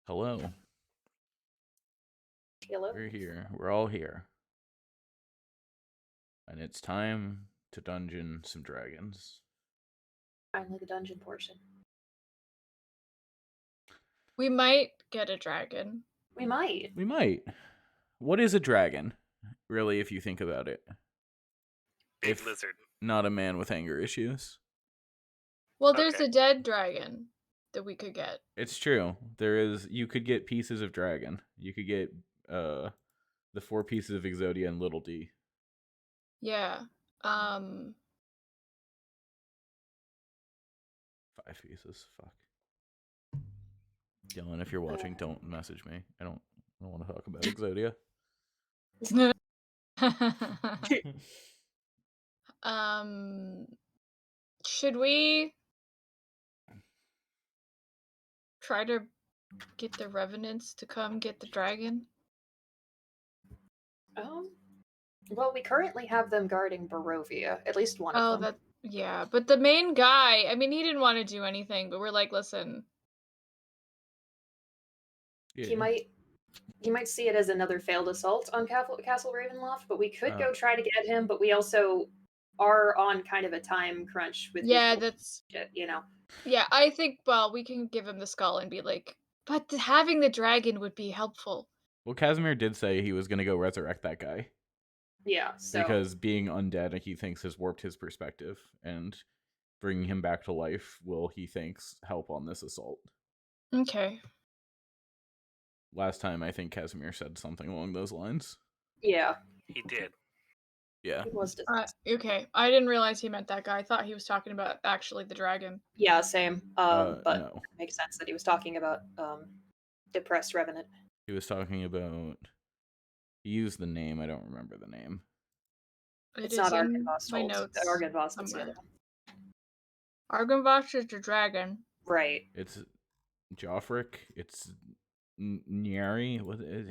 Hello. Hello. We're here. We're all here. And it's time to dungeon some dragons. Finally, the dungeon portion. We might get a dragon. We might. We might. What is a dragon, really, if you think about it? Big lizard. Not a man with anger issues. Well, there's Okay. a dead dragon that we could get. It's true. There is. You could get pieces of dragon. You could get the 4 pieces of Exodia and Little D. Yeah. 5 pieces. Fuck. Dylan, if you're watching, don't message me. I don't want to talk about Exodia. Should we try to get the revenants to come get the dragon? Well, we currently have them guarding Barovia. At least one of them. Yeah, but the main guy, I mean, he didn't want to do anything, but we're like, listen. Yeah. He might see it as another failed assault on Castle Ravenloft, but we could go try to get him, but we also are on kind of a time crunch with that's shit, you know. Yeah, I think, well, we can give him the skull and be like, but having the dragon would be helpful. Well, Casimir did say he was going to go resurrect that guy. Yeah, so... Because being undead, he thinks, has warped his perspective, and bringing him back to life will, he thinks, help on this assault. Okay. Last time, I think Casimir said something along those lines. Yeah. He did. Yeah. It was okay. I didn't realize he meant that guy. I thought he was talking about actually the dragon. Yeah, same. But no. It makes sense that he was talking about depressed revenant. He was talking about... He used the name. I don't remember the name. It's not Argynvost. My notes. Argynvost is the other one. Argynvost is the dragon. Right. It's Joffric. It's Nyari. What is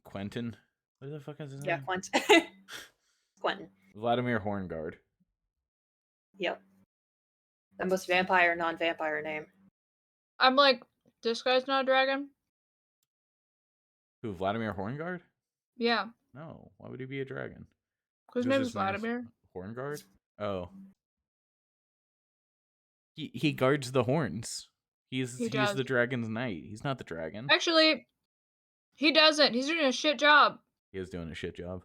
Quentin? What the fuck is his name? Yeah, Quentin. Quentin. Vladimir Horngard. Yep. The most vampire, non-vampire name. I'm like, this guy's not a dragon? Who, Vladimir Horngard? Yeah. No. Why would he be a dragon? His name is Vladimir. Horngard? Oh. He guards the horns. He's the dragon's knight. He's not the dragon. Actually, he doesn't. He's doing a shit job. He is doing a shit job.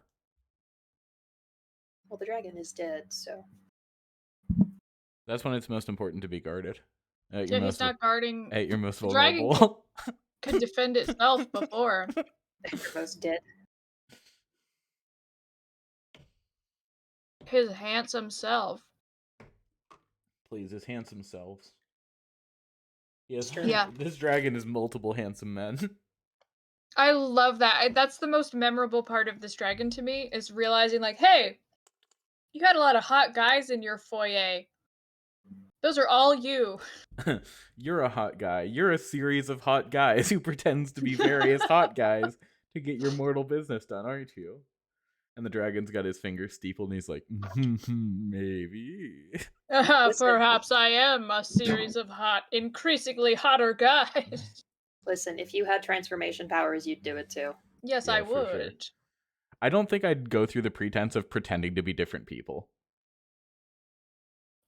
Well, the dragon is dead, so... That's when it's most important to be guarded. He's not guarding... At your most vulnerable. Dragon could defend itself before. You're most dead. His handsome self. Please, his handsome selves. Yes, yeah. This dragon is multiple handsome men. I love that. That's the most memorable part of this dragon to me, is realizing, like, hey, you had a lot of hot guys in your foyer. Those are all you. You're a hot guy. You're a series of hot guys who pretends to be various hot guys to get your mortal business done, aren't you? And the dragon's got his fingers steepled and he's like, maybe. Perhaps I am a series of increasingly hotter guys. Listen, if you had transformation powers, you'd do it too. Yes, yeah, I would. Sure. I don't think I'd go through the pretense of pretending to be different people.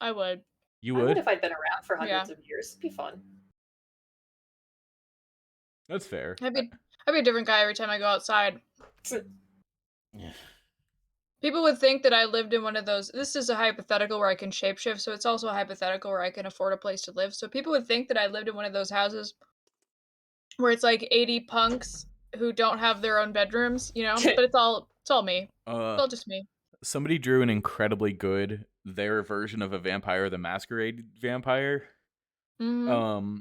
I would. You would? I would if I'd been around for hundreds of years. It'd be fun. That's fair. I'd be a different guy every time I go outside. Yeah. People would think that I lived in one of those. This is a hypothetical where I can shapeshift, so it's also a hypothetical where I can afford a place to live. So people would think that I lived in one of those houses where it's like 80 punks who don't have their own bedrooms, you know? But it's all me. It's all just me. Somebody drew an incredibly good their version of a Vampire the Masquerade vampire. Mm-hmm.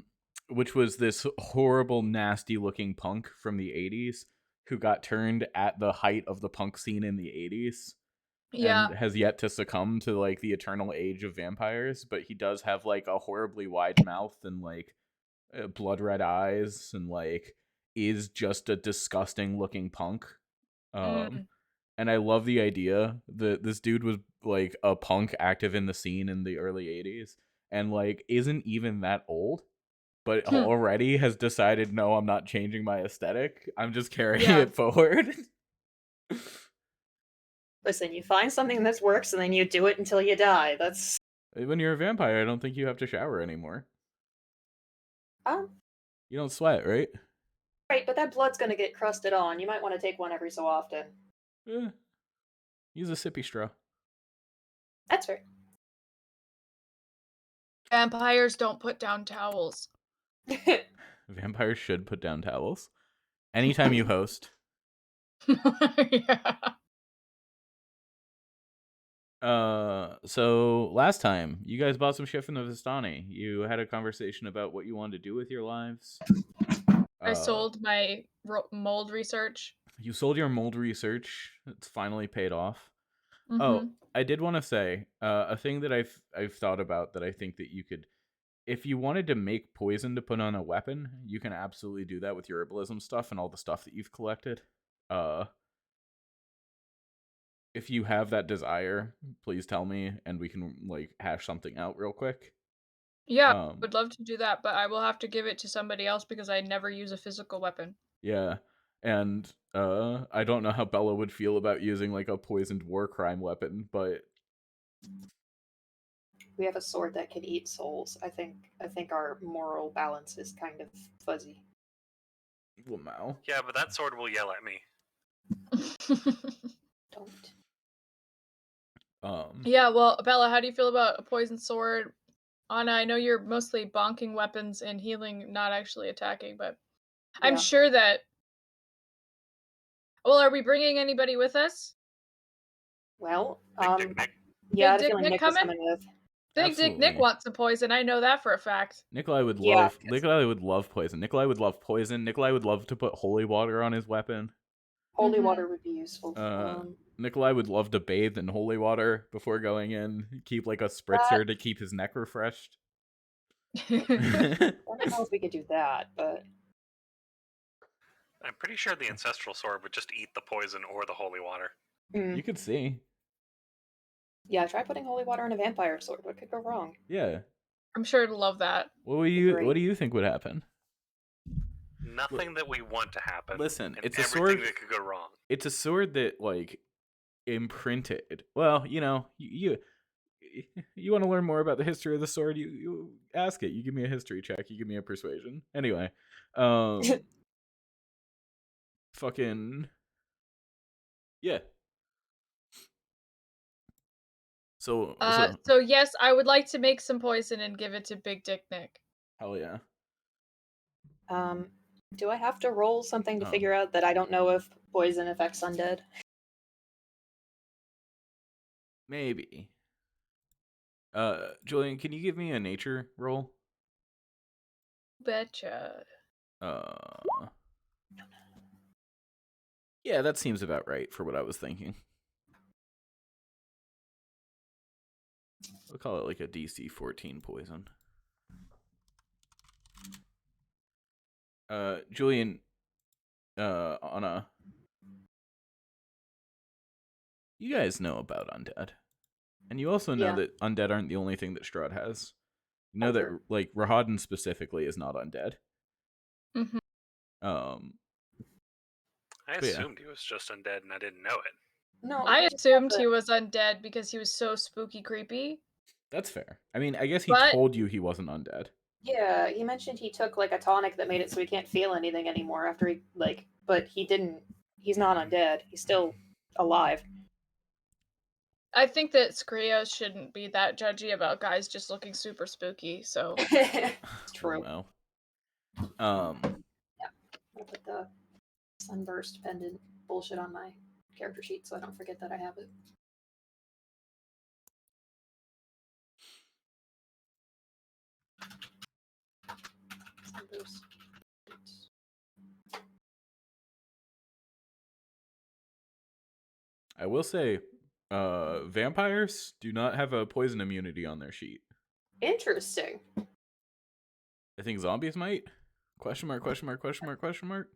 Which was this horrible, nasty looking punk from the 80s who got turned at the height of the punk scene in the 80s. Yeah. And has yet to succumb to like the eternal age of vampires, but he does have like a horribly wide mouth and like blood red eyes and like is just a disgusting looking punk. And I love the idea that this dude was like a punk active in the scene in the early 80s and like isn't even that old. but already has decided, no, I'm not changing my aesthetic. I'm just carrying Yeah. it forward. Listen, you find something that works and then you do it until you die. That's When you're a vampire, I don't think you have to shower anymore. um You don't sweat, right? right, but that blood's gonna get crusted on. You might want to take one every so often. Use a sippy straw. That's fair. Vampires don't put down towels. Vampires should put down towels. Anytime you host. Yeah. So last time you guys bought some shit from the Vistani. You had a conversation about what you wanted to do with your lives. I sold my mold research. You sold your mold research. It's finally paid off. Mm-hmm. Oh, I did want to say a thing that I've thought about that I think that you could, if you wanted to make poison to put on a weapon, you can absolutely do that with your herbalism stuff and all the stuff that you've collected. If you have that desire, please tell me, and we can like hash something out real quick. Yeah, would love to do that, but I will have to give it to somebody else because I never use a physical weapon. Yeah, and I don't know how Bella would feel about using like a poisoned war crime weapon, but We have a sword that can eat souls. I think our moral balance is kind of fuzzy. Wow. Yeah, but that sword will yell at me. Don't. Yeah, well, Bella, how do you feel about a poisoned sword? Anna, I know you're mostly bonking weapons and healing, not actually attacking, but I'm Yeah. sure that. Well, are we bringing anybody with us? Well, Big Dick Nick. yeah, I had a Big Dick feeling Nick Nick was coming? coming with. Big Dick Nick Absolutely. wants some poison. I know that for a fact. Nikolai would Yeah, love 'cause- Nikolai would love poison. Nikolai would love poison. Nikolai would love to put holy water on his weapon. Holy Mhm. water would be useful. Nikolai would love to bathe in holy water before going in. Keep like a spritzer to keep his neck refreshed. I don't know if we could do that, but I'm pretty sure the ancestral sword would just eat the poison or the holy water. You could see. Yeah, try putting holy water on a vampire sword. What could go wrong? Yeah. I'm sure to love that. What do you think would happen? Nothing that we want to happen. Listen, and it's a everything sword that could go wrong. It's a sword that like imprinted. Well, you know, you want to learn more about the history of the sword, you ask it. You give me a history check, you give me a persuasion. Anyway, fucking yeah. So yes, I would like to make some poison and give it to Big Dick Nick. Hell yeah. Do I have to roll something to figure out that I don't know if poison affects undead? Maybe. Julian, can you give me a nature roll? Betcha. Yeah, that seems about right for what I was thinking. We'll call it like a DC 14 poison. Julian, Anna, you guys know about undead. And you also know that undead aren't the only thing that Strahd has. You know that, like, Rahadin specifically is not undead. Mm-hmm. I assumed he was just undead and I didn't know it. No, I assumed he was undead because he was so spooky creepy. That's fair. I mean, I guess he told you he wasn't undead. Yeah, he mentioned he took like a tonic that made it so he can't feel anything anymore after he but he didn't. He's not undead. He's still alive. I think that Skrios shouldn't be that judgy about guys just looking super spooky. So it's true. Oh, yeah, I'll put the sunburst pendant bullshit on my character sheet so I don't forget that I have it. Sunburst. I will say, vampires do not have a poison immunity on their sheet. Interesting. I think zombies might. Question mark, question mark, question mark, question mark.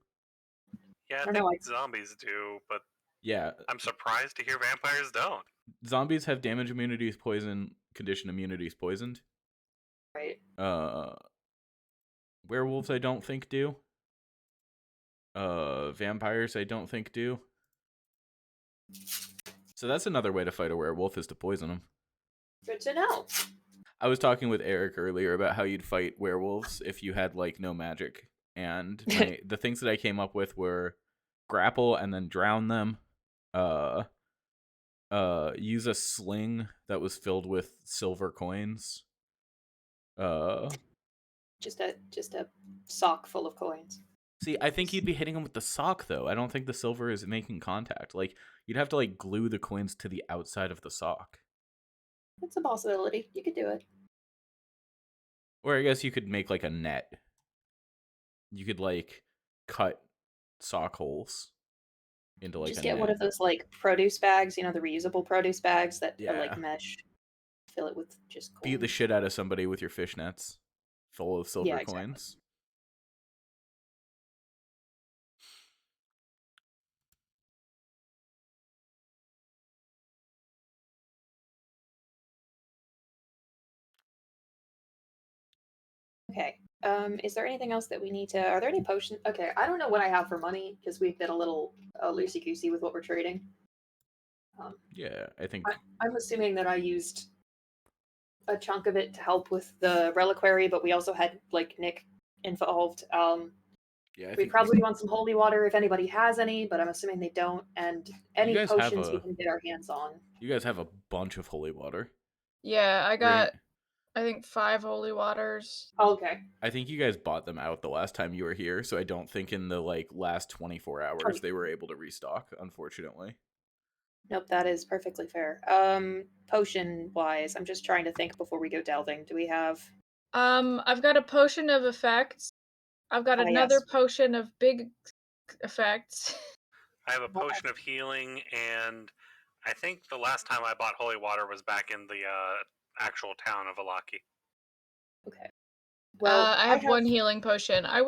Yeah, I think zombies do, but yeah, I'm surprised to hear vampires don't. Zombies have damage immunities, poison, condition immunities, poisoned. Right. Werewolves, I don't think do. Vampires, I don't think do. So that's another way to fight a werewolf, is to poison them. Good to know. I was talking with Eric earlier about how you'd fight werewolves if you had like no magic, and the things that I came up with were grapple and then drown them. Use a sling that was filled with silver coins. Just a sock full of coins. See, I think you'd be hitting them with the sock though. I don't think the silver is making contact. Like you'd have to like glue the coins to the outside of the sock. It's a possibility. You could do it. Or I guess you could make like a net. You could like cut sock holes into like Just a get net. one of those like produce bags, the reusable produce bags that are Yeah. like mesh. Fill it with just coins. Beat the shit out of somebody with your fishnets full of silver coins. Okay. Is there anything else that we need to? Are there any potions? Okay, I don't know what I have for money because we've been a little loosey goosey with what we're trading. Yeah, I think. I'm assuming that I used a chunk of it to help with the reliquary, but we also had like Nick involved. Yeah, we probably want some holy water if anybody has any, but I'm assuming they don't. And any potions we can get our hands on. You guys have a bunch of holy water. Yeah, I got, I think 5 holy waters. Oh, okay. I think you guys bought them out the last time you were here, so I don't think in the like last 24 hours they were able to restock, unfortunately. Nope, that is perfectly fair. Potion wise, I'm just trying to think before we go delving. Do we have? I've got a potion of effects. I've got another potion of big effects. I have a potion of healing, and I think the last time I bought holy water was back in the actual town of Alaki. Okay. Well, I have 1 healing potion. I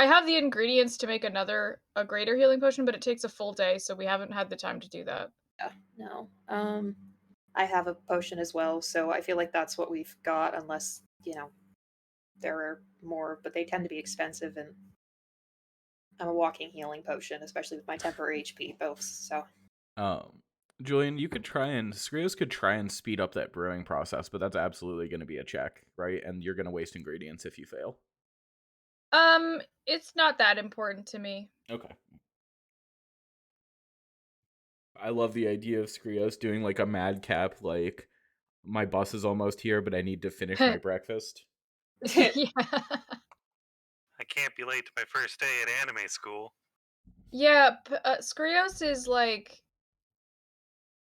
have the ingredients to make a greater healing potion, but it takes a full day, so we haven't had the time to do that. Yeah, no. I have a potion as well, so I feel like that's what we've got, unless, there are more, but they tend to be expensive, and I'm a walking healing potion, especially with my temporary HP both, so. Julian, Skrios could try and speed up that brewing process, but that's absolutely going to be a check, right? And you're going to waste ingredients if you fail. It's not that important to me. Okay. I love the idea of Skrios doing like a madcap, like, my bus is almost here, but I need to finish my breakfast. Yeah. I can't be late to my first day at anime school. Yeah, Skrios is like,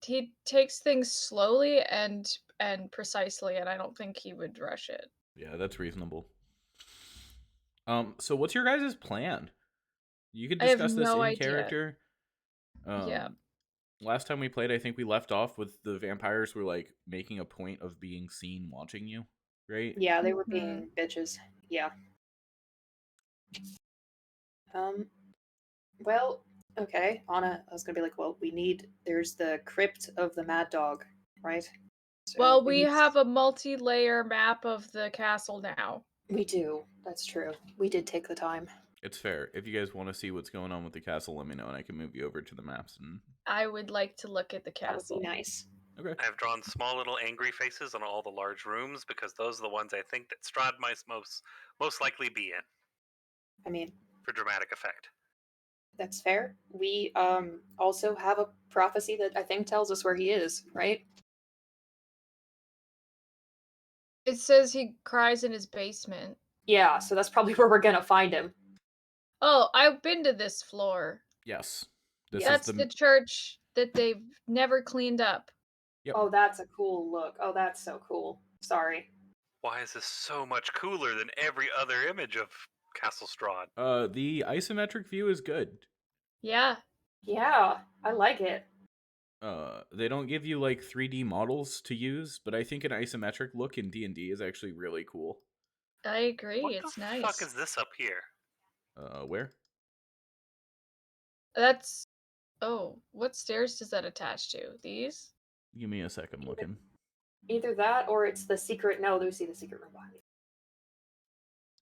he takes things slowly and precisely, and I don't think he would rush it. Yeah, that's reasonable. So what's your guys' plan? You could discuss this in character. Yeah. Last time we played, I think we left off with the vampires were like making a point of being seen watching you, right? Yeah, they were being bitches. Yeah. Well, okay, Anna, I was gonna be like, well, there's the crypt of the Mad Dog, right? So well, we have a multi-layer map of the castle now. We do. That's true. We did take the time. It's fair. If you guys want to see what's going on with the castle, let me know, and I can move you over to the maps. And I would like to look at the castle. That would be nice. Okay. I've drawn small little angry faces on all the large rooms because those are the ones I think that Strahd might most likely be in. I mean, for dramatic effect. That's fair. We also have a prophecy that I think tells us where he is, right? It says he cries in his basement. Yeah, so that's probably where we're gonna find him. Oh, I've been to this floor. Yes. That's the church that they've never cleaned up. Yep. Oh, that's a cool look. Oh, that's so cool. Sorry. Why is this so much cooler than every other image of Castle Strahd? The isometric view is good. Yeah. Yeah, I like it. They don't give you like 3D models to use, but I think an isometric look in D&D is actually really cool. I agree. It's nice. What the fuck is this up here? Where? That's... Oh, what stairs does that attach to? These? Give me a second looking. Either that or it's the secret... No, Lucy, the secret room behind me.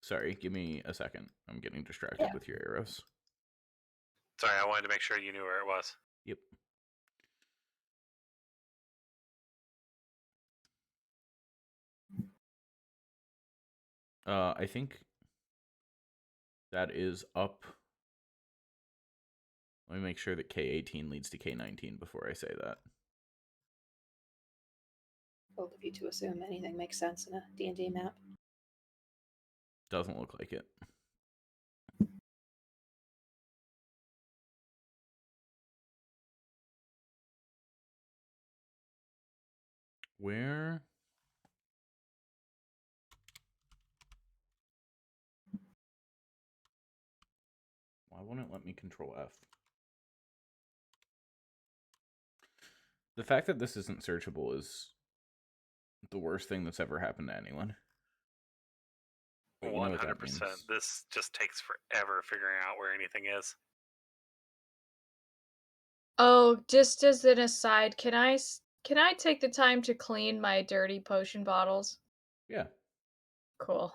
Sorry, give me a second. I'm getting distracted with your arrows. Sorry, I wanted to make sure you knew where it was. Yep. I think that is up. Let me make sure that K18 leads to K19 before I say that. Both of you to assume anything makes sense in a D&D map. Doesn't look like it. Where? Why won't it let me control F? The fact that this isn't searchable is the worst thing that's ever happened to anyone. But you know what that 100%. means. This just takes forever figuring out where anything is. Oh, just as an aside, can I take the time to clean my dirty potion bottles? Yeah. Cool.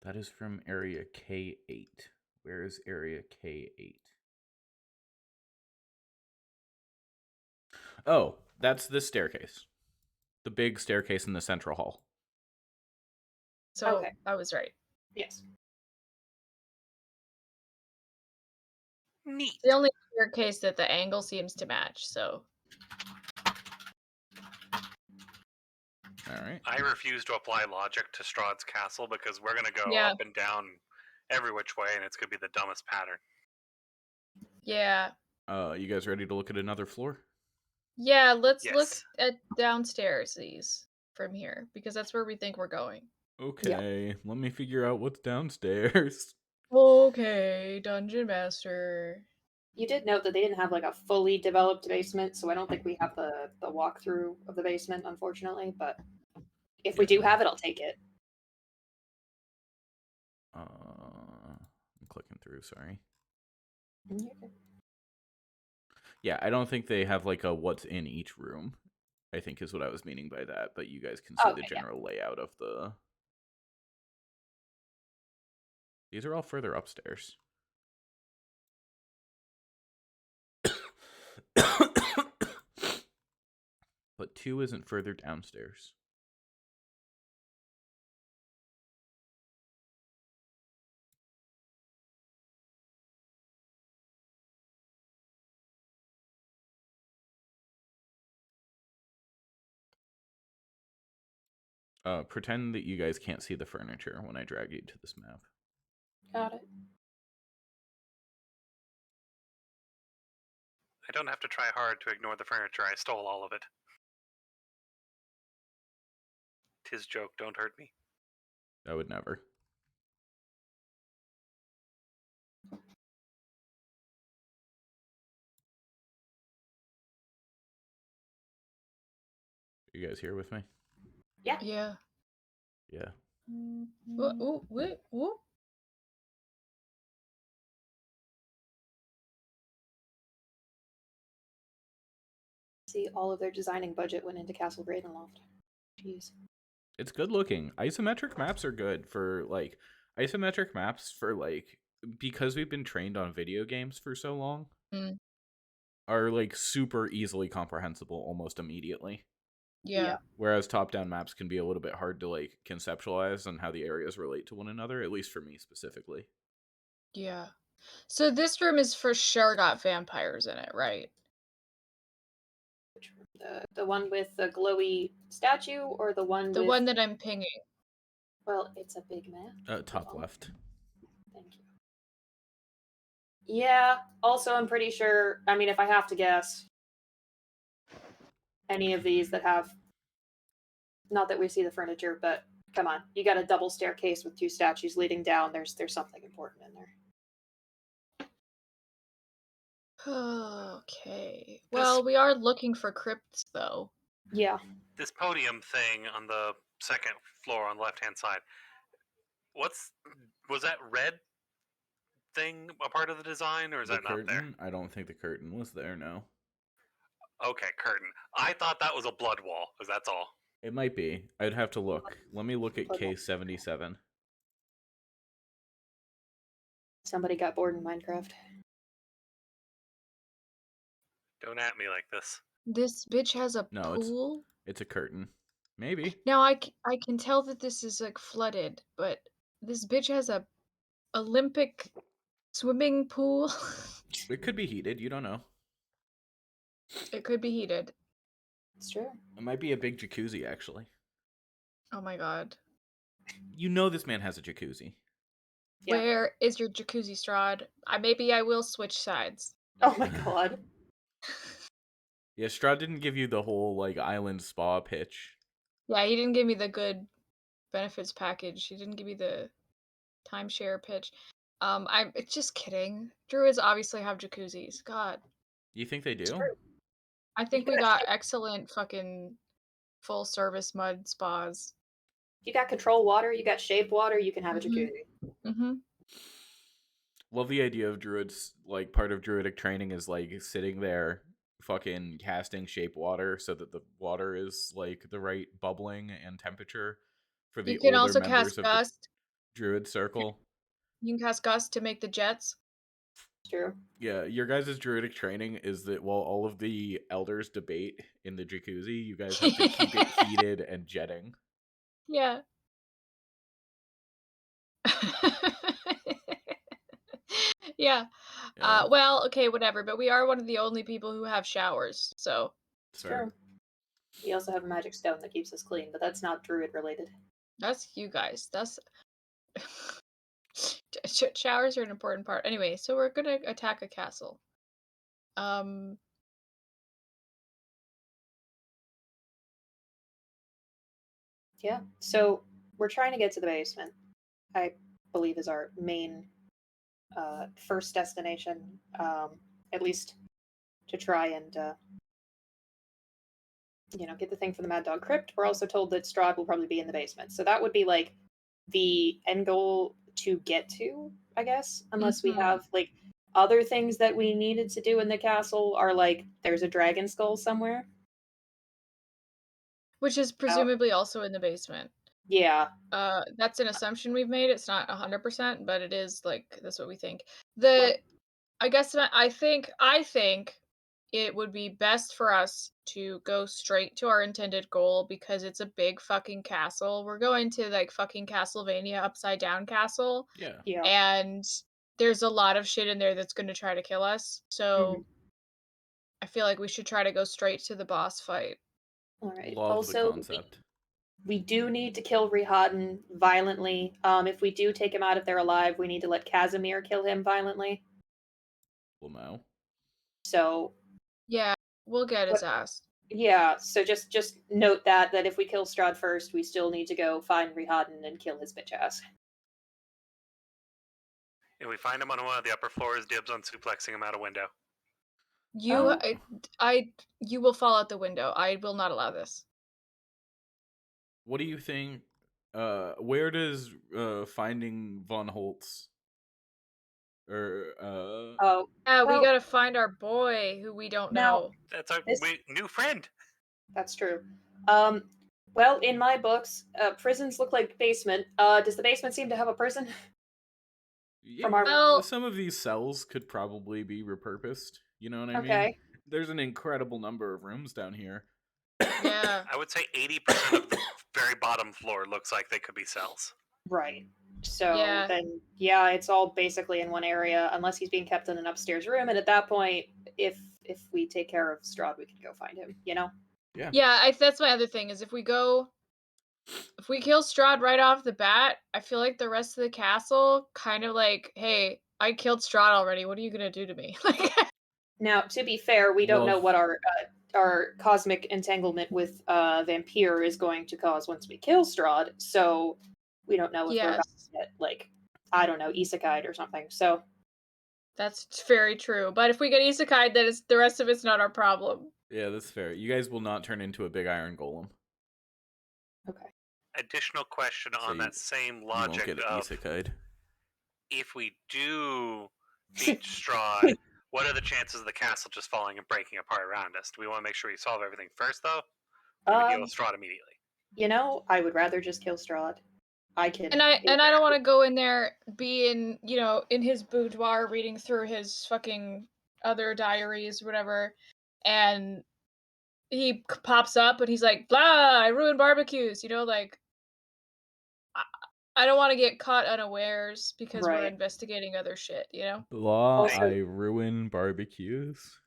That is from area K8. Where is area K8? Oh, that's this staircase. The big staircase in the central hall. So Okay. I was right. Yes. Neat. The only staircase that the angle seems to match, so. All right. I refuse to apply logic to Strahd's castle because we're going to go Yeah. up and down every which way, and it's going to be the dumbest pattern. Yeah. You guys ready to look at another floor? Yeah, let's look Yes. at downstairs these from here, because that's where we think we're going. Okay, let me figure out what's downstairs. Okay, Dungeon Master. You did note that they didn't have like a fully developed basement, so I don't think we have the walkthrough of the basement, unfortunately. But if we do have it, I'll take it. I'm clicking through, sorry. Okay. Yeah, I don't think they have like a what's in each room, I think is what I was meaning by that, but you guys can see the Okay, yeah. general layout of the... These are all further upstairs. But 2 isn't further downstairs. Pretend that you guys can't see the furniture when I drag you to this map. Got it. I don't have to try hard to ignore the furniture. I stole all of it. 'Tis joke, don't hurt me. I would never. You guys here with me? Yeah. Yeah. Yeah. Ooh. See, all of their designing budget went into Castle Gravenloft. Jeez. It's good looking. Isometric maps are good for like isometric maps for like because we've been trained on video games for so long are like super easily comprehensible almost immediately. Yeah. Whereas top-down maps can be a little bit hard to like conceptualize on how the areas relate to one another, at least for me specifically. Yeah. So this room is for sure got vampires in it, right? Which the one with the glowy statue, or the one The with... one that I'm pinging. Well, it's a big map. Top left. Thank you. Yeah. Also, I'm pretty sure. I mean, if I have to guess, any of these that have... Not that we see the furniture, but come on, you got a double staircase with 2 statues leading down. There's something important in there. Okay. Well, we are looking for crypts, though. Yeah. This podium thing on the second floor on the left-hand side. Was that red thing a part of the design, or is The that not there? curtain? I don't think the curtain was there, no. Okay, curtain. I thought that was a blood wall, because that's all. It might be. I'd have to look. Let me look at Blood wall. K77. Somebody got bored in Minecraft. Don't at me like this. This bitch has a No, pool? it's a curtain. Maybe. Now I can tell that this is like flooded, but this bitch has a Olympic swimming pool. It could be heated. You don't know. It could be heated. It's true. It might be a big jacuzzi, actually. Oh my god. You know this man has a jacuzzi. Yeah. Where is your jacuzzi, Strahd? Maybe I will switch sides. Oh my god. Yeah, Strahd didn't give you the whole, like, island spa pitch. Yeah, he didn't give me the good benefits package. He didn't give me the timeshare pitch. I'm just kidding. Druids obviously have jacuzzis. God. You think they do? true. I think we got excellent fucking full service mud spas. You got control water, you got shape water, you can have a Mhm. jacuzzi. Mm-hmm. Love the idea of druids, like, part of druidic training is, like, sitting there fucking casting shape water so that the water is, like, the right bubbling and temperature for the You can older also members cast of the Gust. druid circle. You can cast Gust to make the jets. It's true. Yeah, your guys' druidic training is that while all of the elders debate in the jacuzzi, you guys have to keep it heated and jetting. Yeah. Yeah. Yeah, Well, okay, whatever. But we are one of the only people who have showers, so It's fair. true. We also have a magic stone that keeps us clean, but that's not druid related. that's you guys. That's showers are an important part. Anyway, so we're gonna attack a castle. Yeah. So we're trying to get to the basement. I believe is our main first destination. At least to try and get the thing from the Mad Dog Crypt. We're also told that Strahd will probably be in the basement. So that would be like the end goal to get to, I guess, unless we Mhm. have like other things that we needed to do in the castle are like there's a dragon skull somewhere. Which is presumably also in the basement. Yeah. That's an assumption we've made. It's not 100%, but it is like that's what we think. I guess I think it would be best for us to go straight to our intended goal because it's a big fucking castle. We're going to like fucking Castlevania Upside Down Castle, Yeah. Yeah. and there's a lot of shit in there that's going to try to kill us. So I feel like we should try to go straight to the boss fight. All right. Love the Also, concept. we do need to kill Rihaden violently. If we do take him out of there alive, we need to let Casimir kill him violently. Lamau. So Yeah, we'll get his What- ass. yeah, so just note that if we kill Strahd first, we still need to go find Rihaden and kill his bitch ass. If we find him on one of the upper floors, dibs on suplexing him out a window. You, Oh. you will fall out the window. I will not allow this. What do you think? Where does finding Von Holtz or Oh, Yeah, we well, gotta find our boy who we don't now know. That's our This- new friend. that's true. Well, in my books, prisons look like basement. Does the basement seem to have a prison? yeah, From our Well, some of these cells could probably be repurposed. You know what I mean? Okay. There's an incredible number of rooms down here. yeah. I would say 80% of the very bottom floor looks like they could be cells. Right. So Yeah. then, yeah, it's all basically in one area, unless he's being kept in an upstairs room. And at that point, if we take care of Strahd, we can go find him. You know? Yeah, that's my other thing is if we kill Strahd right off the bat, I feel like the rest of the castle kind of like, hey, I killed Strahd already. What are you gonna do to me? Like, Now, to be fair, we don't know Love- what our cosmic entanglement with Vampire is going to cause once we kill Strahd. So we don't know if we're about yes, to get like I don't know isekai'd or something. So that's very true. But if we get isekai, then the rest of it's not our problem. Yeah, that's fair. You guys will not turn into a big iron golem. okay. Additional question So on you- that same You won't logic get of isekai'd. if we do beat Strahd, what are the chances of the castle just falling and breaking apart around us? Do we want to make sure we solve everything first, though? Or do we deal with Strahd immediately? I would rather just kill Strahd. I can. And I don't want to go in there, be in in his boudoir reading through his fucking other diaries, whatever, and he pops up and he's like, "Blah! I ruined barbecues." Like I don't want to get caught unawares because we're Right. investigating other shit. Blah, Also- I ruin barbecues.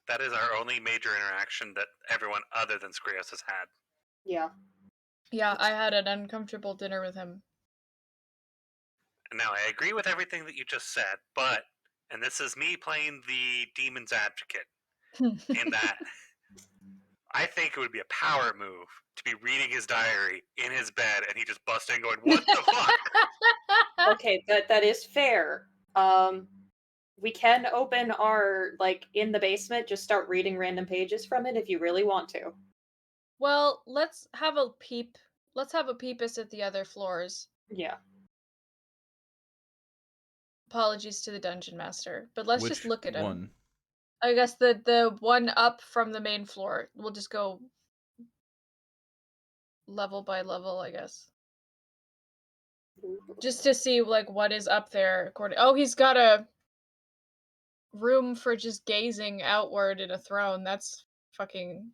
That is our only major interaction that everyone other than Skrios has had. Yeah. Yeah, I had an uncomfortable dinner with him. Now, I agree with everything that you just said, but, and this is me playing the demon's advocate, in that I think it would be a power move to be reading his diary in his bed and he just busts in going, "What the fuck?" Okay, that is fair. We can open our in the basement, just start reading random pages from it if you really want to. Well, let's have a peep. Let's have a peepus at the other floors. Yeah. Apologies to the dungeon master, but let's just Which look at him. one? I guess the one up from the main floor. We'll just go level by level, I guess. Just to see what is up there according. Oh, he's got a room for just gazing outward in a throne. That's fucking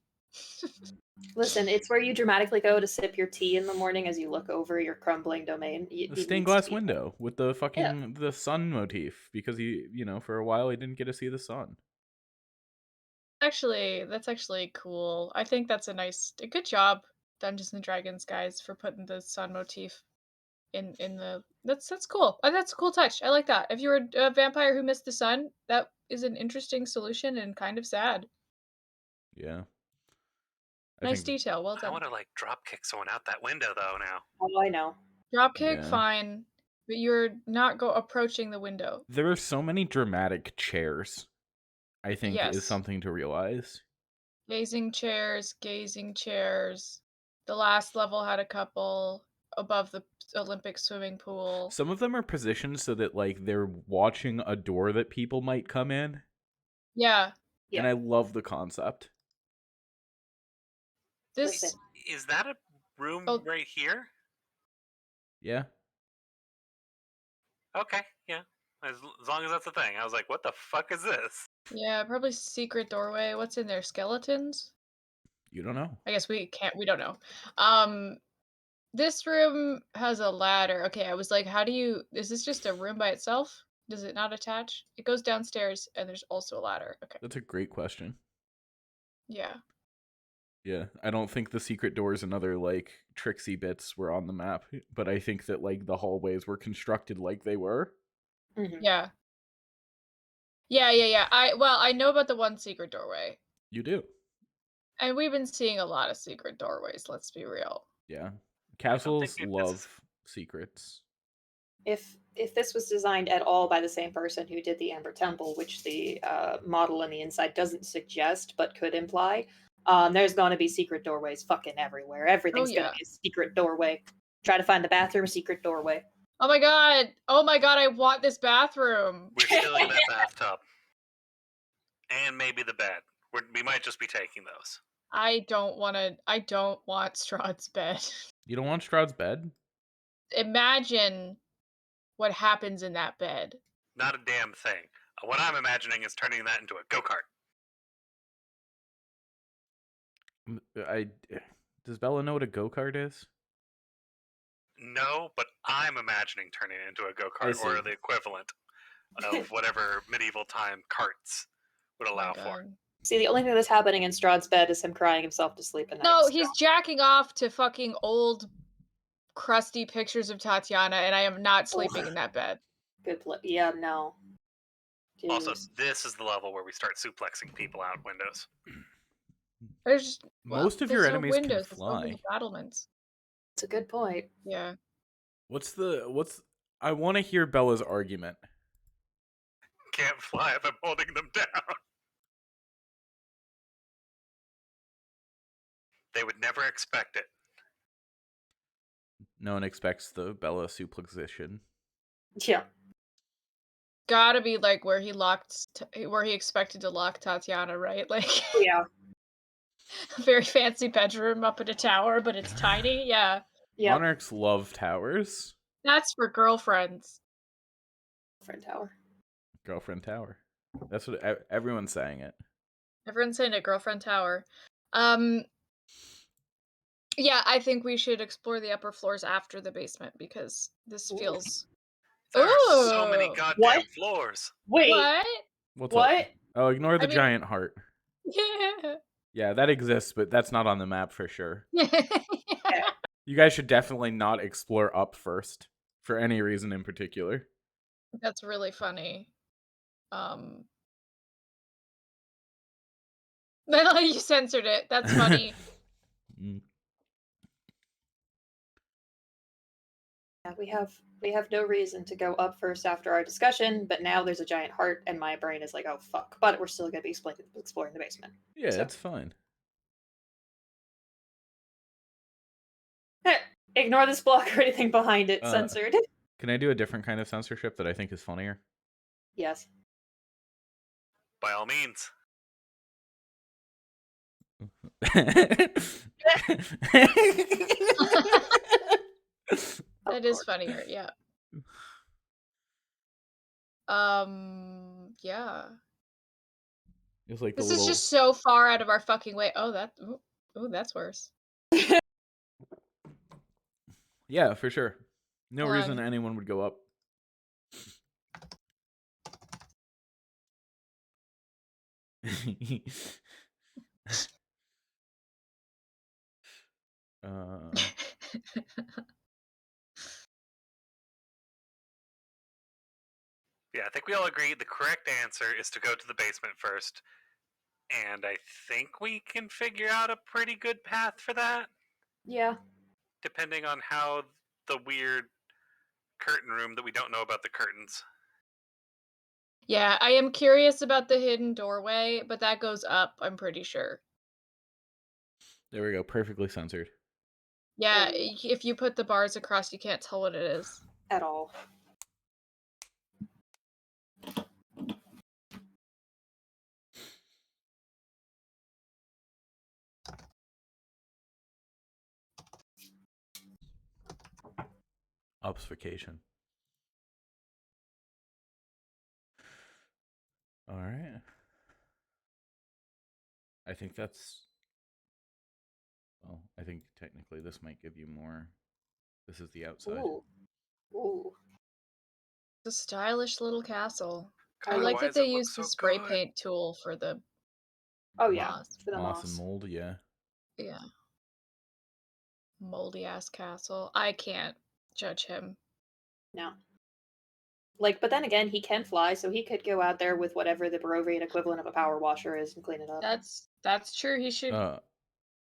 Listen, it's where you dramatically go to sip your tea in the morning as you look over your crumbling domain. The stained glass window with the fucking the sun motif, because for a while he didn't get to see the sun. that's actually cool. I think that's a good job, Dungeons and Dragons guys, for putting the sun motif in the that's cool. That's a cool touch. I like that. If you were a vampire who missed the sun, that is an interesting solution and kind of sad. Yeah. Nice detail. Well I done. want to drop kick someone out that window though now. Oh, I know. Dropkick, Yeah. fine, but you're not approaching the window. There are so many dramatic chairs, I think, Yes. is something to realize. Gazing chairs. The last level had a couple above the Olympic swimming pool. Some of them are positioned so that they're watching a door that people might come in. Yeah. And I love the concept. This Is that a room right here? Yeah. Okay, yeah. As long as that's a thing. I was like, what the fuck is this? Yeah, probably secret doorway. What's in there? Skeletons? You don't know. I guess we don't know. This room has a ladder. Okay, I was like, is this just a room by itself? Does it not attach? It goes downstairs and there's also a ladder. Okay. That's a great question. Yeah. Yeah, I don't think the secret doors and other tricksy bits were on the map, but I think that the hallways were constructed like they were. Mm-hmm. Yeah. Yeah. I know about the one secret doorway. You do. And we've been seeing a lot of secret doorways, let's be real. Yeah. Castles love secrets. If this was designed at all by the same person who did the Amber Temple, which the model on the inside doesn't suggest but could imply, there's going to be secret doorways fucking everywhere. Everything's going to be a secret doorway. Try to find the bathroom, secret doorway. Oh my god, I want this bathroom. We're still in that bathtub. And maybe the bed. We might just be taking those. I don't want Strahd's bed. You don't want Strahd's bed? Imagine what happens in that bed. Not a damn thing. What I'm imagining is turning that into a go-kart. Does Bella know what a go-kart is? No, but I'm imagining turning it into a go-kart or the equivalent of whatever medieval time carts would allow for. See, the only thing that's happening in Strahd's bed is him crying himself to sleep at night. No, he's jacking off to fucking old, crusty pictures of Tatiana, and I am not sleeping in that bed. Good yeah, no. Jeez. Also, this is the level where we start suplexing people out windows. There's most of your enemies can fly. Battlements. That's a good point. Yeah. I want to hear Bella's argument. Can't fly if I'm holding them down. They would never expect it. No one expects the Bella suplexation. Yeah. gotta be like where he expected to lock Tatiana, right? Like Oh, yeah. a very fancy bedroom up in a tower, but it's tiny. Yeah, Yep. Monarchs love towers. that's for girlfriends. Friend tower. Girlfriend tower. That's what everyone's saying it. Everyone's saying a girlfriend tower. Yeah, I think we should explore the upper floors after the basement because this Ooh. feels. There are so many Ooh. goddamn What? floors. Wait. What? What's What? up? Oh, ignore the I mean- giant heart. Yeah. Yeah, that exists, but that's not on the map for sure. Yeah. You guys should definitely not explore up first for any reason in particular. That's really funny. Then you censored it. That's funny. Yeah, we have no reason to go up first after our discussion, but now there's a giant heart, and my brain is like, oh fuck. But we're still gonna be exploring the basement. Yeah, So- it's fine. Ignore this block or anything behind it. Censored. Can I do a different kind of censorship that I think is funnier? Yes. By all means. That is funnier, yeah. Yeah. It's like This is just so far out of our fucking way. Oh, that's worse. Yeah, for sure. No Hold reason on. anyone would go up. Yeah, I think we all agree the correct answer is to go to the basement first. And I think we can figure out a pretty good path for that. Yeah. Depending on how the weird curtain room that we don't know about the curtains. Yeah, I am curious about the hidden doorway, but that goes up, I'm pretty sure. There we go. Perfectly censored. Yeah, if you put the bars across, you can't tell what it is. At all. Obfuscation. All right. I think that's. Well, I think technically this might give you more. This is the outside. Ooh. Ooh. It's a stylish little castle. I God, like why that does they it look used the so spray good? paint tool for the Oh yeah. moss. For the Moss and moss. mold, yeah. Yeah. Moldy ass castle. I can't judge him. No. Like, but then again, he can fly, so he could go out there with whatever the Barovian equivalent of a power washer is and clean it up. That's true. He should.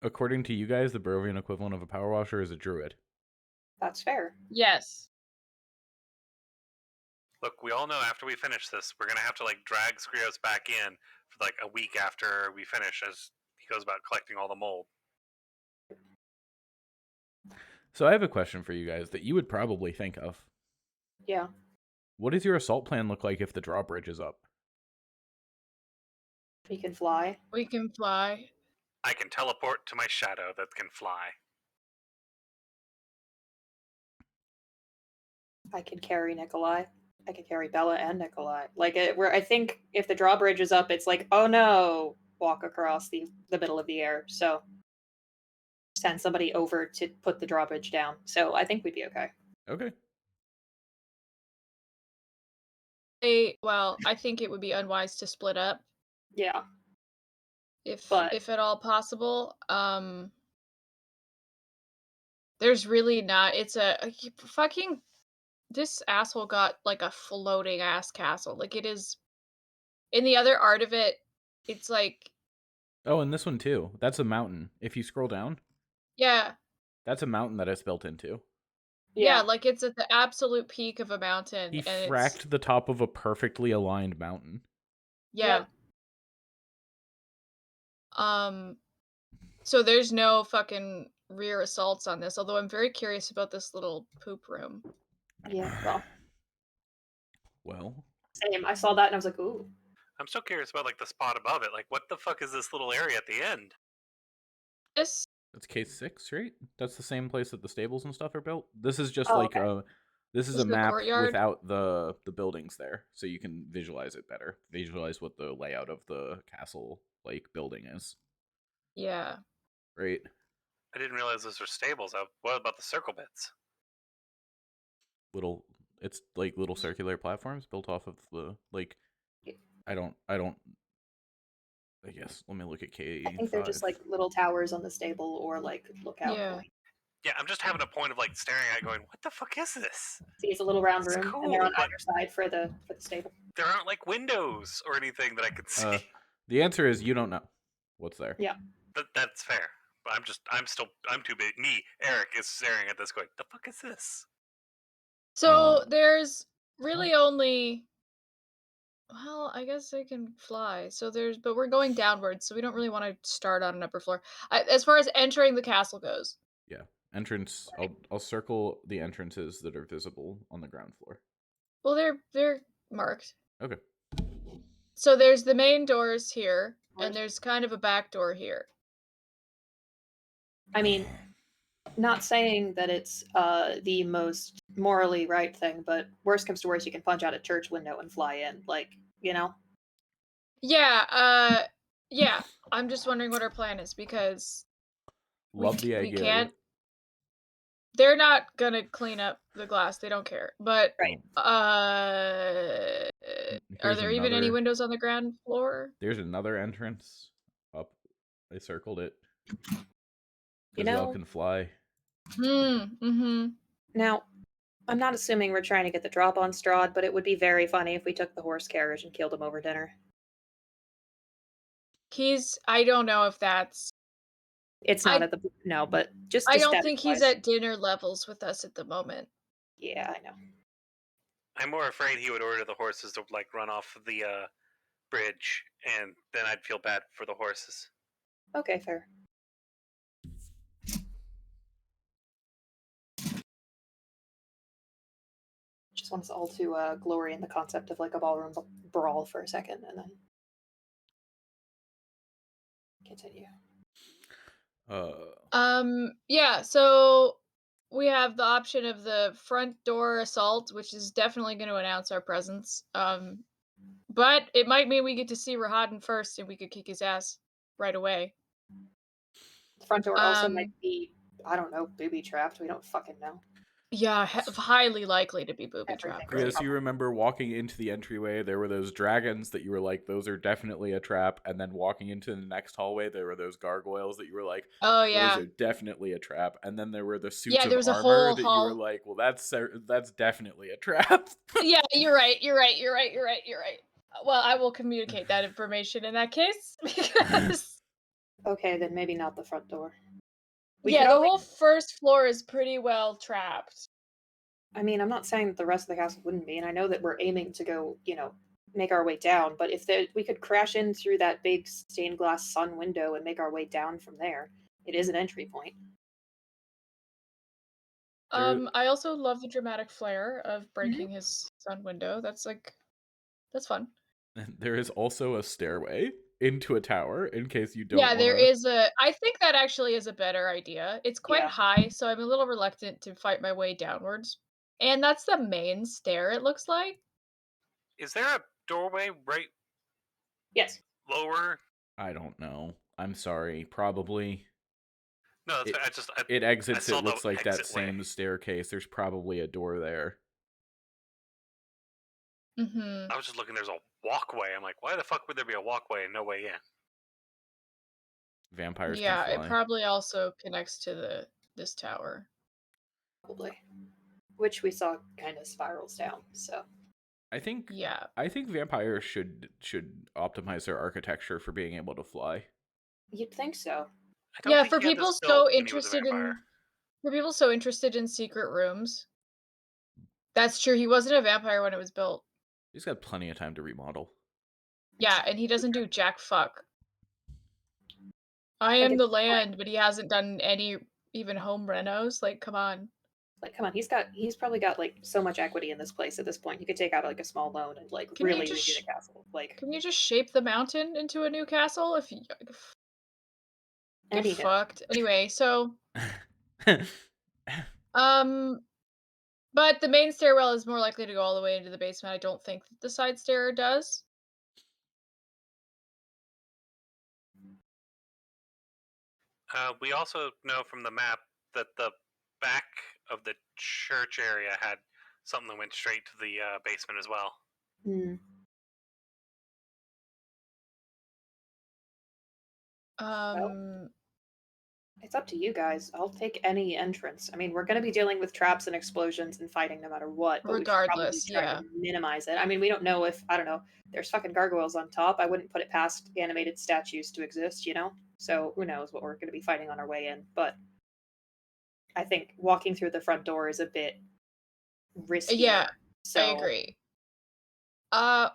According to you guys, the Barovian equivalent of a power washer is a druid. That's fair. Yes. Look, we all know after we finish this, we're gonna have to like drag Skrios back in for like a week after we finish, as he goes about collecting all the mold. So I have a question for you guys that you would probably think of. Yeah. What does your assault plan look like if the drawbridge is up? He can fly. We can fly. I can teleport to my shadow that can fly. I could carry Nikolai. I could carry Bella and Nikolai. Like, where I think if the drawbridge is up, it's like, oh no, walk across the middle of the air. So send somebody over to put the drawbridge down. So I think we'd be okay. Okay. Well, I think it would be unwise to split up Yeah. if But- at all possible. There's really not. It's fucking. This asshole got like a floating ass castle. Like it is. In the other art of it, it's like. Oh, and this one too. That's a mountain. If you scroll down, Yeah. that's a mountain that it's built into. Yeah, like it's at the absolute peak of a mountain. He and fracked the top of a perfectly aligned mountain. Yeah. So there's no fucking rear assaults on this, although I'm very curious about this little poop room. Yeah, well. Well, Same. I saw that and I was like, ooh. I'm so curious about like the spot above it. Like, what the fuck is this little area at the end? This That's case 6, right? That's the same place that the stables and stuff are built. This is just Oh, like okay. this is is a the map courtyard. without the buildings there, so you can visualize it better. Visualize what the layout of the castle like building is, Yeah. right? I didn't realize those were stables. What about the circle bits? Little, it's like little circular platforms built off of the like. I don't. I guess let me look at I think they're just K5. like little towers on the stable or like lookout Yeah. point. Yeah, I'm just having a point of like staring at it going, what the fuck is this? See, it's a little round It's room, and they're on cool, but either side for the stable. there aren't like windows or anything that I can see. The answer is you don't know what's there. Yeah. That's fair. But I'm too big. Me, Eric, is staring at this going, the fuck is this? So there's really only. Well, I guess I can fly. So but we're going downwards, so we don't really want to start on an upper floor. As far as entering the castle goes. Yeah, entrance. I'll circle the entrances that are visible on the ground floor. Well, they're marked. Okay. So there's the main doors here, and there's kind of a back door here. I mean, not saying that it's the most morally right thing, but worst comes to worst, you can punch out a church window and fly in. Like, you know? Yeah, yeah. I'm just wondering what our plan is because Love the we idea. can't. They're not gonna clean up the glass. They don't care. But Right. are Here's there even any another- windows on the ground floor? There's another entrance up. I circled it. You Gazelle know- can fly. Mm-hmm. Now, I'm not assuming we're trying to get the drop on Strahd, but it would be very funny if we took the horse carriage and killed him over dinner. I don't know if that's. It's not at the no, but just I don't think he's aesthetic-wise. at dinner levels with us at the moment. Yeah, I know. I'm more afraid he would order the horses to like run off of the bridge, and then I'd feel bad for the horses. Okay, fair. Just want us all to glory in the concept of like a ballroom brawl for a second, and then continue. Yeah, so we have the option of the front door assault, which is definitely going to announce our presence. But it might mean we get to see Rahadin first and we could kick his ass right away. The front door also might be, I don't know, booby trapped. We don't fucking know. Yeah, highly likely to be booby trapped. Right. Yes, you remember walking into the entryway, there were those dragons that you were like, those are definitely a trap. And then walking into the next hallway, there were those gargoyles that you were like, oh yeah, those are definitely a trap. And then there were the suits Yeah, there was of a armor whole that you hall. were like, well, that's definitely a trap. Yeah, you're right. Well, I will communicate that information in that case because Okay, then maybe not the front door. yeah, the whole first floor is pretty well trapped. I mean, I'm not saying that the rest of the castle wouldn't be, and I know that we're aiming to go, make our way down, but if we could crash in through that big stained glass sun window and make our way down from there, it is an entry point. I also love the dramatic flair of breaking his sun window. That's fun. There is also a stairway into a tower in case you don't Yeah, there wanna... is I think that actually is a better idea. It's quite high, so I'm a little reluctant to fight my way downwards. And that's the main stair, it looks like. Is there a doorway right? Yes. Lower? I don't know. I'm sorry. Probably. No, that's It exits, saw it looks the like that exit way. same staircase. There's probably a door there. Mm-hmm. I was just looking, there's a walkway. I'm like, why the fuck would there be a walkway and no way in? Vampires Yeah, can fly. it probably also connects to this tower. Probably. Which we saw kind of spirals down, so. I think Yeah. I think vampires should optimize their architecture for being able to fly. You'd think so. Yeah, for people so interested in secret rooms. That's true. He wasn't a vampire when it was built. He's got plenty of time to remodel. Yeah, and he doesn't do jack fuck. I am the land, but he hasn't done any even home renos. Like, come on. Like, come on, he's probably got like so much equity in this place at this point. He could take out like a small loan and like Can you really redo the just castle. Like, can you just shape the mountain into a new castle? If you get anyhow. fucked. Anyway, so um, but the main stairwell is more likely to go all the way into the basement. I don't think that the side stair does. We also know from the map that the back of the church area had something that went straight to the basement as well. Hmm. It's up to you guys. I'll take any entrance. I mean, we're going to be dealing with traps and explosions and fighting no matter what, but we should probably Regardless, try yeah. to minimize it. I mean, we don't know if, I don't know, there's fucking gargoyles on top. I wouldn't put it past animated statues to exist, you know? So who knows what we're going to be fighting on our way in. But I think walking through the front door is a bit riskier. Yeah, So I agree.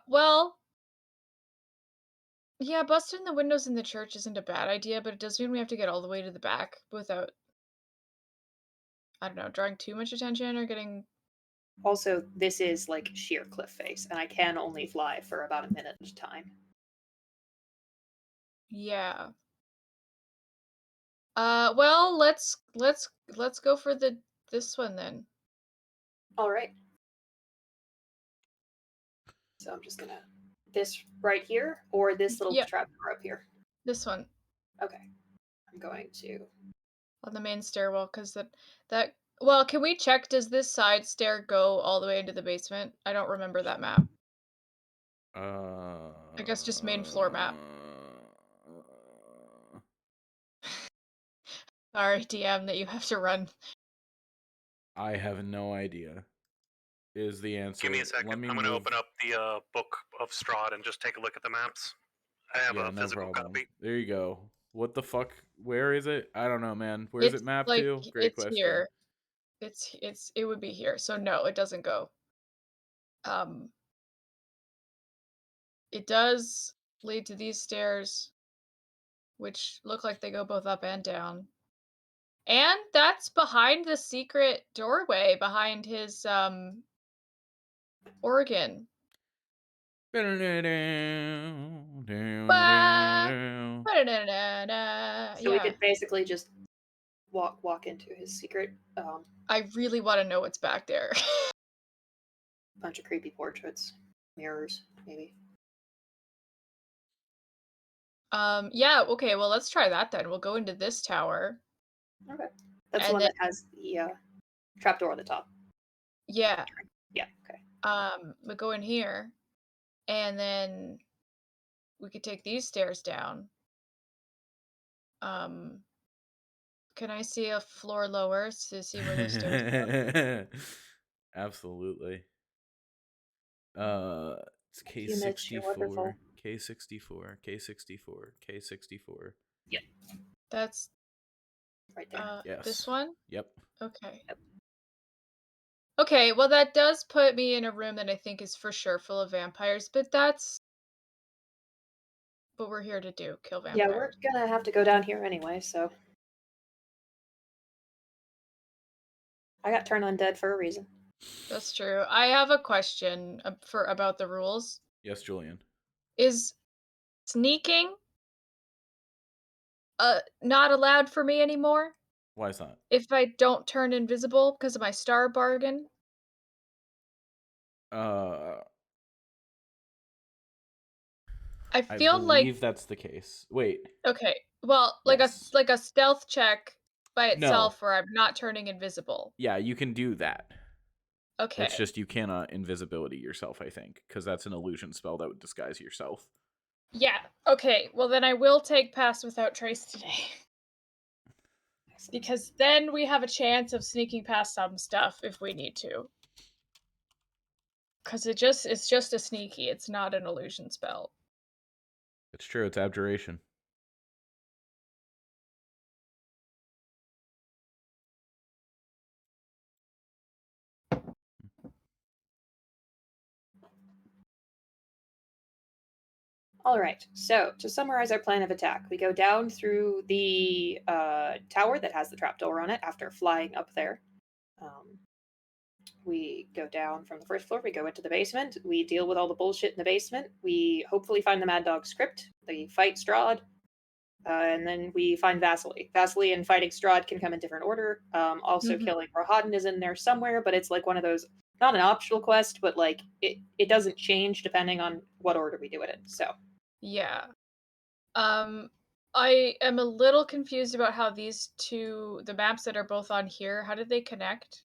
Well, yeah, busting the windows in the church isn't a bad idea, but it does mean we have to get all the way to the back without, I don't know, drawing too much attention or getting. also, this is like sheer cliff face, and I can only fly for about a minute at a time. Yeah. Well, let's go for this one then. All right. So I'm just gonna this right here or this little Yeah, trap door up here. this one Okay. I'm going to. on the main stairwell because that. Well, can we check? Does this side stair go all the way into the basement? I don't remember that map. I guess just main floor map. Sorry, DM, that you have to run. I have no idea. Is the answer. Give me a second. Let me I'm going to move. open up the book of Strahd and just take a look at the maps. I have Yeah, a no physical problem. copy. There you go. What the fuck? Where is it? I don't know, man. Where's It's it mapped like to? Great it's question. here. It would be here. So no, it doesn't go. Um, it does lead to these stairs, which look like they go both up and down. And that's behind the secret doorway behind his organ. So we Yeah. could basically just walk into his secret I really want to know what's back there. bunch of creepy portraits, mirrors, maybe. Yeah, okay, well let's try that then. We'll go into this tower. Okay. That's the And one then that has the trapdoor on the top. yeah. Yeah, okay. We go in here and then we could take these stairs down. Can I see a floor lower to see where those stairs go? Absolutely. It's You missed. You're wonderful. K64, K64, K64. Yep, That's right there. Yes. this one? Yep. Okay. Yep. Okay, well that does put me in a room that I think is for sure full of vampires, but that's what we're here to do, kill Yeah, we're vampires. gonna have to go down here anyway, so I got turned undead for a reason. That's true. I have a question about the rules. Yes, Julian. Is sneaking not allowed for me anymore Why is that? if I don't turn invisible because of my star bargain? Uh, I I feel like believe that's the case. Wait. okay. Well, Yes. like a stealth check by No. itself where I'm not turning invisible. Yeah, you can do that. Okay. It's just you cannot invisibility yourself, I think, because that's an illusion spell that would disguise yourself. Yeah. Okay. Well, then I will take Pass Without Trace today. Because then we have a chance of sneaking past some stuff if we need to. Because it's just a sneaky. It's not an illusion spell. It's true. It's abjuration. All right. So to summarize our plan of attack, we go down through the tower that has the trapdoor on it after flying up there. We go down from the first floor, we go into the basement, we deal with all the bullshit in the basement, we hopefully find the Mad Dog's crypt, they fight Strahd, and then we find Vasily. Vasily and fighting Strahd can come in different order. Also, killing Rohadin is in there somewhere, but it's like one of those, not an optional quest, but like it doesn't change depending on what order we do it in. So Yeah. I am a little confused about how these two, the maps that are both on here, how did they connect?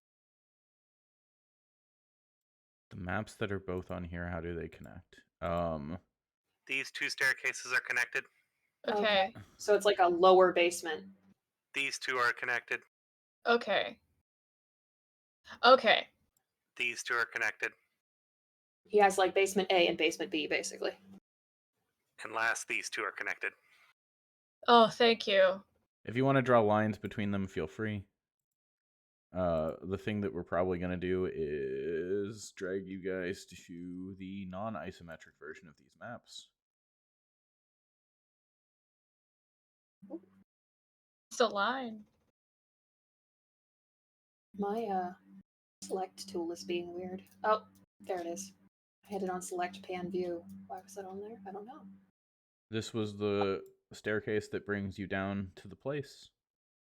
The maps that are both on here, how do they connect? These two staircases are connected. Okay. So it's like a lower basement. These two are connected. Okay. Okay. These two are connected. He has like basement A and basement B, basically. And last, these two are connected. Oh, thank you. If you want to draw lines between them, feel free. The thing that we're probably going to do is drag you guys to the non-isometric version of these maps. It's a line. My select tool is being weird. Oh, there it is. I had it on select pan view. Why was that on there? I don't know. This was the staircase that brings you down to the place.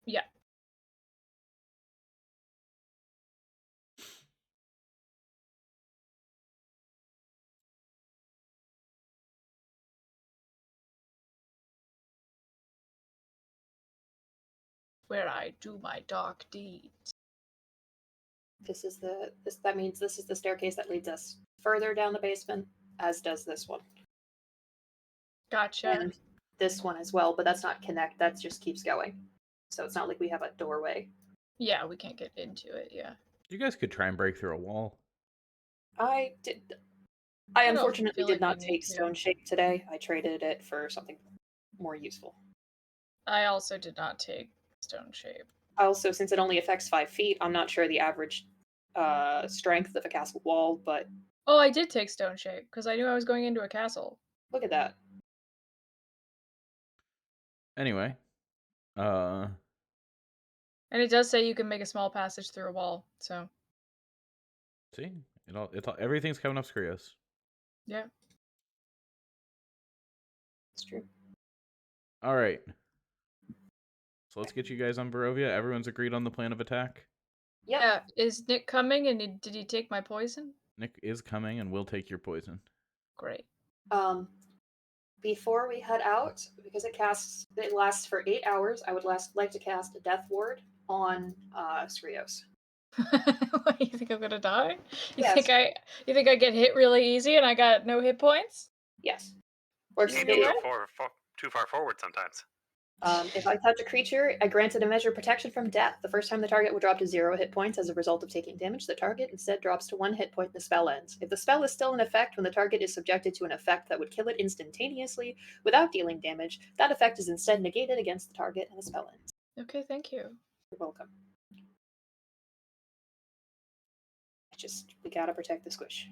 Yeah. Where I do my dark deeds. That means this is the staircase that leads us further down the basement, as does this one. Gotcha. And this one as well, but that's not connect, that just keeps going. So it's not like we have a doorway. Yeah, we can't get into it, yeah. You guys could try and break through a wall. I I don't unfortunately feel did like we not need take to. stone shape today. I traded it for something more useful. I also did not take stone shape. Also, since it only affects 5 feet, I'm not sure the average strength of a castle wall, but Oh, I did take stone shape because I knew I was going into a castle. look at that. Anyway, And it does say you can make a small passage through a wall, so see, everything's coming up, Skrios. yeah. It's true. All right. So let's get you guys on Barovia. Everyone's agreed on the plan of attack. Yep. Yeah, is Nick coming and did he take my poison? Nick is coming and will take your poison. Great. Before we head out, because it lasts for 8 hours, I would like to cast a Death Ward on Skrios. What, you think I'm gonna die? You Yes. think I get hit really easy and I got no hit points? Yes. Or Either Maybe way? go too far forward sometimes. If I touch a creature, I granted a measure of protection from death. The first time the target will drop to 0 hit points as a result of taking damage, the target instead drops to 1 hit point and the spell ends. If the spell is still in effect when the target is subjected to an effect that would kill it instantaneously without dealing damage, that effect is instead negated against the target and the spell ends. Okay, thank you. You're welcome. We gotta protect the squish.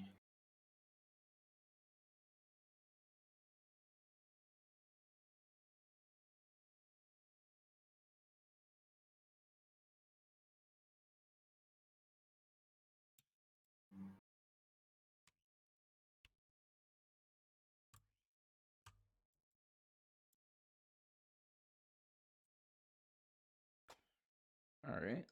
All right.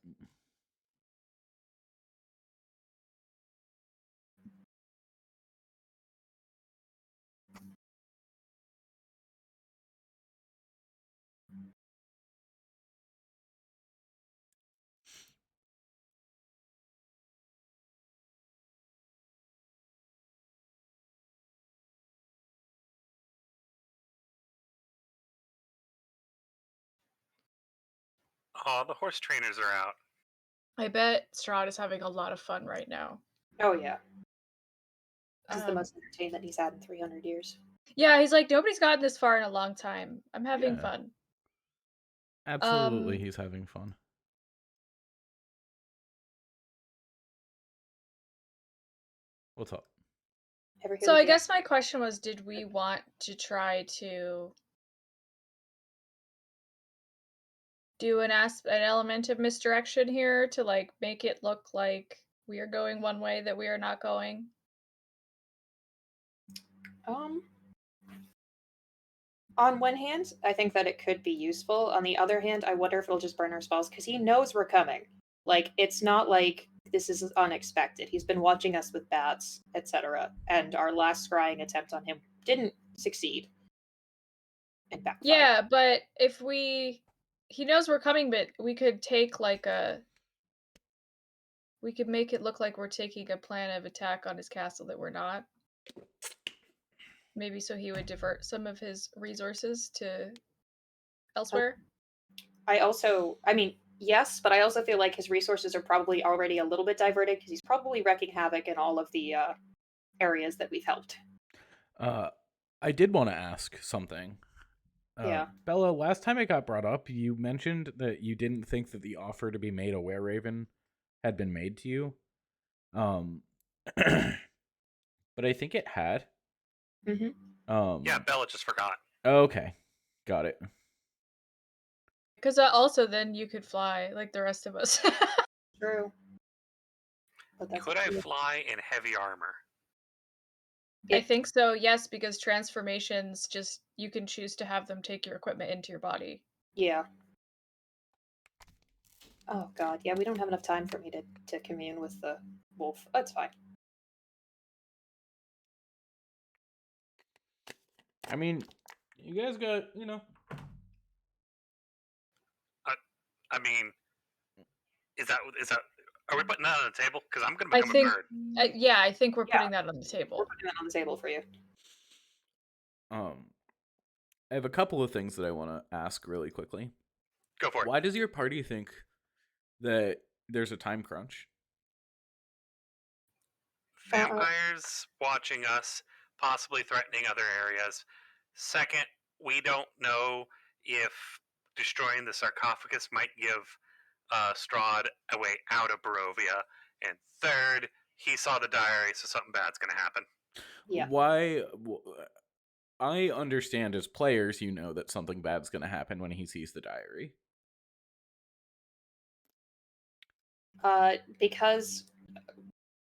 Oh, the horse trainers are out. I bet Strahd is having a lot of fun right now. Oh yeah. This is the most entertainment he's had in 300 years. Yeah, he's like, nobody's gotten this far in a long time. I'm having fun. Absolutely, he's having fun. What's up? So I guess my question was, did we want to try to do an element of misdirection here to like make it look like we are going one way that we are not going? On one hand, I think that it could be useful. On the other hand, I wonder if it'll just burn our spells because he knows we're coming. Like, it's not like this is unexpected. He's been watching us with bats, etc. And our last scrying attempt on him didn't succeed and backfired. Yeah, but if he knows we're coming, but we could take we could make it look like we're taking a plan of attack on his castle that we're not. Maybe so he would divert some of his resources to elsewhere. I mean, yes, but I also feel like his resources are probably already a little bit diverted because he's probably wreaking havoc in all of the areas that we've helped. I did want to ask something. Yeah. Bella, last time it got brought up, you mentioned that you didn't think that the offer to be made a wereraven had been made to you. But I think it had. Mm-hmm. Yeah, Bella just forgot. Okay. Got it. Because also then you could fly like the rest of us. True. But that's Could I fly in heavy armor? I think so, yes, because transformations just you can choose to have them take your equipment into your body. Yeah. Oh god, yeah, we don't have enough time for me to commune with the wolf. That's fine. I mean, you guys got, I mean, is that are we putting that on the table? Because I'm going to I become think, a bird. yeah, I think we're Yeah. putting that on the We're table. putting that on the table for you. I have a couple of things that I want to ask really quickly. Go for it. Why does your party think that there's a time crunch? Vampires watching us, possibly threatening other areas. Second, we don't know if destroying the sarcophagus might give Strahd a way out of Barovia. And third, he saw the diary, so something bad's going to happen. Yeah. Why? I understand as players, you know that something bad's going to happen when he sees the diary. Because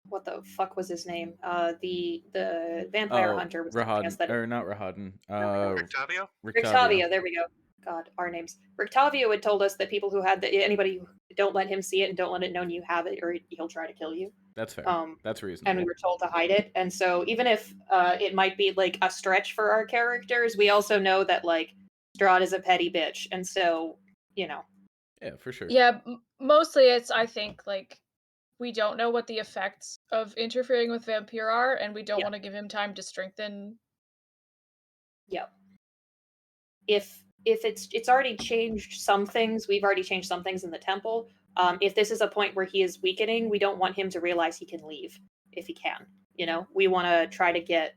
what the fuck was his name? The vampire hunter was telling us Rahad, that or not Rahadin. Rictavio? Rictavio, there we go. God, our names. Rictavio had told us that people who had anybody who don't let him see it and don't let it know you have it, or he'll try to kill you. That's fair. That's reasonable. And we were told to hide it. And so even if it might be like a stretch for our characters, we also know that like Strahd is a petty bitch, and so Yeah, for sure. Yeah, mostly it's I think like we don't know what the effects of interfering with Vampire are, and we don't want to give him time to strengthen. Yep. If it's already changed some things, we've already changed some things in the temple. If this is a point where he is weakening, we don't want him to realize he can leave if he can. We want to try to get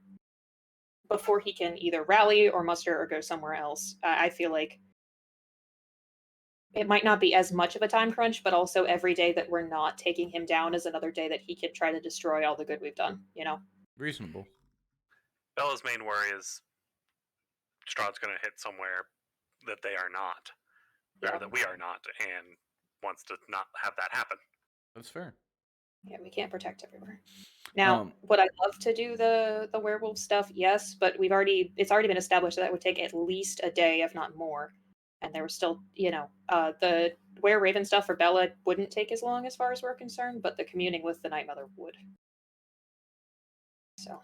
before he can either rally or muster or go somewhere else. I feel like it might not be as much of a time crunch, but also every day that we're not taking him down is another day that he could try to destroy all the good we've done. Reasonable. Bella's main worry is Strahd's going to hit somewhere that they are not, or that we are not, and wants to not have that happen. That's fair. Yeah, we can't protect everywhere. Now, would I love to do the werewolf stuff? Yes, but it's already been established that would take at least a day, if not more. And there was still, the Were Raven stuff for Bella wouldn't take as long as far as we're concerned, but the communing with the Night Mother would. So.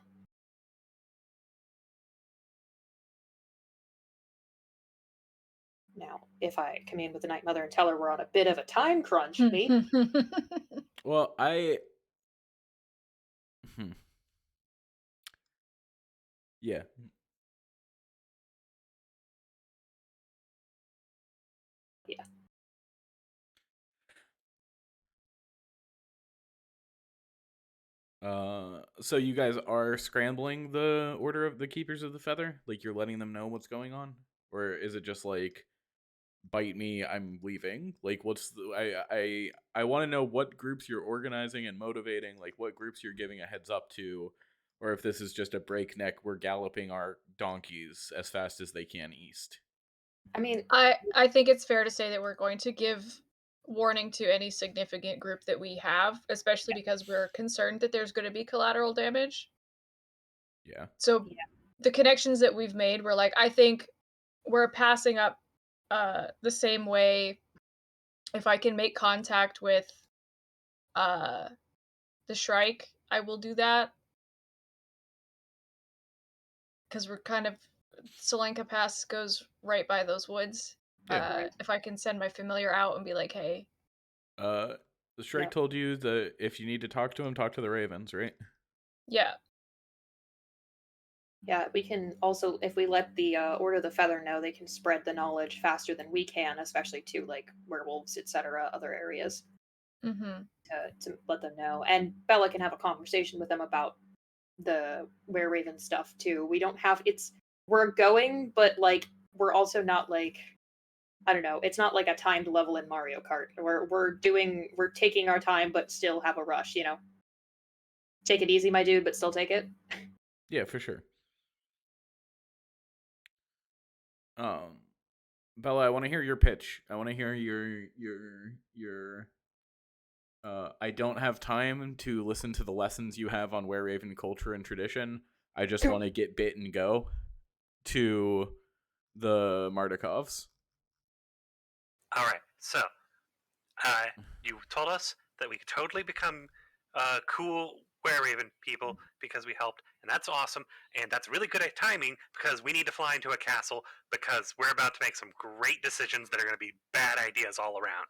Now, if I commune with the Night Mother and tell her we're on a bit of a time crunch, maybe. Well, yeah. Yeah. So you guys are scrambling the Order of the Keepers of the Feather? Like you're letting them know what's going on? Or is it just like bite me, I'm leaving? Like what's I want to know what groups you're organizing and motivating, like what groups you're giving a heads up to, or if this is just a breakneck, we're galloping our donkeys as fast as they can east. I mean, I think it's fair to say that we're going to give warning to any significant group that we have, especially because we're concerned that there's gonna be collateral damage. Yeah. So, yeah, the connections that we've made, we're like, I think we're passing up, the same way if I can make contact with, uh, the Shrike, I will do that because 'cause we're kind of Solanka Pass goes right by those woods. Yeah. right. If I can send my familiar out and be like, "Hey." The Shrike Yep. told you that if you need to talk to him, talk to the Ravens, right? Yeah. Yeah, we can also, if we let the Order of the Feather know, they can spread the knowledge faster than we can, especially to like werewolves, etc., other areas, Mhm. to let them know. And Bella can have a conversation with them about the Were Raven stuff too. We don't have it's we're going, but like we're also not like I don't know. It's not like a timed level in Mario Kart. We're taking our time, but still have a rush. You know, take it easy, my dude, but still take it. Yeah, for sure. Bella, I want to hear your pitch. I want to hear your I don't have time to listen to the lessons you have on Were Raven culture and tradition. I just want to get bit and go to the Mardikovs. All right. So, you told us that we could totally become cool Were Raven people because we helped, and that's awesome. And that's really good at timing because we need to fly into a castle because we're about to make some great decisions that are going to be bad ideas all around.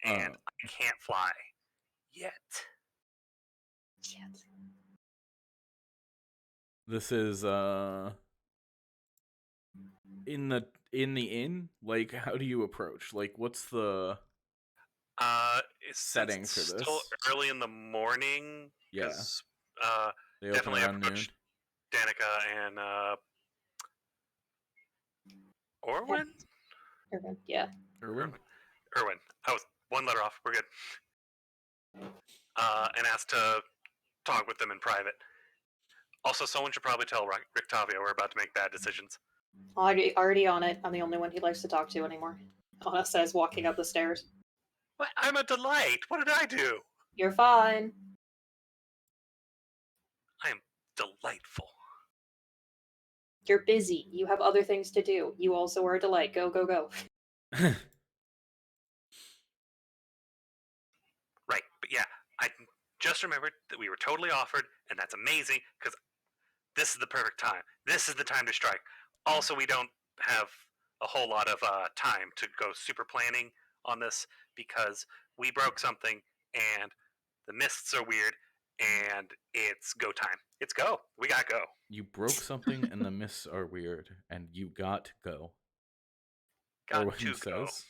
And Uh, I can't fly yet. Shit. this is in the inn. Like, how do you approach? Like, what's the Since setting it's for still this? early in the morning, Yeah, because they open definitely around noon. approached Danica and Yeah. Orwin? Yeah. Erwin. Irwin. I was one letter off. We're good. And asked to talk with them in private. Also, someone should probably tell Rictavio we're about to make bad decisions. Already on it. I'm the only one he likes to talk to anymore. Anna says, walking up the stairs. What? I'm a delight. What did I do? You're fine. I am delightful. You're busy. You have other things to do. You also are a delight. Go, go, go. Right. But yeah, I just remembered that we were totally offered, and that's amazing because this is the perfect time. This is the time to strike. Also, we don't have a whole lot of time to go super planning on this because we broke something and the mists are weird and it's go time. It's go. We got go. You broke something and the mists are weird, and you got to go. Got Erwin to go. says.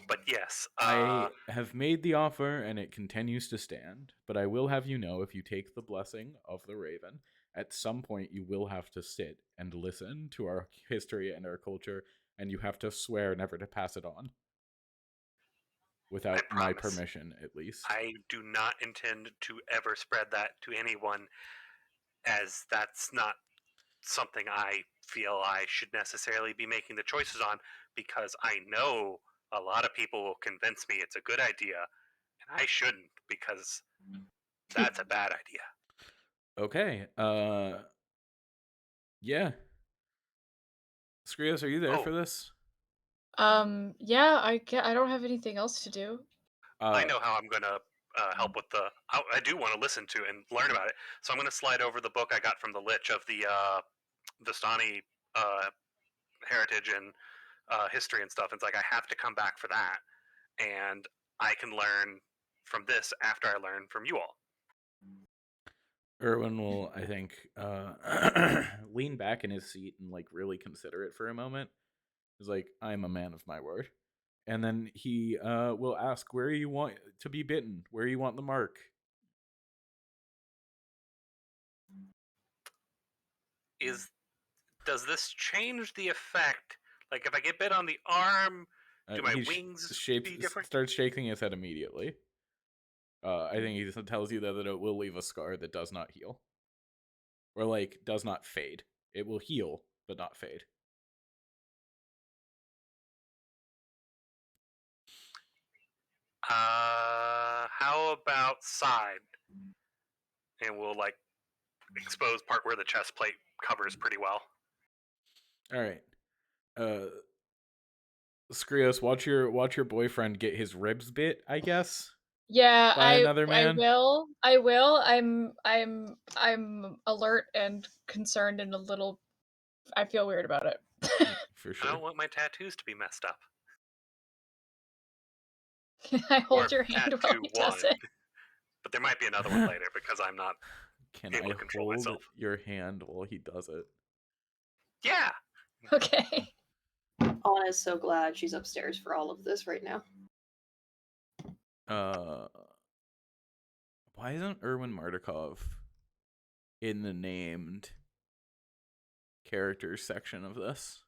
But yes, I have made the offer and it continues to stand, but I will have you know if you take the blessing of the Raven, at some point you will have to sit and listen to our history and our culture, and you have to swear never to pass it on. I Without my promise. permission, at least. I do not intend to ever spread that to anyone, as that's not something I feel I should necessarily be making the choices on because I know a lot of people will convince me it's a good idea and I shouldn't because that's a bad idea. Okay, yeah. Skrios, are you there Oh, for this? Yeah, I don't have anything else to do. I Uh, know how I'm going to help with the. I do want to listen to and learn about it. So I'm going to slide over the book I got from the Lich of the Vistani uh, heritage and history and stuff. It's like I have to come back for that. And I can learn from this after I learn from you all. Erwin will, I think, lean back in his seat and like really consider it for a moment. He's like, "I'm a man of my word," and then he will ask, "Where you want to be bitten? Where you want the mark?" Is Does this change the effect? Like if I get bit on the arm, do my He wings be shapes different? starts shaking his head immediately. I think he just tells you that it will leave a scar that does not heal, or like does not fade. It will heal, but not fade. How about side? And we'll expose part where the chest plate covers pretty well. All right. Skrios, watch your boyfriend get his ribs bit, I guess. Yeah, By another man. I will. I'm alert and concerned and a little. I feel weird about it. For I sure. don't want my tattoos to be messed up. I Or hold your hand while tattoo he does one. it. But there might be another one later because I'm not Can able I to control hold myself. your hand while he does it? Yeah. Okay. Anna's so glad she's upstairs for all of this right now. Why isn't Erwin Mardukov in the named characters section of this?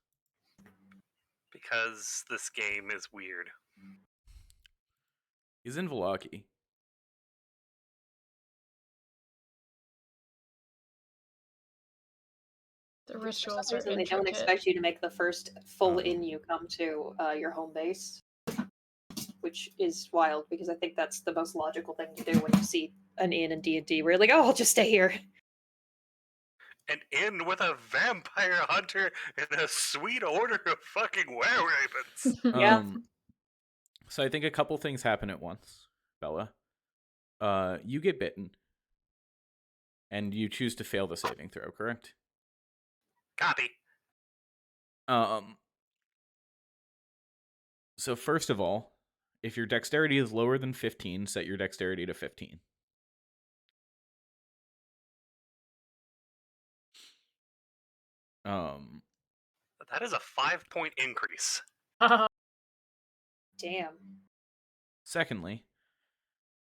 Because this game is weird. He's in Velaki. The For rituals some are reason, they don't intricate. expect you to make the first full inn you come to your home base, which is wild because I think that's the most logical thing to do when you see an inn in D&D. Where you're like, oh, I'll just stay here. An inn with a vampire hunter and a sweet order of fucking were-ravens. Yeah. So I think a couple things happen at once, Bella. You get bitten, and you choose to fail the saving throw, correct? Copy. So first of all, if your dexterity is lower than 15, set your dexterity to 15. That is a 5-point increase. Damn. Secondly,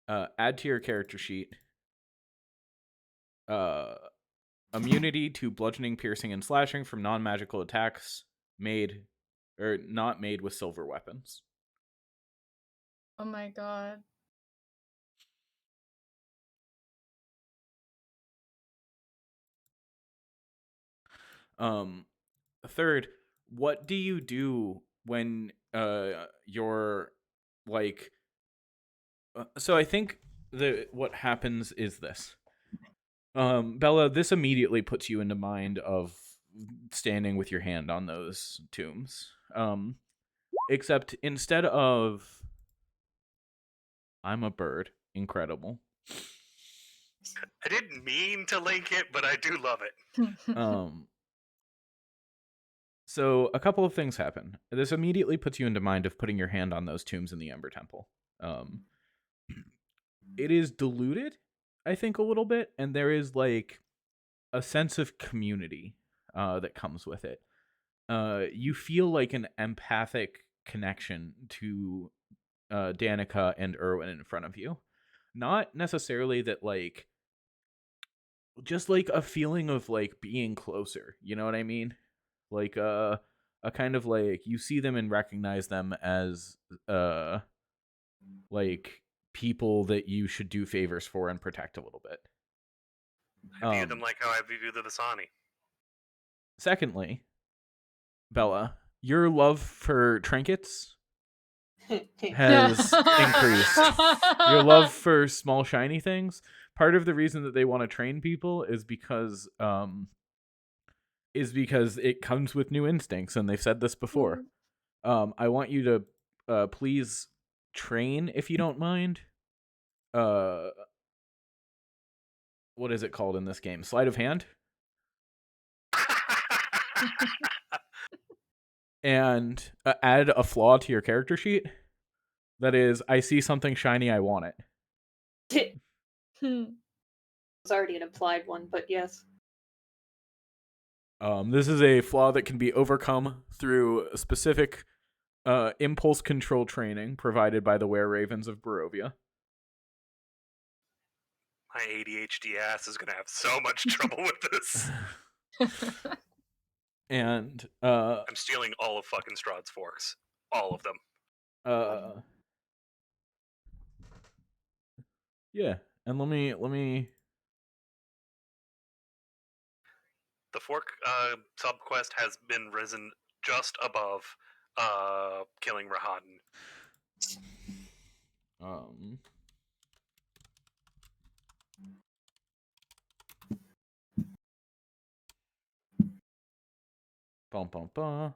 add to your character sheet immunity to bludgeoning, piercing, and slashing from non-magical attacks made or not made with silver weapons. Oh my god. Third, what do you do when you're like so I think what happens is this. Bella, this immediately puts you into mind of standing with your hand on those tombs. Except instead of I'm a bird, incredible. I didn't mean to link it, but I do love it. So a couple of things happen. This immediately puts you into mind of putting your hand on those tombs in the Ember Temple. It is diluted, I think, a little bit, and there is like a sense of community that comes with it. You feel like an empathic connection to Danica and Erwin in front of you. Not necessarily that like just like a feeling of like being closer, you know what I mean? Like a kind of like you see them and recognize them as like people that you should do favors for and protect a little bit. I view them like how I view the Visani. Secondly, Bella, your love for trinkets has increased. Your love for small shiny things. Part of the reason that they want to train people is because it comes with new instincts, and they've said this before. I want you to please train, if you don't mind. What is it called in this game? Sleight of hand? And add a flaw to your character sheet. That is, I see something shiny, I want it. It's already an implied one, but yes. This is a flaw that can be overcome through specific impulse control training provided by the Were-Ravens of Barovia. My ADHD ass is going to have so much trouble with this. And I'm stealing all of fucking Strahd's forks. All of them. Yeah, and let me The fork subquest has been risen just above killing Rahadan. Um. Bum bum bum.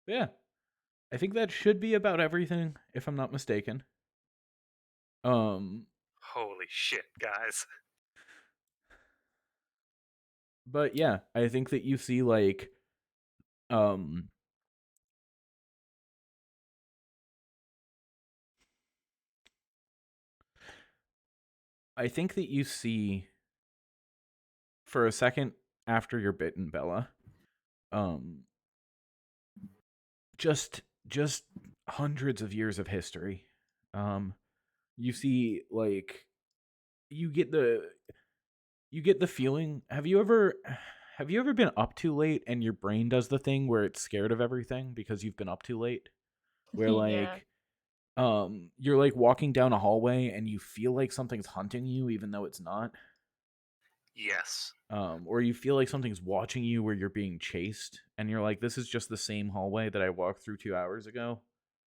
Yeah, I think that should be about everything, if I'm not mistaken. Holy shit, guys. But yeah, I think that you see like, I think that you see for a second after you're bitten, Bella, um, just hundreds of years of history. You see like you get the feeling. Have you ever been up too late and your brain does the thing where it's scared of everything because you've been up too late? Where Yeah. like you're like walking down a hallway and you feel like something's hunting you even though it's not. Yes. Or you feel like something's watching you where you're being chased and you're like, this is just the same hallway that I walked through 2 hours ago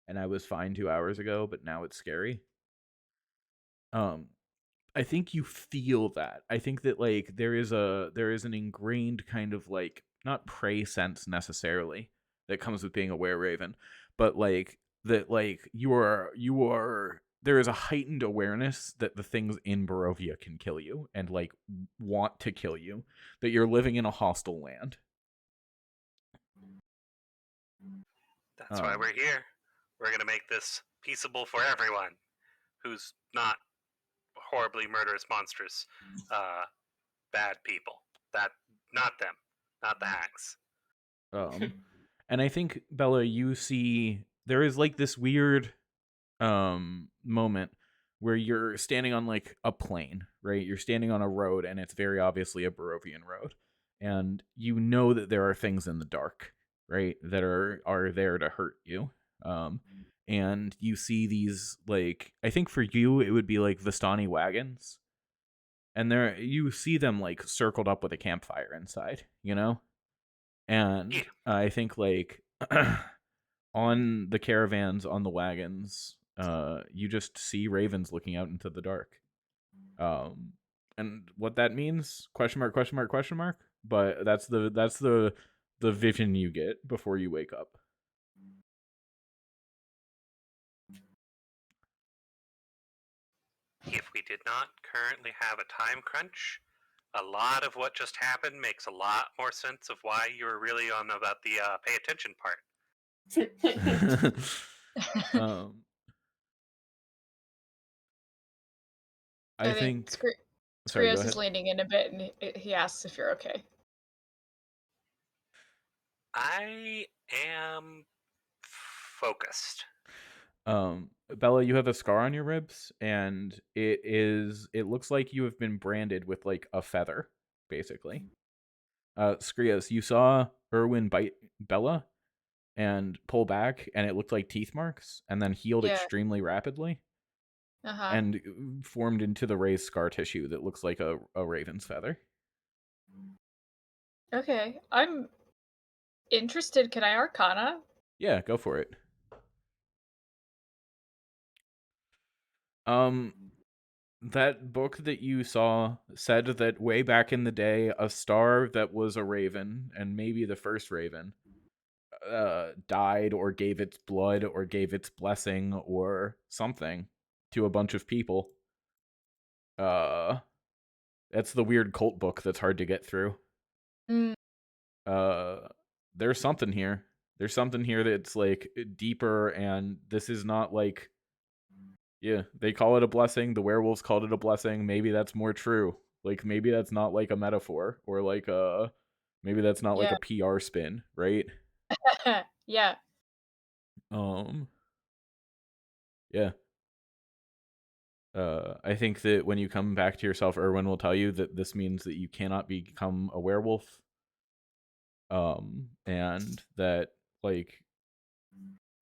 and I was fine 2 hours ago, but now it's scary. Um, I think you feel that. I think that like there is an ingrained kind of like not prey sense necessarily that comes with being a were-raven, but like that like you are there is a heightened awareness that the things in Barovia can kill you and like want to kill you, that you're living in a hostile land. That's why we're here. We're gonna make this peaceable for everyone who's not horribly murderous, monstrous, bad people. That not them, not the hags. And I think Bella, you see there is like this weird moment where you're standing on like a plane, right? You're standing on a road and it's very obviously a Barovian road. And you know that there are things in the dark, right? That are there to hurt you. And you see these like I think for you it would be like Vistani wagons. And there you see them like circled up with a campfire inside, you know? Yeah. And I think like on the caravans, on the wagons, you just see ravens looking out into the dark. And what that means? Question mark? Question mark? Question mark? But that's the vision you get before you wake up. If we did not currently have a time crunch, a lot of what just happened makes a lot more sense of why you were really on about the pay attention part. um, I I think think. Sorry, go Skrios is ahead. leaning in a bit, and he asks if you're okay. I am focused. Bella, you have a scar on your ribs, and it looks like you have been branded with like a feather, basically. Skrios, you saw Erwin bite Bella and pull back, and it looked like teeth marks, and then healed Yeah. extremely rapidly Uh-huh. and formed into the raised scar tissue that looks like a raven's feather. Okay. I'm interested. Can I Arcana? Yeah, go for it. That book that you saw said that way back in the day, a star that was a raven, and maybe the first raven, died or gave its blood or gave its blessing or something to a bunch of people. That's the weird cult book that's hard to get through. Mm. There's something here. There's something here that's like deeper, and this is not like, yeah, they call it a blessing. The werewolves called it a blessing. Maybe that's more true. Like maybe that's not like a metaphor or like maybe that's not like Yeah. a PR spin, right? Yeah. Um, yeah. I think that when you come back to yourself, Erwin will tell you that this means that you cannot become a werewolf. And that like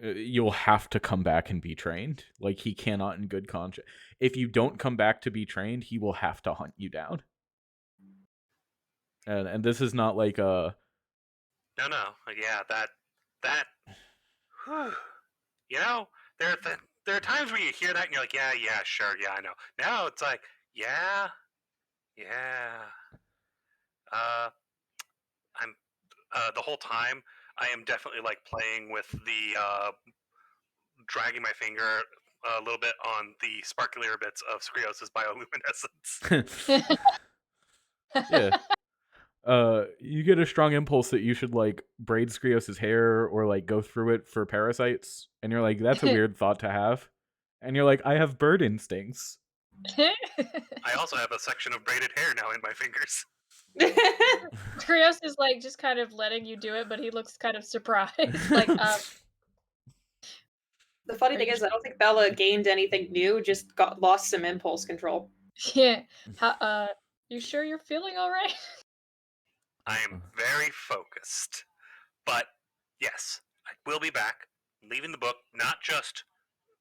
you'll have to come back and be trained. Like he cannot in good conscience. If you don't come back to be trained, he will have to hunt you down. And this is not like a No, yeah, that. Whew. You know, there are times where you hear that and you're like, yeah, sure, yeah, I know. Now it's like, yeah, yeah. Uh, I'm the whole time I am definitely like playing with the dragging my finger a little bit on the sparklier bits of Skrios's bioluminescence. Yeah. You get a strong impulse that you should like braid Skrios's hair or like go through it for parasites, and you're like, that's a weird thought to have. And you're like, I have bird instincts. I also have a section of braided hair now in my fingers. Krios is like just kind of letting you do it, but he looks kind of surprised. Like, The funny Are thing you is, I don't think Bella gained anything new, just lost some impulse control. yeah. You sure you're feeling all right? I am very focused. But yes, I will be back, leaving the book, not just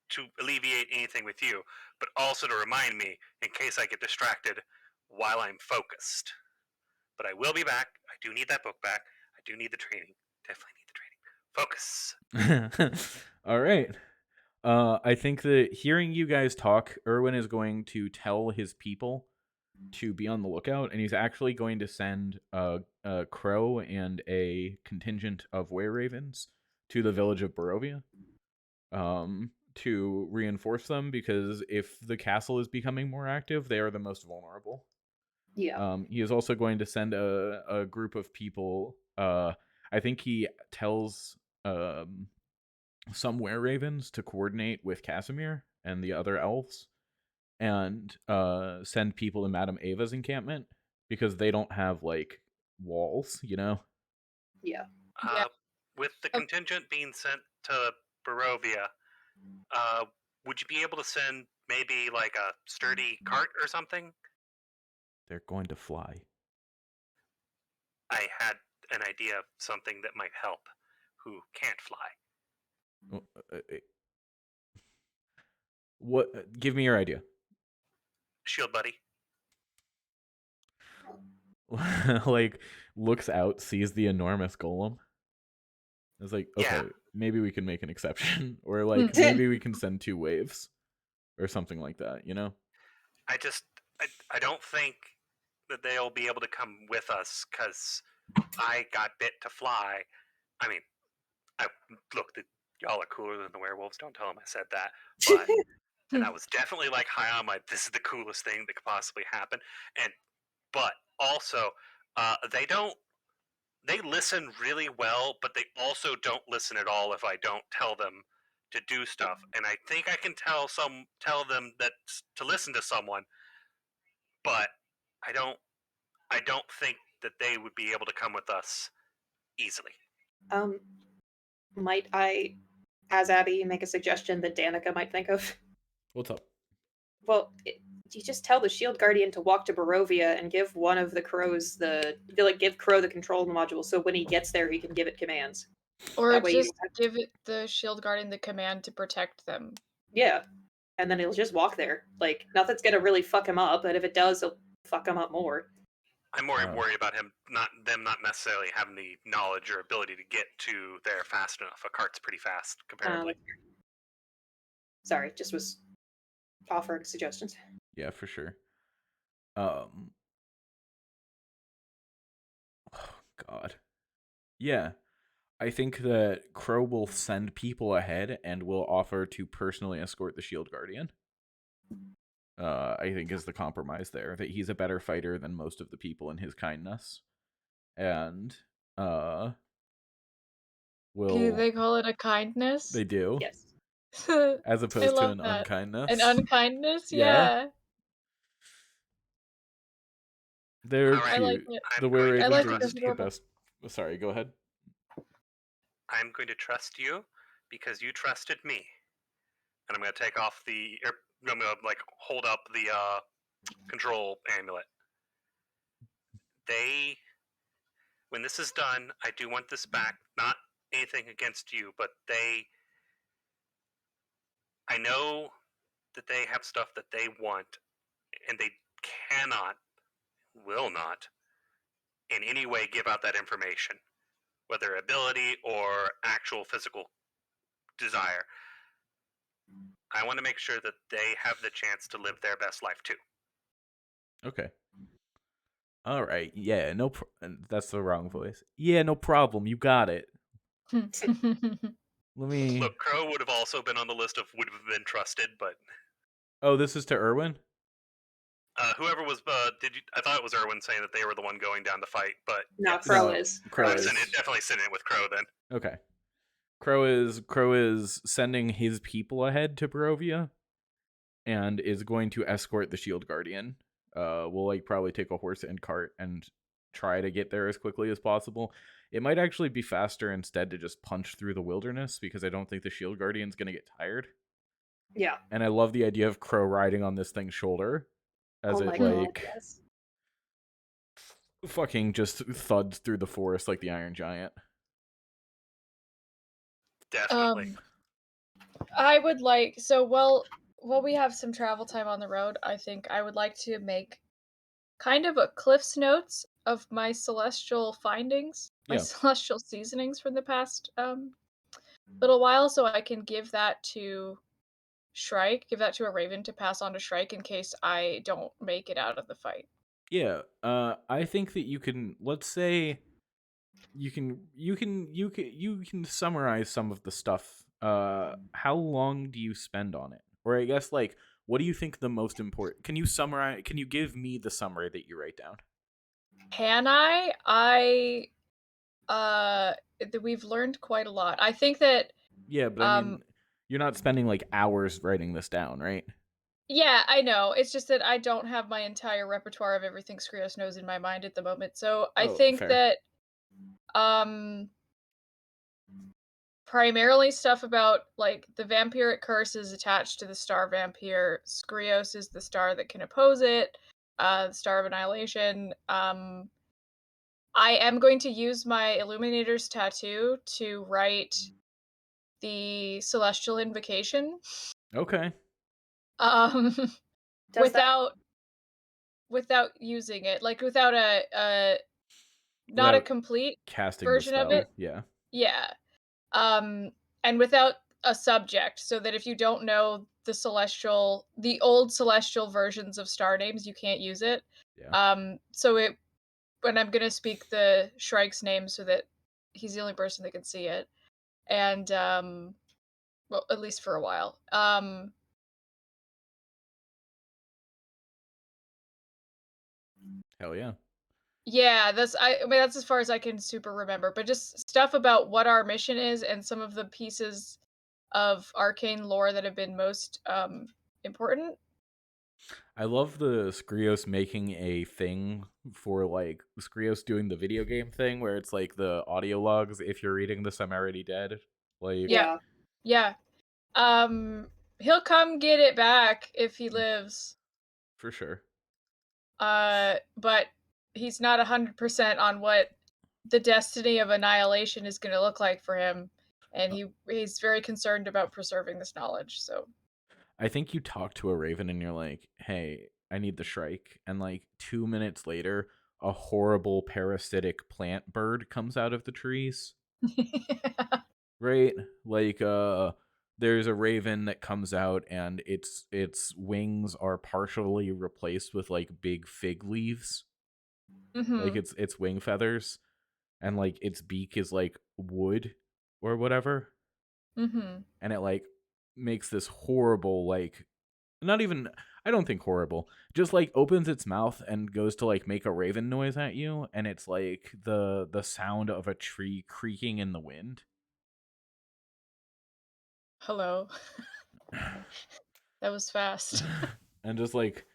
to alleviate anything with you, but also to remind me in case I get distracted while I'm focused. But I will be back. I do need that book back. I do need the training. Definitely need the training. Focus. All right. I think that hearing you guys talk, Erwin is going to tell his people to be on the lookout, and he's actually going to send a crow and a contingent of were-ravens to the village of Barovia to reinforce them, because if the castle is becoming more active, they are the most vulnerable. Yeah. He is also going to send a group of people. I think he tells some were-ravens to coordinate with Casimir and the other elves, and send people to Madame Ava's encampment, because they don't have like walls, you know. Yeah. Yeah. With the Oh. contingent being sent to Barovia, uh, would you be able to send maybe like a sturdy cart or something? They're going to fly. I had an idea of something that might help who can't fly. What? Give me your idea. Shield buddy. Like, looks out, sees the enormous golem. It's like, Yeah. okay, maybe we can make an exception, or like maybe we can send 2 waves, or something like that. You know? I don't think that they'll be able to come with us because I got bit to fly. I mean, look, y'all are cooler than the werewolves. Don't tell them I said that. But and I was definitely like high on my. This is the coolest thing that could possibly happen. But also, they don't. They listen really well, but they also don't listen at all if I don't tell them to do stuff. And I think I can tell them that to listen to someone, but I don't think that they would be able to come with us easily. Might I, as Abby, make a suggestion that Danica might think of? What's up? Well, you just tell the Shield Guardian to walk to Barovia and give one of the crows give Crow the control module, so when he gets there, he can give it commands. Or That way you just don't have give it the shield guardian the command to protect them. Yeah, and then he'll just walk there. Like, nothing's gonna really fuck him up, but if it does, it'll fuck him up more. I'm more worried about them not necessarily having the knowledge or ability to get to there fast enough. A cart's pretty fast comparably. Sorry, just was offering suggestions. Yeah, for sure. Oh God. Yeah. I think that Crow will send people ahead and will offer to personally escort the Shield Guardian. I think is the compromise there, that he's a better fighter than most of the people in his kindness. And They call it a kindness? They do. Yes. As I opposed to love an that. unkindness. An unkindness? Yeah. Yeah. They're All right. I like cute. it. The I'm going to were-ravens like are it. trust the you. best. Sorry, go ahead. I'm going to trust you because you trusted me. And I'm going to take off I'm going to like hold up the control amulet. When this is done, I do want this back. Not anything against you, but I know that they have stuff that they want, and they will not, in any way give out that information, whether ability or actual physical desire. I want to make sure that they have the chance to live their best life too. Okay. All right. Yeah. That's the wrong voice. Yeah. No problem. You got it. Let me. Look, Crow would have also been on the list of would have been trusted, but Oh, this is to Irwin. whoever was, I thought it was Erwin saying that they were the one going down to fight, but No, yes. Crow No, is. Crow is. Definitely sitting it with Crow then. Okay. Crow is sending his people ahead to Barovia, and is going to escort the Shield Guardian. We'll like probably take a horse and cart and try to get there as quickly as possible. It might actually be faster instead to just punch through the wilderness, because I don't think the Shield Guardian's gonna get tired. Yeah. And I love the idea of Crow riding on this thing's shoulder as Oh it my god, like yes. fucking just thuds through the forest like the Iron Giant. Definitely. I would like while we have some travel time on the road, I think I would like to make kind of a Cliff's Notes of my celestial findings, my Yeah. celestial seasonings from the past little while, so I can give that to Shrike, give that to a Raven to pass on to Shrike in case I don't make it out of the fight. Yeah. I think that you can, let's say you can summarize some of the stuff. How long do you spend on it? Or I guess like what do you think the most important? Can you give me the summary that you write down? Can I? We've learned quite a lot. I think that Yeah, but I mean, you're not spending like hours writing this down, right? yeah, I know. It's just that I don't have my entire repertoire of everything Skrios knows in my mind at the moment. So I Oh, think fair. that primarily stuff about like the vampiric curse is attached to the star vampire. Skrios is the star that can oppose it. The star of annihilation. I am going to use my Illuminator's tattoo to write the Celestial Invocation. Okay. Does that Without using it, like without a not a Without complete casting the version of spell. it. Yeah. Yeah. And without a subject, so that if you don't know the old celestial versions of star names, you can't use it. Yeah. So when I'm gonna speak the Shrike's name so that he's the only person that can see it. And well, at least for a while. Hell yeah. Yeah, I mean that's as far as I can super remember, but just stuff about what our mission is and some of the pieces of arcane lore that have been most important. I love the Skrios making a thing for like Skrios doing the video game thing where it's like the audio logs. If you're reading this, I'm already dead. Like, Yeah. Yeah. He'll come get it back if he lives. for sure. But he's not 100% on what the destiny of annihilation is going to look like for him, and he's very concerned about preserving this knowledge. So I think you talk to a raven and you're like, hey, I need the Shrike. And like 2 minutes later, a horrible parasitic plant bird comes out of the trees. Right? Like there's a raven that comes out and its wings are partially replaced with like big fig leaves. Like its wing feathers, and like its beak is like wood or whatever. And it like makes this horrible like not even I don't think horrible, just like opens its mouth and goes to like make a raven noise at you, and it's like the sound of a tree creaking in the wind. Hello. That was fast. And just like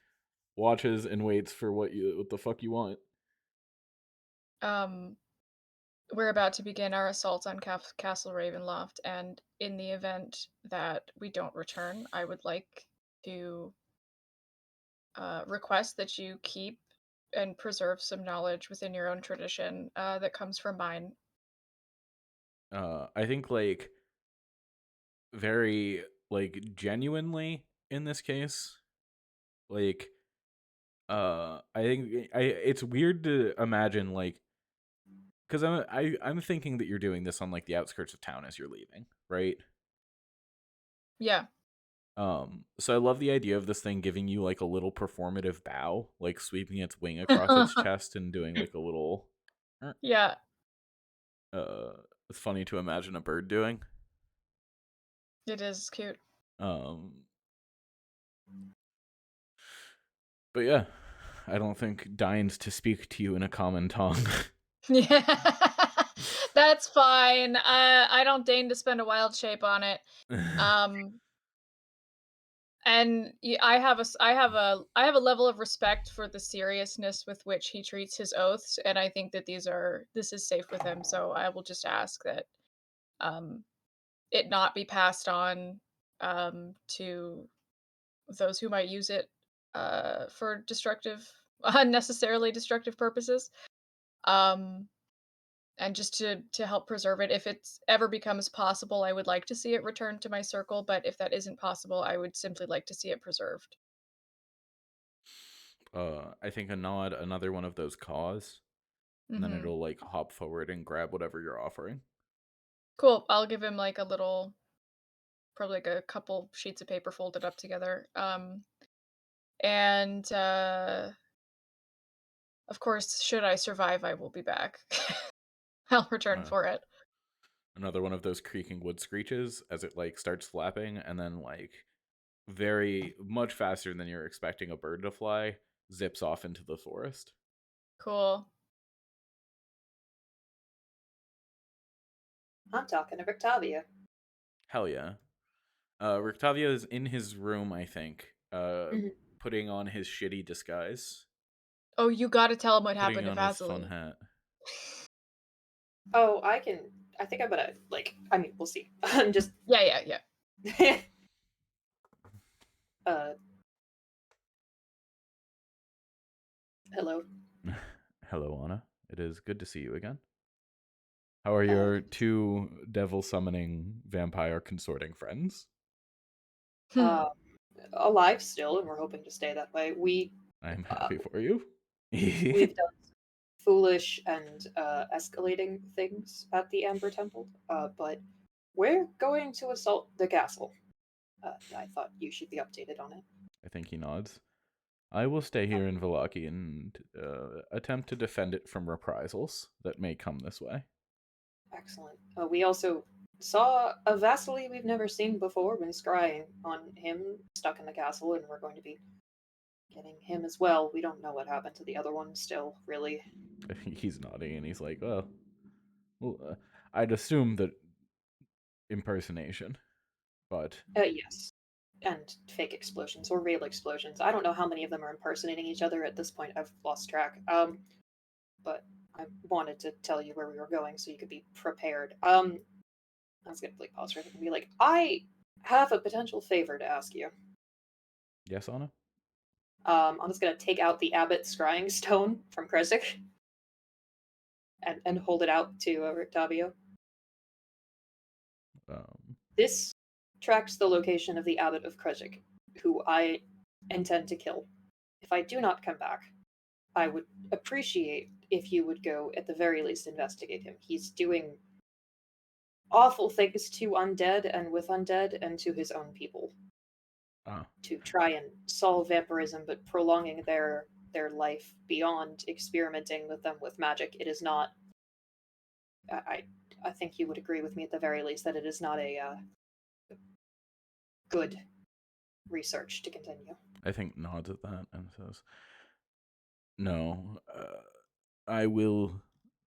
watches and waits for what the fuck you want. We're about to begin our assault on Castle Ravenloft, and in the event that we don't return, I would like to request that you keep and preserve some knowledge within your own tradition that comes from mine. I think like very like genuinely in this case, like I think it's weird to imagine like because I'm thinking that you're doing this on like the outskirts of town as you're leaving, right? Yeah. So I love the idea of this thing giving you like a little performative bow, like sweeping its wing across its chest and doing like a little. Yeah. It's funny to imagine a bird doing. It is cute. But yeah, I don't think deigns to speak to you in a common tongue. Yeah, that's fine. I don't deign to spend a wild shape on it. And I have I have a level of respect for the seriousness with which he treats his oaths, and I think that this is safe with him. So I will just ask that um, it not be passed on to those who might use it for unnecessarily destructive purposes. Um, and just to help preserve it. If it ever becomes possible, I would like to see it return to my circle, but if that isn't possible, I would simply like to see it preserved. I think a nod, another one of those caws, and then Mhm. it'll like hop forward and grab whatever you're offering. Cool. I'll give him like a little, probably like a couple sheets of paper folded up together. And of course, should I survive, I will be back. I'll return for it. Another one of those creaking wood screeches as it like starts flapping, and then like very much faster than you're expecting a bird to fly, zips off into the forest. Cool. I'm talking to Rictavia. Hell yeah. Rictavia is in his room, I think, Mhm. putting on his shitty disguise, Oh, you gotta tell him what putting happened to on his fun Vasily. hat. Oh, I can. I think I'm gonna like. I mean, we'll see. I'm just. Yeah. uh. Hello. Hello, Anna. It is good to see you again. How are Uh, your two devil summoning vampire consorting friends? uh, alive still, and we're hoping to stay that way. I'm Uh, happy for you. we've done foolish and escalating things at the Amber Temple, but we're going to assault the castle. I thought you should be updated on it. I think he nods. I will stay here in Vallaki and attempt to defend it from reprisals that may come this way. Excellent. We also saw a Vasily we've never seen before when scrying on him stuck in the castle, and we're going to be getting him as well. We don't know what happened to the other one still, really. I think he's nodding and he's like, well, I'd assume that impersonation, but Yes. And fake explosions or real explosions. I don't know how many of them are impersonating each other at this point. I've lost track. But I wanted to tell you where we were going so you could be prepared. I was gonna like pause for a second and be like, I have a potential favor to ask you. yes, Anna? I'm just gonna take out the abbot scrying stone from Kresik and hold it out to Rictavio. This tracks the location of the abbot of Kresik, who I intend to kill. If I do not come back, I would appreciate if you would go, at the very least, investigate him. He's doing awful things to undead and with undead and to his own people to try and solve vampirism, but prolonging their life beyond experimenting with them with magic. It is not. I think you would agree with me at the very least that it is not a good research to continue. I think nods at that and says, no, I will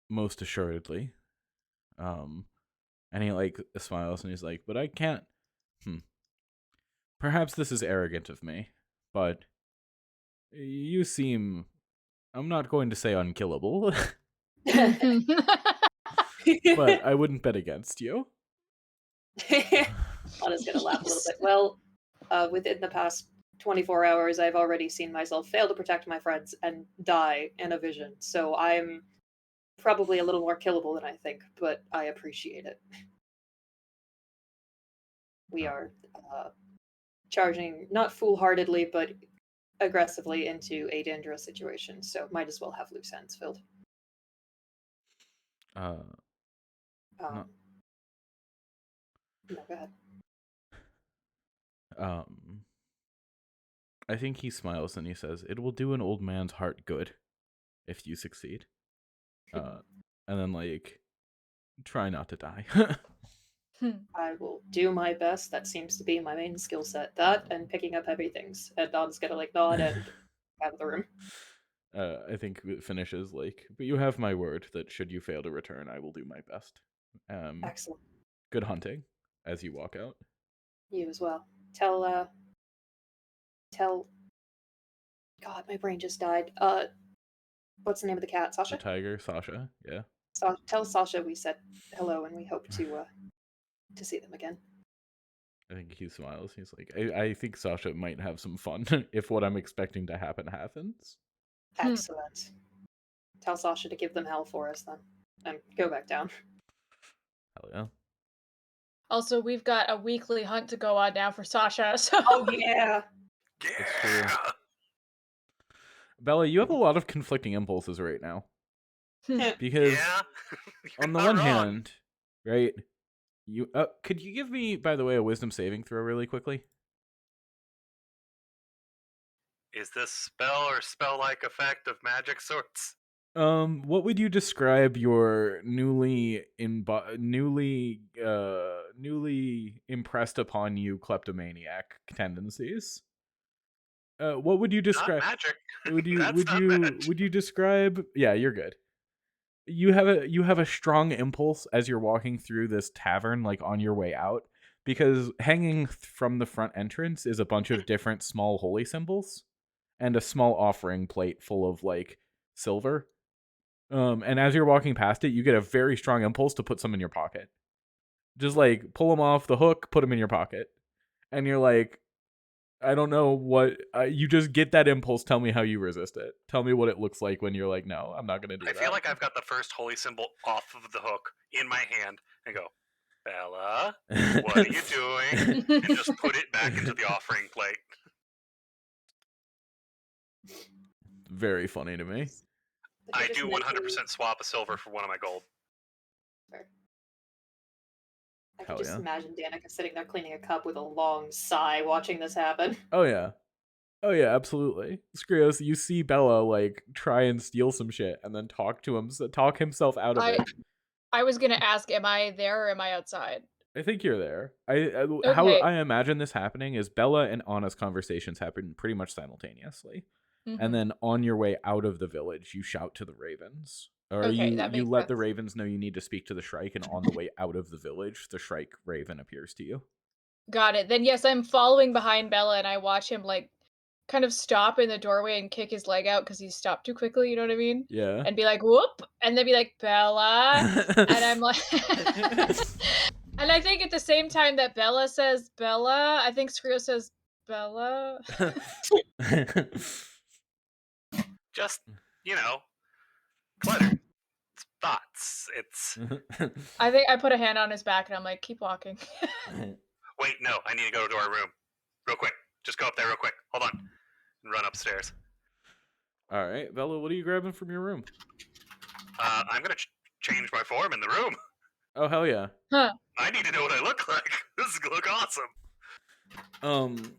most assuredly. And he like smiles and he's like, but I can't. Perhaps this is arrogant of me, but you seem. I'm not going to say unkillable, but I wouldn't bet against you. Anna's gonna laugh a little bit. Well, within the past 24 hours, I've already seen myself fail to protect my friends and die in a vision. So I'm probably a little more killable than I think, but I appreciate it. We are charging not foolhardily, but aggressively into a dangerous situation, so might as well have loose ends filled. No. No, go ahead. I think he smiles and he says, "It will do an old man's heart good if you succeed." And then like try not to die. I will do my best. That seems to be my main skill set. That and picking up heavy things. And Don's gonna like nod and out of the room. I think it finishes like, "But you have my word that should you fail to return, I will do my best." Excellent. Good hunting as you walk out. You as well. Tell God, my brain just died. What's the name of the cat? The Sasha? tiger, Sasha. Yeah. Tell Sasha we said hello and we hope to see them again. I think he smiles. He's like, I think Sasha might have some fun if what I'm expecting to happen happens. Excellent. Tell Sasha to give them hell for us then. And go back down. Hell yeah. Also, we've got a weekly hunt to go on now for Sasha. So Oh yeah. That's true. Yeah. Bella, you have a lot of conflicting impulses right now. Because Yeah. You're on the not one wrong. hand, right, you could you give me, by the way, a wisdom saving throw really quickly? Is this spell or spell-like effect of magic sorts? What would you describe your newly impressed upon you kleptomaniac tendencies? What would you Not describe? magic. Would not you describe? Yeah, you're good. You have a strong impulse as you're walking through this tavern, like on your way out, because hanging from the front entrance is a bunch of different small holy symbols and a small offering plate full of like silver. And as you're walking past it, you get a very strong impulse to put some in your pocket. Just like pull them off the hook, put them in your pocket, and you're like, I don't know what you just get that impulse. Tell me how you resist it. Tell me what it looks like when you're like, no, I'm not gonna do I that. feel like I've got the first holy symbol off of the hook in my hand and go, Bella, what are you doing? And just put it back into the offering plate. Very funny to me. I do 100% swap a silver for one of my gold. I Hell can just yeah. imagine Danica sitting there cleaning a cup with a long sigh watching this happen. Oh yeah. Oh yeah, absolutely. Skrios, you see Bella like try and steal some shit and then talk himself out of it. I was gonna ask, am I there or am I outside? I think you're there. How Okay. I imagine this happening is Bella and Anna's conversations happen pretty much simultaneously. And then on your way out of the village, you shout to the ravens. Or Okay, that you makes let the sense. ravens know you need to speak to the Shrike, and on the way out of the village, the Shrike raven appears to you. Got it. Then yes, I'm following behind Bella and I watch him like kind of stop in the doorway and kick his leg out because he stopped too quickly, you know what I mean? Yeah. And be like, whoop, and then be like, Bella. And I'm like and I think at the same time that Bella says Bella, I think Skrill says Bella. Just, clutter. It's thoughts. It's. I think I put a hand on his back and I'm like, keep walking. Wait, no, I need to go to our room. Real quick. Just go up there real quick. Hold on. And run upstairs. All right, Bella, what are you grabbing from your room? I'm going to change my form in the room. Oh, hell yeah. Huh. I need to know what I look like. This is going to look awesome.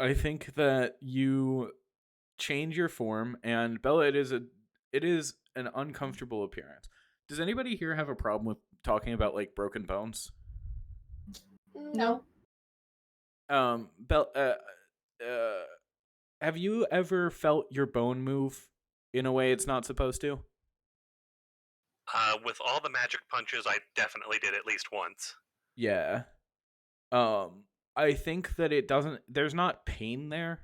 I think that you change your form, and Bella, it is an uncomfortable appearance. Does anybody here have a problem with talking about like broken bones? No. Bella, have you ever felt your bone move in a way it's not supposed to? With all the magic punches, I definitely did at least once. Yeah. I think that there's not pain there,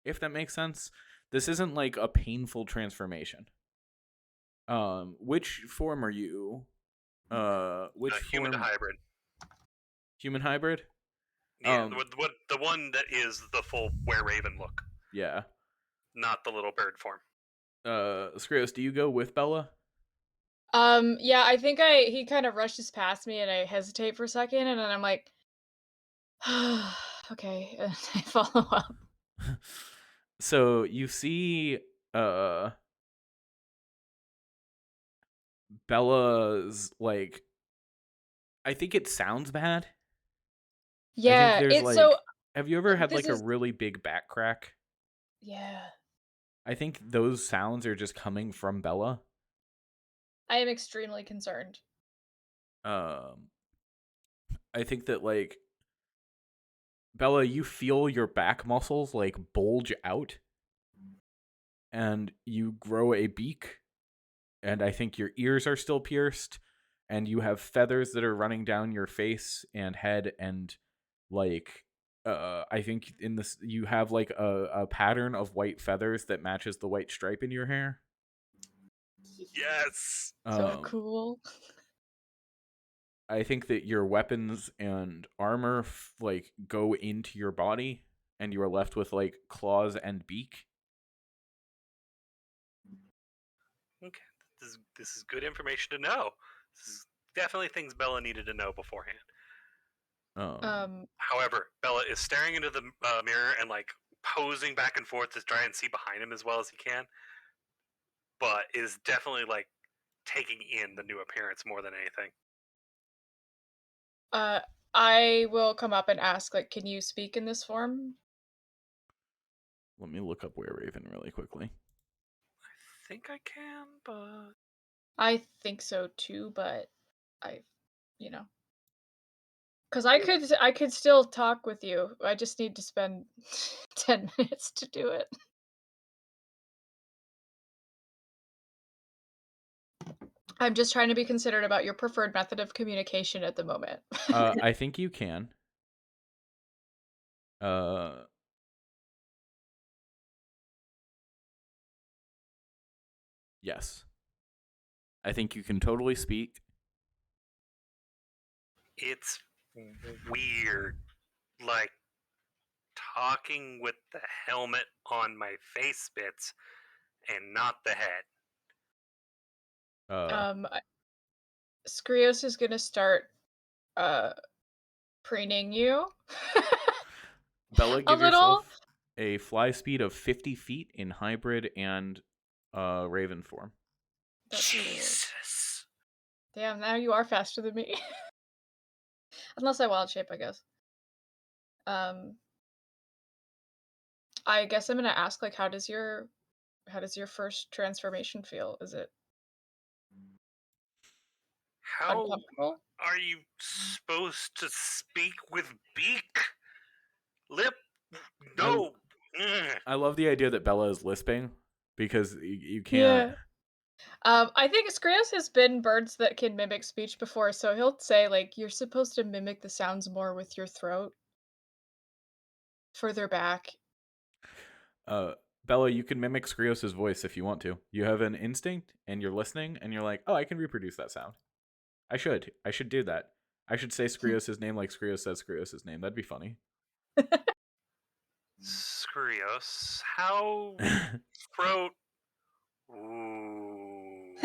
if that makes sense. This isn't like a painful transformation. Which form are you? Human to hybrid. Human hybrid? Yeah, the one that is the full were-raven look. Yeah. Not the little bird form. Skrios, do you go with Bella? Yeah, I think he kind of rushes past me and I hesitate for a second and then I'm like, okay, and I follow up. So you see Bella's like, I think it sounds bad. Yeah, I think it's so Have you ever had This like a is really big back crack? yeah. I think those sounds are just coming from Bella. I am extremely concerned. Um, I think that like Bella, you feel your back muscles like bulge out, and you grow a beak, and I think your ears are still pierced, and you have feathers that are running down your face and head, and like I think in this you have like a pattern of white feathers that matches the white stripe in your hair. Yes. So Um, cool. I think that your weapons and armor like go into your body, and you are left with like claws and beak. Okay. This is good information to know. This is definitely things Bella needed to know beforehand. Um, However, Bella is staring into the mirror and like posing back and forth to try and see behind him as well as he can, but is definitely like taking in the new appearance more than anything. Uh, I will come up and ask, like, can you speak in this form? let me look up Were Raven really quickly. I think I can, but I think so too, but I, you know, because I could still talk with you. I just need to spend 10 minutes to do it. I'm just trying to be considerate about your preferred method of communication at the moment. I think you can. Uh, yes, I think you can totally speak. it's weird. Like talking with the helmet on my face bits and not the head. I- Skrios is gonna start uh preening you Bella, a give little. yourself a fly speed of 50 feet in hybrid and Raven form. That's cool. Jesus. Damn, now you are faster than me. Unless I wild shape, I guess. Um, I guess I'm gonna ask, like, how does your first transformation feel? Is it How uncomfortable? are you supposed to speak with beak? Lip? I No. Ugh. I love the idea that Bella is lisping because you can't. Yeah. I think Skrios has been birds that can mimic speech before, so he'll say, like, you're supposed to mimic the sounds more with your throat further back. Uh, Bella, you can mimic Skrios' voice if you want to. You have an instinct, and you're listening, and you're like, oh, I can reproduce that sound. I should do that. I should say Skrios' name like Skrios says Skrios' name. That'd be funny. Skrios. How throat? Ooh.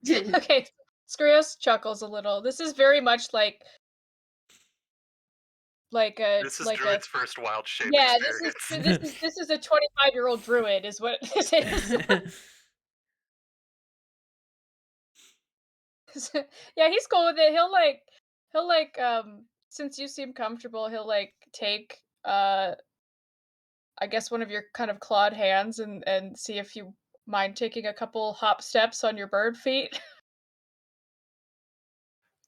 Okay, Skrios chuckles a little. This is very much like a This is like a Druid's first wild shape yeah, experience. this is a 25-year-old druid is what this is. Yeah, he's cool with it. He'll since you seem comfortable, he'll like take I guess one of your kind of clawed hands and see if you mind taking a couple hop steps on your bird feet.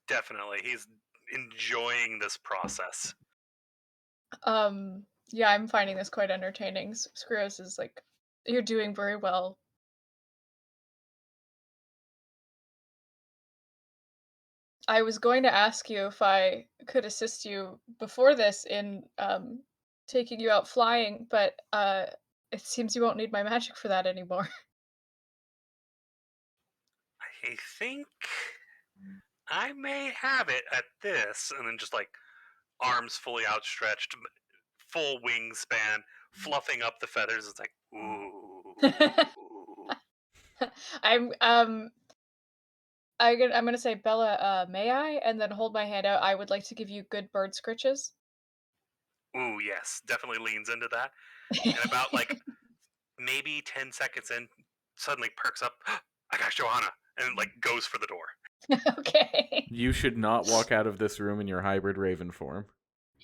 Definitely. He's enjoying this process. Yeah, I'm finding this quite entertaining. Skrios is like, you're doing very well. I was going to ask you if I could assist you before this in taking you out flying, but it seems you won't need my magic for that anymore. I think I may have it at this. And then just like arms fully outstretched, full wingspan, fluffing up the feathers. It's like, ooh. I'm I'm gonna say, Bella, may I? And then hold my hand out. I would like to give you good bird scritches. Ooh, yes. Definitely leans into that. And about like maybe 10 seconds in, suddenly perks up. I got Johanna. And like goes for the door. Okay. You should not walk out of this room in your hybrid Raven form.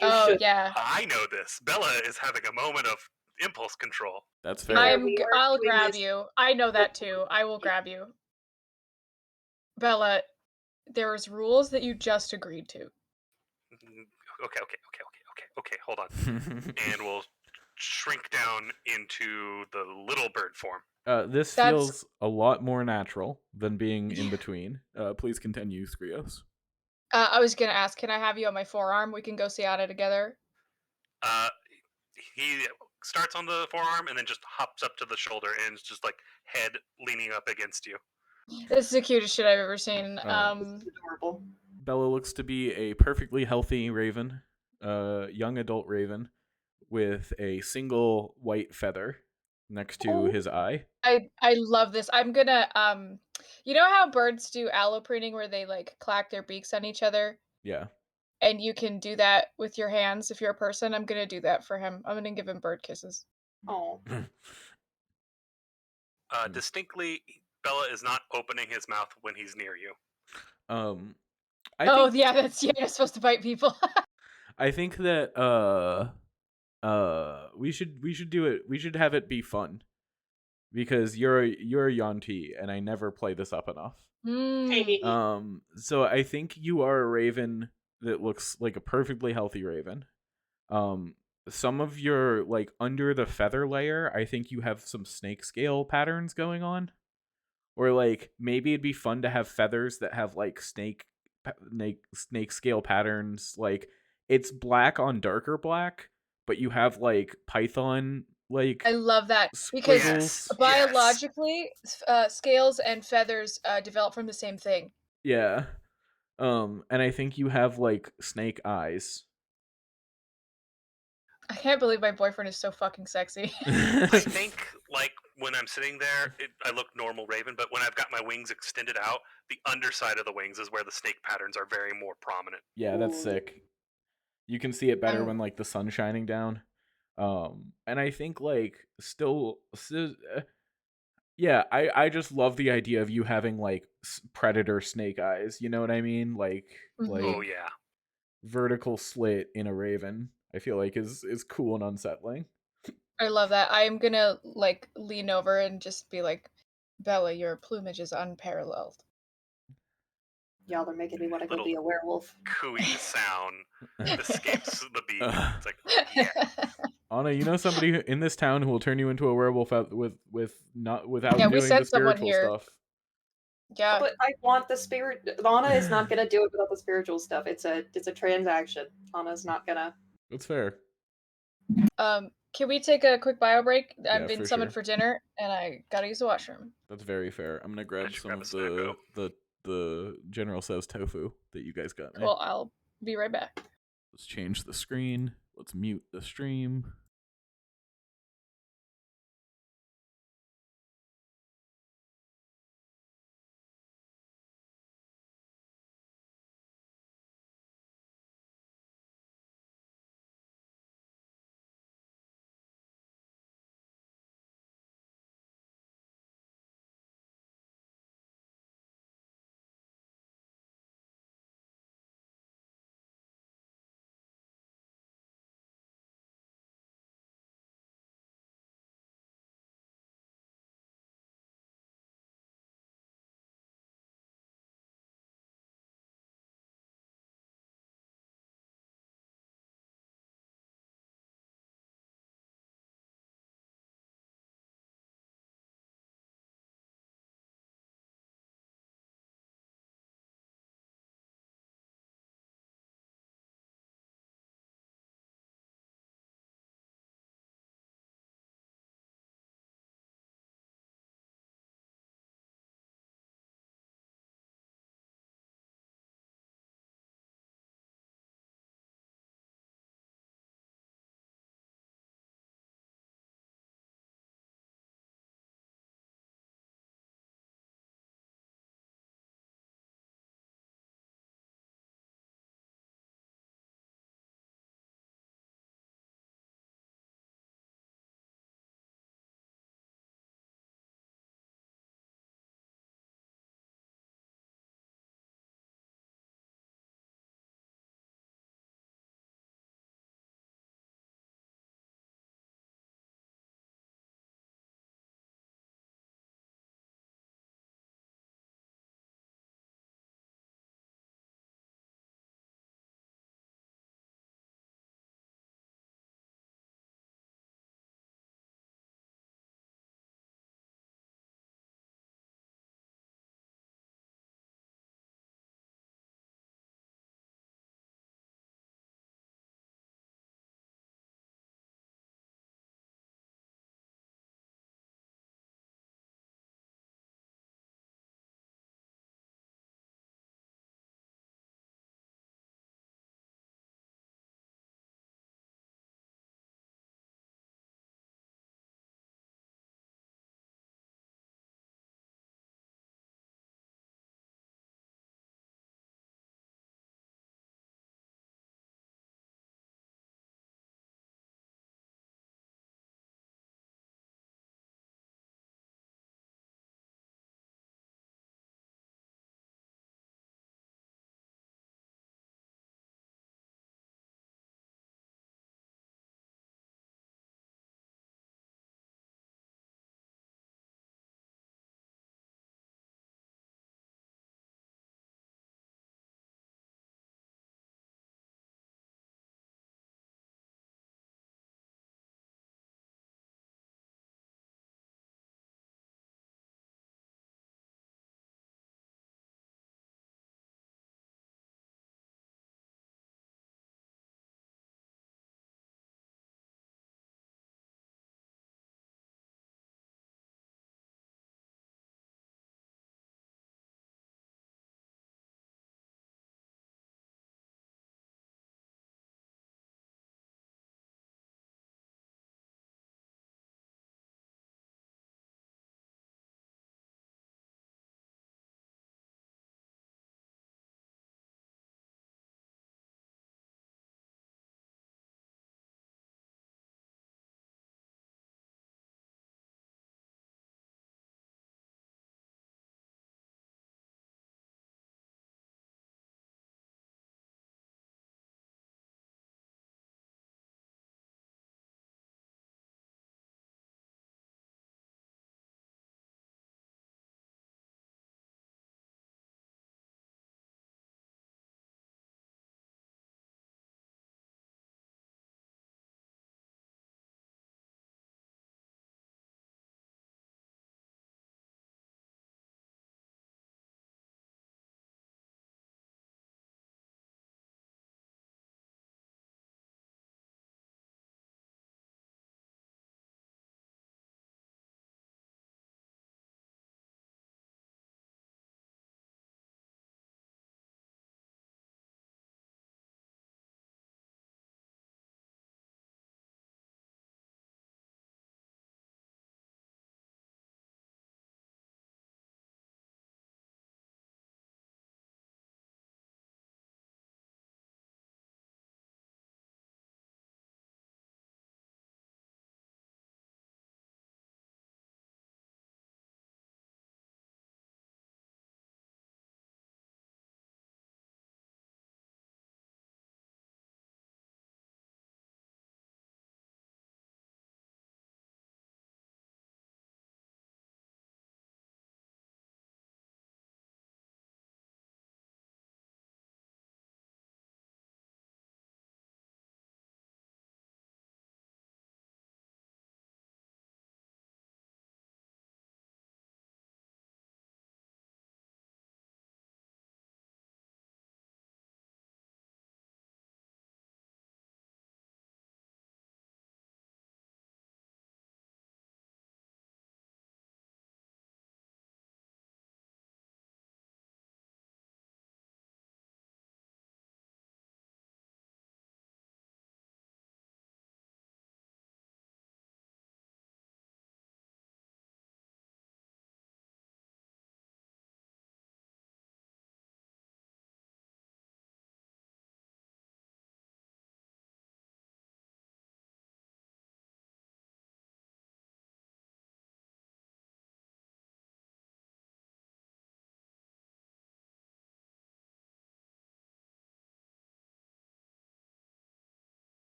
You Oh should. yeah. I know this. Bella is having a moment of impulse control. That's fair. Fair. We are I'll doing grab this you. I know that for- too. I will grab you. Bella, there's rules that you just agreed to. Okay. Hold on. And we'll shrink down into the little bird form. This That's- feels a lot more natural than being in between. Please continue, Skrios. I was gonna ask, can I have you on my forearm? We can go Seattle together. He starts on the forearm and then just hops up to the shoulder and is just like head leaning up against you. This is the cutest shit I've ever seen. This is adorable. Bella looks to be a perfectly healthy raven, young adult raven, with a single white feather next to his eye. I love this. I'm gonna you know how birds do alloprinting where they like clack their beaks on each other? Yeah. And you can do that with your hands if you're a person. I'm gonna do that for him. I'm gonna give him bird kisses. Oh. Distinctly, Bella is not opening his mouth when he's near you. I think, yeah, that's you're supposed to bite people. I think that we should do it. We should have it be fun because you're a Yonti and I never play this up enough. So I think you are a raven that looks like a perfectly healthy raven. Some of your like under the feather layer, I think you have some snake scale patterns going on. Or like maybe it'd be fun to have feathers that have like snake scale patterns. Like it's black on darker black, but you have like python like I love that because squiggles. biologically, scales and feathers develop from the same thing. Yeah. And I think you have like snake eyes. I can't believe my boyfriend is so fucking sexy. I think, like, when I'm sitting there, I look normal raven, but when I've got my wings extended out, the underside of the wings is where the snake patterns are very more prominent. Yeah, that's sick. You can see it better when like the sun's shining down. And I think like yeah, I just love the idea of you having like predator snake eyes. You know what I mean? Like Oh yeah, vertical slit in a raven. I feel like is cool and unsettling. I love that. I'm gonna like lean over and just be like, Bella, your plumage is unparalleled. Y'all are making me want to go be a werewolf. Cooing sound escapes the beak. It's like, yeah. Anna, you know somebody in this town who will turn you into a werewolf without Yeah, we doing sent the someone spiritual here. stuff. Yeah. But I want the spirit. Lana is not gonna do it without the spiritual stuff. It's a transaction. Lana's not gonna. That's fair. Can we take a quick bio break? I've Yeah, been for summoned sure. for dinner and I gotta use the washroom. That's very fair. I'm gonna grab some grab a of snacko. the General Says tofu that you guys got me. Cool, I'll be right back. Let's change the screen. Let's mute the stream.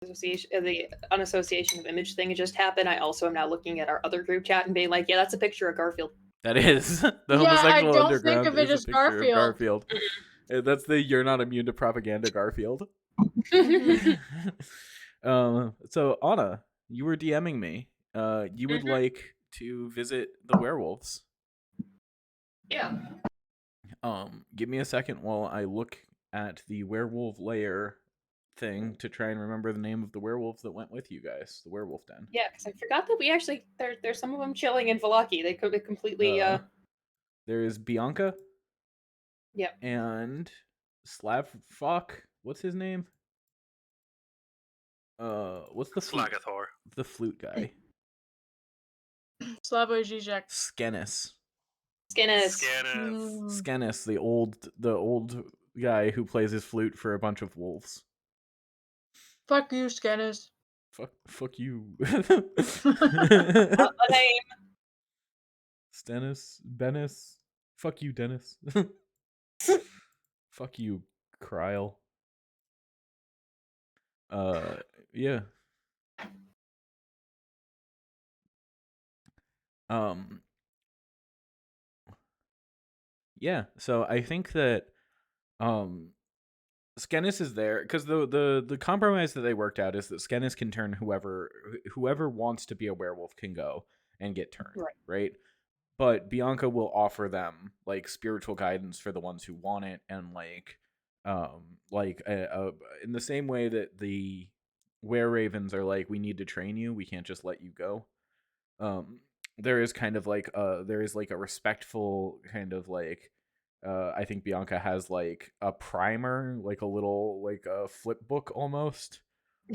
the unassociation of image thing just happened, I also am now looking at our other group chat and being like, yeah, that's a picture of Garfield. That is the Yeah, I homosexual don't underground think of it is a as picture of Garfield. Garfield. That's the "you're not immune to propaganda" Garfield. So Anna, you were DMing me. You would like to visit the werewolves. Yeah. Give me a second while I look at the werewolf lair thing to try and remember the name of the werewolves that went with you guys. The werewolf den. Yeah, because I forgot that we actually there's some of them chilling in Valaki. They could be completely There is Bianca. Yeah. And Slavfok. What's his name? What's the flute? Slagathor. The flute guy. Slavoj Žižek. Skenis. Skinnis. Skenis, the old guy who plays his flute for a bunch of wolves. Fuck you, Skenis. Fuck you. A name. Stennis, Bennis. Fuck you, Dennis. Fuck you, Kryle. Yeah. Yeah, so I think that Skenis is there because the compromise that they worked out is that Skenis can turn whoever wants to be a werewolf can go and get turned, right? But Bianca will offer them like spiritual guidance for the ones who want it, and in the same way that the were-ravens are like, we need to train you, we can't just let you go. There is kind of like a respectful kind of like. I think Bianca has like a primer, like a little like a flip book almost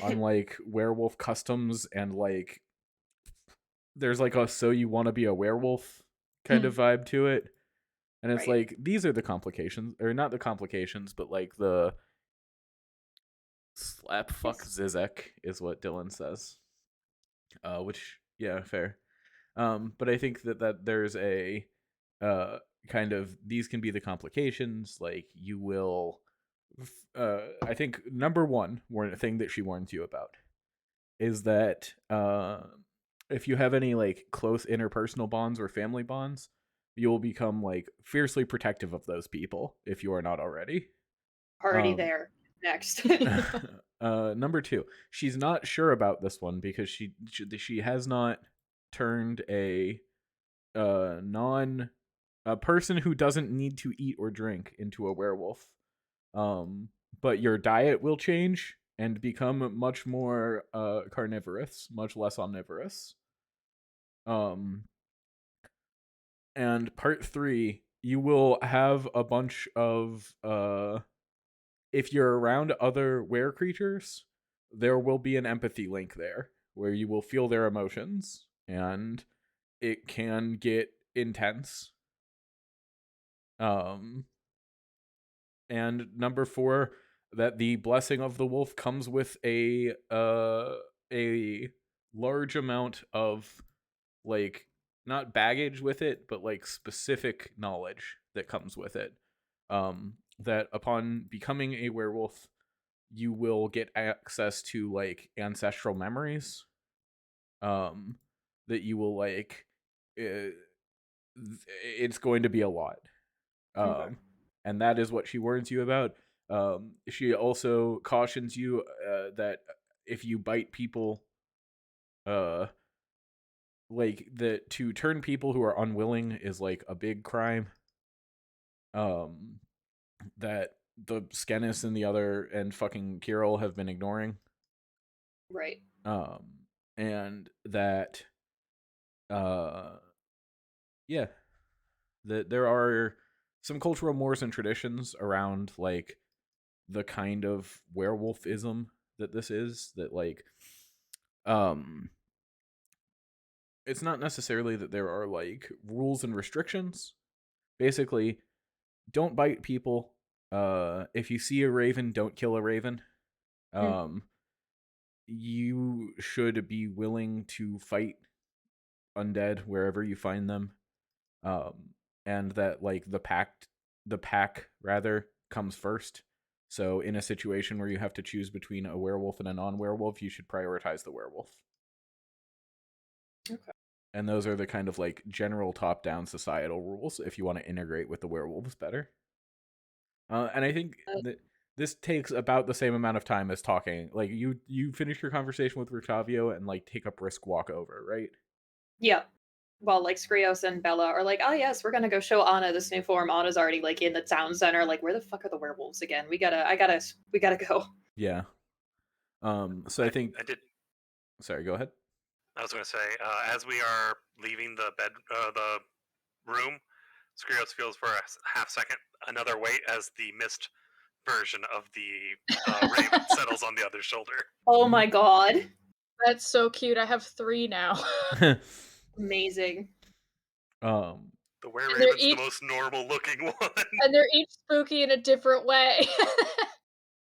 on like werewolf customs, and like there's like a "so you want to be a werewolf" kind of vibe to it. And it's like, these are the complications, or not the complications, but like the slap fuck Zizek is what Dylan says. Which, yeah, fair. But I think that there's a kind of, these can be the complications. Like, you will, I think number one thing that she warns you about is that if you have any like close interpersonal bonds or family bonds, you'll become like fiercely protective of those people if you are not already. Already there. Next. Number two, she's not sure about this one because she has not turned a person who doesn't need to eat or drink into a werewolf. But your diet will change and become much more carnivorous, much less omnivorous. And part 3, you will have a bunch of if you're around other were creatures, there will be an empathy link there where you will feel their emotions, and it can get intense. And number 4, that the blessing of the wolf comes with a large amount of like, not baggage with it, but like specific knowledge that comes with it. That upon becoming a werewolf, you will get access to like ancestral memories. That you will like. It's going to be a lot. And that is what she warns you about. She also cautions you that if you bite people, like that to turn people who are unwilling is like a big crime. That the Skenis and the other and fucking Kirill have been ignoring. Right. And that yeah, that there are some cultural mores and traditions around like the kind of werewolfism that this is, that like it's not necessarily that there are like rules and restrictions. Basically, don't bite people. If you see a raven, don't kill a raven. You should be willing to fight undead wherever you find them. And that like the pack rather comes first. So in a situation where you have to choose between a werewolf and a non-werewolf, you should prioritize the werewolf. Okay. And those are the kind of like general top-down societal rules if you want to integrate with the werewolves better. And I think that this takes about the same amount of time as talking. Like you finish your conversation with Rictavio and like take a brisk walk over, right? Yeah. Well, like Skrios and Bella are like, oh yes, we're gonna go show Anna this new form. Anna's already like in the town center. Like, where the fuck are the werewolves again? We gotta go. Yeah. So I think. I did. Sorry, go ahead. I was going to say, as we are leaving the room, Skrios feels for a half second another weight as the mist version of the raven settles on the other shoulder. Oh my god. That's so cute. I have 3 now. Amazing. The were And they're raven's each- the most normal looking one. And they're each spooky in a different way.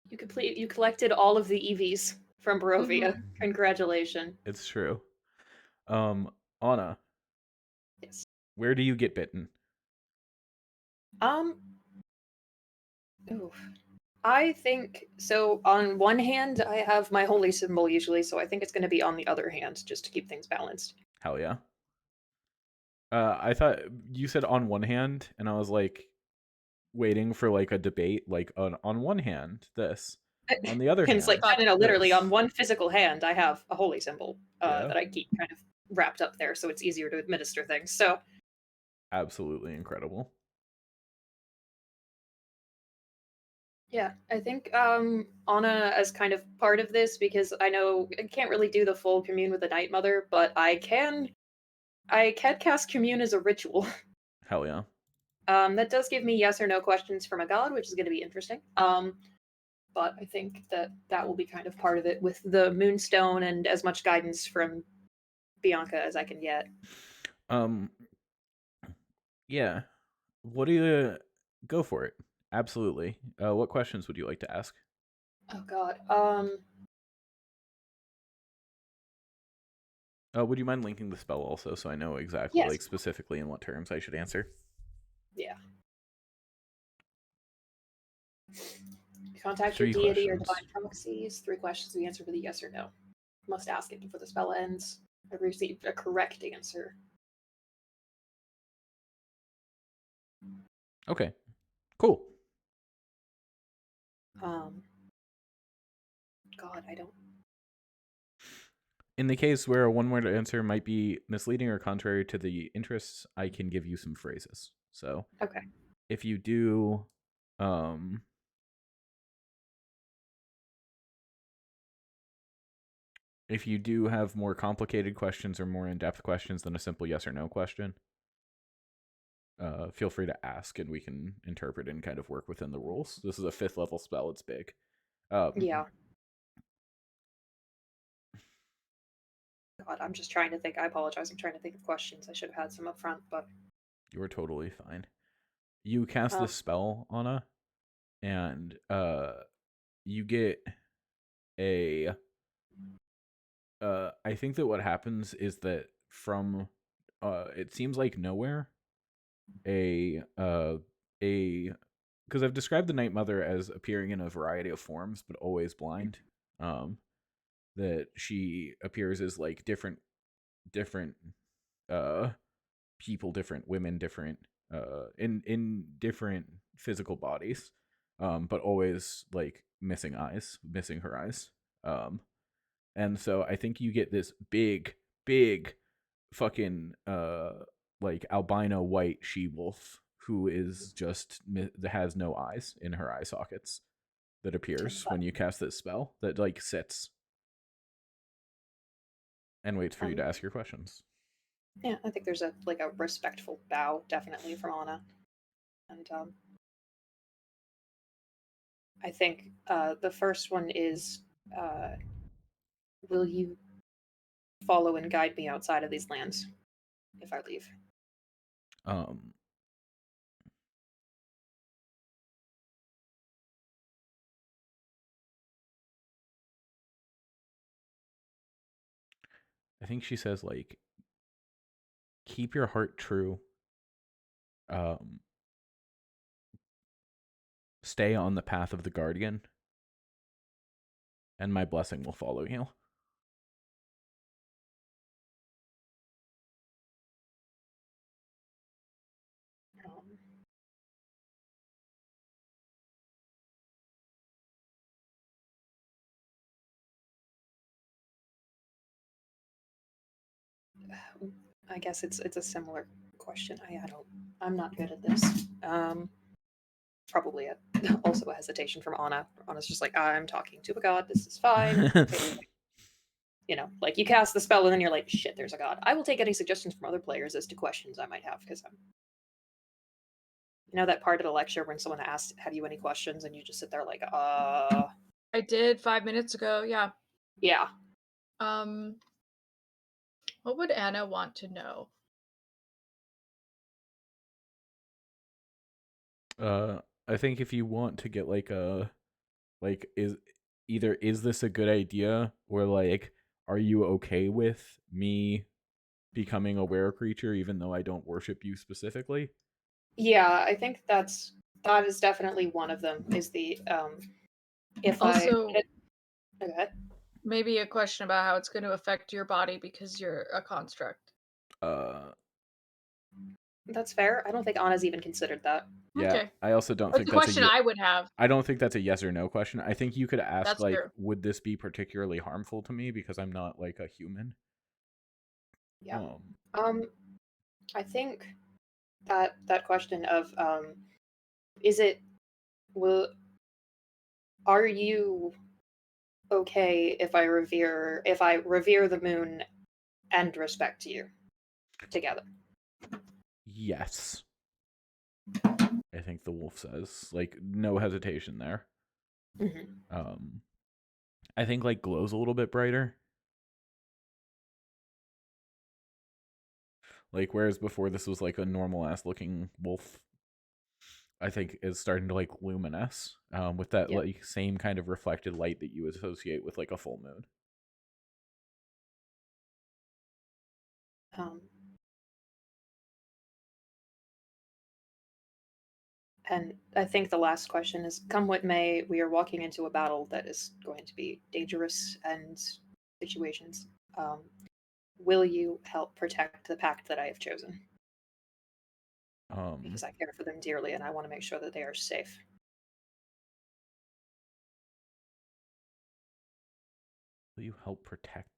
You collected all of the EVs from Barovia. Congratulations. It's true. Anna, Yes. where do you get bitten? Oof. I think so. On one hand, I have my holy symbol usually, so I think it's going to be on the other hand, just to keep things balanced. Hell yeah. I thought you said on one hand, and I was like waiting for like a debate, like on one hand this, on the other hand. It's like, no, literally this. on one physical hand, I have a holy symbol Yeah. that I keep kind of wrapped up there, so it's easier to administer things. So Absolutely incredible. yeah, I think Anna as kind of part of this, because I know I can't really do the full commune with the Night Mother, but I can cast commune as a ritual. Hell yeah. That does give me yes or no questions from a god, which is going to be interesting. But I think that will be kind of part of it with the Moonstone and as much guidance from Bianca as I can get. Yeah. What do you go for it? Absolutely. What questions would you like to ask? Oh god. Would you mind linking the spell also so I know exactly Yes. like specifically in what terms I should answer? Yeah. Contact 3 your deity or questions. divine proxies. 3 questions we answer with a yes or no. Must ask it before the spell ends. I received a correct answer. Okay. Cool. God, I don't. In the case where a one-word answer might be misleading or contrary to the interests, I can give you some phrases. So, Okay. if you do, if you do have more complicated questions or more in-depth questions than a simple yes or no question, feel free to ask, and we can interpret and kind of work within the rules. This is a 5th level spell; it's big. Yeah. God, I'm just trying to think. I apologize. I'm trying to think of questions. I should have had some up front, but You are totally fine. You cast this spell, Anna, and you get a. I think that what happens is that from, it seems like nowhere, because I've described the Night Mother as appearing in a variety of forms, but always blind. That she appears as like different people, different women, different in different physical bodies, but always like missing her eyes. And so I think you get this big fucking like albino white she wolf who is just has no eyes in her eye sockets that appears when you cast this spell, that like sits and waits for you to ask your questions. yeah, I think there's a respectful bow definitely from Anna, and I think the first one is, will you follow and guide me outside of these lands if I leave? I think she says like, keep your heart true. stay on the path of the Guardian, and my blessing will follow you. I guess it's a similar question. I'm not good at this. Probably also a hesitation from Anna. Anna's just like, I'm talking to a god. This is fine. You know, like you cast the spell and then you're like, shit, there's a god. I will take any suggestions from other players as to questions I might have because I'm. You know that part of the lecture when someone asks, "Have you any questions?" and you just sit there like, I did 5 minutes ago. Yeah. Yeah. What would Anna want to know? I think if you want to get like is this a good idea, or like, are you okay with me becoming a were creature even though I don't worship you specifically? Yeah, I think that is definitely one of them. Is the if Also, okay. maybe a question about how it's going to affect your body because you're a construct. That's fair. I don't think Anna's even considered that. Yeah, Okay. I also don't That's think a that's question I would have. I don't think that's a yes or no question. I think you could ask That's like, true. would this be particularly harmful to me because I'm not like a human? Yeah. I think that question of is it will are you okay if I revere the moon and respect you together? Yes. I think the wolf says, like, no hesitation there. Mm-hmm. I think like glow's a little bit brighter. Like, whereas before this was like a normal ass looking wolf, I think is starting to like luminous, with that Yep. like same kind of reflected light that you associate with like a full moon. And I think the last question is, come what may, we are walking into a battle that is going to be dangerous and situations. Will you help protect the pact that I have chosen? Because I care for them dearly and I want to make sure that they are safe. Will you help protect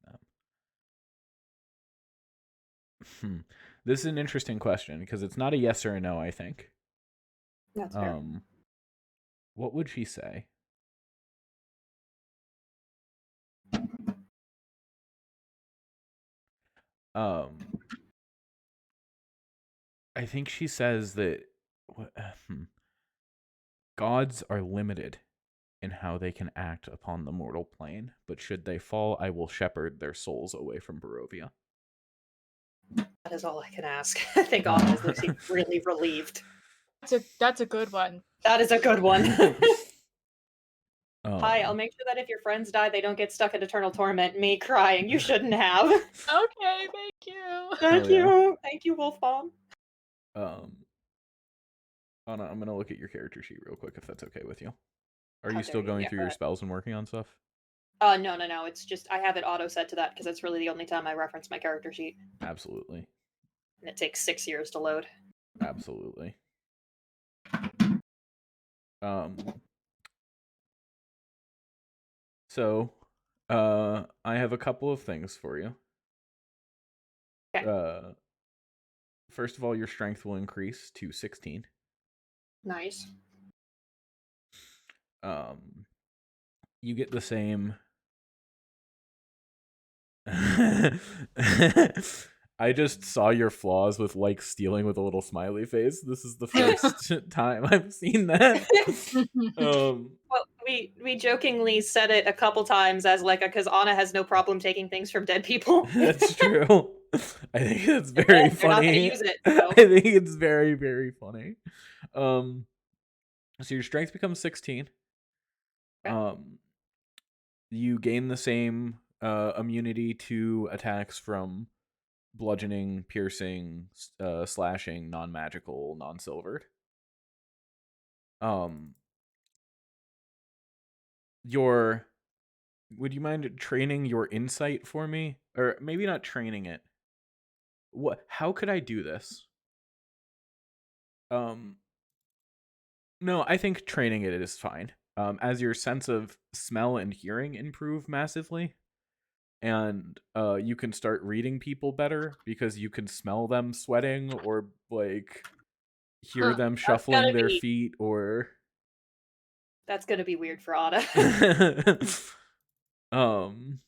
them? This is an interesting question because it's not a yes or a no, I think. That's fair. What would she say? I think she says that gods are limited in how they can act upon the mortal plane, but should they fall, I will shepherd their souls away from Barovia. That is all I can ask. Thank God, they seem really relieved. That's a good one. That is a good one. Hi, I'll make sure that if your friends die, they don't get stuck in eternal torment. Me crying, you shouldn't have. Okay, thank you. Thank you. Thank you, Wolf Mom. Anna, I'm gonna look at your character sheet real quick if that's okay with you. Are How you still dare you? going Yeah, through go your ahead. spells and working on stuff? No. It's just I have it auto set to that because it's really the only time I reference my character sheet. Absolutely. And it takes 6 years to load. Absolutely. So, I have a couple of things for you. Okay. First of all, your strength will increase to 16. Nice. You get the same. I just saw your flaws with like stealing with a little smiley face. This is the first time I've seen that. Well, we jokingly said it a couple times as like because Anna has no problem taking things from dead people. That's true. I think it's very They're not going to funny. use it. So. I think it's very, very funny. So your strength becomes 16. Okay. You gain the same immunity to attacks from bludgeoning, piercing, slashing, non-magical, non-silvered. would you mind training your insight for me? Or maybe not training it. How could I do this? No, I think training it is fine. As your sense of smell and hearing improve massively, and you can start reading people better because you can smell them sweating or like hear them That's shuffling gonna their be feet or that's gonna be weird for Anna. um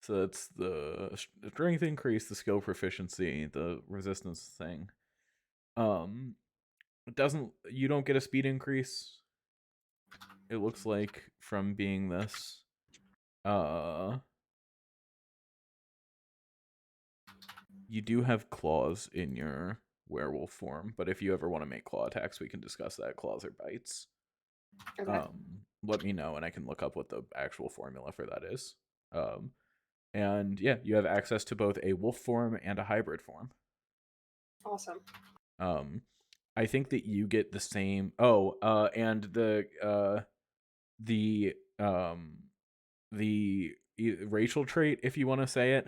so it's the strength increase, the skill proficiency, the resistance thing. It doesn't, you don't get a speed increase, it looks like, from being this. You do have claws in your werewolf form, but if you ever want to make claw attacks, we can discuss that. Claws or bites. Okay. Let me know and I can look up what the actual formula for that is. And yeah, you have access to both a wolf form and a hybrid form. Awesome. I think that you get the same. Oh, and the racial trait, if you want to say it,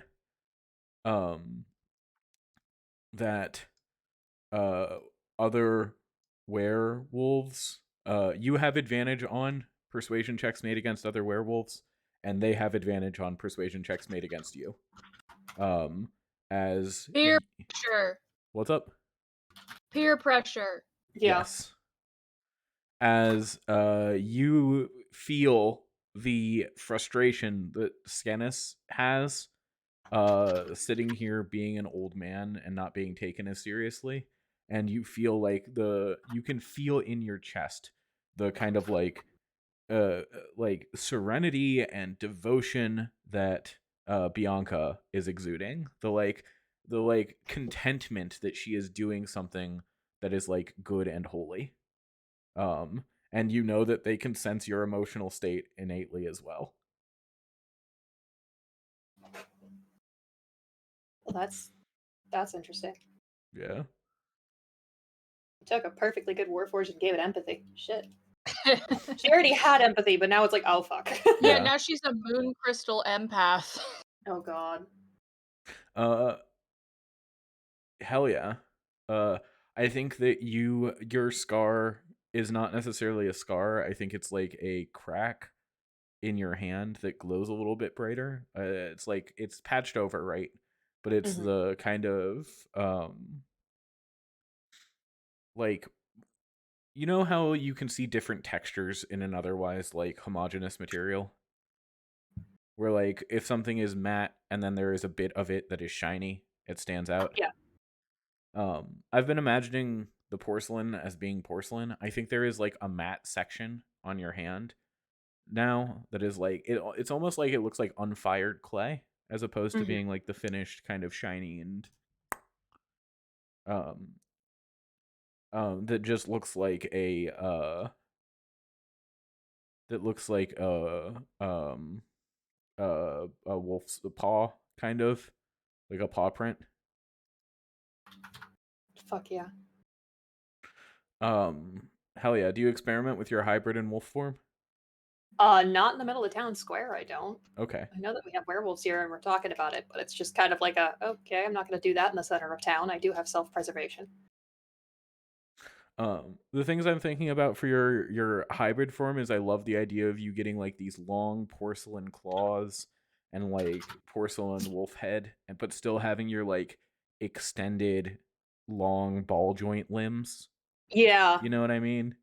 that other werewolves, you have advantage on persuasion checks made against other werewolves, and they have advantage on persuasion checks made against you. As Peer pressure. What's up? Peer pressure. Yeah. Yes. As you feel the frustration that Scanus has, sitting here being an old man and not being taken as seriously, and you feel like you can feel in your chest the kind of like serenity and devotion that Bianca is exuding, the like contentment that she is doing something that is like good and holy. And you know that they can sense your emotional state innately as well. Well, that's interesting. Yeah. Took a perfectly good Warforged and gave it empathy. Shit. She already had empathy, but now it's like, oh fuck. Yeah, now she's a moon crystal empath. Oh god. Hell yeah. I think that your scar is not necessarily a scar. I think it's like a crack in your hand that glows a little bit brighter. It's like it's patched over, right? But it's the kind of like, you know how you can see different textures in an otherwise like homogeneous material? Where like if something is matte and then there is a bit of it that is shiny, it stands out. Yeah. I've been imagining the porcelain as being porcelain. I think there is like a matte section on your hand now that is like it's almost like it looks like unfired clay as opposed to being like the finished kind of shiny and that just looks like a wolf's paw, kind of like a paw print. Fuck yeah. Hell yeah. Do you experiment with your hybrid and wolf form? Not in the middle of town square, I don't. Okay. I know that we have werewolves here and we're talking about it, but it's just kind of like okay, I'm not gonna do that in the center of town. I do have self-preservation. The things I'm thinking about for your hybrid form is I love the idea of you getting like these long porcelain claws and like porcelain wolf head, and but still having your like extended long ball joint limbs. Yeah. You know what I mean?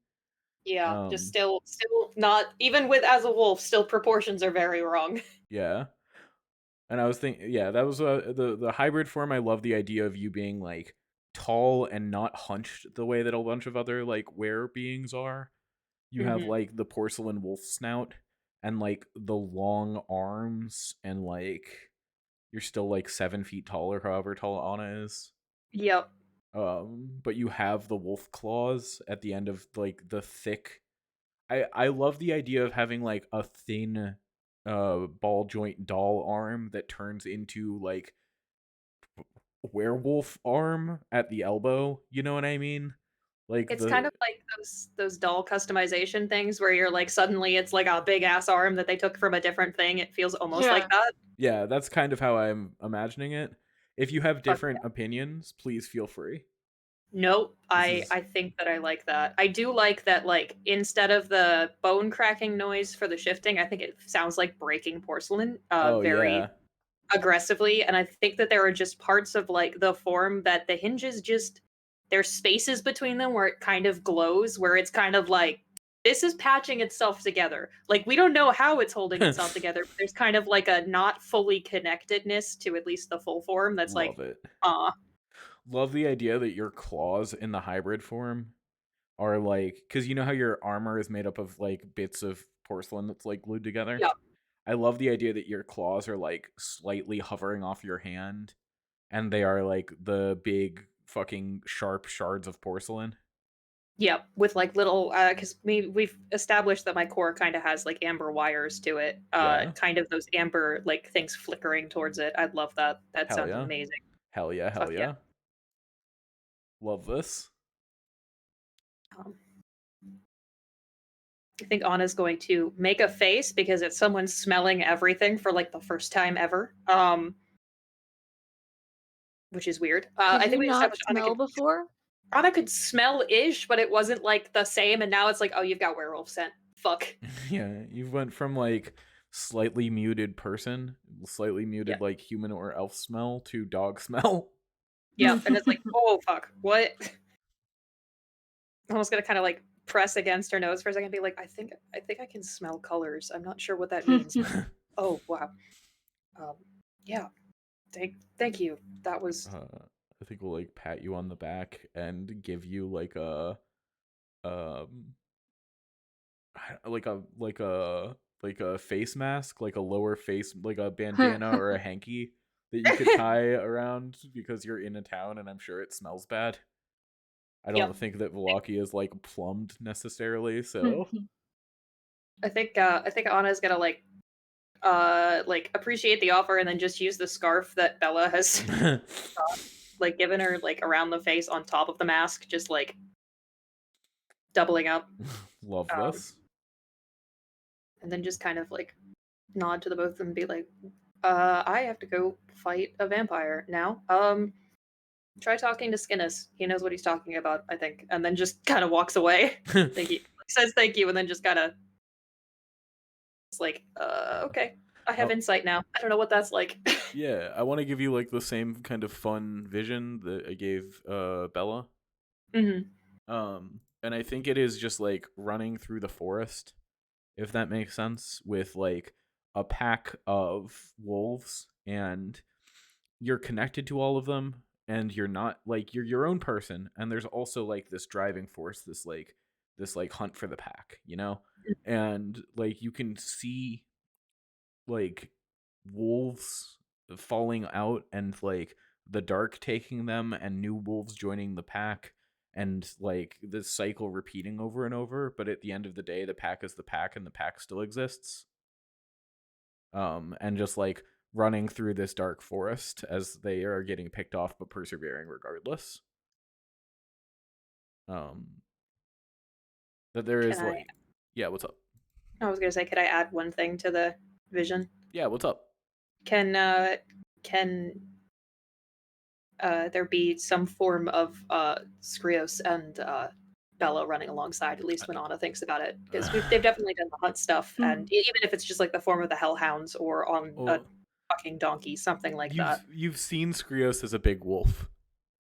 Yeah. Just still not, even with as a wolf, still proportions are very wrong. Yeah. And I was thinking, yeah, that was the hybrid form. I love the idea of you being like tall and not hunched the way that a bunch of other like were beings are. You have like the porcelain wolf snout and like the long arms, and like you're still like 7 feet tall or however tall Anna is. Yep. But you have the wolf claws at the end of like the thick. I love the idea of having like a thin ball joint doll arm that turns into like werewolf arm at the elbow. You know what I mean? Like It's kind the of like those doll customization things where you're like suddenly it's like a big ass arm that they took from a different thing. It feels almost like Yeah. that. yeah, that's kind of how I'm imagining it. If you have Fuck different opinions, please feel free. nope. This I is I think that I like that. I do like that like instead of the bone cracking noise for the shifting, I think it sounds like breaking porcelain oh very yeah. aggressively, and I think that there are just parts of like the form that the hinges just there's spaces between them where it kind of glows, where it's kind of like this is patching itself together. Like we don't know how it's holding itself together, but there's kind of like a not fully connectedness to at least the full form that's Love like, it. ah, Love the idea that your claws in the hybrid form are like, because you know how your armor is made up of like bits of porcelain that's like glued together. yeah, I love the idea that your claws are like slightly hovering off your hand, and they are like the big fucking sharp shards of porcelain. yeah, with like little because we've established that my core kind of has like amber wires to it, Yeah. kind of those amber like things flickering towards it. I love that. That Hell sounds yeah. amazing. Hell yeah. Hell Fuck yeah. yeah. Love this. Um, I think Anna's going to make a face because it's someone smelling everything for like the first time ever. Which is weird. Could I you think we not established smell before? Anna could smell ish, but it wasn't like the same. And now it's like, oh, you've got werewolf scent. Fuck. Yeah. You went from like slightly muted person, slightly Yeah. muted like human or elf smell to dog smell. Yeah. And it's like, oh fuck, what? I'm almost gonna kind of like press against her nose for a second, and be like, I think I can smell colors. I'm not sure what that means. Oh wow. Um, yeah. Thank you. That was I think we'll like pat you on the back and give you like a um like a face mask, like a lower face, like a bandana or a hanky that you could tie around because you're in a town and I'm sure it smells bad. I don't yep. think that Wallachia is like plumbed necessarily, so I think Anna's gonna like appreciate the offer and then just use the scarf that Bella has like given her like around the face on top of the mask, just like doubling up. love Um, this. and then just kind of like nod to the both of them and be like, I have to go fight a vampire now. Try talking to Skinnis. He knows what he's talking about, I think. And then just kind of walks away. Thank you. Says thank you, and then just kind of it's like, okay. I have Oh, insight now. I don't know what that's like. yeah, I want to give you like the same kind of fun vision that I gave Bella. hmm And I think it is just like running through the forest, if that makes sense, with like a pack of wolves, and you're connected to all of them, and you're not like you're your own person, and there's also like this driving force, this like hunt for the pack, you know? And like you can see like wolves falling out and like the dark taking them and new wolves joining the pack, and like this cycle repeating over and over, but at the end of the day the pack is the pack and the pack still exists. And just like running through this dark forest as they are getting picked off but persevering regardless. um that there Can is I? like, yeah, what's up? I was gonna say, could I add one thing to the vision? Yeah, what's up? Can there be some form of Skrios and Bella running alongside, at least when Anna thinks about it? Because they've definitely done the hunt stuff, and even if it's just like the form of the Hellhounds or on a Well, fucking donkey, something like that. you've seen Skrios as a big wolf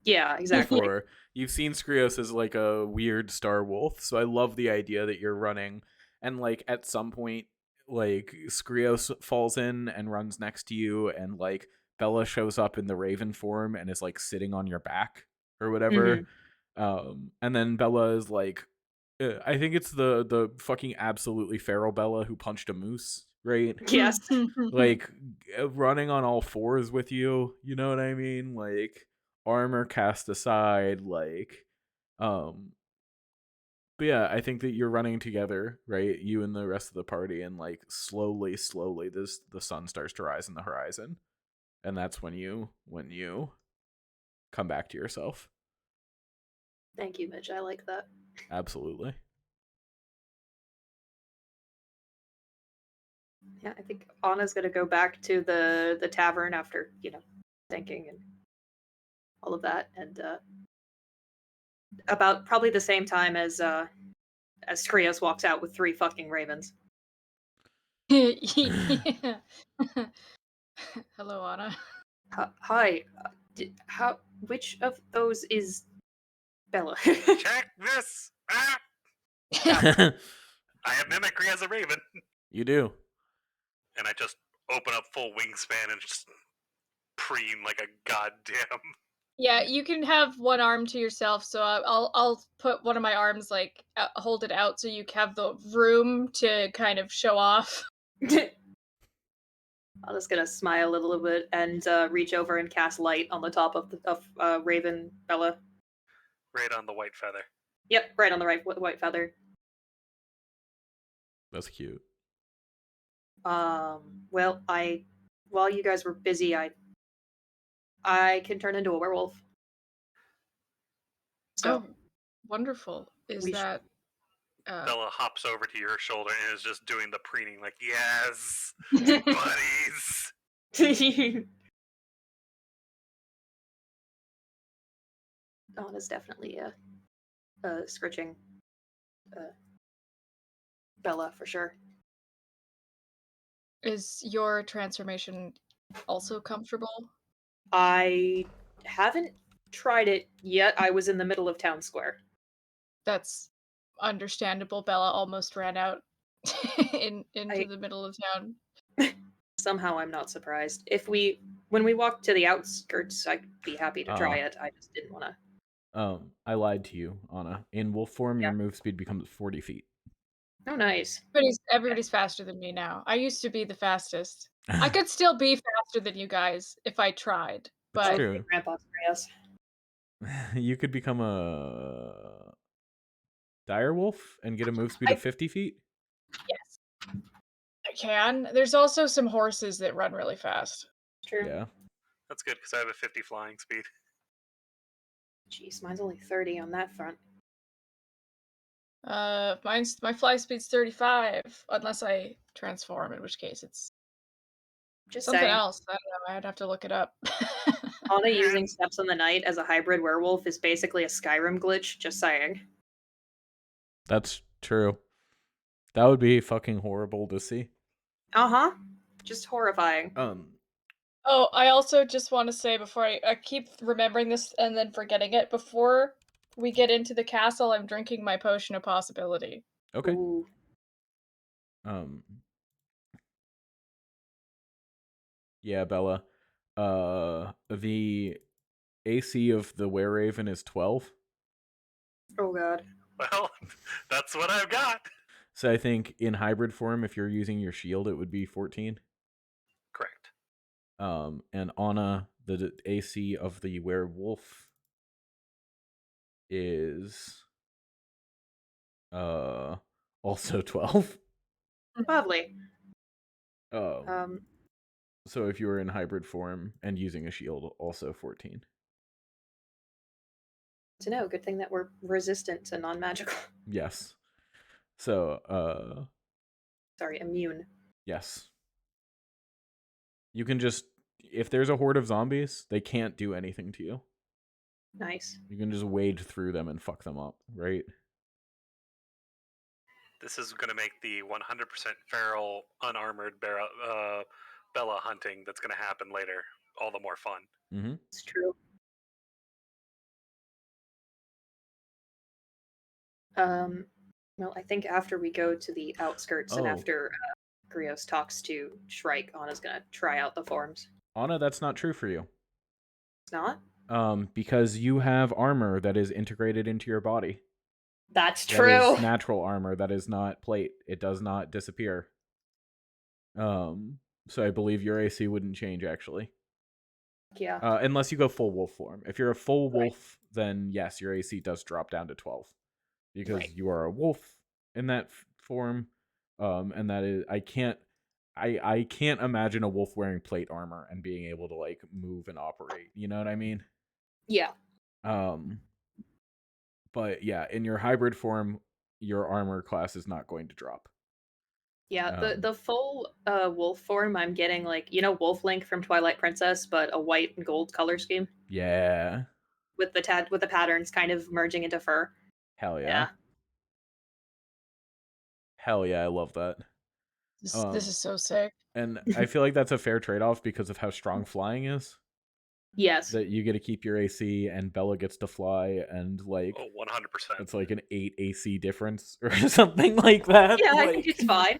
Yeah, exactly. before. You've seen Skrios as like a weird star wolf, so I love the idea that you're running, and like at some point, like Skrios falls in and runs next to you, and like Bella shows up in the raven form and is like sitting on your back or whatever. hmm And then Bella is like, I think it's the fucking absolutely feral Bella who punched a moose, right? Yes. Like running on all fours with you, you know what I mean? Like armor cast aside, like um but yeah, I think that you're running together, right? You and the rest of the party, and like slowly the sun starts to rise in the horizon. And that's when you come back to yourself. Thank you, Mitch. I like that. Absolutely. Yeah, I think Anna's gonna go back to the tavern after thinking and all of that, and about probably the same time as Skrios walks out with 3 fucking ravens. Yeah. Hello, Anna. Hi, which of those is Bella? Check this. Ah! Got I have mimicry as a raven, You do. and I just open up full wingspan and just preen like a goddamn. Yeah, you can have one arm to yourself, so I'll put one of my arms like hold it out so you have the room to kind of show off. I'm just gonna smile a little bit and reach over and cast light on the top of Raven Bella. Right on the white feather. Yep, right on the right white feather. That's cute. Well, while you guys were busy, I can turn into a werewolf. So Oh, wonderful. Is we that Bella hops over to your shoulder and is just doing the preening, like, yes, buddies. Dawn is definitely scritching Bella for sure. is your transformation also comfortable? I haven't tried it yet. I was in the middle of town square. That's understandable. Bella almost ran out into I the middle of town. somehow I'm not surprised. When we walk to the outskirts, I'd be happy to try it. I just didn't want to. I lied to you, Anna. In wolf form, Yeah. your move speed becomes 40 feet. Oh, nice. Everybody's faster than me now. I used to be the fastest. I could still be faster than you guys if I tried, That's but Okay, true. Grandpa Skrios. You could become a dire wolf and get a move speed of 50 feet. yes, I can. There's also some horses that run really fast. True. Yeah. That's good because I have a 50 flying speed. Jeez, mine's only 30 on that front. My fly speed's 35, unless I transform, in which case it's Just something saying. else. I don't know. I'd have to look it up. Anna using And Steps on the Night as a hybrid werewolf is basically a Skyrim glitch. Just saying. That's true. That would be fucking horrible to see. Uh-huh. Just horrifying. Oh, I also just want to say before I keep remembering this and then forgetting it, before we get into the castle, I'm drinking my potion of possibility. Okay. Ooh. Yeah, Bella. The AC of the Wereraven is 12. Oh god. well, that's what I've got. So I think in hybrid form, if you're using your shield, it would be 14. Correct. And Anna, the AC of the werewolf is also 12. Lovely. So if you were in hybrid form and using a shield, also 14. To know. Good thing that we're resistant to non-magical. Yes. So Sorry, immune. yes. You can just, if there's a horde of zombies, they can't do anything to you. Nice. You can just wade through them and fuck them up, right? This is going to make the 100% feral, unarmored Bella hunting that's going to happen later all the more fun. Mm-hmm. It's true. Well, I think after we go to the outskirts and after Grios talks to Shrike, Anna's gonna try out the forms. Anna, that's not true for you. It's not? Because you have armor that is integrated into your body. That's That true. is natural armor. That is not plate. It does not disappear. So I believe your AC wouldn't change, actually. Yeah. Unless you go full wolf form. If you're a full wolf, then yes, your AC does drop down to 12. Because you are a wolf in that form. And that is, I can't imagine a wolf wearing plate armor and being able to like move and operate. You know what I mean? Yeah. But yeah, in your hybrid form, your armor class is not going to drop. Yeah, the full wolf form, I'm getting like Wolf Link from Twilight Princess, but a white and gold color scheme Yeah. with the patterns kind of merging into fur. Hell yeah. Yeah. Hell yeah, I love that. This is so sick. And I feel like that's a fair trade-off because of how strong flying is. Yes. That you get to keep your AC and Bella gets to fly, and like 100%. it's like an 8 AC difference or something like that. Yeah, I like... think it's fine.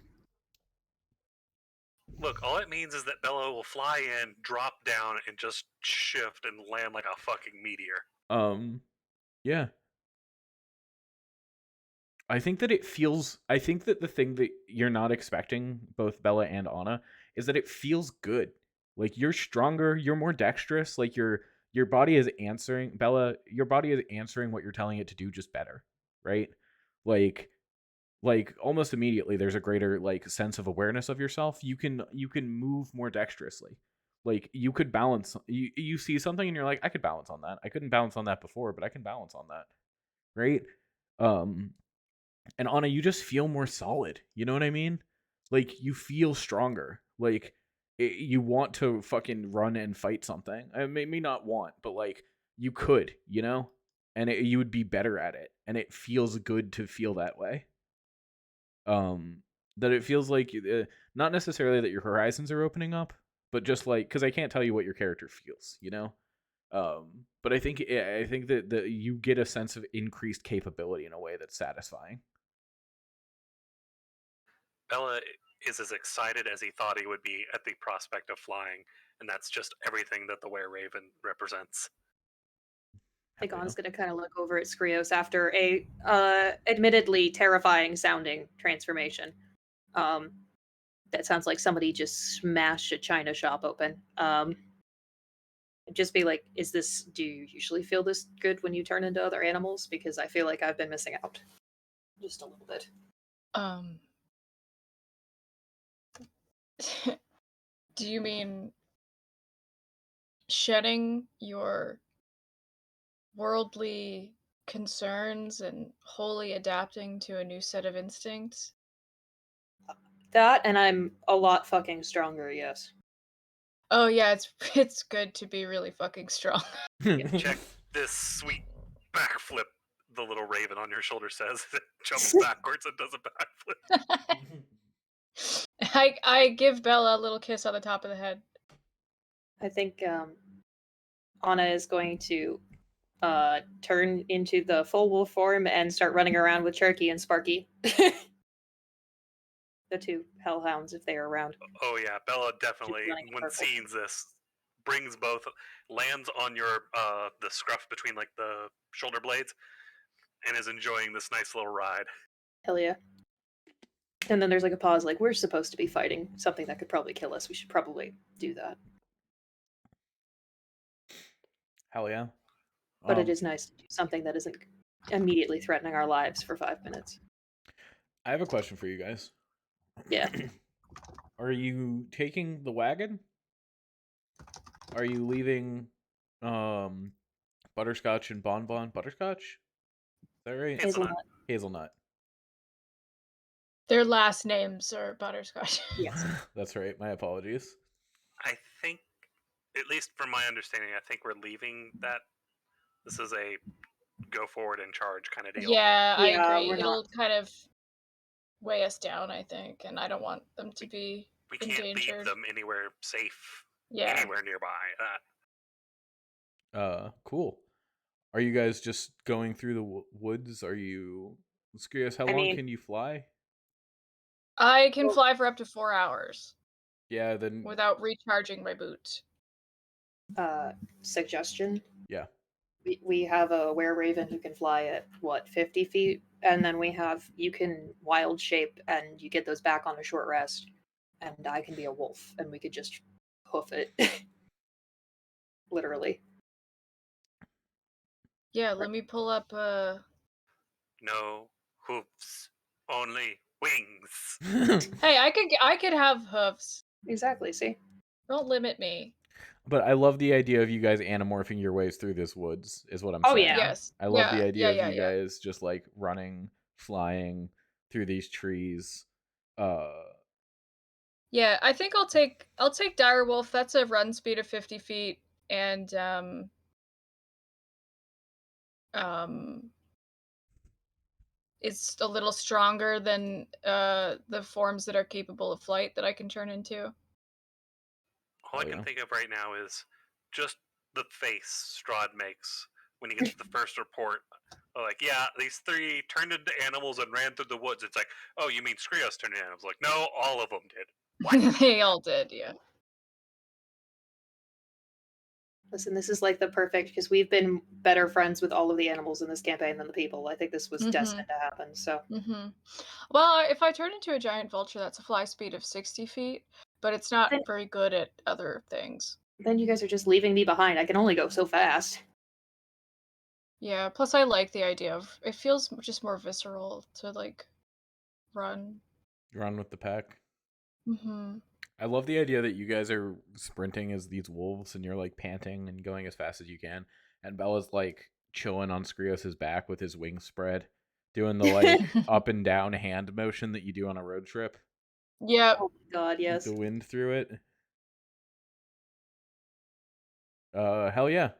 Look, all it means is that Bella will fly in, drop down, and just shift and land like a fucking meteor. Yeah. I think that the thing that you're not expecting, both Bella and Anna, is that it feels good. Like you're stronger, you're more dexterous, like your body is answering Bella, your body is answering what you're telling it to do just better, right? Like almost immediately there's a greater like sense of awareness of yourself. You can move more dexterously. Like you could balance you see something and you're like, I could balance on that. I couldn't balance on that before, but I can balance on that. Right? And Anna, you just feel more solid. You know what I mean? Like you feel stronger. Like you want to fucking run and fight something. I may not want, but like you could, you know, and you would be better at it. And it feels good to feel that way. That it feels like not necessarily that your horizons are opening up, but just like because I can't tell you what your character feels, you know. But I think that you get a sense of increased capability in a way that's satisfying. Bella is as excited as he thought he would be at the prospect of flying, and that's just everything that the Were-Raven represents. I think Anna's gonna kind of look over at Skrios after a admittedly terrifying sounding transformation. That sounds like somebody just smashed a china shop open. Just be like, do you usually feel this good when you turn into other animals? Because I feel like I've been missing out just a little bit. Do you mean shedding your worldly concerns and wholly adapting to a new set of instincts? That, and I'm a lot fucking stronger, yes. Oh yeah, it's good to be really fucking strong. Check this sweet backflip, the little raven on your shoulder says. It jumps backwards and does a backflip. I give Bella a little kiss on the top of the head. I think Anna is going to turn into the full wolf form and start running around with Cherokee and Sparky. The two hellhounds, if they are around. Oh yeah, Bella definitely, when seeing this, lands on your the scruff between like the shoulder blades, and is enjoying this nice little ride. Hell yeah. And then there's like a pause, like, we're supposed to be fighting something that could probably kill us. We should probably do that. Hell yeah. But it is nice to do something that isn't immediately threatening our lives for 5 minutes. I have a question for you guys. Yeah. Are you taking the wagon? Are you leaving Butterscotch and Bonbon? Butterscotch? Is that right? Hazelnut. Hazelnut. Their last names are Butterscotch. Yes. That's right. My apologies. I think, at least from my understanding, I think we're leaving that. This is a go forward and charge kind of deal. Yeah, I agree. It'll kind of weigh us down, I think, and I don't want them to be We can't endangered. leave them anywhere safe. Yeah. Anywhere nearby. Cool. Are you guys just going through the woods? Are you curious? How long can you fly? I can fly for up to 4 hours. Yeah, then without recharging my boots. Suggestion. Yeah. We have a were-raven who can fly at 50 feet, and then you can wild shape, and you get those back on a short rest. And I can be a wolf, and we could just hoof it, literally. Yeah, let me pull up. No hooves, only wings. Hey, I could have hoofs. Exactly. See, don't limit me. But I love the idea of you guys anamorphing your ways through this woods, is what I'm Oh, saying. yeah. Yes. I love the Yeah. idea of Yeah. you Yeah. guys just like running, flying through these trees. Yeah. I think I'll take Direwolf. That's a run speed of 50 feet, and it's a little stronger than the forms that are capable of flight that I can turn into. All I Oh, can yeah. think of right now is just the face Strahd makes when he gets the first report. Like, yeah, these 3 turned into animals and ran through the woods. It's like, oh, you mean Skrios turned into animals? Like, no, all of them did. What? They all did, yeah. Listen, this is like the perfect, because we've been better friends with all of the animals in this campaign than the people. I think this was destined to happen. So Well, if I turn into a giant vulture, that's a fly speed of 60 feet, but it's not Then- very good at other things. then you guys are just leaving me behind. I can only go so fast. Yeah, plus I like the idea of it feels just more visceral to like run. Run with the pack. Mm-hmm. I love the idea that you guys are sprinting as these wolves and you're like panting and going as fast as you can. And Bella's like chilling on Skrios's back with his wings spread, doing the like up and down hand motion that you do on a road trip. Yep. Oh my god, yes. The wind through it. Hell yeah.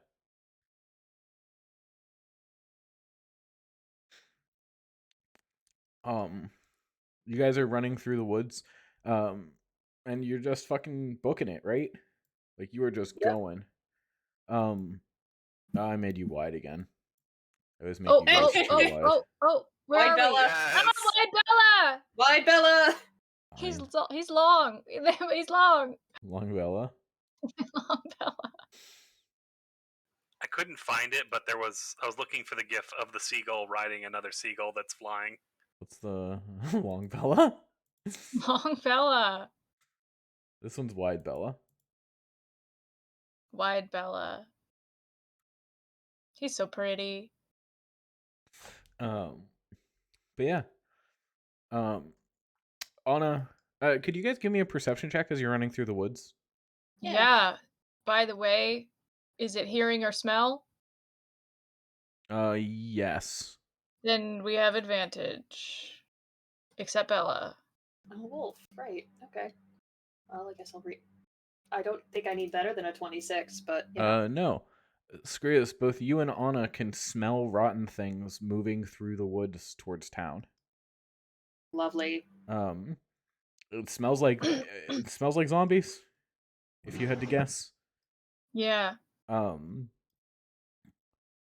You guys are running through the woods, and you're just fucking booking it, right? Like you were just Yep. going. I made you wide again. I always make Oh, you guys too wide. where Wide are Bella. we? Yes. Ah, Wide Bella! Wide Bella! He's Fine. he's long. He's long. Long Bella. Long Bella. I couldn't find it, but I was looking for the gif of the seagull riding another seagull that's flying. What's the long Bella? Long Bella. This one's wide Bella. Wide Bella. He's so pretty. But yeah. Anna, could you guys give me a perception check as you're running through the woods? Yeah. By the way, is it hearing or smell? Yes. Then we have advantage. Except Bella. Oh, wolf. Right. Okay. Well, I guess I'll read. I don't think I need better than a 26, but you know. No. Skrius, both you and Anna can smell rotten things moving through the woods towards town. Lovely. It smells like zombies, if you had to guess. Yeah.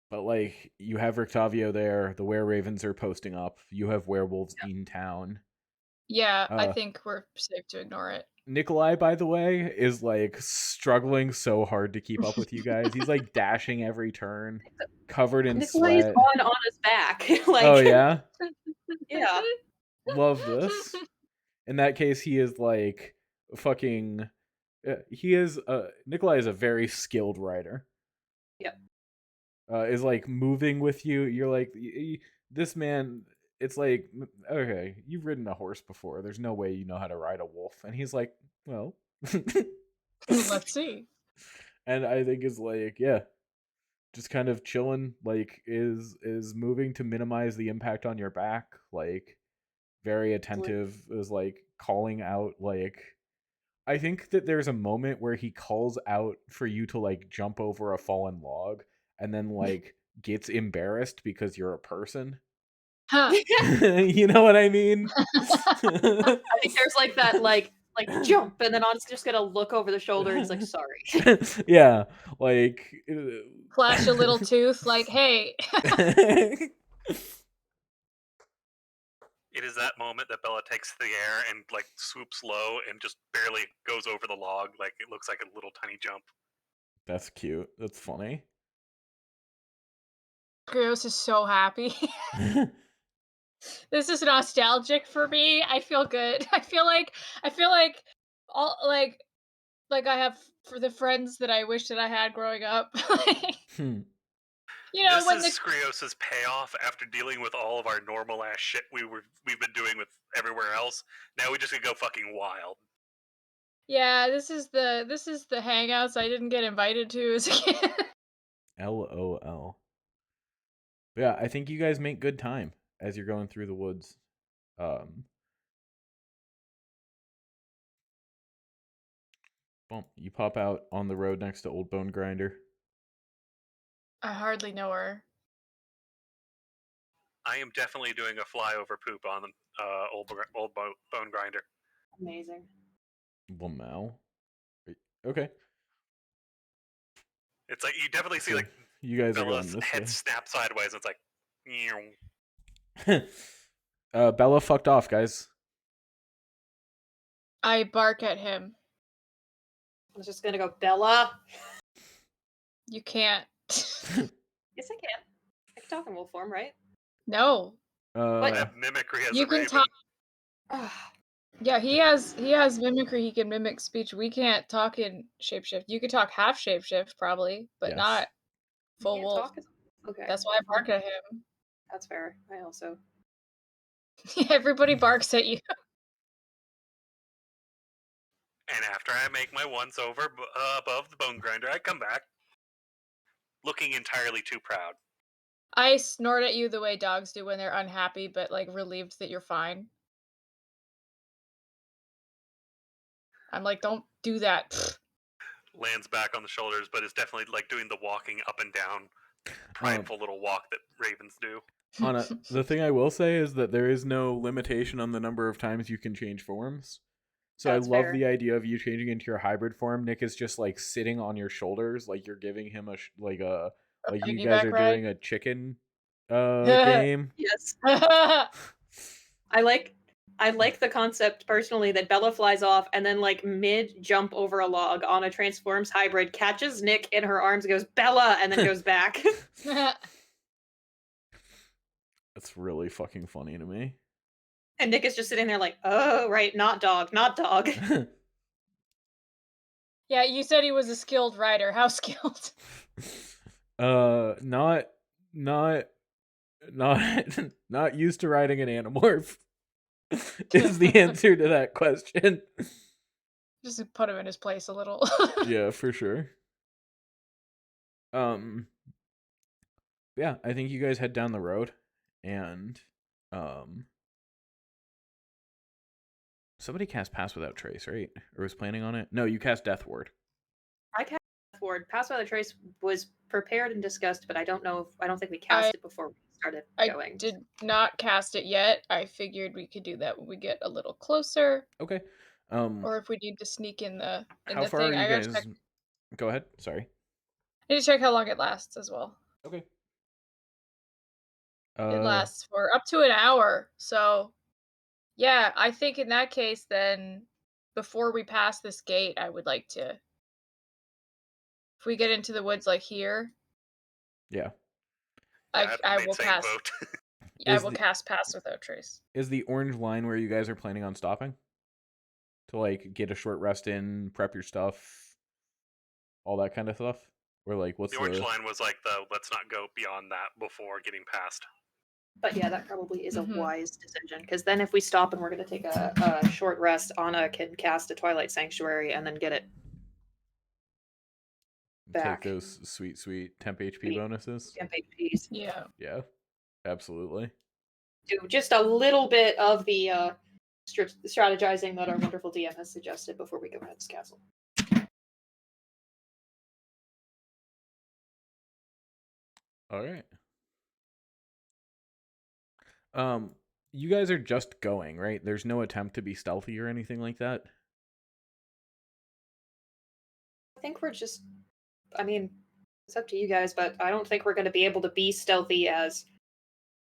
But like you have Rictavio there, the were-ravens are posting up, you have werewolves in town. Yeah, I think we're safe to ignore it. Nikolai, by the way, is like struggling so hard to keep up with you guys. He's like dashing every turn, covered in Nikolai's sweat. on Anna's back. Like, Oh yeah, yeah. love this. In that case, he is like fucking. He is. Nikolai is a very skilled rider. Yep. Is like moving with you. You're like this man. It's like, okay, you've ridden a horse before. There's no way you know how to ride a wolf. And he's like, well, Let's see. And I think is like, yeah, just kind of chilling. Like is moving to minimize the impact on your back. Like very attentive. Is like calling out. Like I think that there's a moment where he calls out for you to like jump over a fallen log, and then like gets embarrassed because you're a person. Huh. You know what I mean? I think there's like that like jump, and then Anna's just gonna look over the shoulder and it's like, sorry. Yeah, like Flash a little tooth, like, hey. It is that moment that Bella takes the air and like swoops low and just barely goes over the log, like it looks like a little tiny jump. That's cute. That's funny. Gross is so happy. This is nostalgic for me. I feel good. I feel like all like I have for the friends that I wish that I had growing up. You know, This when is Skrios's payoff after dealing with all of our normal ass shit we've been doing with everywhere else. Now we just gonna go fucking wild. Yeah, this is the hangouts I didn't get invited to as a kid. LOL. But yeah, I think you guys make good time as you're going through the woods. Boom, you pop out on the road next to Old Bone Grinder. I hardly know her. I am definitely doing a flyover poop on old bone grinder. Amazing. Lamau. Okay. It's like you definitely see So like you guys are Bella's going this head snap sideways. And it's like, way. Bella fucked off, guys. I bark at him. I was just gonna go, Bella. You can't. Yes, I can. I can talk in wolf form, right? No. I have mimicry as You a can raven. talk. Yeah, he has mimicry. He can mimic speech. We can't talk in shapeshift. You could talk half shapeshift probably, but Yes. not full Can't wolf. talk? Okay. That's why I bark at him. That's fair. I also. Everybody barks at you. And after I make my once over above the bone grinder, I come back looking entirely too proud. I snort at you the way dogs do when they're unhappy, but like relieved that you're fine. I'm like, don't do that. Lands back on the shoulders, but is definitely like doing the walking up and down, prideful little walk that ravens do. The thing I will say is that there is no limitation on the number of times you can change forms. So That's I love fair. the idea of you changing into your hybrid form. Nick is just like sitting on your shoulders, like you're giving him like you guys piggyback are ride? doing a chicken game. Yes. I like the concept personally that Bella flies off and then like mid jump over a log on a transforms hybrid, catches Nick in her arms, goes Bella, and then goes back. That's really fucking funny to me. And Nick is just sitting there like, oh right, not dog, not dog. Yeah, you said he was a skilled rider. How skilled? Not not used to riding an animorph is the answer to that question. Just put him in his place a little. Yeah, for sure. Yeah, I think you guys head down the road and somebody cast Pass Without Trace, right? Or was planning on it? No, you cast Death Ward. I cast Ward. Pass Without Trace was prepared and discussed, but I don't think we cast it before we started going. I did not cast it yet. I figured we could do that when we get a little closer. Okay. Or if we need to sneak in the how far thing. are you I gotta guys? check. Go ahead. Sorry. I need to check how long it lasts as well. Okay. It lasts for up to an hour. So yeah, I think in that case then before we pass this gate, I would like to, if we get into the woods like here. Yeah. I will cast I will cast Pass Without Trace. Is the orange line where you guys are planning on stopping? To like get a short rest in, prep your stuff, all that kind of stuff? Or like what's the orange line was like the let's not go beyond that before getting past. But yeah, that probably is a wise decision, because then if we stop and we're going to take a short rest, Anna can cast a Twilight Sanctuary and then get it back. Take those sweet temp HP bonuses. Temp HPs. Yeah. Yeah, absolutely. Do just a little bit of the strategizing that our wonderful DM has suggested before we go into this castle. All right. You guys are just going, right? There's no attempt to be stealthy or anything like that? I think we're just, I mean, it's up to you guys, but I don't think we're going to be able to be stealthy as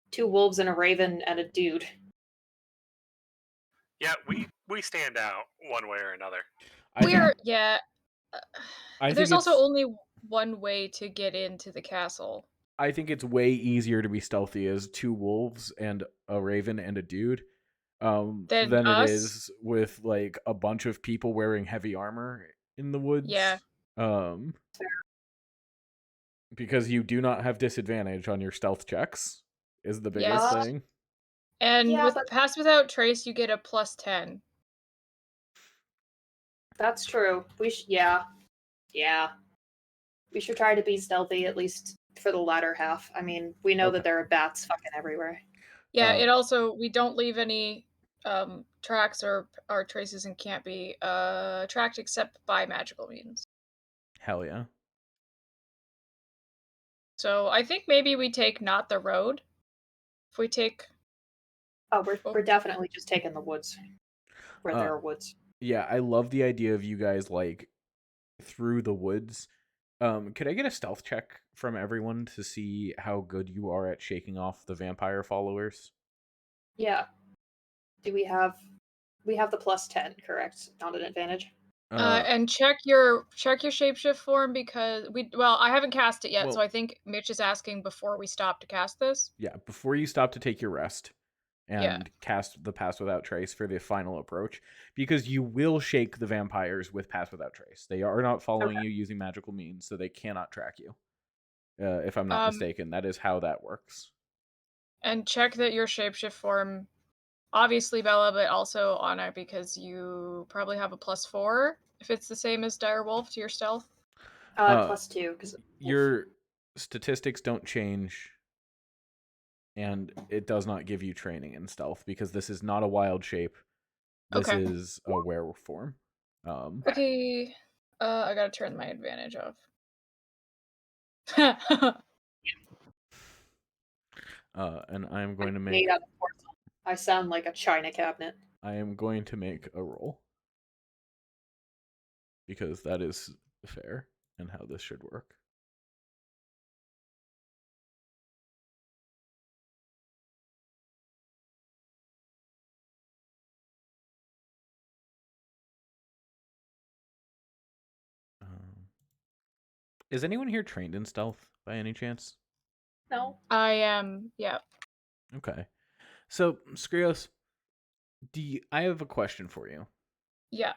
two wolves and a raven and a dude. Yeah, we stand out one way or another. There's also only one way to get into the castle. I think it's way easier to be stealthy as two wolves and a raven and a dude than it is with like a bunch of people wearing heavy armor in the woods. Yeah. Because you do not have disadvantage on your stealth checks is the biggest thing. And with Pass Without Trace, you get a +10. That's true. Yeah. We should try to be stealthy at least for the latter half. I mean, we know that there are bats fucking everywhere. Yeah, it also we don't leave any tracks or traces and can't be tracked except by magical means. Hell yeah. So I think maybe we take not the road. If we take we're definitely just taking the woods where there are woods. Yeah, I love the idea of you guys like through the woods. Could I get a stealth check from everyone to see how good you are at shaking off the vampire followers? Yeah. Do we have the +10, correct? Not an advantage. And check your shapeshift form because I haven't cast it yet, so I think Mitch is asking before we stop to cast this. Yeah, before you stop to take your rest and cast the Pass Without Trace for the final approach, because you will shake the vampires with Pass Without Trace. They are not following you using magical means, so they cannot track you. If I'm not mistaken, that is how that works. And check that your shapeshift form, obviously Bella, but also Anna, because you probably have a +4 if it's the same as Direwolf to your stealth. +2 because your statistics don't change, and it does not give you training in stealth because this is not a wild shape. This is a werewolf form. Okay, I gotta turn my advantage off. And I'm going to make. Made out of porcelain. I sound like a china cabinet. I am going to make a roll because that is fair and how this should work. Is anyone here trained in stealth by any chance? No. I am, yeah. Okay. So, Skrios, I have a question for you. Yeah.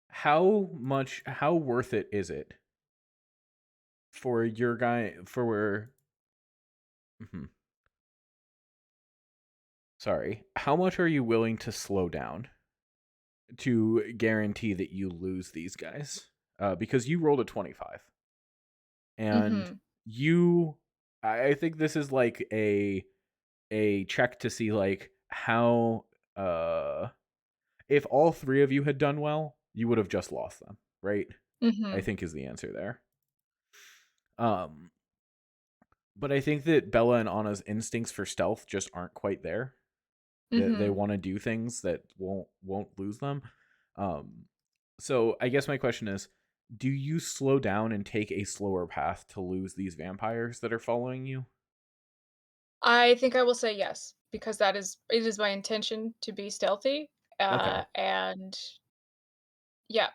How worth it is it for your guy Sorry. How much are you willing to slow down to guarantee that you lose these guys? Because you rolled a 25. And I think this is like a check to see like how if all three of you had done well, you would have just lost them, right? I think is the answer there. But I think that Bella and Anna's instincts for stealth just aren't quite there. They want to do things that won't lose them. So I guess my question is, do you slow down and take a slower path to lose these vampires that are following you? I think I will say yes, because it is my intention to be stealthy. And yeah,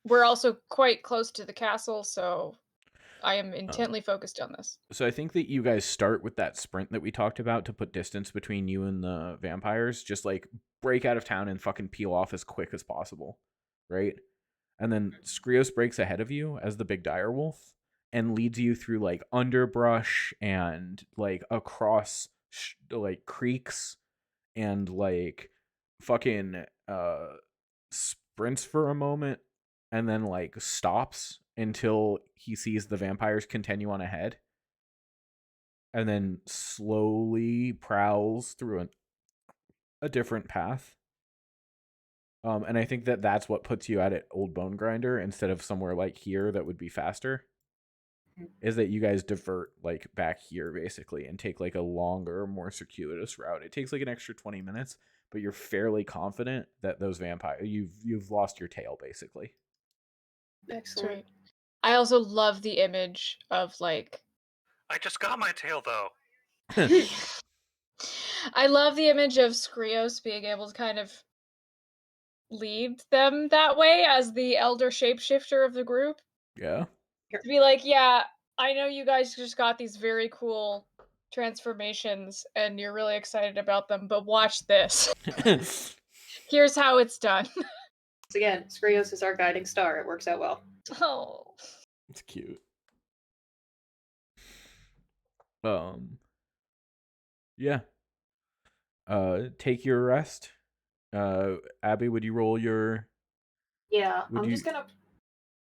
we're also quite close to the castle, so I am intently focused on this. So I think that you guys start with that sprint that we talked about to put distance between you and the vampires. Just like break out of town and fucking peel off as quick as possible, right? And then Skrios breaks ahead of you as the big dire wolf and leads you through like underbrush and like across like creeks and like fucking sprints for a moment and then like stops until he sees the vampires continue on ahead and then slowly prowls through a different path. And I think that that's what puts you at Old Bone Grinder instead of somewhere like here that would be faster. Is that you guys divert like back here basically and take like a longer, more circuitous route. It takes like an extra 20 minutes, but you're fairly confident that those vampires you've lost your tail basically. Excellent. Right. I also love the image of like I just got my tail though. I love the image of Skrios being able to kind of lead them that way as the elder shapeshifter of the group. Yeah. To be like, yeah, I know you guys just got these very cool transformations and you're really excited about them, but watch this. Here's how it's done. Again, Skrios is our guiding star. It works out well. Oh. It's cute. Yeah. Take your rest. Abby, would you roll your? Yeah, Would I'm you? just gonna.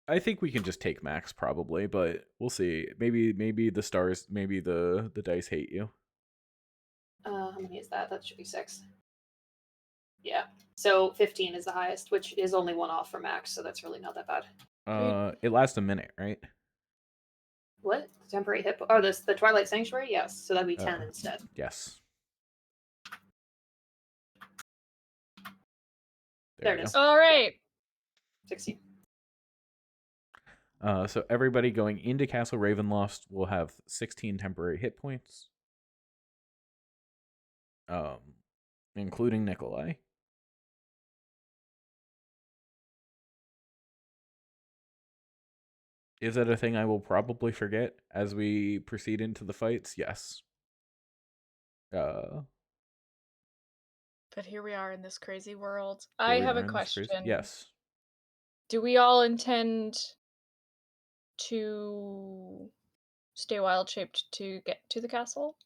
I think we can just take max probably, but we'll see. Maybe the stars, maybe the dice hate you. How many is that? That should be 6. Yeah. So 15 is the highest, which is only one off for max, so that's really not that bad. It lasts a minute, right? What? Temporary hit? Oh, this the Twilight Sanctuary? Yes. So that'd be 10 instead. Yes. There we it is. go. All right. 16. So everybody going into Castle Ravenloft will have 16 temporary hit points, including Nikolai. Is that a thing I will probably forget as we proceed into the fights? Yes. But here we are in this crazy world. Here I we have are a in this crazy- question. Yes. Do we all intend to stay wild shaped to get to the castle?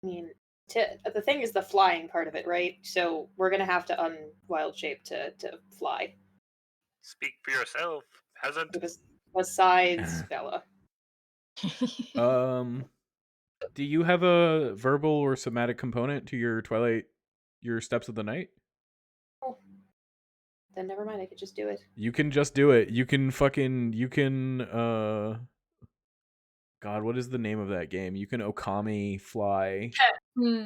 I mean, the thing is the flying part of it, right? So we're gonna have to unwild shape to fly. Speak for yourself, peasant. Besides Bella. Do you have a verbal or somatic component to your Steps of the Night? Oh, then never mind. I could just do it. You can just do it. You can God, what is the name of that game? You can Okami fly. Hmm.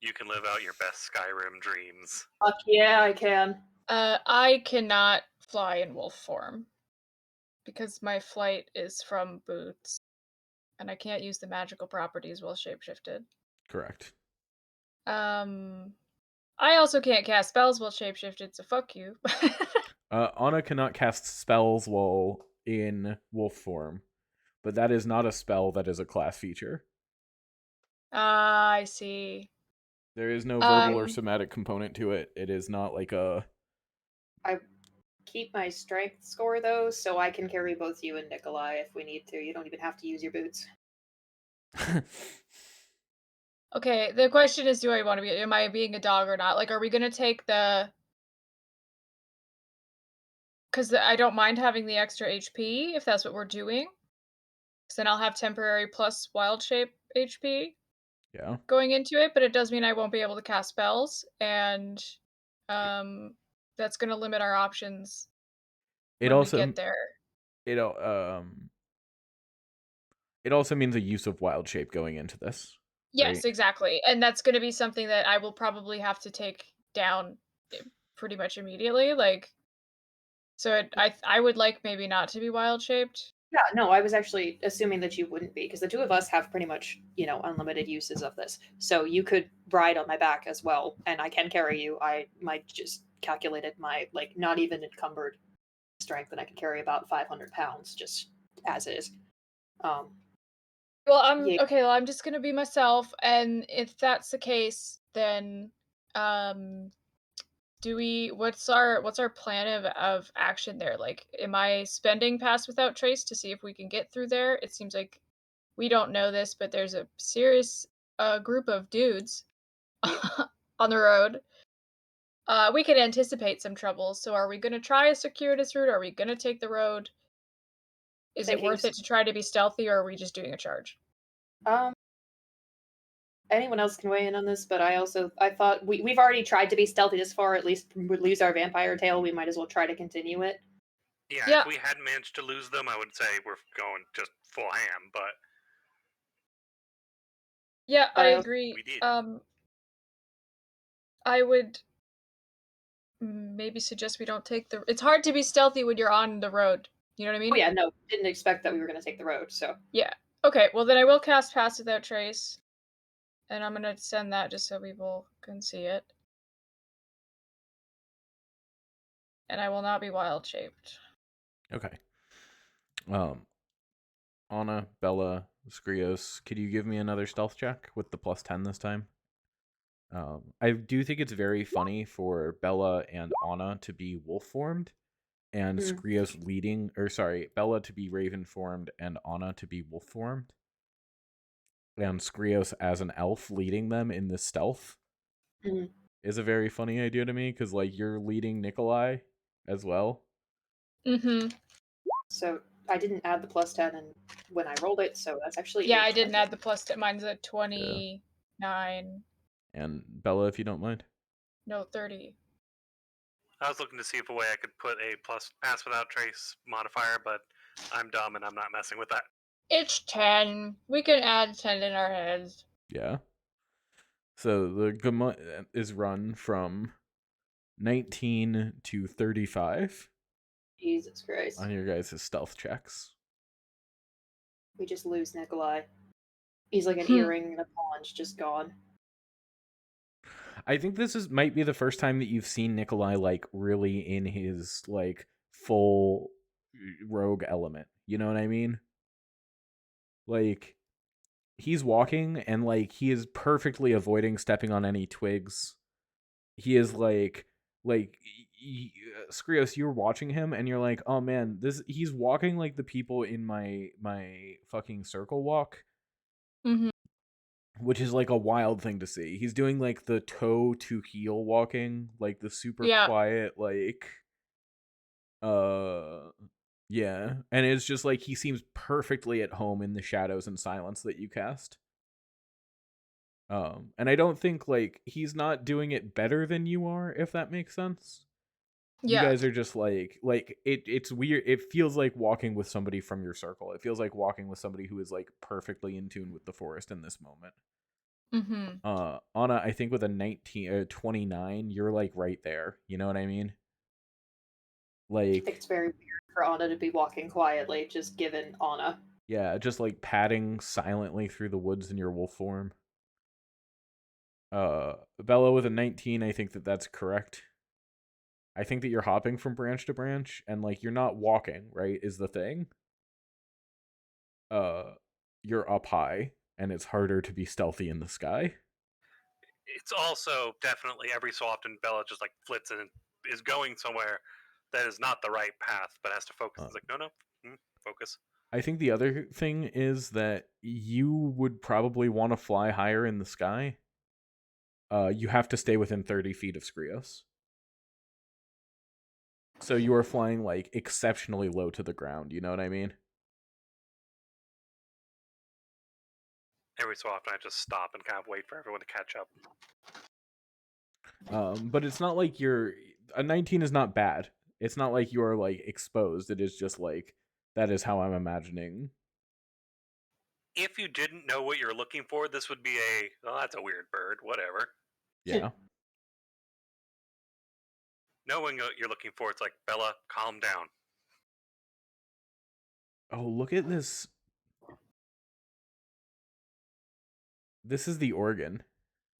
You can live out your best Skyrim dreams. Fuck yeah, I can. I cannot fly in wolf form because my flight is from boots, and I can't use the magical properties while shapeshifted. Correct. I also can't cast spells while shapeshifted, so fuck you. Anna cannot cast spells while in wolf form, but that is not a spell, that is a class feature. I see. There is no verbal or somatic component to it. It is not like a... I keep my strength score though, so I can carry both you and Nikolai if we need to. You don't even have to use your boots. Okay, the question is, do I want to be? Am I being a dog or not? Like, are we gonna take the? Because I don't mind having the extra HP if that's what we're doing. Because then I'll have temporary plus wild shape HP. Yeah. Going into it, but it does mean I won't be able to cast spells, and that's gonna limit our options when we get there. It also means a use of wild shape going into this. Yes, right? exactly. And that's going to be something that I will probably have to take down pretty much immediately. Like, so I would like maybe not to be wild shaped. Yeah, no, I was actually assuming that you wouldn't be, because the two of us have pretty much, unlimited uses of this. So you could ride on my back as well, and I can carry you. I might just calculated my, not even encumbered strength, and I can carry about 500 pounds just as is. Well, I'm Yeah. okay. Well, I'm just gonna be myself, and if that's the case, then what's our plan of action there? Like, am I spending Pass Without Trace to see if we can get through there? It seems like we don't know this, but there's a serious group of dudes on the road. We could anticipate some trouble. So are we going to try a circuitous route? Are we going to take the road? Is it worth it to try to be stealthy, or are we just doing a charge? Anyone else can weigh in on this, but I thought we've already tried to be stealthy this far. At least we lose our vampire tail. We might as well try to continue it. Yeah, if we hadn't managed to lose them, I would say we're going just full ham, but... Yeah, I agree. We did. I would maybe suggest we don't take the... It's hard to be stealthy when you're on the road. You know what I mean? Oh, yeah, no. Didn't expect that we were going to take the road, so... Yeah. Okay, well then I will cast Pass Without Trace. And I'm going to send that just so people can see it. And I will not be wild-shaped. Okay. Anna, Bella, Skrios, could you give me another stealth check with the +10 this time? I do think it's very funny for Bella and Anna to be wolf formed, and Skrios Bella to be raven formed and Anna to be wolf formed, and Skrios as an elf leading them in this stealth. is a very funny idea to me because like you're leading Nikolai as well. Mm-hmm. So I didn't add the plus 10 and when I rolled it, so that's actually Yeah, a I didn't 20. add the plus 10. Mine's at 29. And Bella, if you don't mind. No, 30. I was looking to see if a way I could put a plus pass without trace modifier, but I'm dumb and I'm not messing with that. It's 10. We can add 10 in our heads. Yeah. So the Gamut is run from 19 to 35 Jesus Christ. on your guys' stealth checks. We just lose Nikolai. He's like an earring and a paunch just gone. I think this might be the first time that you've seen Nikolai like really in his like full rogue element. You know what I mean? Like he's walking and like he is perfectly avoiding stepping on any twigs. He is like Skrios, you're watching him and you're like, oh man, he's walking like the people in my fucking circle walk, Mm-hmm. which is like a wild thing to see. He's doing like the toe to heel walking, like the super Yeah. quiet, like yeah, and it's just like he seems perfectly at home in the shadows and silence that you cast. And I don't think like he's not doing it better than you are, if that makes sense. You Yeah. guys are just like it's weird. It feels like walking with somebody from your circle. It feels like walking with somebody who is like perfectly in tune with the forest in this moment. Mm-hmm. Anna, I think with a 29, you're like right there. You know what I mean? Like It's very weird for Anna to be walking quietly, just given Anna. yeah, just like padding silently through the woods in your wolf form. Bella with a 19, I think that's correct. I think that you're hopping from branch to branch and like you're not walking, right? Is the thing. You're up high and it's harder to be stealthy in the sky. It's also definitely every so often Bella just like flits and is going somewhere that is not the right path, but has to focus. It's like, no, focus. I think the other thing is that you would probably want to fly higher in the sky. You have to stay within 30 feet of Skrios. So you are flying like exceptionally low to the ground, you know what I mean? Every so often I just stop and kind of wait for everyone to catch up. But it's not like a 19 is not bad. It's not like you are like exposed. It is just like that is how I'm imagining. If you didn't know what you're looking for, this would be oh, that's a weird bird, whatever. Yeah. Knowing what you're looking for, it's like, Bella, calm down. Oh, look at this. This is the organ.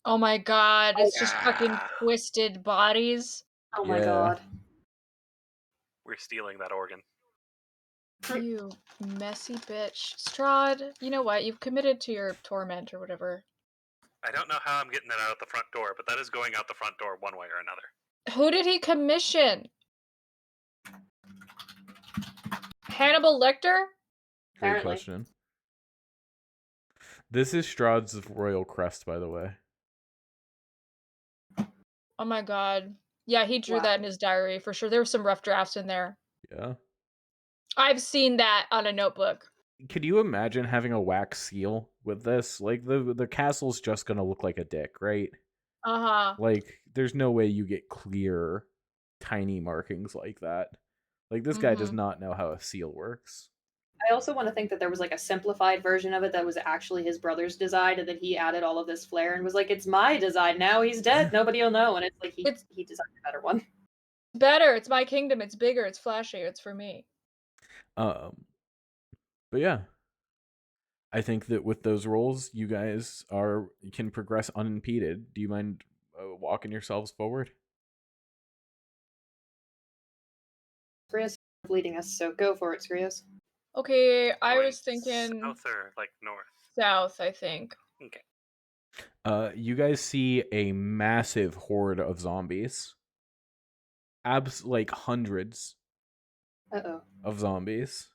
Oh my god, it's just fucking Yeah. twisted bodies. Oh my god. We're stealing that organ. You messy bitch. Strahd, you know what? You've committed to your torment or whatever. I don't know how I'm getting that out the front door, but that is going out the front door one way or another. Who did he commission? Hannibal Lecter? Great Apparently. question. This is Strahd's royal crest, by the way. Oh my god. Yeah, he drew Wow. that in his diary for sure. There were some rough drafts in there. Yeah. I've seen that on a notebook. Could you imagine having a wax seal with this? Like the castle's just gonna look like a dick, right? Uh-huh. Like there's no way you get clear tiny markings like that. Like this guy does not know how a seal works. I also want to think that there was like a simplified version of it that was actually his brother's design, and then he added all of this flair and was like, "It's my design now. He's dead. Nobody will know." And it's like he designed a better one. Better. It's my kingdom. It's bigger. It's flashier. It's for me. But yeah, I think that with those rolls, you guys can progress unimpeded. Do you mind walking yourselves forward? Skrios leading us, so go for it, Skrios. Okay, I Going was thinking south or like north? south, I think. Okay. You guys see a massive horde of zombies. Like hundreds of zombies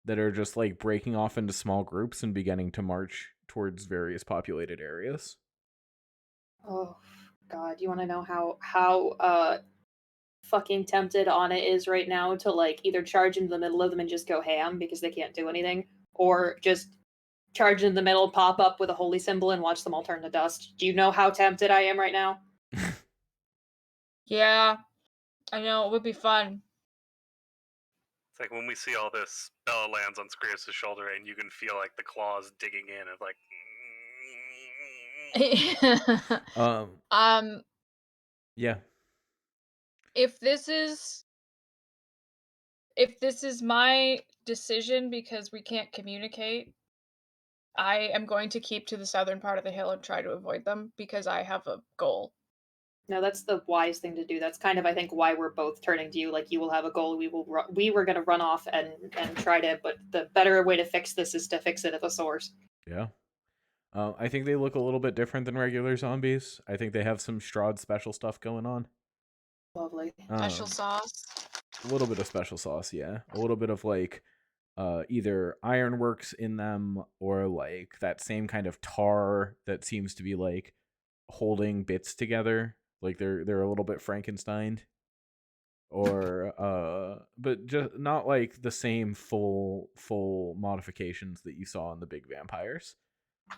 that are just like breaking off into small groups and beginning to march towards various populated areas. Oh, God, you want to know how fucking tempted Anna is right now to like either charge into the middle of them and just go ham because they can't do anything, or just charge in the middle, pop up with a holy symbol, and watch them all turn to dust. Do you know how tempted I am right now? Yeah, I know, it would be fun. It's like when we see all this, Bella lands on Skrios' shoulder, and you can feel like the claws digging in of like. Um, yeah. If this is my decision because we can't communicate, I am going to keep to the southern part of the hill and try to avoid them because I have a goal. No, that's the wise thing to do. That's kind of, I think, why we're both turning to you. Like, you will have a goal. We were going to run off and try to, but the better way to fix this is to fix it at the source. Yeah. I think they look a little bit different than regular zombies. I think they have some Strahd special stuff going on. Lovely. Special sauce. A little bit of special sauce, yeah. A little bit of like either ironworks in them or like that same kind of tar that seems to be like holding bits together. Like they're a little bit Frankenstein. Or but just not like the same full modifications that you saw in the big vampires.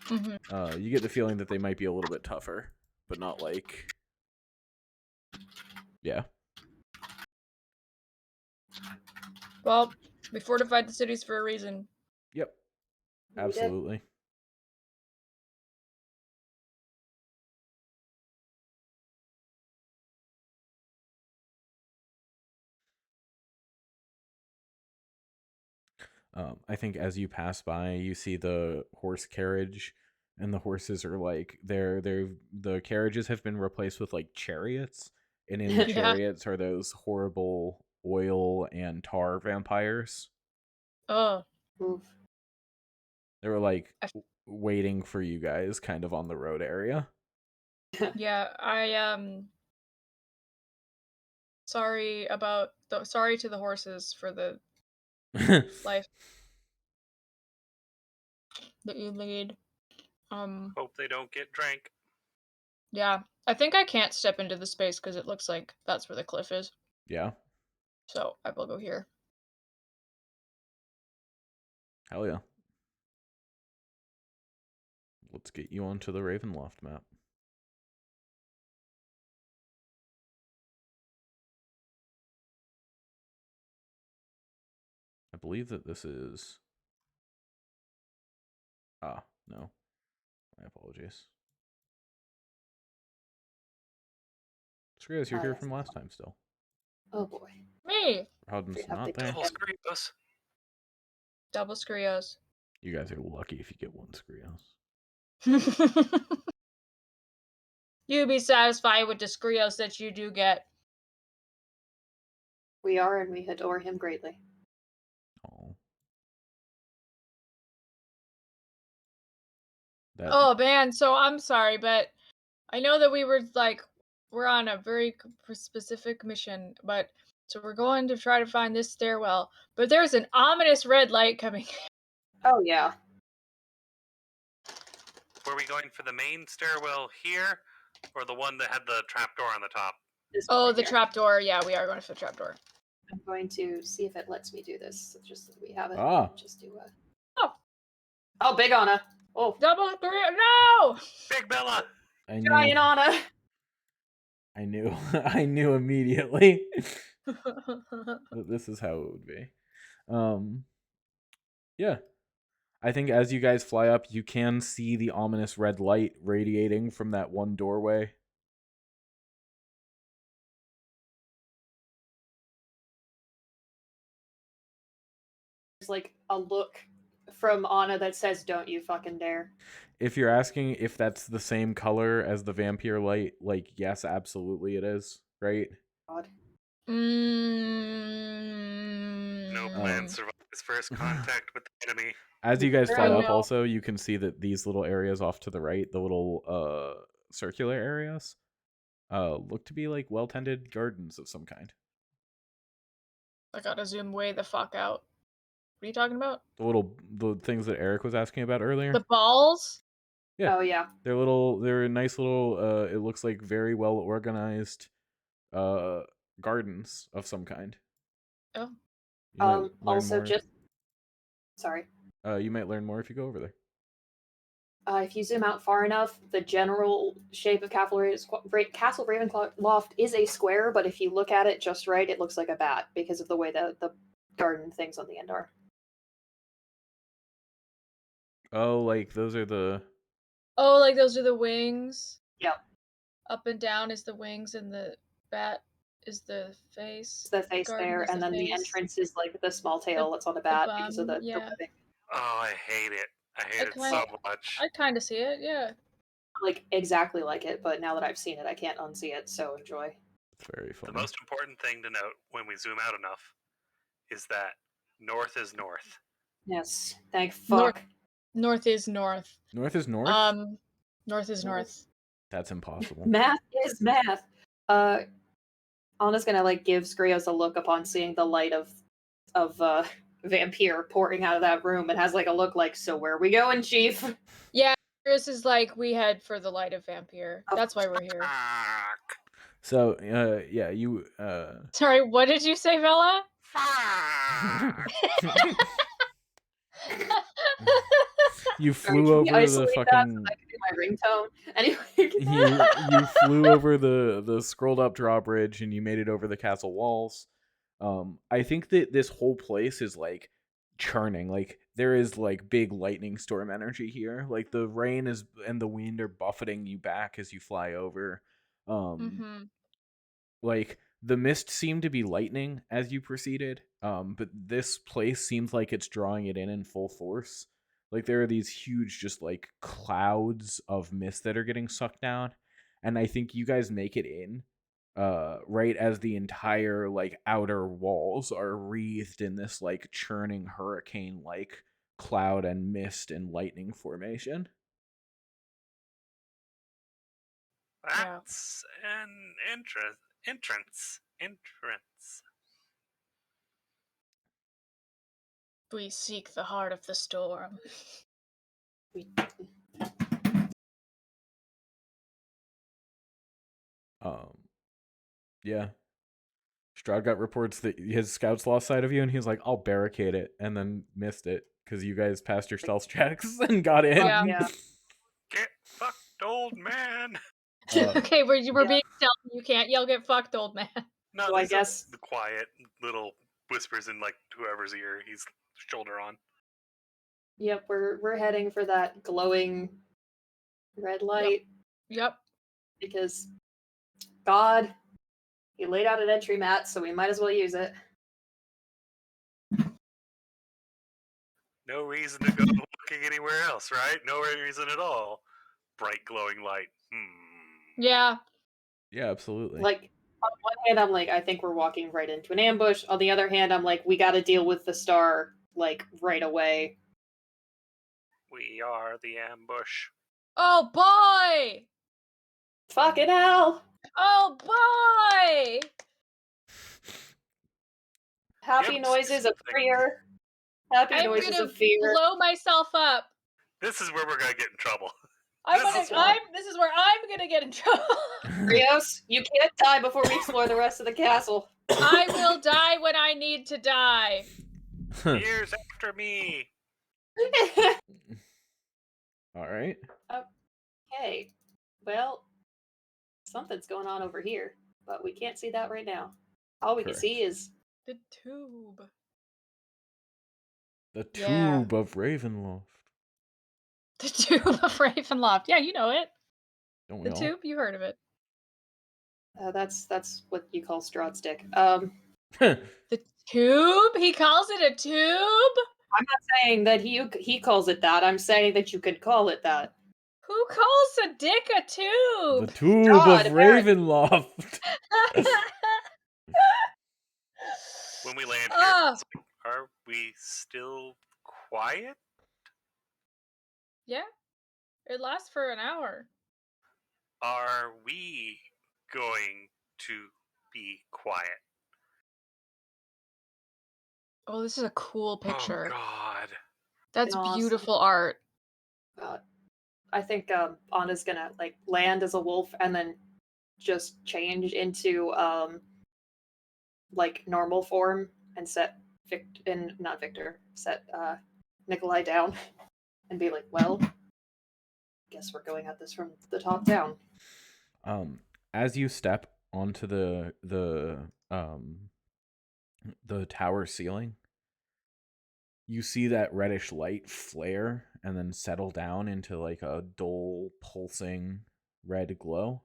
Mm-hmm. You get the feeling that they might be a little bit tougher, but not like, yeah. Well, we fortified the cities for a reason. Yep. We did. Absolutely. I think as you pass by, you see the horse carriage, and the horses are like the carriages have been replaced with like chariots, and in the Yeah. chariots are those horrible oil and tar vampires. Oh, Oof. They were like waiting for you guys, kind of on the road area. yeah. Sorry to the horses for the life that you lead. Hope they don't get drank. Yeah. I think I can't step into the space because it looks like that's where the cliff is. Yeah. So I will go here. Hell yeah. Let's get you onto the Ravenloft map. I believe that this is... no. My apologies. Skrios, you're here from last time still. Oh boy. Me! Howden's We have not the there. Double Skrios. Double Skrios. You guys are lucky if you get one Skrios. You be satisfied with the Skrios that you do get. We are, and we adore him greatly. Oh. Oh man, so I'm sorry, but I know that we're on a very specific mission, but so we're going to try to find this stairwell, but there's an ominous red light coming. Oh yeah. Were we going for the main stairwell here, or the one that had the trapdoor on the top? This Oh, right the here. trapdoor. Yeah, we are going for the trapdoor. I'm going to see if it lets me do this. Just so we have it. Ah. Just do a. Oh. Oh, big Anna. Oh. Double no. Big Bella. I Giant Anna. I knew. I knew immediately that this is how it would be. Yeah. I think as you guys fly up, you can see the ominous red light radiating from that one doorway. There's like a look from Anna that says, "Don't you fucking dare." If you're asking if that's the same color as the vampire light, like, yes, absolutely it is, right? God. No plan survives first contact with the enemy. As you guys fly I up, know. also, you can see that these little areas off to the right, the little circular areas, look to be like well-tended gardens of some kind. I gotta zoom way the fuck out. What are you talking about? The things that Eric was asking about earlier. The balls? Yeah, Oh yeah. they're a nice little. It looks like very well organized gardens of some kind. Oh. You might learn Also, more. just sorry. You might learn more if you go over there. If you zoom out far enough, the general shape of Castle Ravencroft is a square, but if you look at it just right, it looks like a bat because of the way the garden things on the end are. Oh, like those are the. Oh, like those are the wings. Yep. Up and down is the wings, and the bat is the face. It's the face garden there, is and then the face. entrance is like the small tail that's on the The bat because of bum, the yeah. webbing. Oh, I hate it. I hate it so much. I kind of see it, yeah. Like exactly like it, but now that I've seen it, I can't unsee it. So enjoy. It's very funny. The most important thing to note when we zoom out enough is that north is north. Yes, thank fuck. North is north. North is north. North is north. That's impossible. Math is math. Anna's gonna like give Skrios a look upon seeing the light of vampire pouring out of that room and has like a look like, so where are we going, Chief? Yeah, this is like we head for the light of vampire. That's why we're here. Fuck. So, yeah, you. Sorry, what did you say, Bella? Fuck. You Sorry, flew can we over the isolate that so fucking. that could be my ringtone? Anyway. you flew over the scrolled up drawbridge and you made it over the castle walls. I think that this whole place is like churning. Like there is like big lightning storm energy here. Like the rain is and the wind are buffeting you back as you fly over. Like the mist seemed to be lightning as you proceeded, but this place seems like it's drawing it in full force. Like there are these huge just like clouds of mist that are getting sucked down, and I think you guys make it in right as the entire like outer walls are wreathed in this like churning hurricane like cloud and mist and lightning formation. That's an entrance. We seek the heart of the storm. Yeah. Strahd got reports that his scouts lost sight of you, and he was like, "I'll barricade it," and then missed it because you guys passed your stealth checks and got in. Yeah. Get fucked, old man. Okay, we're being stealthy. You can't yell, "Get fucked, old man." No, So I guess the quiet little whispers in like whoever's ear he's shoulder on. Yep, we're heading for that glowing red light. Yep. Because God, he laid out an entry mat, so we might as well use it. No reason to go looking anywhere else, right? No reason at all. Bright glowing light. Yeah. Yeah, absolutely. Like, on one hand, I'm like, I think we're walking right into an ambush. On the other hand, I'm like, we gotta deal with the star, like, right away. We are the ambush. Oh boy! Fucking hell! Oh boy! Happy noises of fear. Happy I'm noises gonna of fear. blow myself up. This is where we're gonna get in trouble. This is where I'm gonna get in trouble. Rios, you can't die before we explore the rest of the castle. I will die when I need to die. Years after me. All right. Okay. Well, something's going on over here, but we can't see that right now. All we can see is the tube. The tube of Ravenloft. The tube of Ravenloft. Yeah, you know it. Don't we the all? tube. You heard of it. that's what you call Strahd's dick. The tube? He calls it a tube? I'm not saying that he calls it that. I'm saying that you could call it that. Who calls a dick a tube? The tube of Ravenloft. When we land here, it's like, are we still quiet? Yeah. It lasts for an hour. Are we going to be quiet? Oh, this is a cool picture. Oh, God. That's beautiful art. God. I think Anna's gonna like land as a wolf and then just change into like normal form and set set Nikolai down and be like, well, guess we're going at this from the top down. As you step onto the tower ceiling, you see that reddish light flare and then settle down into like a dull pulsing red glow.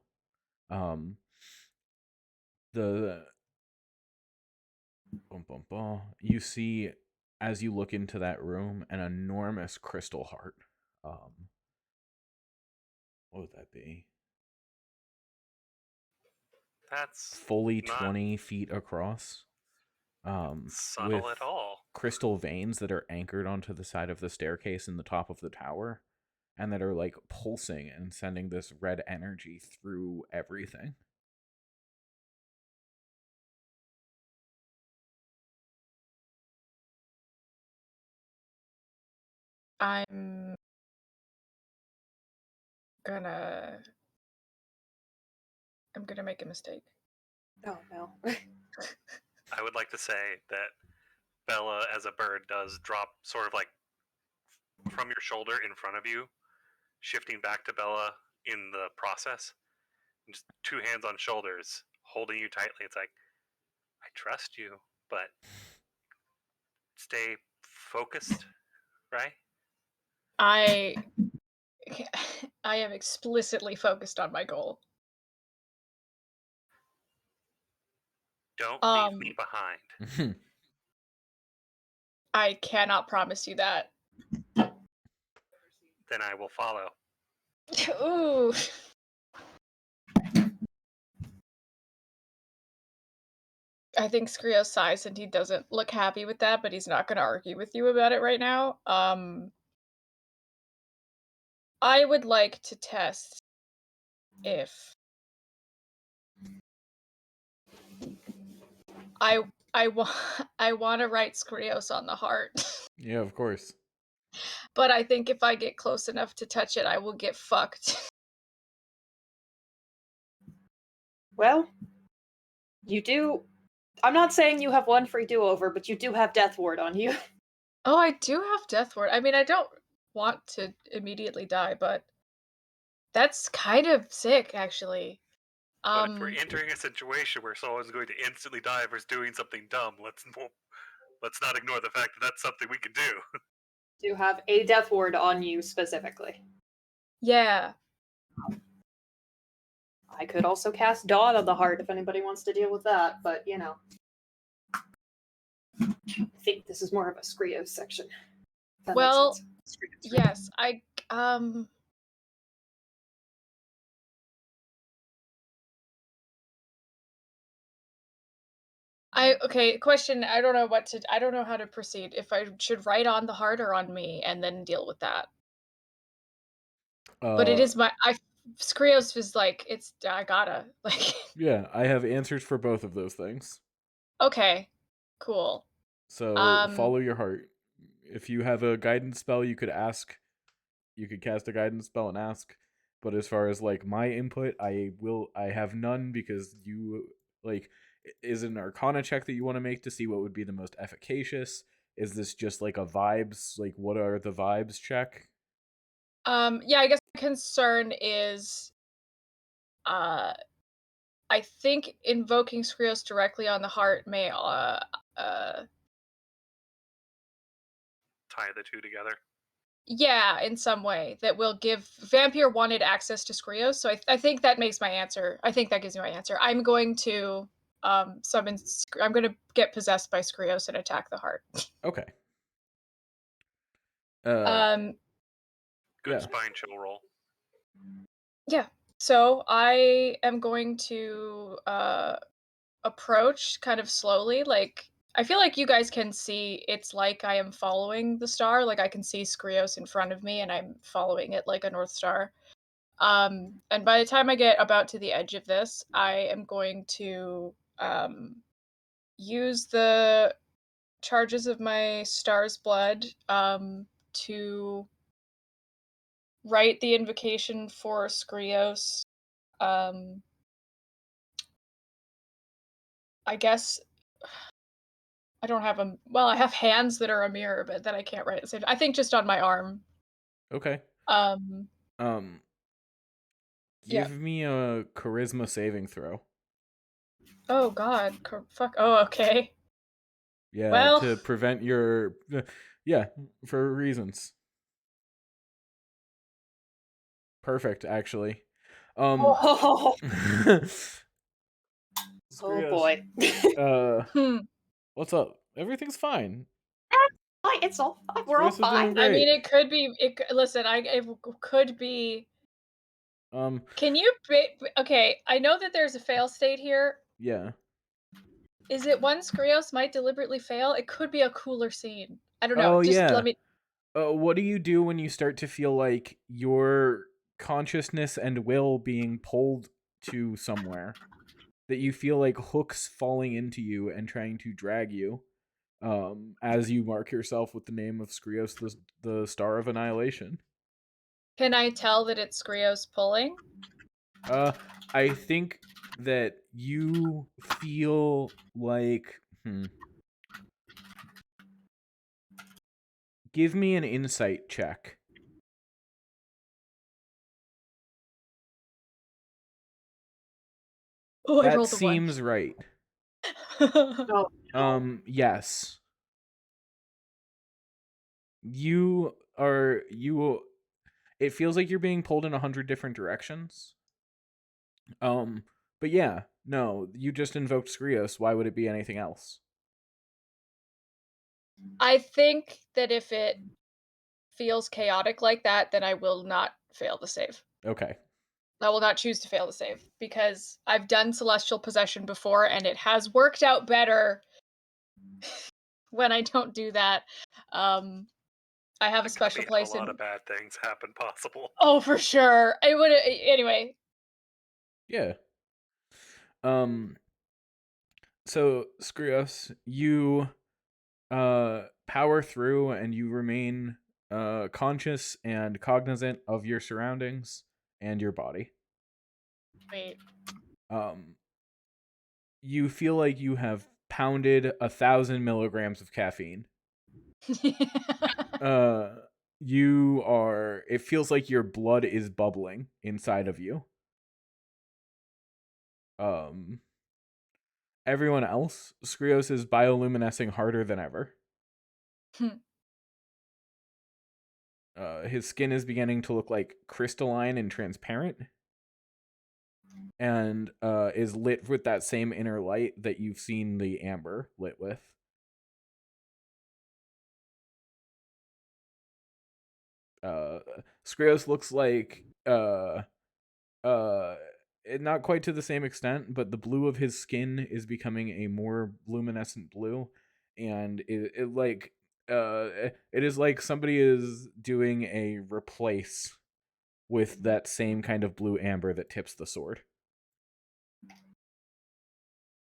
The you see, as you look into that room, an enormous crystal heart. What would that be? That's Fully not 20 feet across. subtle With at all. crystal veins that are anchored onto the side of the staircase in the top of the tower, and that are like pulsing and sending this red energy through everything. I'm gonna make a mistake. Oh no. I would like to say that Bella, as a bird, does drop sort of like from your shoulder in front of you, shifting back to Bella in the process. And just two hands on shoulders, holding you tightly. It's like, I trust you, but stay focused, right? I am explicitly focused on my goal. Don't leave me behind. I cannot promise you that. Then I will follow. Ooh. I think Skrio sighs and he doesn't look happy with that, but he's not going to argue with you about it right now. I would like to test if I want I want to write Skrios on the heart. Yeah, of course. But I think if I get close enough to touch it, I will get fucked. Well, you do. I'm not saying you have one free do-over, but you do have Death Ward on you. Oh, I do have Death Ward. I mean, I don't want to immediately die, but that's kind of sick, actually. But if we're entering a situation where someone's going to instantly die for doing something dumb, let's not ignore the fact that that's something we can do. You have a Death Ward on you specifically. Yeah. I could also cast Dawn on the heart if anybody wants to deal with that, but you know. I think this is more of a Skrios section. Well, yes, okay, question, I don't know how to proceed. If I should write on the heart or on me and then deal with that. But it is Skrios is like, I gotta, like. Yeah, I have answers for both of those things. Okay, cool. So follow your heart. If you have a guidance spell, you could cast a guidance spell and ask. But as far as like my input, I have none, because you like, is it an Arcana check that you want to make to see what would be the most efficacious? Is this just like a vibes, like what are the vibes check? Yeah, I guess the concern is I think invoking Skrios directly on the heart may tie the two together. Yeah, in some way that will give Vampire wanted access to Skrios, so I think that makes my answer. I think that gives me my answer. I'm going to summon. I'm going to get possessed by Skrios and attack the heart. Okay. Good yeah. spine chill roll. Yeah. So I am going to approach kind of slowly. Like, I feel like you guys can see it's like I am following the star. Like, I can see Skrios in front of me and I'm following it like a North Star. And by the time I get about to the edge of this, I am going to use the charges of my star's blood to write the invocation for Skrios. I guess I don't have a I have hands that are a mirror, but that I can't write at the same time. I think just on my arm. Okay. Um, yeah. Give me a charisma saving throw. Oh God, fuck. Oh, okay. Yeah, Well, to prevent your yeah, for reasons. Perfect, actually. Oh, oh Skrios, boy. what's up? Everything's fine. Fine, it's all fine. We're all Skrios is doing fine. I mean, great. it could be. Listen, it could be. Can you? Okay, I know that there's a fail state here. Yeah. Is it one Skrios might deliberately fail? It could be a cooler scene. I don't know. Oh Just yeah. let me. What do you do when you start to feel like your consciousness and will being pulled to somewhere? That you feel like hooks falling into you and trying to drag you, as you mark yourself with the name of Skrios, the Star of Annihilation. Can I tell that it's Skrios pulling? I think that you feel like, give me an insight check. Oh, I That rolled a 1. seems right. Oh, no. Yes. You are you. It feels like you're being pulled in 100 different directions. But yeah, no, you just invoked Skrios. Why would it be anything else? I think that if it feels chaotic like that, then I will not fail the save. Okay. I will not choose to fail the save because I've done celestial possession before and it has worked out better when I don't do that. I have a It could special be place a lot in. of bad things happen possible. Oh, for sure. I would anyway. Yeah. So Skrios, you power through and you remain conscious and cognizant of your surroundings and your body. Wait. You feel like you have pounded 1,000 milligrams of caffeine. You are. It feels like your blood is bubbling inside of you. Everyone else, Skrios is bioluminescing harder than ever. His skin is beginning to look like crystalline and transparent, and is lit with that same inner light that you've seen the amber lit with. Skrios looks like not quite to the same extent, but the blue of his skin is becoming a more luminescent blue, and it is like somebody is doing a replace with that same kind of blue amber that tips the sword.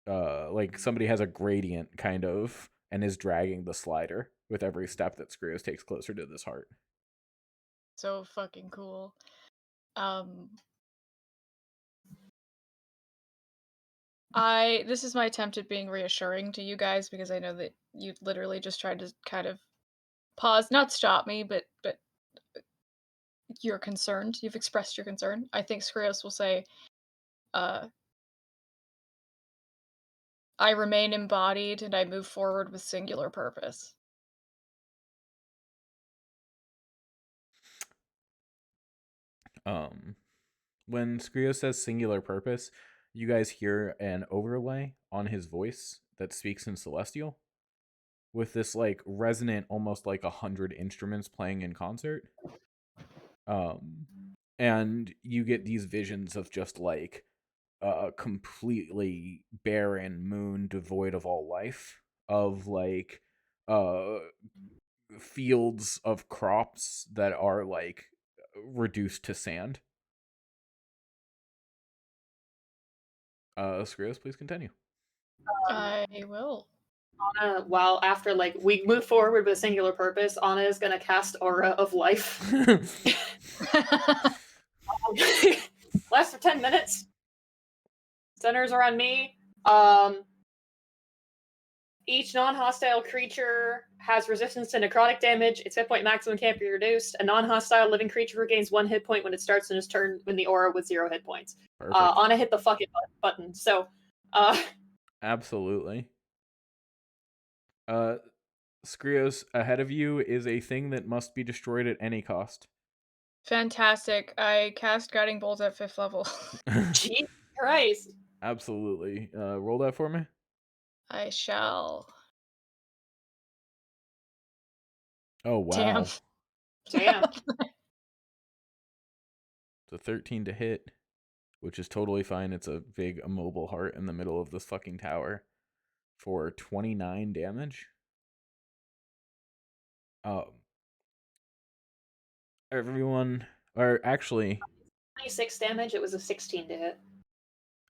Like somebody has a gradient kind of and is dragging the slider with every step that Skrios takes closer to this heart. So fucking cool. This is my attempt at being reassuring to you guys because I know that you literally just tried to kind of pause, not stop me, but you're concerned. You've expressed your concern. I think Skrios will say, I remain embodied and I move forward with singular purpose. When Skrios says singular purpose, you guys hear an overlay on his voice that speaks in Celestial with this like resonant, almost like 100 instruments playing in concert. And you get these visions of just like a completely barren moon devoid of all life, of like uh fields of crops that are like reduced to sand. Skrios, please continue. I will. Anna, while after like we move forward with a singular purpose, Anna is gonna cast Aura of Life. Lasts for 10 minutes. Centers around me. Each non-hostile creature has resistance to necrotic damage. Its hit point maximum can't be reduced. A non-hostile living creature regains 1 hit point when it starts in its turn when the aura with 0 hit points. Perfect. Anna hit the fucking button. So, Absolutely. Skrios, ahead of you is a thing that must be destroyed at any cost. Fantastic. I cast Guiding Bolt at 5th level. Jesus Christ. Absolutely. Roll that for me. I shall. Oh, wow. Damn. Damn. It's a 13 to hit, which is totally fine. It's a big immobile heart in the middle of this fucking tower for 29 damage. Everyone, or actually, 26 damage. It was a 16 to hit.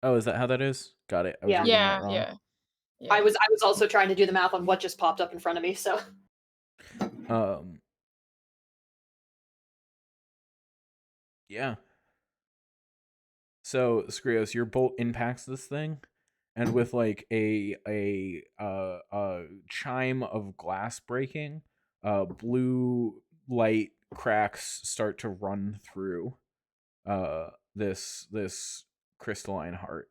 oh, is that how that is? Got it. I was Yeah. reading that wrong. Yeah. I was also trying to do the math on what just popped up in front of me, so. Yeah. So, Skrios, your bolt impacts this thing, and with like a chime of glass breaking, blue light cracks start to run through this crystalline heart.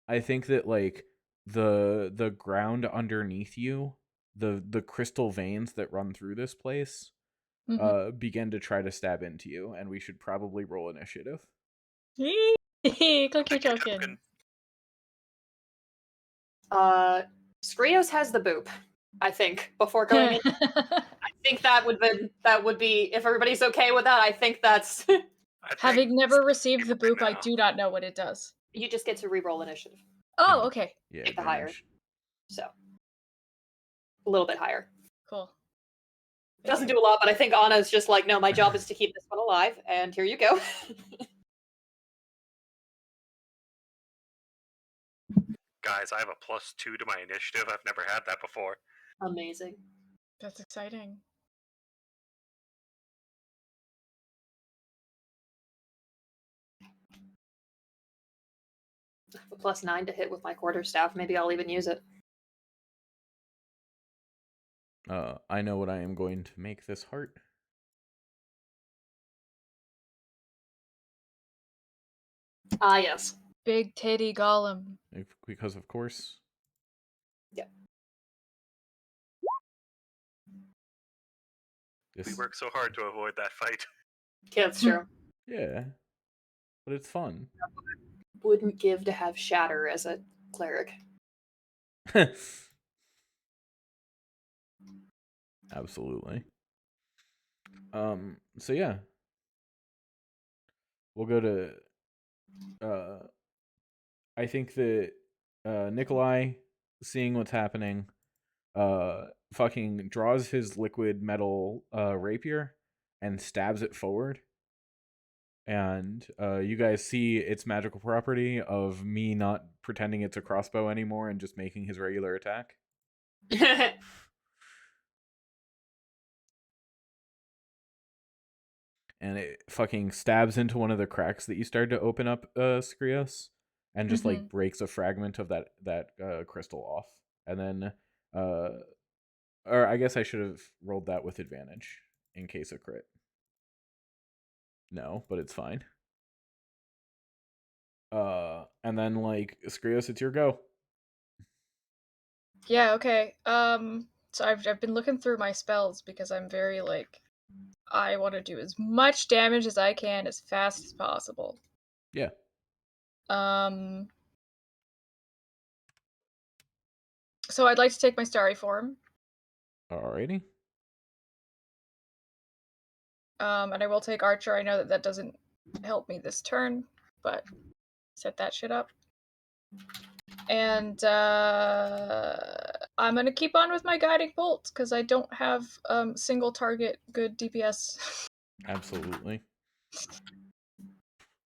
I think that like the ground underneath you, the crystal veins that run through this place, begin to try to stab into you, and we should probably roll initiative. Click your token. Skrios has the boop, I think, before going in. I think that would be, if everybody's okay with that, I think that's... Having never received the boop, I do not know what it does. You just get to re-roll initiative. Oh, okay. Yeah, Take the higher. So, a little bit higher. Cool. Doesn't do a lot, but I think Anna's just like, no, my job is to keep this one alive, and here you go. Guys, I have a +2 to my initiative. I've never had that before. Amazing. That's exciting. A +9 to hit with my quarterstaff. Maybe I'll even use it. I know what I am going to make this heart. Ah, yes. Big titty golem. Because of course. Yeah. We work so hard to avoid that fight. Yeah, that's true. Yeah. But it's fun. Wouldn't give to have Shatter as a cleric. Absolutely. So yeah. We'll go to I think that Nikolai, seeing what's happening, fucking draws his liquid metal rapier and stabs it forward. And you guys see its magical property of me not pretending it's a crossbow anymore and just making his regular attack. And it fucking stabs into one of the cracks that you started to open up, Skrios, and just like breaks a fragment of that crystal off. And then, or I guess I should have rolled that with advantage in case of crit. No, but it's fine. And then like Skrios, it's your go. Yeah, okay. So I've been looking through my spells because I'm very like, I want to do as much damage as I can as fast as possible. Yeah. So I'd like to take my starry form. Alrighty. And I will take Archer. I know that doesn't help me this turn, but set that shit up. And I'm gonna keep on with my guiding bolt because I don't have single target good DPS. Absolutely.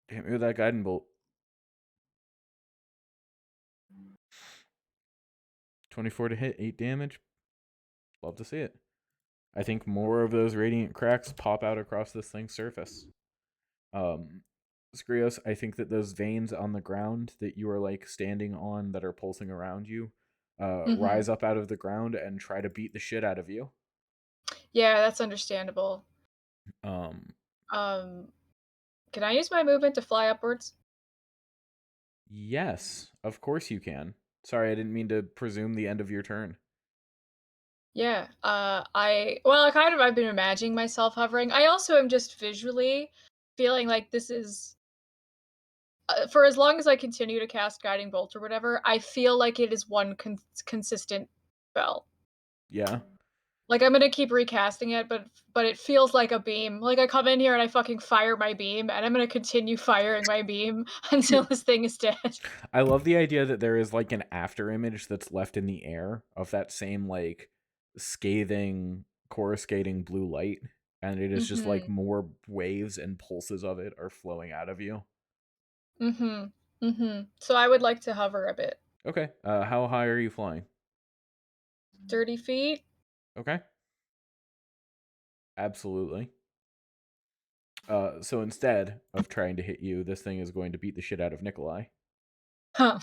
Hit me with that guiding bolt. 24 to hit, 8 damage. Love to see it. I think more of those radiant cracks pop out across this thing's surface. Skrios, I think that those veins on the ground that you are like standing on that are pulsing around you rise up out of the ground and try to beat the shit out of you. Yeah, that's understandable. Um, Can I use my movement to fly upwards? yes, of course you can. Sorry, I didn't mean to presume the end of your turn. Yeah. I've been imagining myself hovering. I also am just visually feeling like this is for as long as I continue to cast Guiding Bolt or whatever, I feel like it is one consistent spell. Yeah. Like I'm gonna keep recasting it, but it feels like a beam. Like I come in here and I fucking fire my beam, and I'm gonna continue firing my beam until this thing is dead. I love the idea that there is like an after image that's left in the air of that same like scathing, coruscating blue light, and it is just like more waves and pulses of it are flowing out of you. So I would like to hover a bit. Okay. How high are you flying? 30 feet. Okay. Absolutely. So instead of trying to hit you, this thing is going to beat the shit out of Nikolai Huh.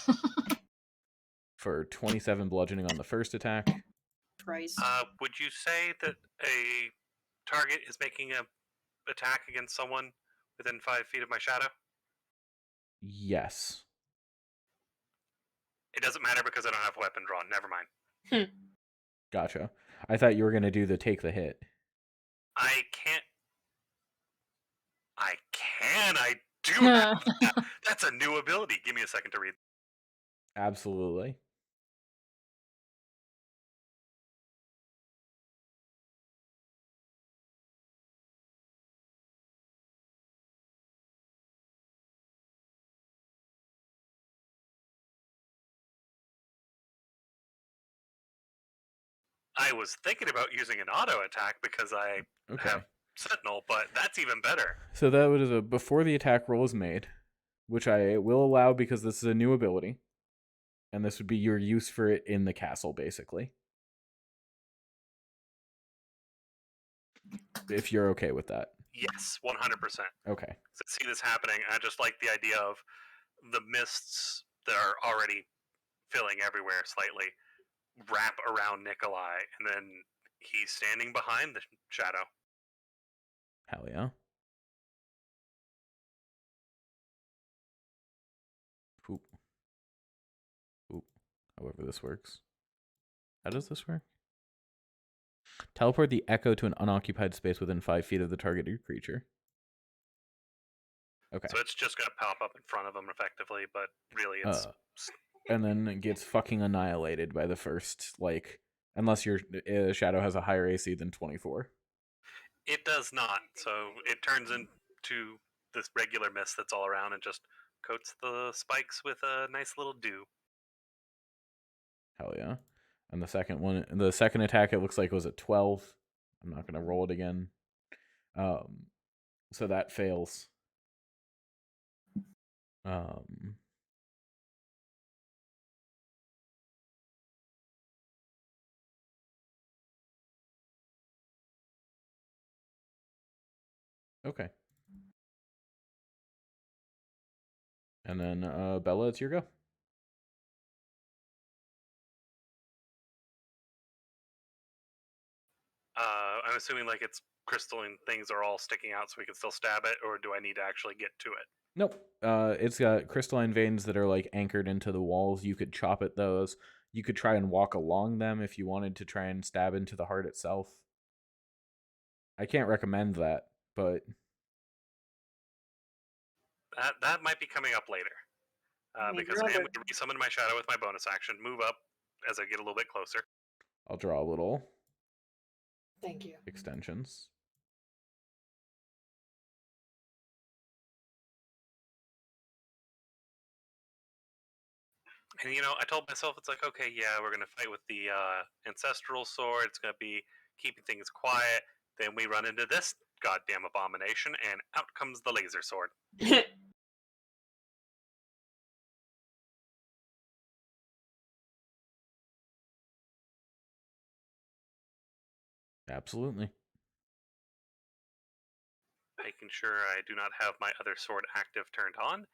for 27 bludgeoning on the first attack. Christ. Would you say that a target is making a attack against someone within 5 feet of my shadow? Yes. It doesn't matter because I don't have weapon drawn. Never mind. Gotcha. I thought you were going to do the take the hit. I can't. I do have that. That's a new ability. Give me a second to read. Absolutely. I was thinking about using an auto attack because I have Sentinel, but that's even better. So that was before the attack roll is made, which I will allow because this is a new ability. And this would be your use for it in the castle, basically. If you're okay with that. Yes, 100%. Okay. So see this happening. I just like the idea of the mists that are already filling everywhere slightly wrap around Nikolai, and then he's standing behind the shadow. Hell yeah. Poop. Poop. However this works. How does this work? Teleport the echo to an unoccupied space within 5 feet of the targeted creature. Okay. So it's just going to pop up in front of him effectively, but really it's... and then it gets fucking annihilated by the first, like, unless your shadow has a higher AC than 24. It does not. So it turns into this regular mist that's all around and just coats the spikes with a nice little dew. Hell yeah. And the second attack, it looks like it was a 12. I'm not going to roll it again. So that fails. Okay. And then Bella, it's your go. I'm assuming like its crystalline things are all sticking out so we can still stab it, or do I need to actually get to it? Nope. It's got crystalline veins that are like anchored into the walls. You could chop at those. You could try and walk along them if you wanted to try and stab into the heart itself. I can't recommend that, but that might be coming up later. Because I am going to resummon my shadow with my bonus action, move up as I get a little bit closer. I'll draw a little. Thank you. Extensions. And I told myself, it's like, okay, yeah, we're gonna fight with the ancestral sword. It's gonna be keeping things quiet. Then we run into this goddamn abomination, and out comes the laser sword. Absolutely. Making sure I do not have my other sword active turned on,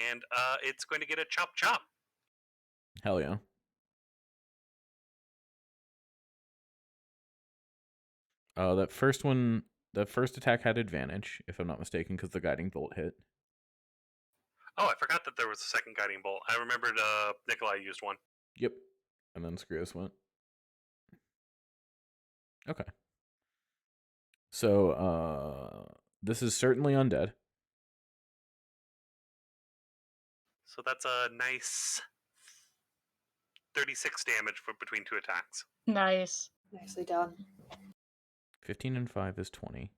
and it's going to get a chop chop. Hell yeah. That first attack had advantage, if I'm not mistaken, because the guiding bolt hit. Oh, I forgot that there was a second guiding bolt. I remembered Nikolai used one. Yep. And then Skrios went. Okay. So, this is certainly undead. So that's a nice 36 damage between 2 attacks. Nice. Nicely done. 15 and 5 is 20.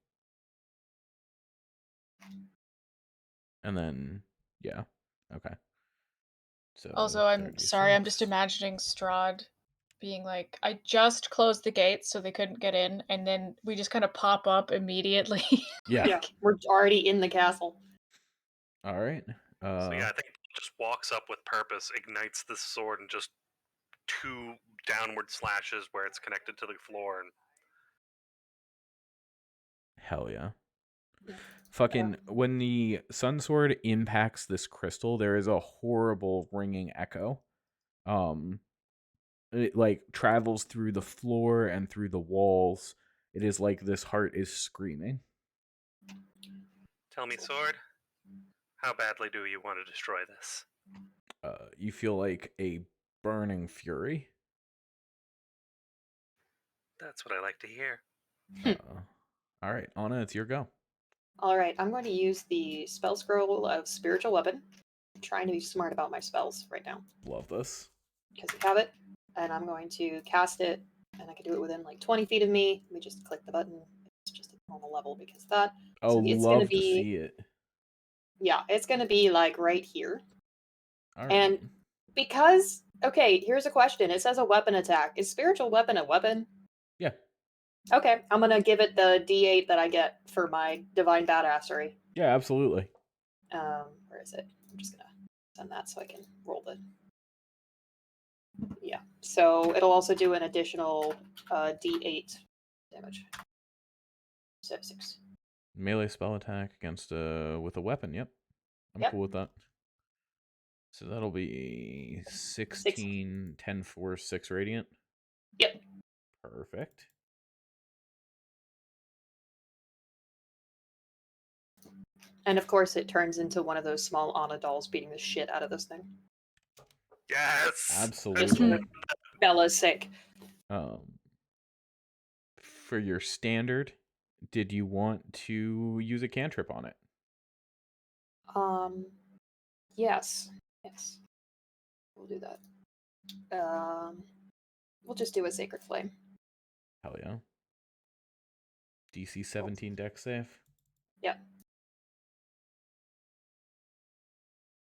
And then, yeah. Okay. So Also, I'm sorry, I'm just 36. imagining Strahd being like, I just closed the gates so they couldn't get in, and then we just kind of pop up immediately. Yeah. Yeah, we're already in the castle. All right. So yeah, I think he just walks up with purpose, ignites the sword, and just 2 downward slashes where it's connected to the floor. And Hell yeah. Yeah. Fucking when the sun sword impacts this crystal, there is a horrible ringing echo. It like travels through the floor and through the walls. It is like this heart is screaming. tell me, sword, how badly do you want to destroy this? You feel like a burning fury. That's what I like to hear. All right, Anna, it's your go. All right, I'm going to use the spell scroll of spiritual weapon. I'm trying to be smart about my spells right now Love this. because we have it, and I'm going to cast it, and I can do it within like 20 feet of me. Let me just click the button. It's just a normal level because of that. Oh, So it's going to love to be, see it. yeah, it's going to be like right here. All right. And because, okay, here's a question. It says a weapon attack. Is spiritual weapon a weapon? Yeah. Okay, I'm gonna give it the D8 that I get for my divine badassery. Yeah, absolutely. Where is it? I'm just gonna send that so I can roll the. Yeah, so it'll also do an additional D8 damage. So 6. Melee spell attack against with a weapon. Yep. I'm Yep. cool with that. So that'll be 16, 10, 4, 6 radiant. Yep. Perfect. And of course, it turns into one of those small Anna dolls beating the shit out of this thing. Yes! Absolutely. Bella's sick. For your standard, did you want to use a cantrip on it? Yes. Yes. We'll do that. We'll just do a Sacred Flame. Hell yeah. DC 17 dex save? Yep.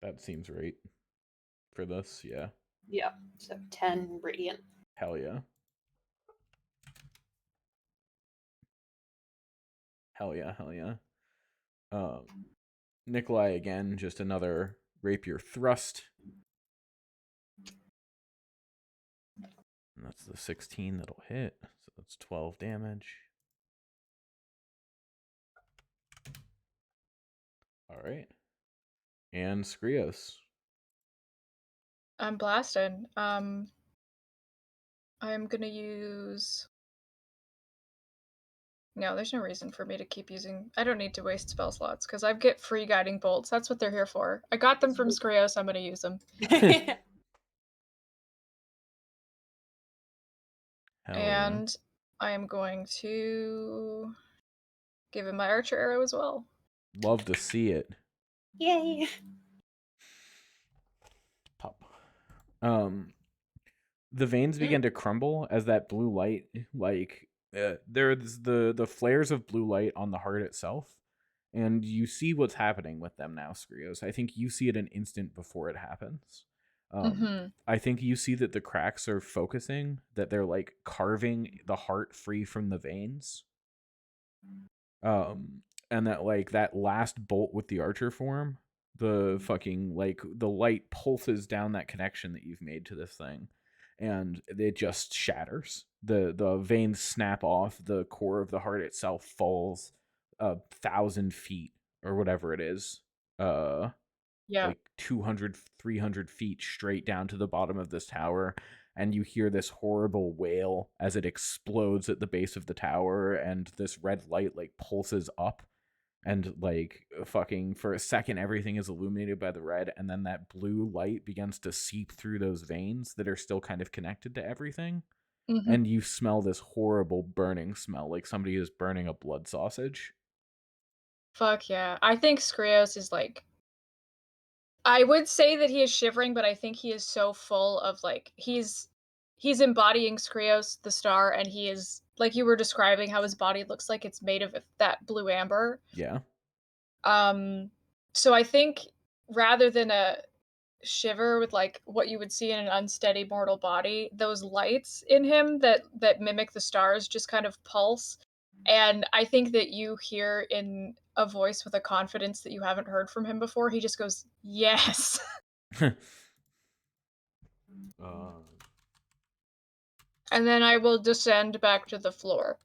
That seems right. For this, yeah. Yeah. So 10 radiant. Hell yeah. Hell yeah, hell yeah. Nikolai again, just another rapier thrust. And that's the 16 that'll hit. So that's 12 damage. All right. And Skrios. I'm blasted. I'm gonna use. No, there's no reason for me to keep using. I don't need to waste spell slots because I get free guiding bolts. That's what they're here for. I got them from Skrios. I'm gonna use them. And I am going to give him my archer arrow as well. Love to see it. Yay! Pop. The veins begin to crumble as that blue light, like there's the flares of blue light on the heart itself, and you see what's happening with them now, Skrios. I think you see it an instant before it happens. I think you see that the cracks are focusing, that they're like carving the heart free from the veins. And that like that last bolt with the archer form, the fucking like the light pulses down that connection that you've made to this thing. and it just shatters. The veins snap off, the core of the heart itself falls 1,000 feet or whatever it is, Yeah. like 200, 300 feet straight down to the bottom of this tower, and you hear this horrible wail as it explodes at the base of the tower, and this red light like pulses up, and like fucking for a second everything is illuminated by the red, and then that blue light begins to seep through those veins that are still kind of connected to everything, Mm-hmm. and you smell this horrible burning smell like somebody is burning a blood sausage. Fuck yeah. I think Skrios is like, I would say that he is shivering, but I think he is so full of like he's embodying Skrios, the star, and he is like you were describing how his body looks like it's made of that blue amber. Yeah. Um so I think rather than a shiver with like what you would see in an unsteady mortal body, those lights in him that mimic the stars just kind of pulse. And I think that you hear in a voice with a confidence that you haven't heard from him before, he just goes, yes. uh, And then I will descend back to the floor.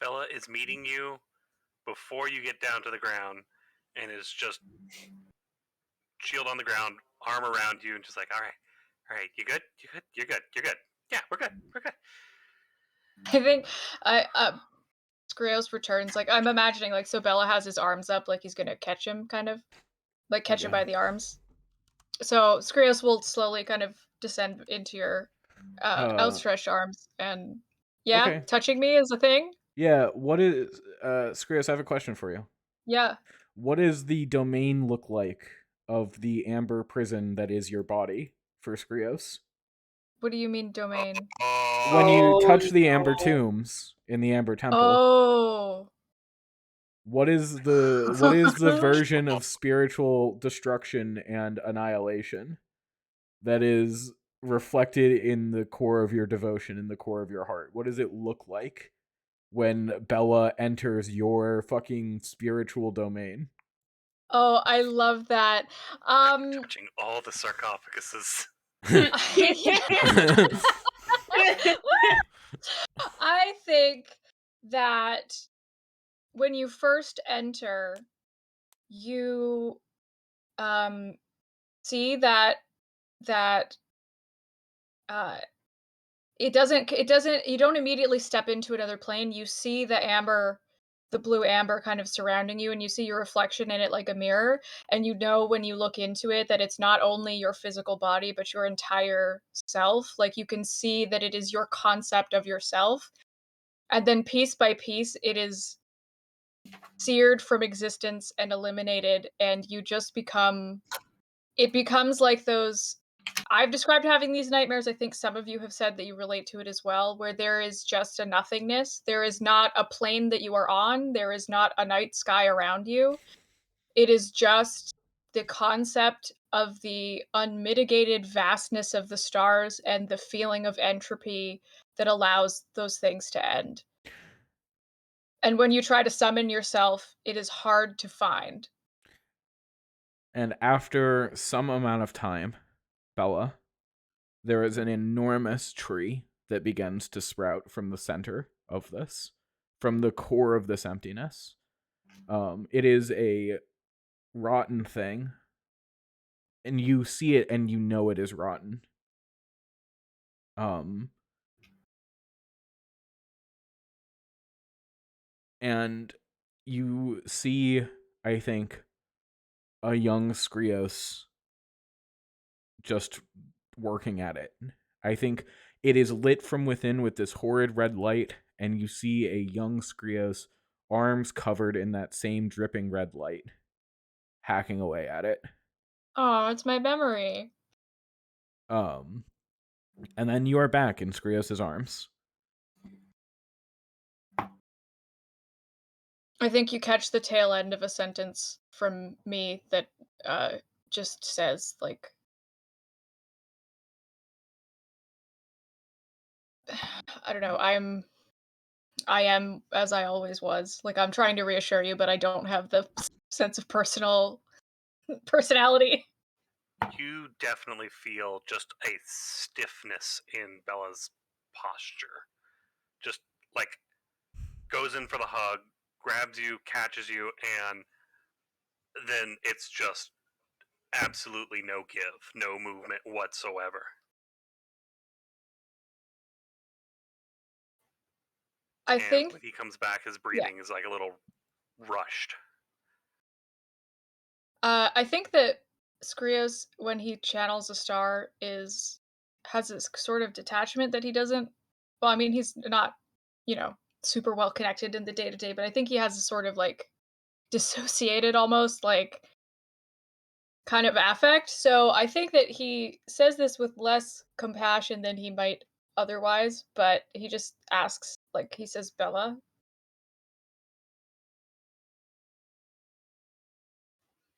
Bella is meeting you before you get down to the ground and is just shield on the ground, arm around you, and just like, all right, you good? You good? You're good. You're good. Yeah, we're good. We're good. I think Skrios returns, like I'm imagining like so Bella has his arms up like he's gonna catch him, kind of. Like catch him okay. by the arms. So Skrios will slowly kind of descend into your outstretched arms, and yeah, Okay. touching me is a thing. Yeah, what is Skrios, I have a question for you. Yeah. What does the domain look like of the amber prison that is your body for Skrios? What do you mean domain? When you Oh touch the amber no. tombs in the amber temple, Oh. what is the version of spiritual destruction and annihilation that is reflected in the core of your devotion, in the core of your heart? What does it look like when Bella enters your fucking spiritual domain? Oh, I love that. Touching all the sarcophaguses. I think that when you first enter, you see that uh it doesn't you don't immediately step into another plane. You see the blue amber kind of surrounding you, and you see your reflection in it like a mirror, and you know when you look into it that it's not only your physical body but your entire self. Like you can see that it is your concept of yourself, and then piece by piece it is seared from existence and eliminated, and you just it becomes like those. I've described having these nightmares. I think some of you have said that you relate to it as well, where there is just a nothingness. There is not a plane that you are on. There is not a night sky around you. It is just the concept of the unmitigated vastness of the stars and the feeling of entropy that allows those things to end. And when you try to summon yourself, it is hard to find. And after some amount of time, Bella, there is an enormous tree that begins to sprout from the center of this, from the core of this emptiness. It is a rotten thing, and you see it and you know it is rotten. And you see, I think, a young Skrios just working at it. I think it is lit from within with this horrid red light, and you see a young Skrios, arms covered in that same dripping red light, hacking away at it. Oh, it's my memory. Um, and then you are back in Skrios' arms. I think you catch the tail end of a sentence from me that just says like I don't know, I am as I always was. Like I'm trying to reassure you, but I don't have the sense of personal personality. You definitely feel just a stiffness in Bella's posture. Just like goes in for the hug, grabs you, catches you, and then it's just absolutely no give, no movement whatsoever. I And think, when he comes back, his yeah. breathing is like a little rushed. I think that Skrios, when he channels a star, has this sort of detachment that he doesn't. Well, I mean, he's not, you know, super well connected in the day to day, but I think he has a sort of like dissociated, almost like kind of affect. So I think that he says this with less compassion than he might otherwise, but he just asks, like, he says, "Bella,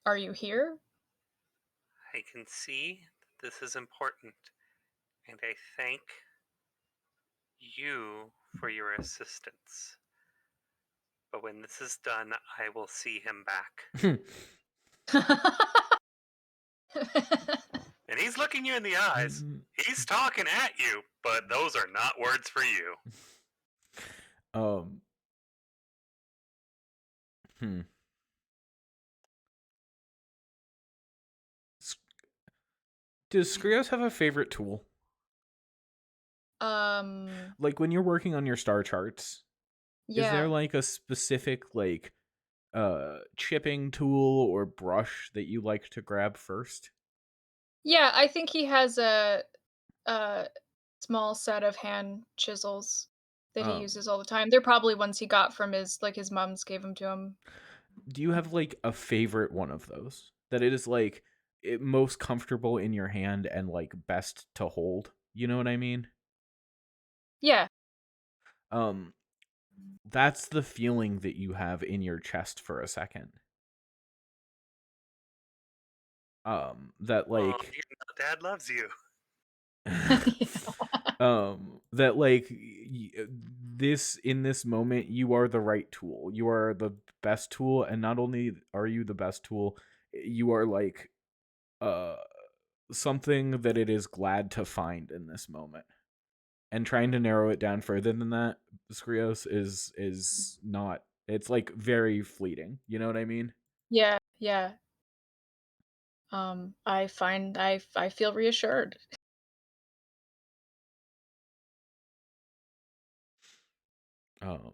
are you here?" I can see that this is important, and I thank you for your assistance. But when this is done, I will see him back. And he's looking you in the eyes. He's talking at you, but those are not words for you. um. Hmm. Does Skrios have a favorite tool? Like when you're working on your star charts, is there Yeah. like a specific like chipping tool or brush that you like to grab first? Yeah, I think he has a small set of hand chisels that he Um, uses all the time. They're probably ones he got from his mom's gave them to him. do you have like a favorite one of those that it is like most comfortable in your hand and like best to hold? You know what I mean? Yeah. Um, that's the feeling that you have in your chest for a second. That Oh, like Dad loves you. that like this in this moment you are the right tool, you are the best tool, and not only are you the best tool, you are like uh something that it is glad to find in this moment. And trying to narrow it down further than that, Skrios, is not, it's like very fleeting, you know what I mean? Yeah, yeah. I find I feel reassured. um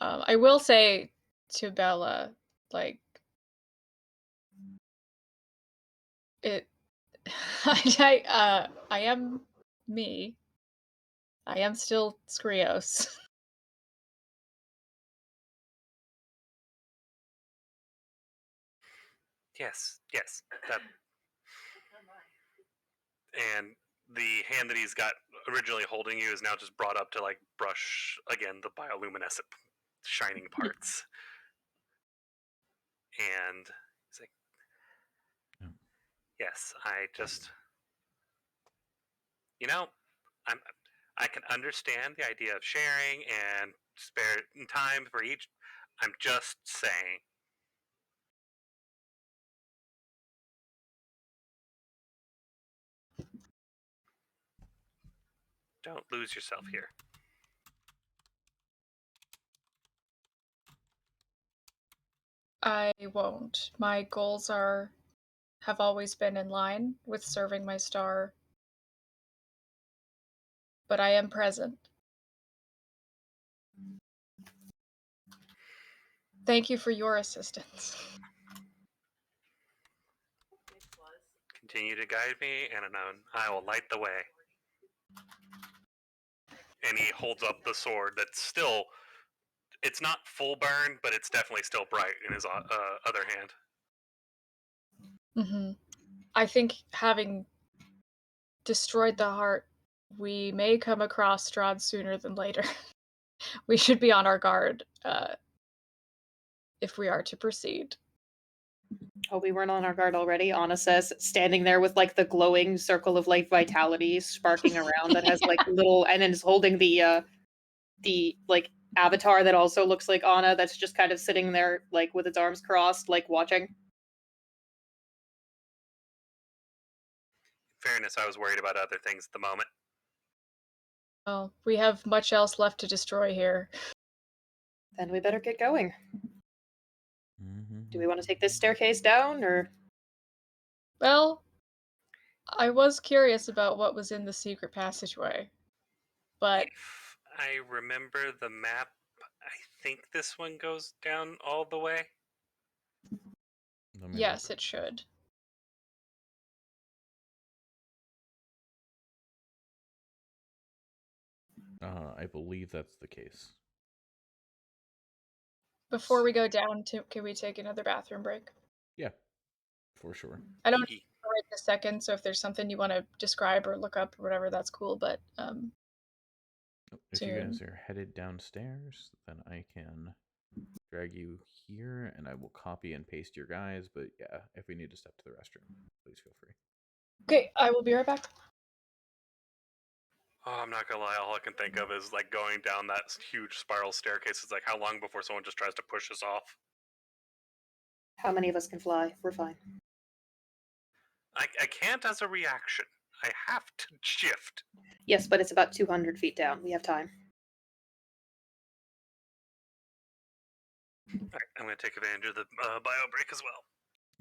I will say to Bella, like, it I am me. I am still Skrios. Yes, yes. That. And the hand that he's got originally holding you is now just brought up to like brush again the bioluminescent shining parts. And he's like, Yeah. "Yes, I just, you know, I'm, I can understand the idea of sharing and spare time for each. I'm just saying, don't lose yourself here." I won't. My goals have always been in line with serving my star, but I am present. Thank you for your assistance. Continue to guide me, and I will light the way. And he holds up the sword that's still, it's not full burn, but it's definitely still bright in his other hand. Hmm. I think having destroyed the heart, we may come across Strahd sooner than later. We should be on our guard if we are to proceed. Oh, we weren't on our guard already. Anna says, standing there with like the glowing circle of like vitality sparking around that has like little, and then is holding the like avatar that also looks like Anna. That's just kind of sitting there like with its arms crossed, like watching. fairness, I was worried about other things at the moment. Well, we have much else left to destroy here. Then we better get going. Mm-hmm. Do we want to take this staircase down, or? Well, I was curious about what was in the secret passageway, but If I remember the map, I think this one goes down all the way. Let me yes, look. it should. I believe that's the case. Before we go down, can we take another bathroom break? Yeah, for sure. I don't Ye- know right this second, so if there's something you want to describe or look up or whatever, that's cool. But If you guys are headed downstairs, then I can drag you here, and I will copy and paste your guys. But yeah, if we need to step to the restroom, please feel free. okay, I will be right back. Oh, I'm not gonna lie. All I can think of is like going down that huge spiral staircase. It's like how long before someone just tries to push us off? How many of us can fly? We're fine. I can't as a reaction. I have to shift. Yes, but it's about 200 feet down. We have time. Alright, I'm gonna take advantage of the bio break as well.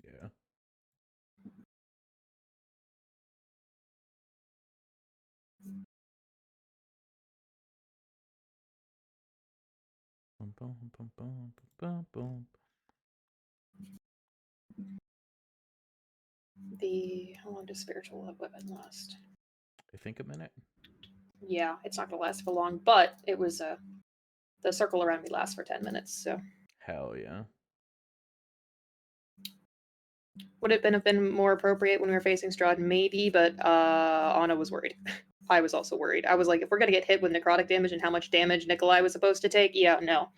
Yeah. Bum, bum, bum, bum, bum, bum. How long does spiritual weapon last? I think a minute. Yeah, it's not gonna last for long, but it was the circle around me lasts for 10 minutes, so Hell yeah. would it have been more appropriate when we were facing Strahd? Maybe, but Anna was worried. I was also worried. I was like, if we're gonna get hit with necrotic damage and how much damage Nikolai was supposed to take, yeah, no.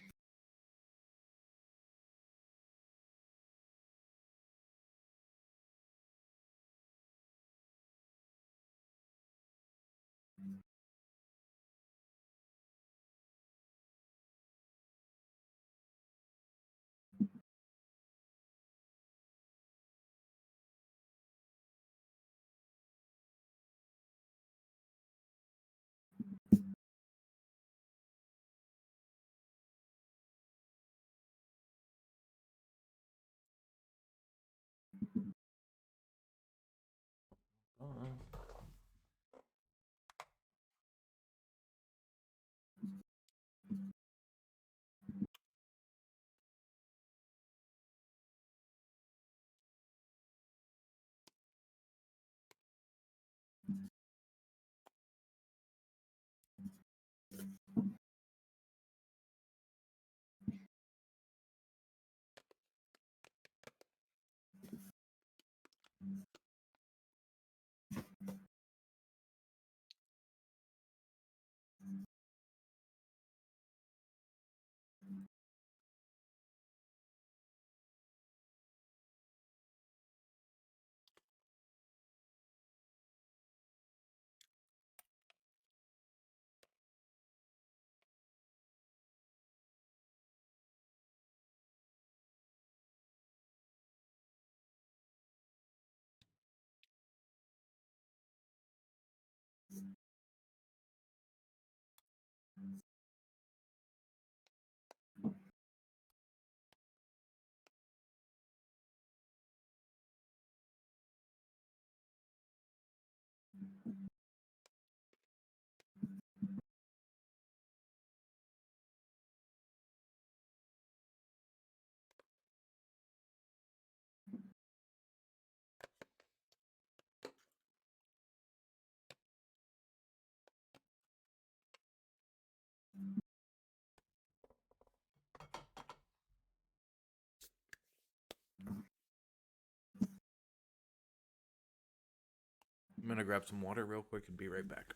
I'm gonna grab some water real quick and be right back.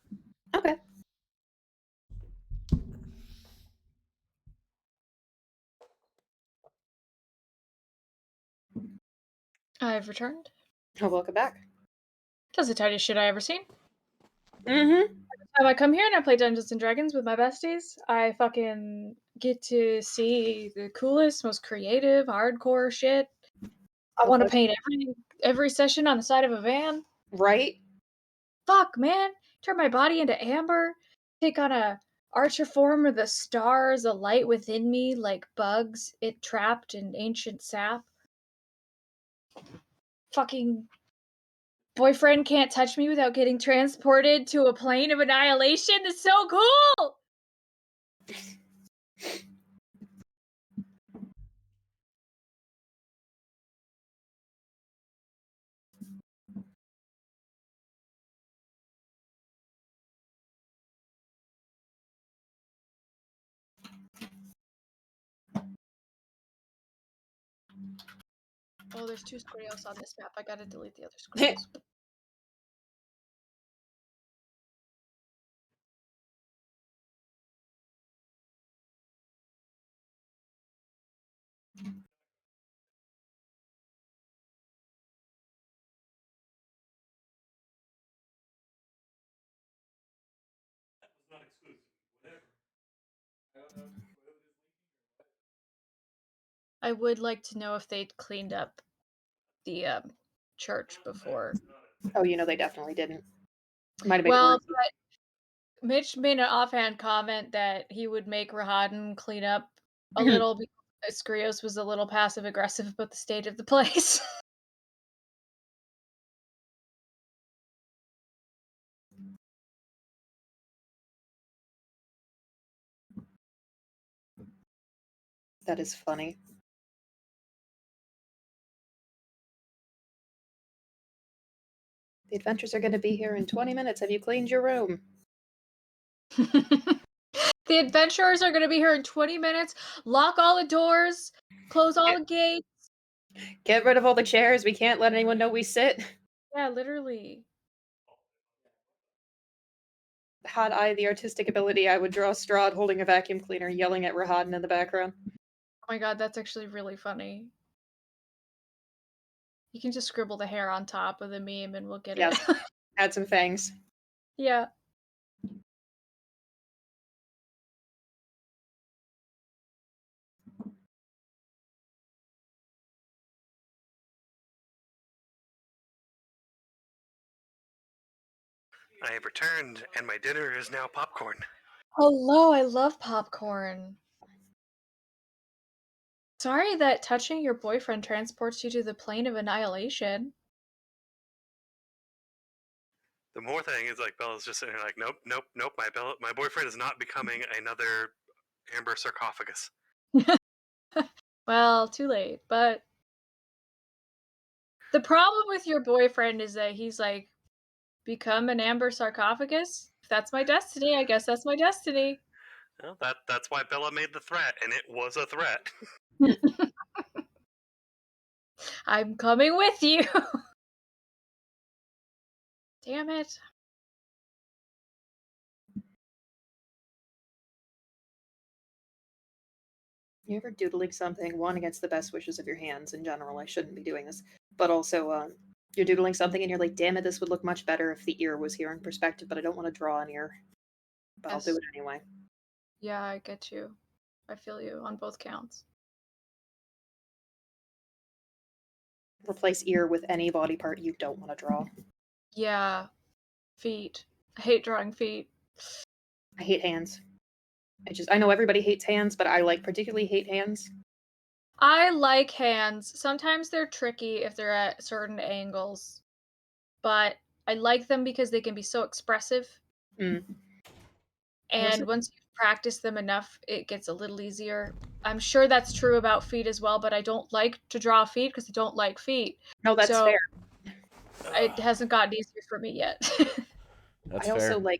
Okay. I've returned. Oh, welcome back. That's the tightest shit I ever seen. Mm-hmm. I come here and I play Dungeons and Dragons with my besties. I fucking get to see the coolest, most creative, hardcore shit. I want to paint every session on the side of a van. Right? fuck, man? Turn my body into amber? Take on a archer form of the stars, a light within me, like bugs, it trapped in ancient sap. Fucking boyfriend can't touch me without getting transported to a plane of annihilation. That's so cool! Oh, there's 2 squares on this map. I gotta delete the other squares. I would like to know if they'd cleaned up the church before. Oh, they definitely didn't. Might have made it Well, worse. but Mitch made an offhand comment that he would make Rahaden clean up a little because Skrios was a little passive aggressive about the state of the place. That is funny. The adventures are going to be here in 20 minutes. Have you cleaned your room? The adventurers are going to be here in 20 minutes. Lock all the doors, close all the gates. Get rid of all the chairs. We can't let anyone know we sit. Yeah, literally. Had I the artistic ability, I would draw Strahd holding a vacuum cleaner, yelling at Rahaden in the background. Oh my god, that's actually really funny. You can just scribble the hair on top of the meme and we'll get it. Add some fangs. Yeah. I have returned, and my dinner is now popcorn. Hello, I love popcorn. Sorry that touching your boyfriend transports you to the plane of annihilation. The more thing is like Bella's just sitting there like, nope, nope, nope. My boyfriend is not becoming another amber sarcophagus. Well, too late, but the problem with your boyfriend is that he's like, become an amber sarcophagus? If that's my destiny, I guess that's my destiny. Well, that's why Bella made the threat, and it was a threat. I'm coming with you. Damn it. You ever doodling something, one, against the best wishes of your hands in general, I shouldn't be doing this, but also, you're doodling something and you're like, damn it, this would look much better if the ear was here in perspective, but I don't want to draw an ear. But I'll do Yes. it anyway. Yeah, I get you. I feel you on both counts. Replace ear with any body part you don't want to draw. Yeah. Feet. I hate drawing feet. I hate hands. I know everybody hates hands, but I particularly hate hands. I like hands. Sometimes they're tricky if they're at certain angles, but I like them because they can be so expressive. Mm. And once you've practiced them enough, it gets a little easier. I'm sure that's true about feet as well, but I don't like to draw feet because I don't like feet. No, that's So fair. it hasn't gotten easier for me yet. That's I also fair.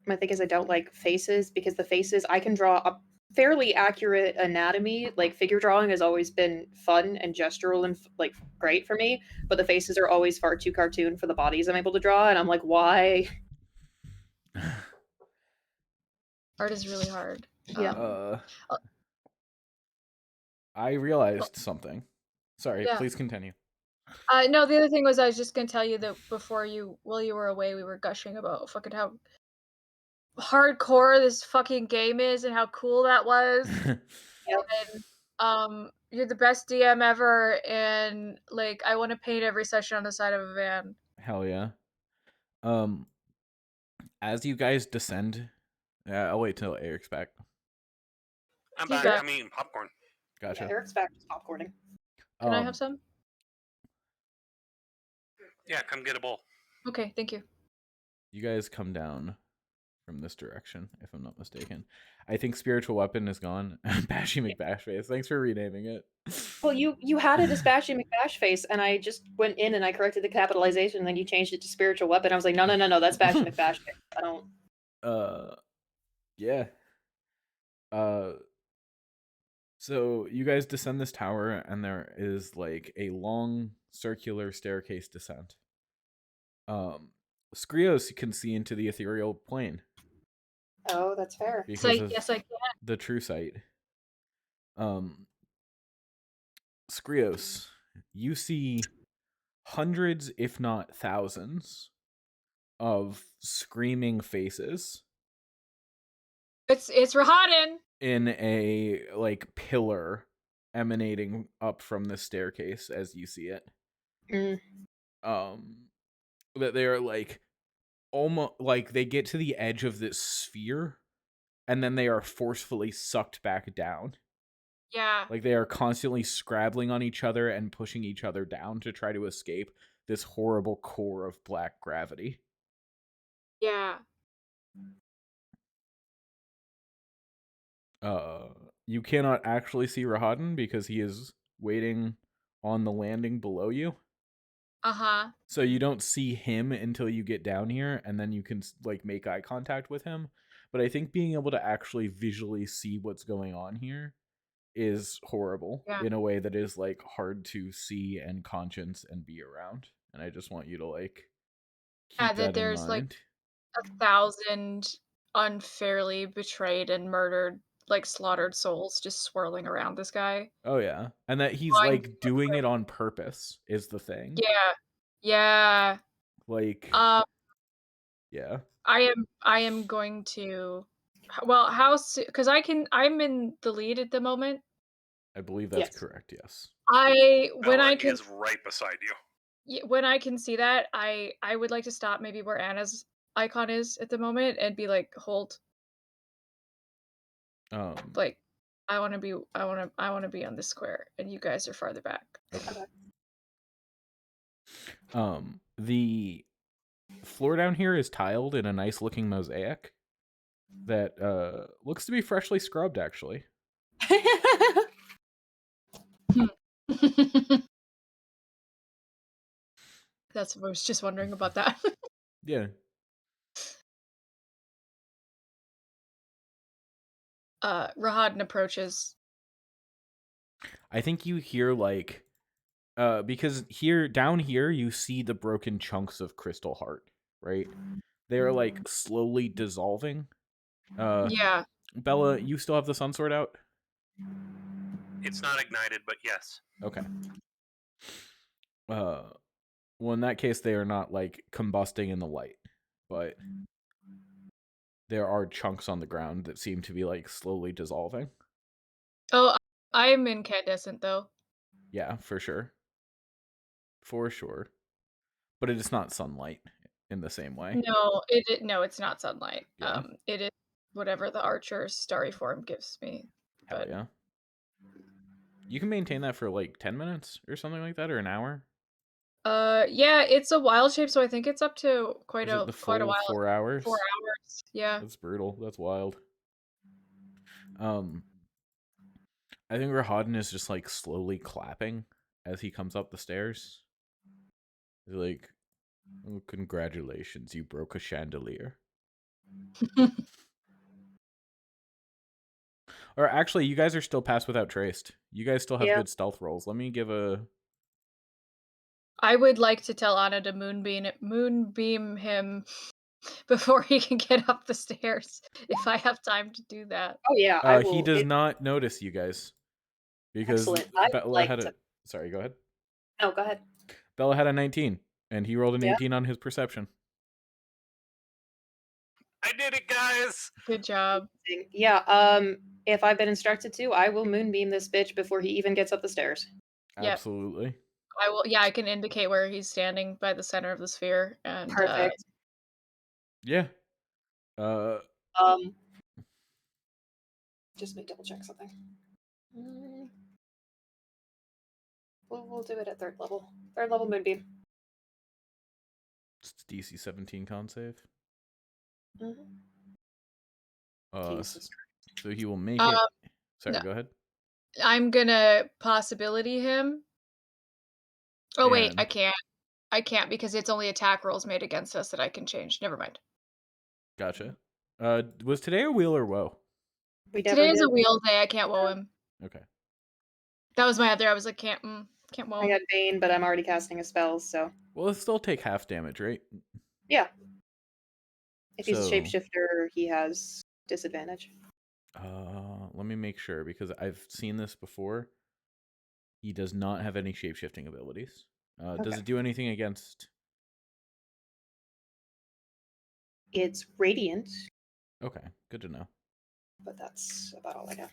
my thing is I don't like faces because the faces I can draw a fairly accurate anatomy. Like figure drawing has always been fun and gestural and great for me, but the faces are always far too cartoon for the bodies I'm able to draw, and I'm like, why? Art is really hard. Yeah. I realized something. Sorry, Yeah. please continue. No, the other thing was I was just gonna tell you that while you were away, we were gushing about fucking how hardcore this fucking game is and how cool that was. Yep. And you're the best DM ever, and like I want to paint every session on the side of a van. Hell yeah. Um, as you guys descend, I'll wait till Eric's back. I'm He's back. back. I'm eating popcorn. Gotcha. Yeah, Eric's back just popcorning. Can I have some? Yeah, come get a bowl. Okay, thank you. You guys come down from this direction, if I'm not mistaken. I think spiritual weapon is gone. Bashy McBashface. Thanks for renaming it. Well, you had it as Bashy McBash face, and I just went in and I corrected the capitalization, and then you changed it to spiritual weapon. I was like, no, that's Bashy McBash face. I don't. Yeah. So you guys descend this tower, and there is like a long circular staircase descent. Skrios can see into the ethereal plane Oh, that's fair. So because of yes, I can. the true sight. Skrios, you see hundreds, if not thousands, of screaming faces It's Rahadin. in a like pillar emanating up from the staircase as you see it. Mm. That they are like almost like they get to the edge of this sphere and then they are forcefully sucked back down. Yeah. Like they are constantly scrabbling on each other and pushing each other down to try to escape this horrible core of black gravity. Yeah. You cannot actually see Rahadin because he is waiting on the landing below you. Uh-huh. So you don't see him until you get down here, and then you can like make eye contact with him. But I think being able to actually visually see what's going on here is horrible in a way that is like hard to see and conscience and be around. And I just want you to like keep that in there's mind. Like 1,000 unfairly betrayed and murdered, like slaughtered souls just swirling around this guy. Oh yeah, and that he's Trying like doing it on purpose is the thing. Yeah. Yeah. Like yeah. I am going to well, because I'm in the lead at the moment. I believe that's Yes. correct, yes. Bella is right beside you. When I can see that, I would like to stop maybe where Anna's icon is at the moment and be like, hold. Like I want to be on this square and you guys are farther back. Okay. The floor down here is tiled in a nice looking mosaic that looks to be freshly scrubbed actually. That's what I was just wondering about that. Yeah. Rahadin approaches. I think you hear like because down here you see the broken chunks of crystal heart, right? They're like slowly dissolving. Yeah. Bella, you still have the sun sword out? It's not ignited, but yes. Okay. Well, in that case, they are not like combusting in the light, but there are chunks on the ground that seem to be like slowly dissolving. Oh, I am incandescent though. Yeah, for sure. For sure. But it is not sunlight in the same way. No, it's not sunlight. Yeah. It is whatever the archer's starry form gives me. Hell yeah. You can maintain that for like 10 minutes or something like that, or an hour. Yeah, it's a wild shape, so I think it's up to quite a while. 4 hours. 4 hours. Yeah. That's brutal. That's wild. I think Rahadin is just like slowly clapping as he comes up the stairs. He's like, oh, congratulations, you broke a chandelier. Or actually, you guys are still passed without traced. You guys still have good stealth rolls. Let me give a... I would like to tell Anna to moonbeam him before he can get up the stairs, if I have time to do that. Oh yeah, I will. He does not notice you guys. Because Bella had a... Sorry, go ahead. No, go ahead. Bella had a 19, and he rolled an 18 on his perception. I did it, guys! Good job. Yeah, if I've been instructed to, I will moonbeam this bitch before he even gets up the stairs. Absolutely. I will. Yeah, I can indicate where he's standing by the center of the sphere, and perfect. Yeah. Um, just let me double check something. We'll do it at 3rd level. 3rd level Moonbeam. It's DC 17 con save. Mm-hmm. So he will make Um, it. Sorry, no. go ahead. I'm gonna possibility him. Oh wait, I And can't. I can't because it's only attack rolls made against us that I can change. Never mind. gotcha. Was today a wheel or woe? We never Today is did. a wheel day. I can't woe him. Okay. That was my other. I was like, can't woe I him. got Bane, but I'm already casting a spell, so Well, it'll still take half damage, right? yeah. If he's a So, shapeshifter, he has disadvantage. let me make sure because I've seen this before. He does not have any shapeshifting abilities. Does Okay. it do anything against? It's radiant, Okay, good to know. but that's about all I got.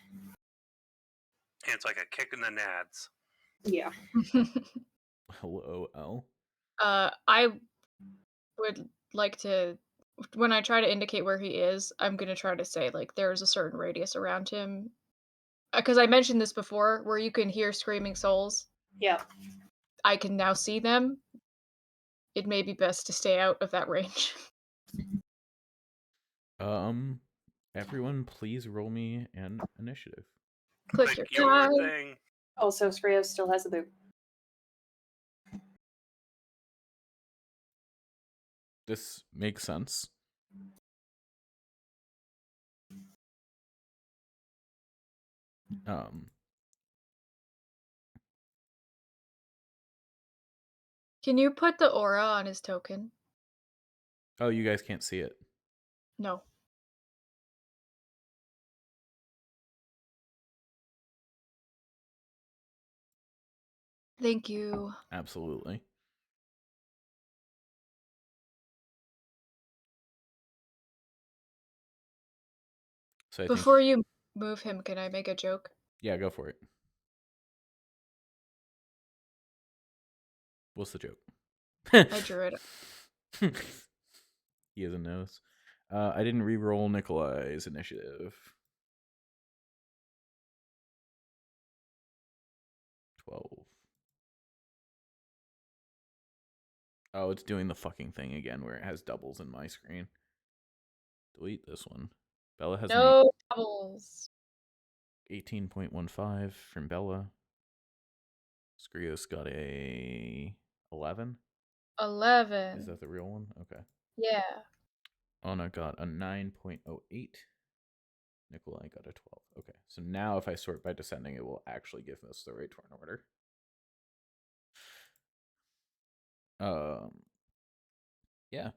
And it's like a kick in the nads. Yeah. Hello, L. I would like to. When I try to indicate where he is, I'm gonna try to say like there's a certain radius around him. Because I mentioned this before, where you can hear screaming souls. Yeah. I can now see them. It may be best to stay out of that range. Everyone, please roll me an initiative. Click your your die. thing. Also, Skrios still has the boot. This makes sense. Can you put the aura on his token? Oh, you guys can't see it. No. Thank you. Absolutely. So I Before think, you move him, can I make a joke? yeah, go for it. What's the joke? I drew it. He has a nose. I didn't re-roll Nikolai's initiative. 12. Oh, it's doing the fucking thing again where it has doubles in my screen. Delete this one. Bella has No doubles. 18.15 from Bella. Skrios got a 11. 11. Is that the real one? Okay. Yeah. Anna got a 9.08. Nikolai got a 12. Okay. So now if I sort by descending, it will actually give us the right turn order. Yeah.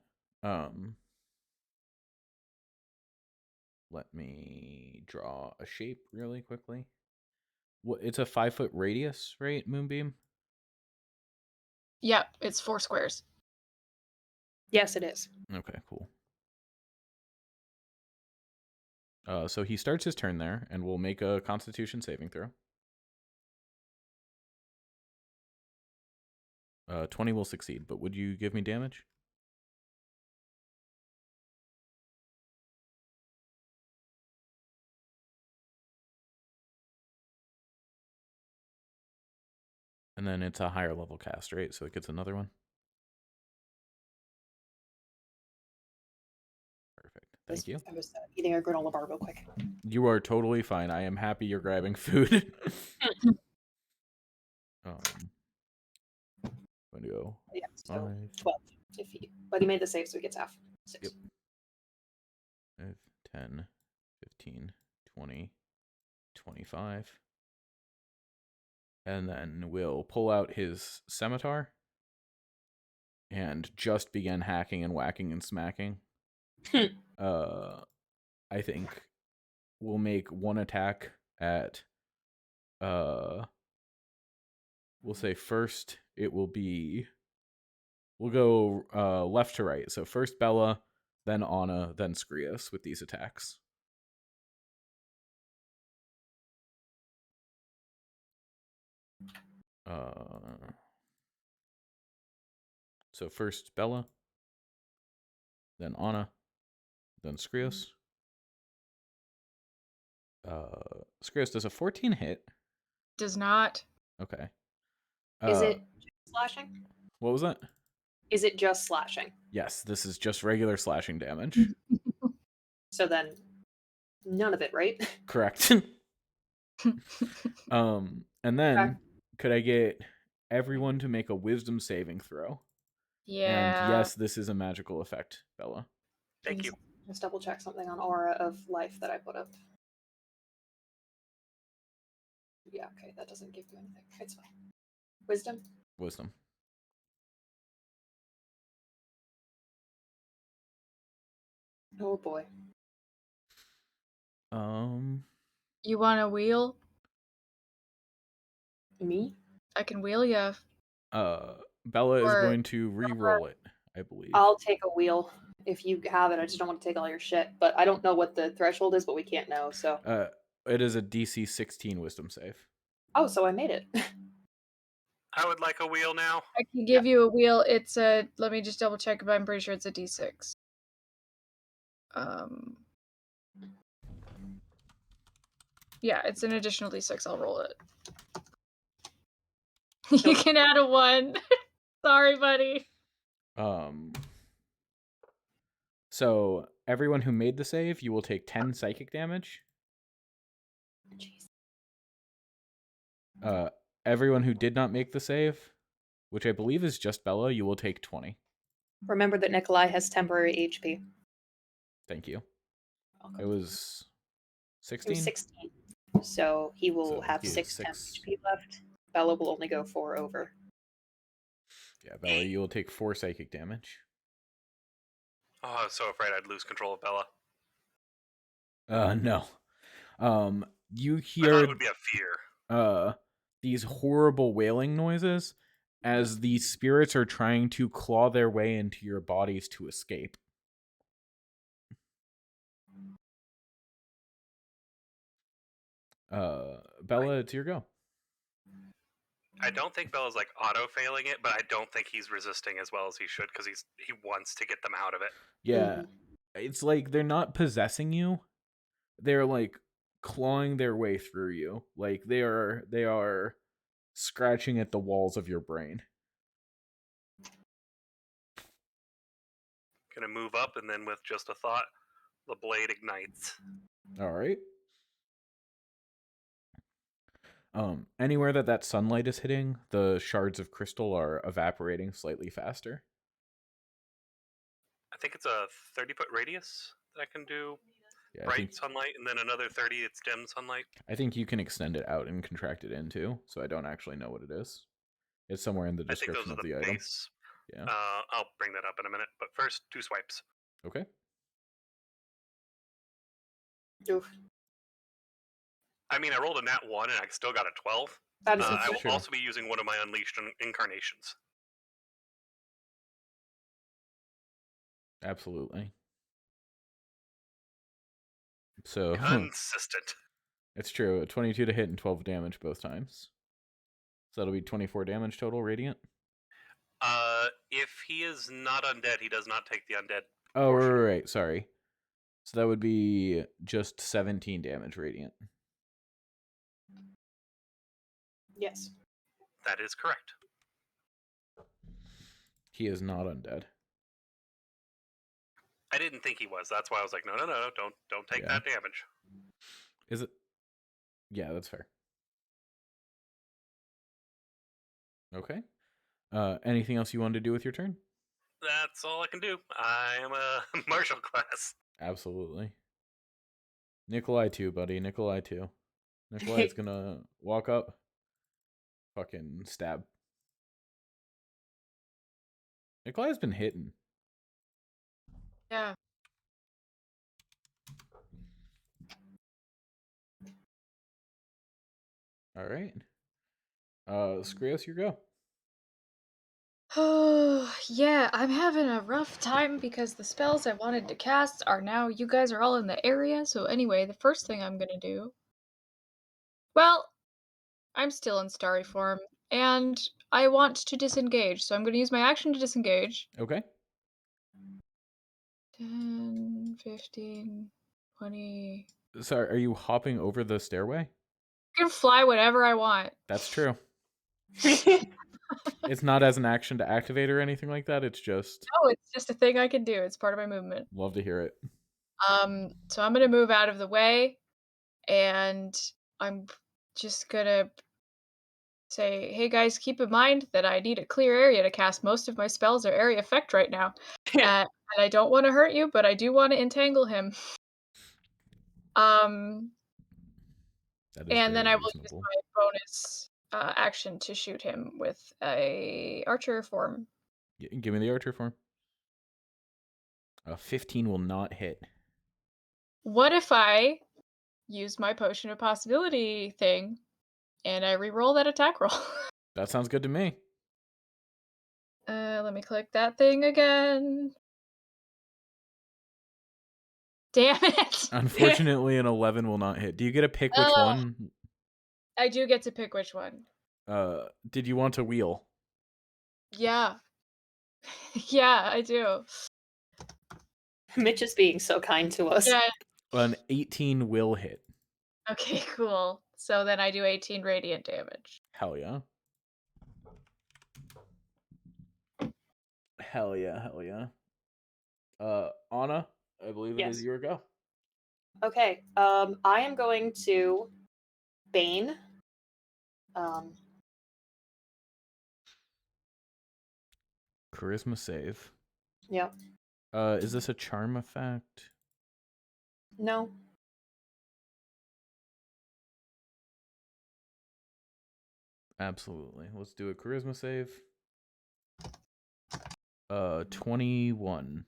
Let me draw a shape really quickly. What? It's a 5-foot radius, right? Moonbeam. Yep, it's 4 squares. Yes, it is. Okay, cool. So he starts his turn there, and we'll make a Constitution saving throw. 20 will succeed, but would you give me damage? And then it's a higher level cast, right? So it gets another one. Perfect. Thank you. I was eating a granola bar real quick. You are totally fine. I am happy you're grabbing food. I'm gonna go Yeah, so 5. 12. But he made the save, so he gets half. 6. Yep. 5, 10, 15, 20, 25. And then we'll pull out his scimitar and just begin hacking and whacking and smacking. I think we'll make one attack at we'll say first it will be we'll go left to right. So first Bella, then Anna, then Skrios with these attacks. So first Bella, then Anna, Then Skrios. Skrios, does a 14 hit? Does not. Okay. Is it slashing? What was that? Is it just slashing? Yes, this is just regular slashing damage. So then, none of it, right? Correct. And then could I get everyone to make a wisdom saving throw? And Yeah. yes, this is a magical effect, Bella. Thank you. Let's double check something on Aura of Life that I put up. Yeah, okay, that doesn't give you anything. It's fine. Wisdom? Wisdom. Oh boy. You want a wheel? Me? I can wheel you. Bella is Or- going to re-roll it, I believe. I'll take a wheel if you have it. I just don't want to take all your shit. But I don't know what the threshold is, but we can't know, so. It is a DC 16 wisdom save. Oh, so I made it. I would like a wheel now. I can give you a wheel. It's a. Let me just double check, but I'm pretty sure it's a D6. Yeah, it's an additional D6. I'll roll it. You can add a 1. Sorry, buddy. So everyone who made the save, you will take 10 psychic damage. Jeez. Everyone who did not make the save, which I believe is just Bella, you will take 20. Remember that Nikolai has temporary HP. Thank you. Welcome. It was It was 16? 16. So he will So have he has 6 temp 6. HP left. Bella will only go 4 over. Yeah, Bella, you will take 4 psychic damage. Oh, I was so afraid I'd lose control of Bella. No. You I thought hear it would be a fear. these horrible wailing noises as the spirits are trying to claw their way into your bodies to escape. Bella, it's your go. I don't think Bella's like auto failing it, but I don't think he's resisting as well as he should because he wants to get them out of it. Yeah. It's like they're not possessing you. They're like clawing their way through you. Like they are scratching at the walls of your brain. Gonna move up, and then with just a thought, the blade ignites. All right. Anywhere that sunlight is hitting, the shards of crystal are evaporating slightly faster. I think it's a 30-foot radius that I can do Yeah, bright sunlight, and then another 30 it's dim sunlight. I think you can extend it out and contract it in too, so I don't actually know what it is. It's somewhere in the I think those description are of the the item. base. Yeah. I'll bring that up in a minute, but first, 2 swipes. Okay. Oof. I mean, I rolled a nat 1 and I still got a 12. That is I will Sure. also be using one of my Unleashed incarnations. Absolutely. So Consistent. it's true. 22 to hit and 12 damage both times. So that'll be 24 damage total radiant. If he is not undead, he does not take the undead. Oh, portion. right. Sorry. So that would be just 17 damage radiant. Yes. That is correct. He is not undead. I didn't think he was. That's why I was like, no, don't take Yeah. that damage. Is it? Yeah, that's fair. Okay. Anything else you wanted to do with your turn? That's all I can do. I am a martial class. Absolutely. Nikolai too, buddy. Nikolai too. Nikolai's gonna walk up, fucking stab. Nikolai's been hitting. Yeah. All right. Skrios, your go. Oh, yeah, I'm having a rough time because the spells I wanted to cast are now, you guys are all in the area, so anyway, the first thing I'm gonna do... Well, I'm still in starry form, and I want to disengage, so I'm gonna use my action to disengage. Okay. 10, 15, 20. Sorry, are you hopping over the stairway? I can fly whatever I want. That's true. It's not as an action to activate or anything like that. It's just... No, it's just a thing I can do. It's part of my movement. Love to hear it. So I'm gonna move out of the way, and I'm just gonna say, hey guys, keep in mind that I need a clear area to cast most of my spells or area effect right now. And I don't want to hurt you, but I do want to entangle him. That is And then very I will use reasonable. my bonus action to shoot him with a archer form. Give me the archer form. 15 will not hit. What if I use my potion of possibility thing and I re-roll that attack roll? That sounds good to me. Let me click that thing again. Damn it! Unfortunately, an 11 will not hit. Do you get to pick which one? I do get to pick which one. Did you want to wheel? Yeah. Yeah, I do. Mitch is being so kind to us. Yeah. An 18 will hit. Okay, cool. So then I do 18 radiant damage. Hell yeah. Hell yeah, hell yeah. Anna, I believe it is your go. Okay, I am going to Bane. Charisma save. Yep. Is this a charm effect? No. Absolutely. Let's do a charisma save. 21.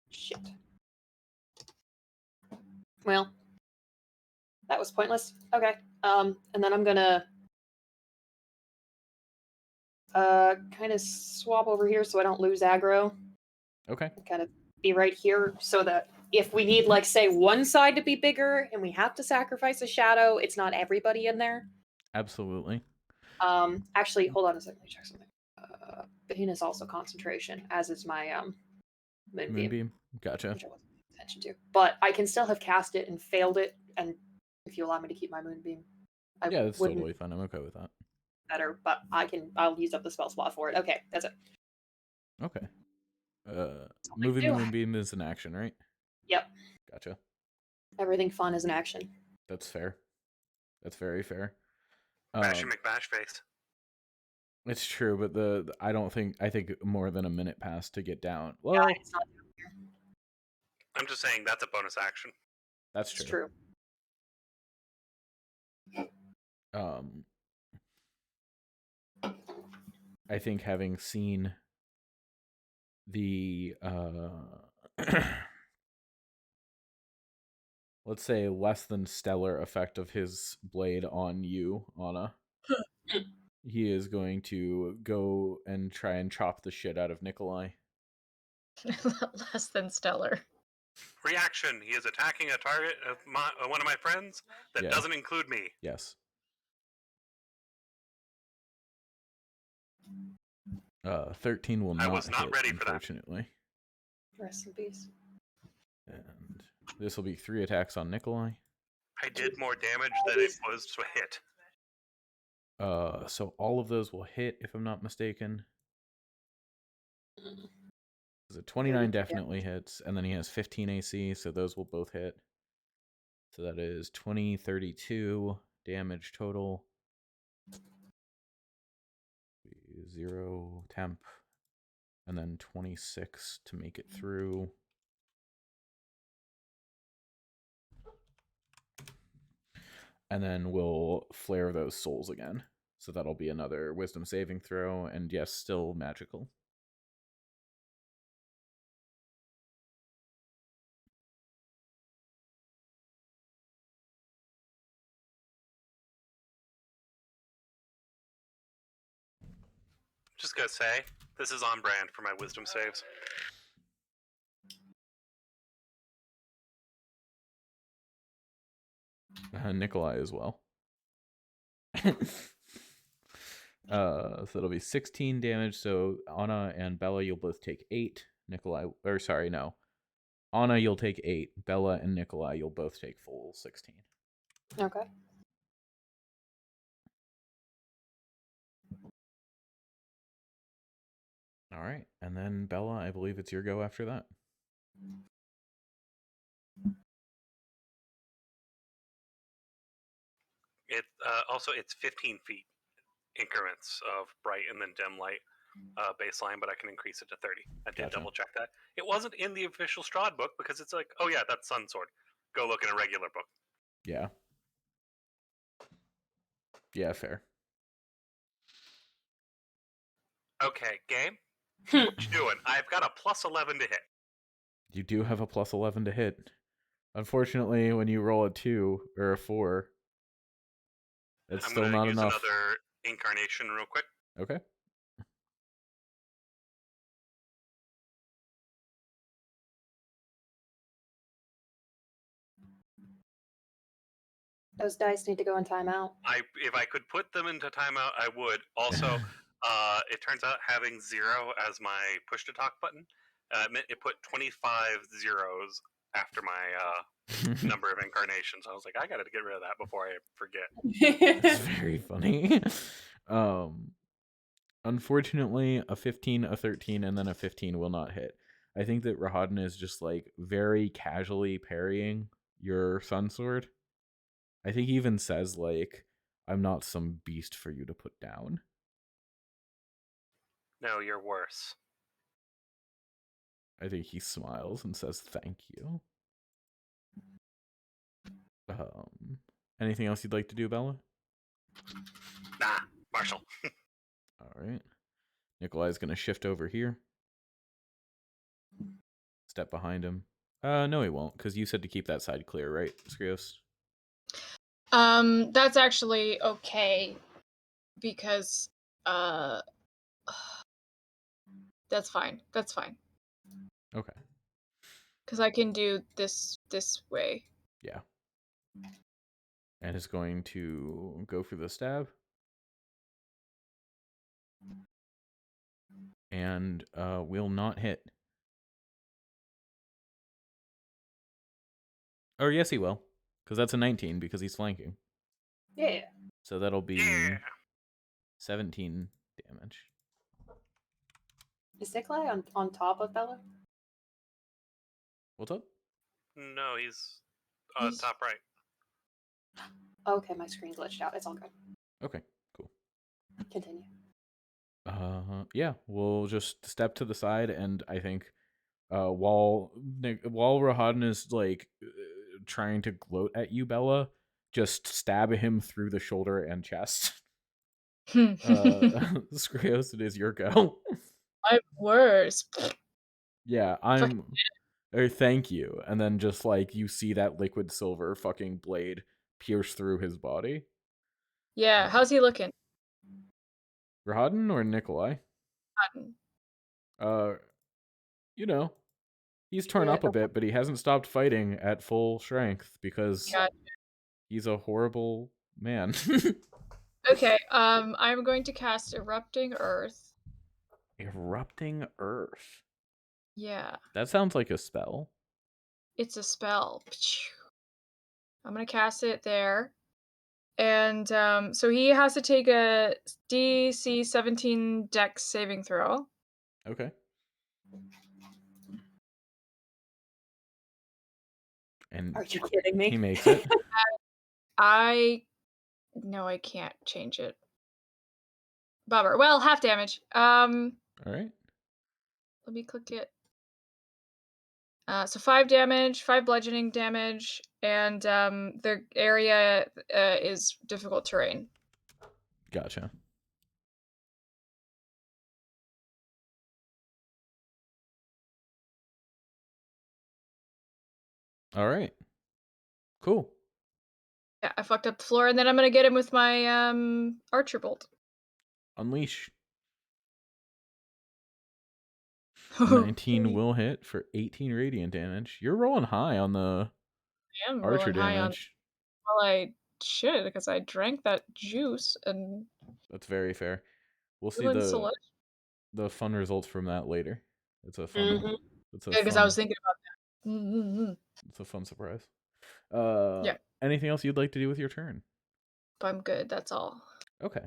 Shit. Well, that was pointless. Okay. And then I'm gonna kind of swap over here so I don't lose aggro. Okay. Kind of be right here so that if we need, like, say, one side to be bigger and we have to sacrifice a shadow, it's not everybody in there. Absolutely. Actually, hold on a second. Let me check something. Bane is also concentration, as is my moonbeam. Moonbeam. Gotcha. Which I wasn't paying attention to. But I can still have cast it and failed it, and if you allow me to keep my moonbeam, Yeah, that's totally fine. I'm okay with that. Better, but I'll use up the spell slot for it. Okay, that's it. Okay. Moving the moonbeam is an action, right? Yep. Gotcha. Everything fun is an action. That's fair. That's very fair. Bashy McBashface. It's true, but I think more than a minute passed to get down. Well, yeah, it's not here. I'm just saying that's a bonus action. That's true. I think having seen the let's say less than stellar effect of his blade on you, Anna, he is going to go and try and chop the shit out of Nikolai. Less than stellar. Reaction. He is attacking a target of one of my friends that doesn't include me. Yes. 13 will not hit. I was not ready for that. Unfortunately. Rest in peace. And this will be 3 attacks on Nikolai. I did more damage than it was to hit. So all of those will hit, if I'm not mistaken. The 29 definitely hits, and then he has 15 AC, so those will both hit. So that is 20, 32 damage total. 0 temp, and then 26 to make it through. And then we'll flare those souls again. So that'll be another wisdom saving throw, and yes, still magical. Just gonna say, this is on brand for my wisdom saves. Nikolai as well. So it'll be 16 damage. So Anna and Bella, you'll both take 8. Nikolai, or sorry, no. Anna, you'll take 8. Bella and Nikolai, you'll both take full 16. Okay. All right. And then Bella, I believe it's your go after that. It also it's 15 feet increments of bright and then dim light baseline, but I can increase it to 30. I did Gotcha. double check that. It wasn't in the official Strahd book because it's like, oh yeah, that's Sun Sword. Go look in a regular book. Yeah. Yeah, fair. Okay, game. What you doing? I've got a plus 11 to hit. You do have a plus 11 to hit. Unfortunately, when you roll a 2 or a 4, it's I'm still gonna not use enough. another incarnation real quick. Okay. Those dice need to go in timeout. If I could put them into timeout, I would. Also, it turns out having 0 as my push to talk button, it put 25 zeros after my number of incarnations. I was like, I gotta get rid of that before I forget. That's very funny. Unfortunately, a 15, a 13, and then a 15 will not hit. I think that Rahadin is just like very casually parrying your Sun Sword. I think he even says like, I'm not some beast for you to put down. No, you're worse. I think he smiles and says thank you. Anything else you'd like to do, Bella? Nah, Marshall. All right. Nikolai's going to shift over here. Step behind him. No, he won't, because you said to keep that side clear, right, Skrios? That's actually okay, because that's fine. That's fine. Okay. Because I can do this way. Yeah. And is going to go for the stab. And will not hit. Or yes, he will. Because that's a 19, because he's flanking. Yeah. So that'll be Yeah. 17 damage. Is Nikolai on top of Bella? What's up? No, he's He's- top right. Okay, my screen glitched out. It's all good. Okay, cool. Continue. Yeah, we'll just step to the side, and I think while Rahadin is like trying to gloat at you, Bella, just stab him through the shoulder and chest. Skrios, it is your go. I'm worse. Yeah, thank you. And then just like you see that liquid silver fucking blade pierce through his body. Yeah, how's he looking? Rahadin or Nikolai? You know, he's torn up a bit, but he hasn't stopped fighting at full strength because Gotcha. he's a horrible man. Okay, I'm going to cast Erupting Earth. Erupting Earth. Yeah. That sounds like a spell. It's a spell. I'm gonna cast it there. And so he has to take a DC 17 Dex saving throw. Okay. And Are you kidding me? he makes it. No, I can't change it. Bummer. Well, half damage. All right. Let me click it. So 5 damage, 5 bludgeoning damage, and the area is difficult terrain. Gotcha. All right. Cool. Yeah, I fucked up the floor, and then I'm gonna get him with my archer bolt. Unleash. 19 will hit for 18 radiant damage. You're rolling high on the I am archer rolling high on. damage. Well, I should, because I drank that juice and. That's very fair. We'll see Feeling the fun results from that later. It's a fun. Mhm. It's a Yeah, because fun. I was thinking about Mm-hmm. It's a fun surprise. Yeah. Anything else you'd like to do with your turn? I'm good. That's all. Okay.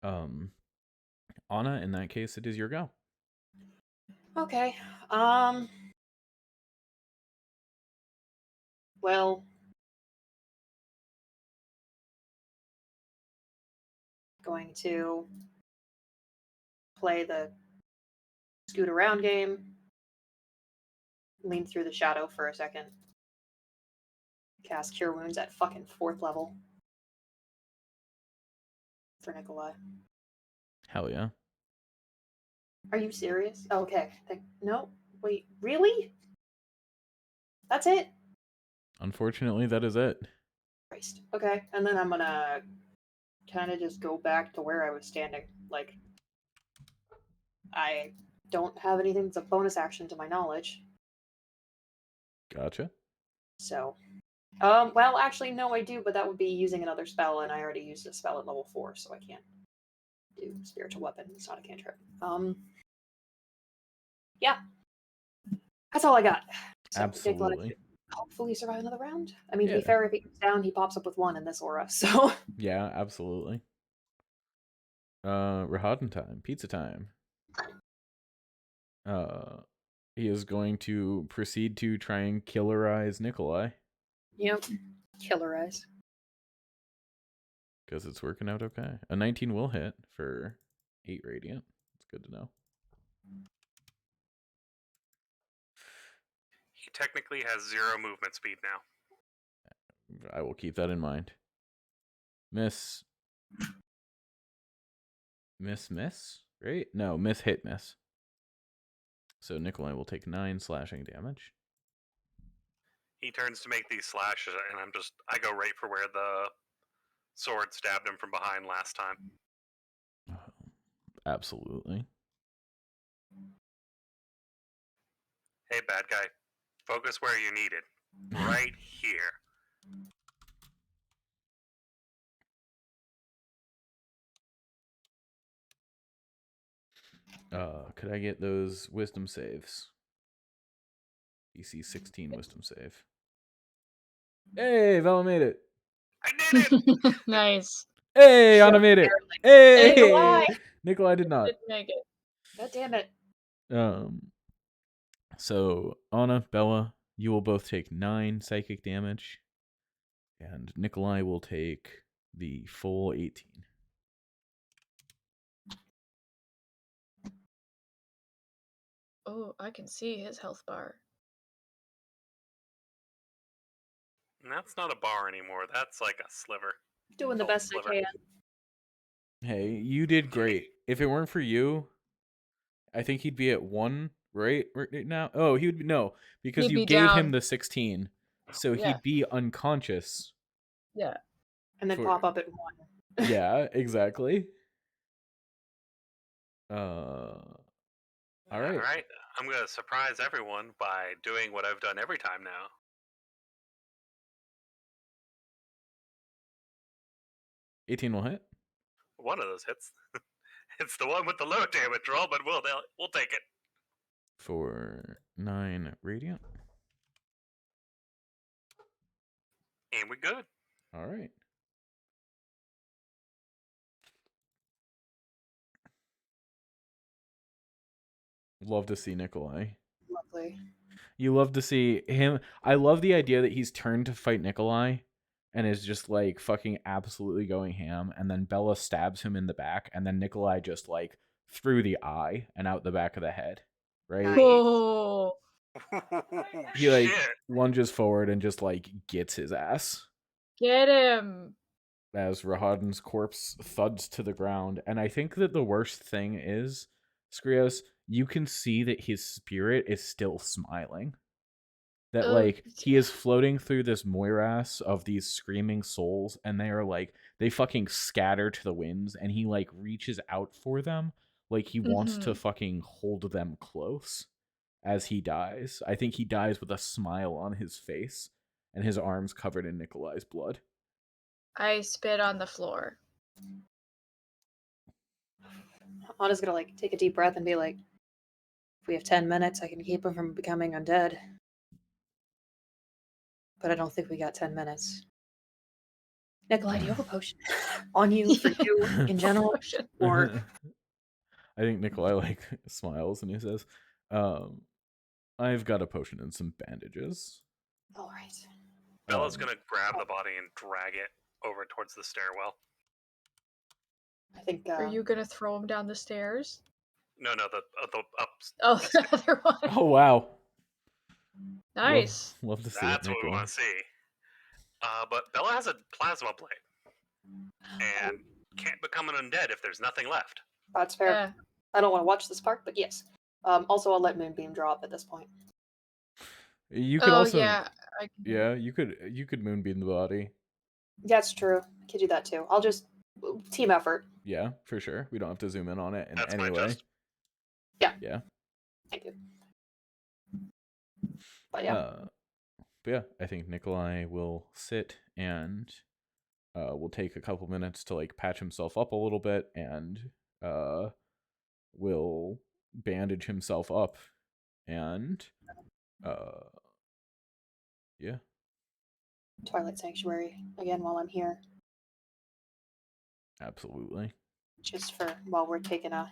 Anna, in that case, it is your go. Okay. Well, going to play the scoot around game. Lean through the shadow for a second. Cast Cure Wounds at fucking 4th level. For Nikolai. Hell yeah. Are you serious? Oh, okay. No? Wait, really? That's it? Unfortunately, that is it. Christ. Okay, and then I'm gonna kind of just go back to where I was standing. Like, I don't have anything that's a bonus action to my knowledge. Gotcha. So, well, actually, no, I do, but that would be using another spell, and I already used a spell at level 4, so I can't do Spiritual Weapon. It's not a cantrip. Yeah. That's all I got. So, Nikolai Absolutely. should hopefully survive another round. I mean, to Yeah. be fair, if he goes down, he pops up with 1 in this aura, so... Yeah, absolutely. Rahaden time. Pizza time. He is going to proceed to try and killerize Nikolai. Yep. Killer eyes. Because it's working out okay. A 19 will hit for 8 radiant. It's good to know. He technically has 0 movement speed now. I will keep that in mind. Miss. Miss? Right? No, miss. So Nikolai will take 9 slashing damage. He turns to make these slashes, and I go right for where the sword stabbed him from behind last time. Absolutely. Hey, bad guy. Focus where you need it. Right here. Could I get those wisdom saves? DC 16 wisdom save. Hey, Vela made it. I did it! Nice. Hey, Anna made it. Hey, Nikolai! Nikolai did not. Didn't make it. God damn it. So Anna, Bella, you will both take 9 psychic damage, and Nikolai will take the full 18. Oh, I can see his health bar. And that's not a bar anymore. That's like a sliver. Doing the Oh, best sliver. I can. Hey, you did great. If it weren't for you, I think he'd be at 1 right now. Oh, he would be, no, because He'd you be gave him down. the 16, so Yeah. he'd be unconscious. Yeah. And then For- pop up at 1. Yeah, exactly. All right. Alright, I'm gonna surprise everyone by doing what I've done every time now. 18 will hit. One of those hits. It's the one with the low damage roll, but we'll take it. For 9 radiant. And we good. All right. Love to see Nikolai. Lovely. You love to see him. I love the idea that he's turned to fight Nikolai and is just like fucking absolutely going ham. And then Bella stabs him in the back. And then Nikolai just like through the eye and out the back of the head. Right? Nice. Oh. He like Shit. lunges forward and just like gets his ass Get him. as Rahaden's corpse thuds to the ground. And I think that the worst thing is, Skrios, you can see that his spirit is still smiling. That like he is floating through this morass of these screaming souls, and they are like they fucking scatter to the winds, and he like reaches out for them like he wants to fucking hold them close as he dies. I think he dies with a smile on his face and his arms covered in Nikolai's blood. I spit on the floor. Anna's gonna like take a deep breath and be like, If we have 10 minutes, I can keep him from becoming undead. But I don't think we got 10 minutes. Nikolai, do you have a potion on you for you in general? Potion. Or I think Nikolai like smiles and he says, I've got a potion and some bandages. all right. Bella's gonna grab the body and drag it over towards the stairwell. I think. Are you gonna throw him down the stairs? No, the up. Oh, the other one. Oh wow. Nice. Love to see That's it, what we Nikolai. want to see. But Bella has a plasma blade and can't become an undead if there's nothing left. That's fair. Yeah. I don't want to watch this part, but yes. Also, I'll let Moonbeam drop at this point. You could also yeah. you could moonbeam the body. That's true. I could do that too. I'll just team effort. Yeah, for sure. We don't have to zoom in on it in That's any my way. gist. Yeah. Thank you. But yeah. But yeah, I think Nikolai will sit and will take a couple minutes to like patch himself up a little bit and will bandage himself up and yeah. Twilight Sanctuary again while I'm here. Absolutely. Just for while we're taking a.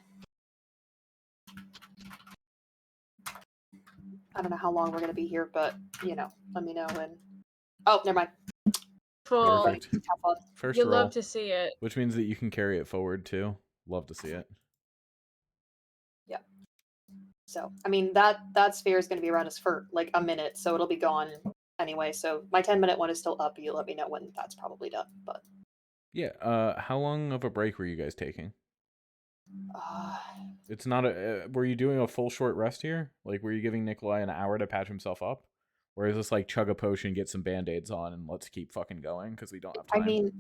I don't know how long we're gonna be here, but let me know when. Oh, never mind. Well, Perfect. Have fun. First you'll roll, love to see it. which means that you can carry it forward too. Love to see it. Yeah. So I mean that sphere is gonna be around us for like a minute, so it'll be gone anyway. So my 10-minute one is still up. You let me know when that's probably done. But Yeah. How long of a break were you guys taking? It's not a. Were you doing a full short rest here? Like, were you giving Nikolai an hour to patch himself up, or is this like chug a potion, get some band-aids on, and let's keep fucking going because we don't have time? I mean,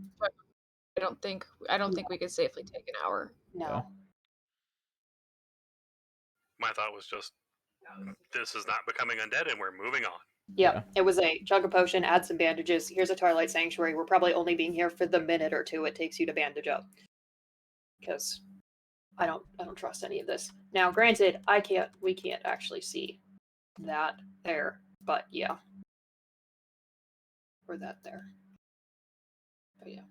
I don't think we could safely take an hour. no. Yeah. My thought was just, this is not becoming undead and we're moving on. Yeah, it was a chug a potion, add some bandages. Here's a Twilight Sanctuary. We're probably only being here for the minute or two it takes you to bandage up. Because I don't trust any of this. Now, granted, we can't actually see that there, but yeah. Or that there. But yeah.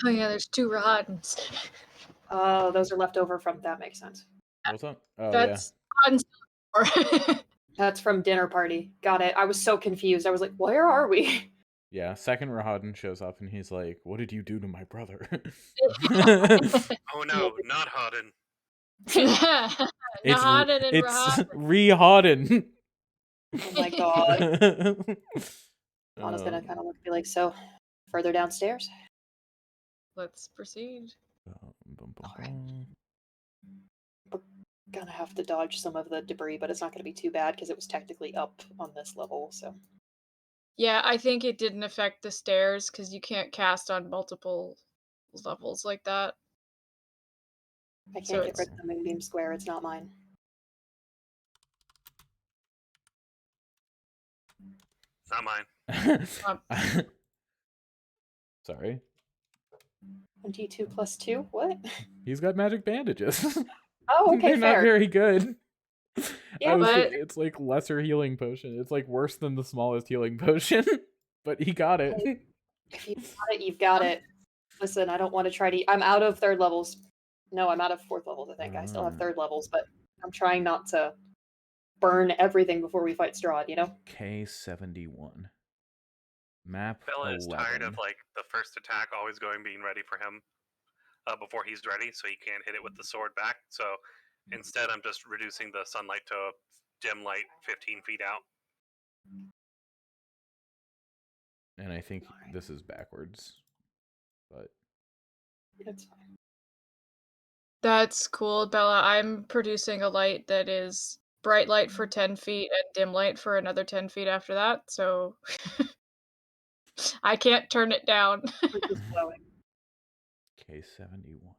Oh yeah, there's 2 Rahadans. Oh, those are left over from that makes sense. What's up? Oh That's Rahadans. That's from dinner party. Got it. I was so confused. I was like, where are we? yeah. Second Rahadan shows up and he's like, "What did you do to my brother?" Oh no, not Hodden. Nahadan and it's Rahadan. Rehadan. Oh my god. Anna's gonna kind of look and be like, so further downstairs? Let's proceed. We're gonna have to dodge some of the debris, but it's not gonna be too bad because it was technically up on this level, so. Yeah, I think it didn't affect the stairs because you can't cast on multiple levels like that. I can't So get rid of the Moonbeam Square, it's not mine. Not mine. Sorry. 22 plus 2? What? He's got magic bandages. Oh, okay, They're not fair. very good. Yeah, but- it's like lesser healing potion. It's like worse than the smallest healing potion, but he got it. If you've got it, you've got it. Listen, I don't want to try to. I'm out of third levels. No, I'm out of fourth levels, I think. I still have third levels, but I'm trying not to burn everything before we fight Strahd, you know? K71. Map Bella 11. is tired of like the first attack always being ready for him before he's ready, so he can't hit it with the sword back. So instead, I'm just reducing the sunlight to dim light 15 feet out. And I think this is backwards. But It's fine. That's cool, Bella. I'm producing a light that is bright light for 10 feet and dim light for another 10 feet after that, so I can't turn it down. It's just glowing. K71.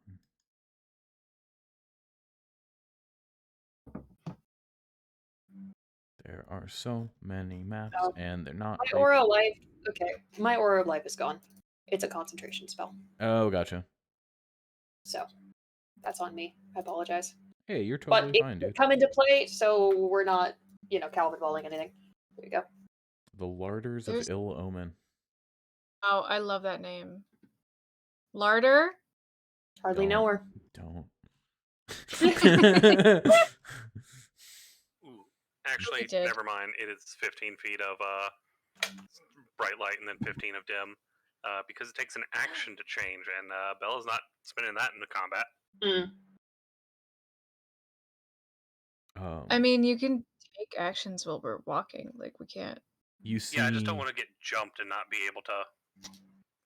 There are so many maps, and they're not. My aura of life. Okay, my aura of life is gone. It's a concentration spell. Oh, gotcha. So that's on me. I apologize. Hey, you're But totally it fine, could dude. come into play, so we're not, Calvin balling anything. There you go. The Larders of There's Ill Omen. oh, I love that name. Larder? Hardly know her. Don't. Ooh, actually, did. never mind. It is 15 feet of bright light and then 15 of dim, because it takes an action to change, and Bella's not spending that into combat. Mm. I mean, you can take actions while we're walking. Like, we can't. You see, Yeah, I just don't want to get jumped and not be able to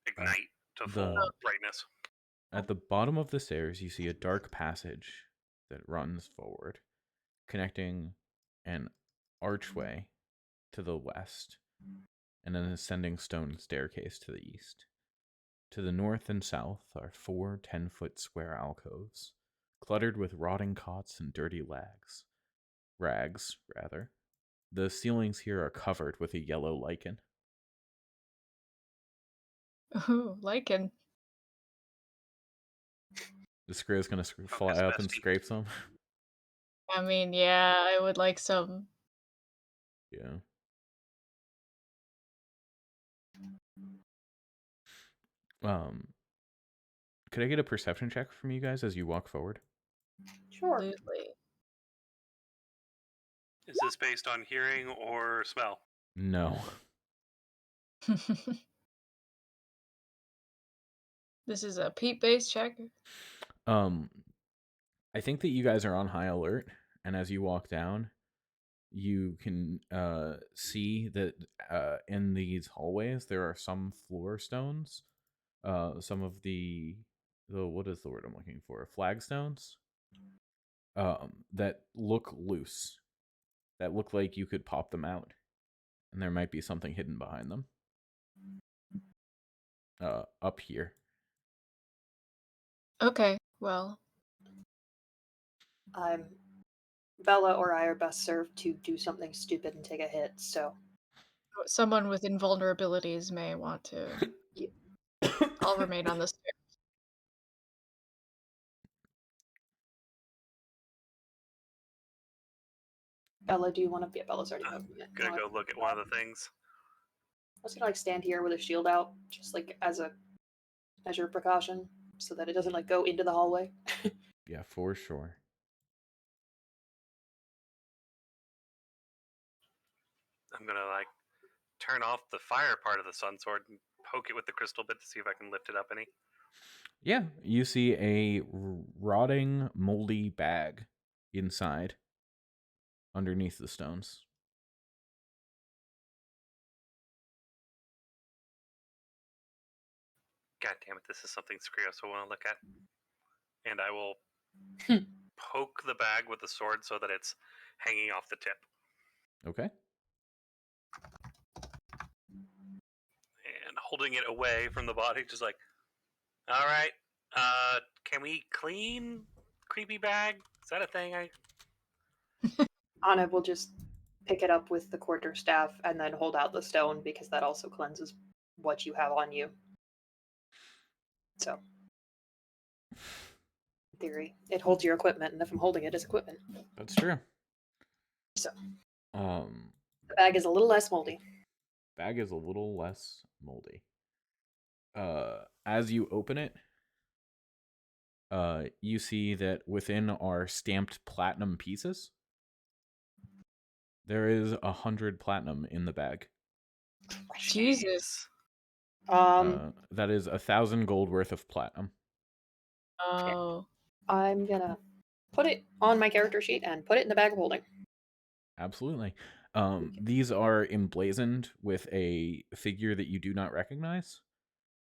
ignite to full brightness. at the bottom of the stairs, you see a dark passage that runs forward, connecting an archway to the west and an ascending stone staircase to the east. To the north and south are 4 10-foot square alcoves, cluttered with rotting cots and dirty rags. The ceilings here are covered with a yellow lichen. Ooh, lichen. The Screw's gonna fly Focus, up and bestie. scrape some. I mean, yeah, I would like some. Yeah. Could I get a perception check from you guys as you walk forward? Sure. Absolutely. Is this based on hearing or smell? No. This is a peat-based check. I think that you guys are on high alert, and as you walk down, you can see that in these hallways there are some floor stones, some of the what is the word I'm looking for? Flagstones, that look loose, that look like you could pop them out, and there might be something hidden behind them. Up here. Okay, well, Bella or I are best served to do something stupid and take a hit. So someone with invulnerabilities may want to. I'll remain on the stairs. Bella, do you want to be? Bella's already I'm moving it. gonna go look at one of the things. I was gonna stand here with a shield out, just as a measure of precaution, so that it doesn't go into the hallway. Yeah, for sure. I'm gonna turn off the fire part of the sun sword and poke it with the crystal bit to see if I can lift it up any. Yeah, you see a rotting, moldy bag inside, underneath the stones. God damn it, this is something Skrios will want to look at. And I will poke the bag with the sword so that it's hanging off the tip. Okay. And holding it away from the body, just all right, can we clean creepy bag? Is that a thing? Anna will just pick it up with the quarterstaff and then hold out the stone because that also cleanses what you have on you. So, in theory, it holds your equipment, and if I'm holding it as equipment, That's true. So, Um, the bag is a little less moldy. bag is a little less moldy. As you open it, you see that within are stamped platinum pieces. There is 100 platinum in the bag. Jesus. That is 1,000 gold worth of platinum. Oh. I'm gonna put it on my character sheet and put it in the bag of holding. Absolutely. These are emblazoned with a figure that you do not recognize.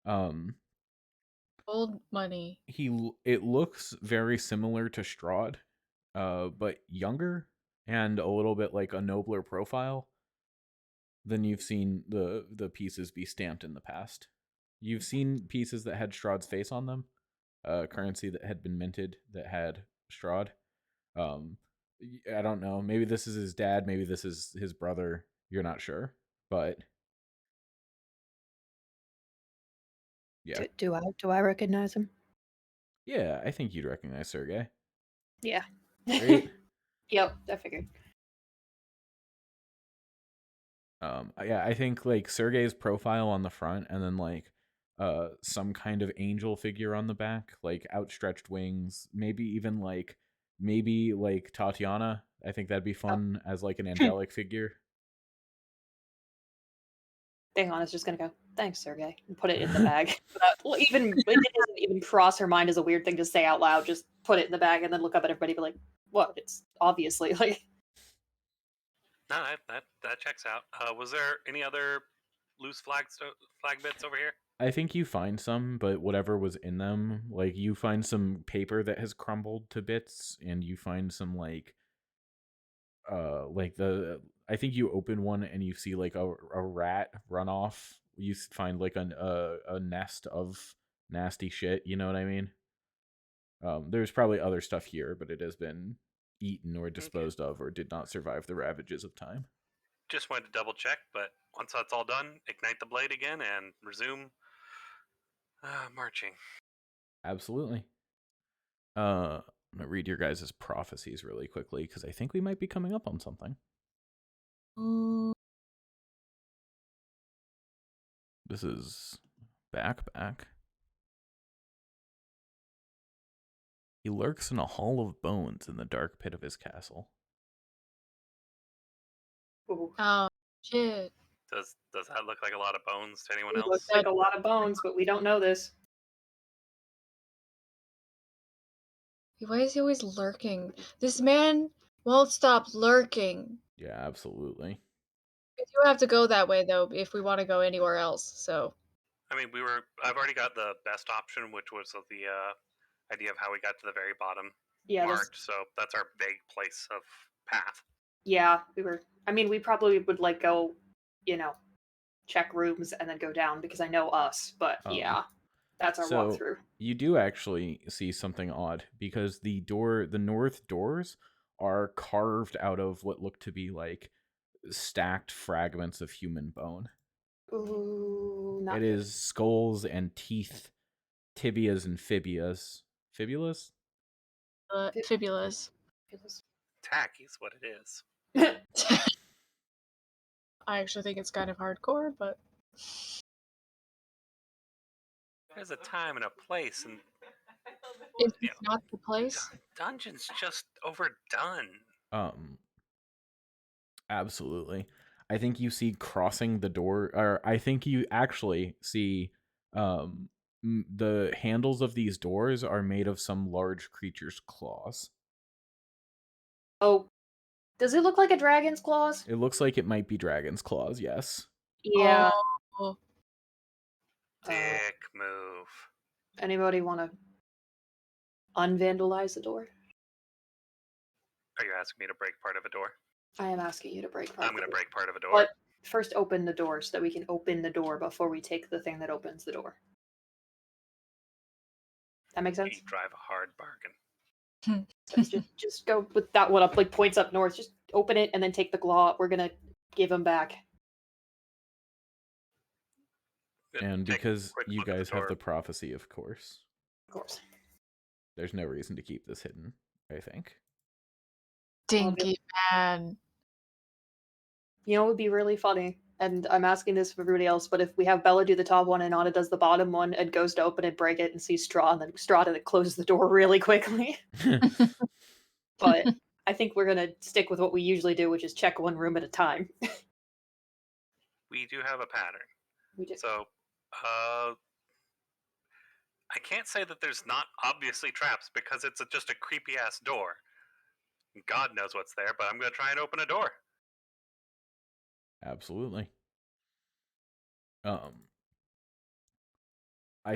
Old money. It looks very similar to Strahd, but younger and a little bit like a nobler profile than you've seen the pieces be stamped in the past. You've seen pieces that had Strahd's face on them, currency that had been minted that had Strahd. I don't know. Maybe this is his dad. Maybe this is his brother. You're not sure, but yeah. Do I recognize him? Yeah, I think you'd recognize Sergey. Yeah. Right? Yep, I figured. Yeah, I think like Sergey's profile on the front, and then like some kind of angel figure on the back, like outstretched wings, maybe like Tatiana. I think that'd be Oh. fun as like an angelic figure. Dang is just gonna go, thanks, Sergey, and put it in the bag. Even it doesn't even cross her mind as a weird thing to say out loud. Just put it in the bag and then look up at everybody, and be like, "What? It's obviously like." No, that checks out. Was there any other loose flag bits over here? I think you find some, but whatever was in them, like you find some paper that has crumbled to bits, and you find some like the I think you open one and you see like a rat run off. You find like a nest of nasty shit. You know what I mean? There's probably other stuff here, but it has been eaten or Okay. disposed of or did not survive the ravages of time. Just wanted to double check, but once that's all done, ignite the blade again and resume marching. Absolutely. I'm gonna read your guys' prophecies really quickly because I think we might be coming up on something. This is back. He lurks in a hall of bones in the dark pit of his castle. Ooh. Oh shit! Does that look like a lot of bones to anyone It else? looks like a lot of bones, but we don't know this. Why is he always lurking? This man won't stop lurking. Yeah, absolutely. We do have to go that way though if we want to go anywhere else. So I mean, I've already got the best option, which was the idea of how we got to the very bottom Yeah, marked. So that's our vague place of path. yeah, we were. I mean, we probably would like go, you know, check rooms and then go down because I know us. But yeah, that's our So walkthrough. you do actually see something odd because the north doors are carved out of what look to be like stacked fragments of human bone. Ooh, not It good. is skulls and teeth, tibias and fibulas. fibulas. Tacky is what it is. I actually think it's kind of hardcore, but There's a time and a place, and it's not the place. dungeon's just overdone. Absolutely. I think you see crossing the door, or I think you actually see the handles of these doors are made of some large creature's claws. Oh, does it look like a dragon's claws? It looks like it might be dragon's claws, yes. Yeah. Oh, Dick move. Anybody want to unvandalize the door? Are you asking me to break part of a door? I am asking you to break part. I'm going to break part of a door. But first, open the door so that we can open the door before we take the thing that opens the door. That makes sense. You drive a hard bargain. just go with that one up, like points up north. Just open it and then take the claw. We're gonna give him back. And Take a because quick you look at guys the have door. the prophecy, of course, Of course. there's no reason to keep this hidden, I think. dinky man. You know, it would be really funny, and I'm asking this of everybody else, but if we have Bella do the top one and Anna does the bottom one and goes to open it, break it, and sees Strahd, and then closes the door really quickly. But I think we're gonna stick with what we usually do, which is check one room at a time. We do have a pattern. We do. So, I can't say that there's not obviously traps because it's just a creepy ass door. God knows what's there, but I'm going to try and open a door. Absolutely. I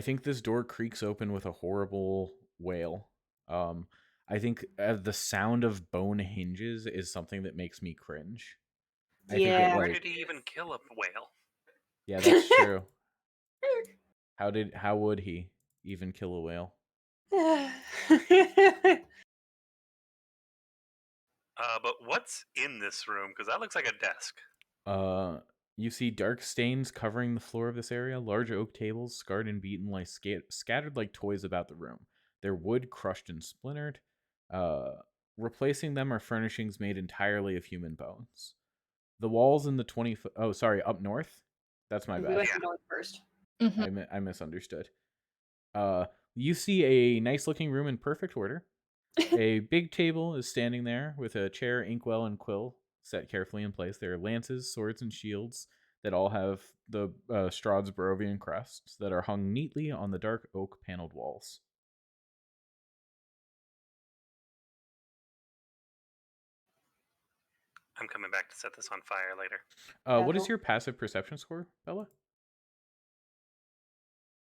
think this door creaks open with a horrible wail. I think the sound of bone hinges is something that makes me cringe. I think Yeah. Where did he even kill a whale? Yeah, that's true. How would he even kill a whale? But what's in this room? Because that looks like a desk. You see dark stains covering the floor of this area. Large oak tables, scarred and beaten, lie scattered like toys about the room. their wood crushed and splintered. Replacing them are furnishings made entirely of human bones. The walls in the 20-foot... Oh, sorry, up north? That's my We bad. went Yeah. north first. Mhm. I misunderstood. You see a nice-looking room in perfect order. A big table is standing there with a chair, inkwell, and quill set carefully in place. There are lances, swords, and shields that all have the Strahd's Barovian crests that are hung neatly on the dark oak paneled walls. I'm coming back to set this on fire later. What is Battle. your passive perception score, Bella?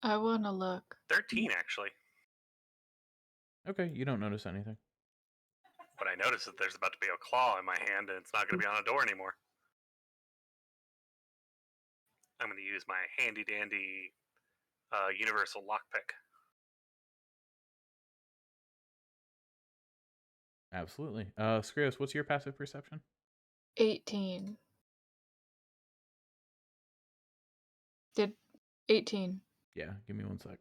I want to look. 13, actually. Okay, you don't notice anything. But I notice that there's about to be a claw in my hand, and it's not going to be on a door anymore. I'm going to use my handy-dandy universal lockpick. Absolutely. Skrios, what's your passive perception? 18. Did 18. Yeah, give me 1 sec.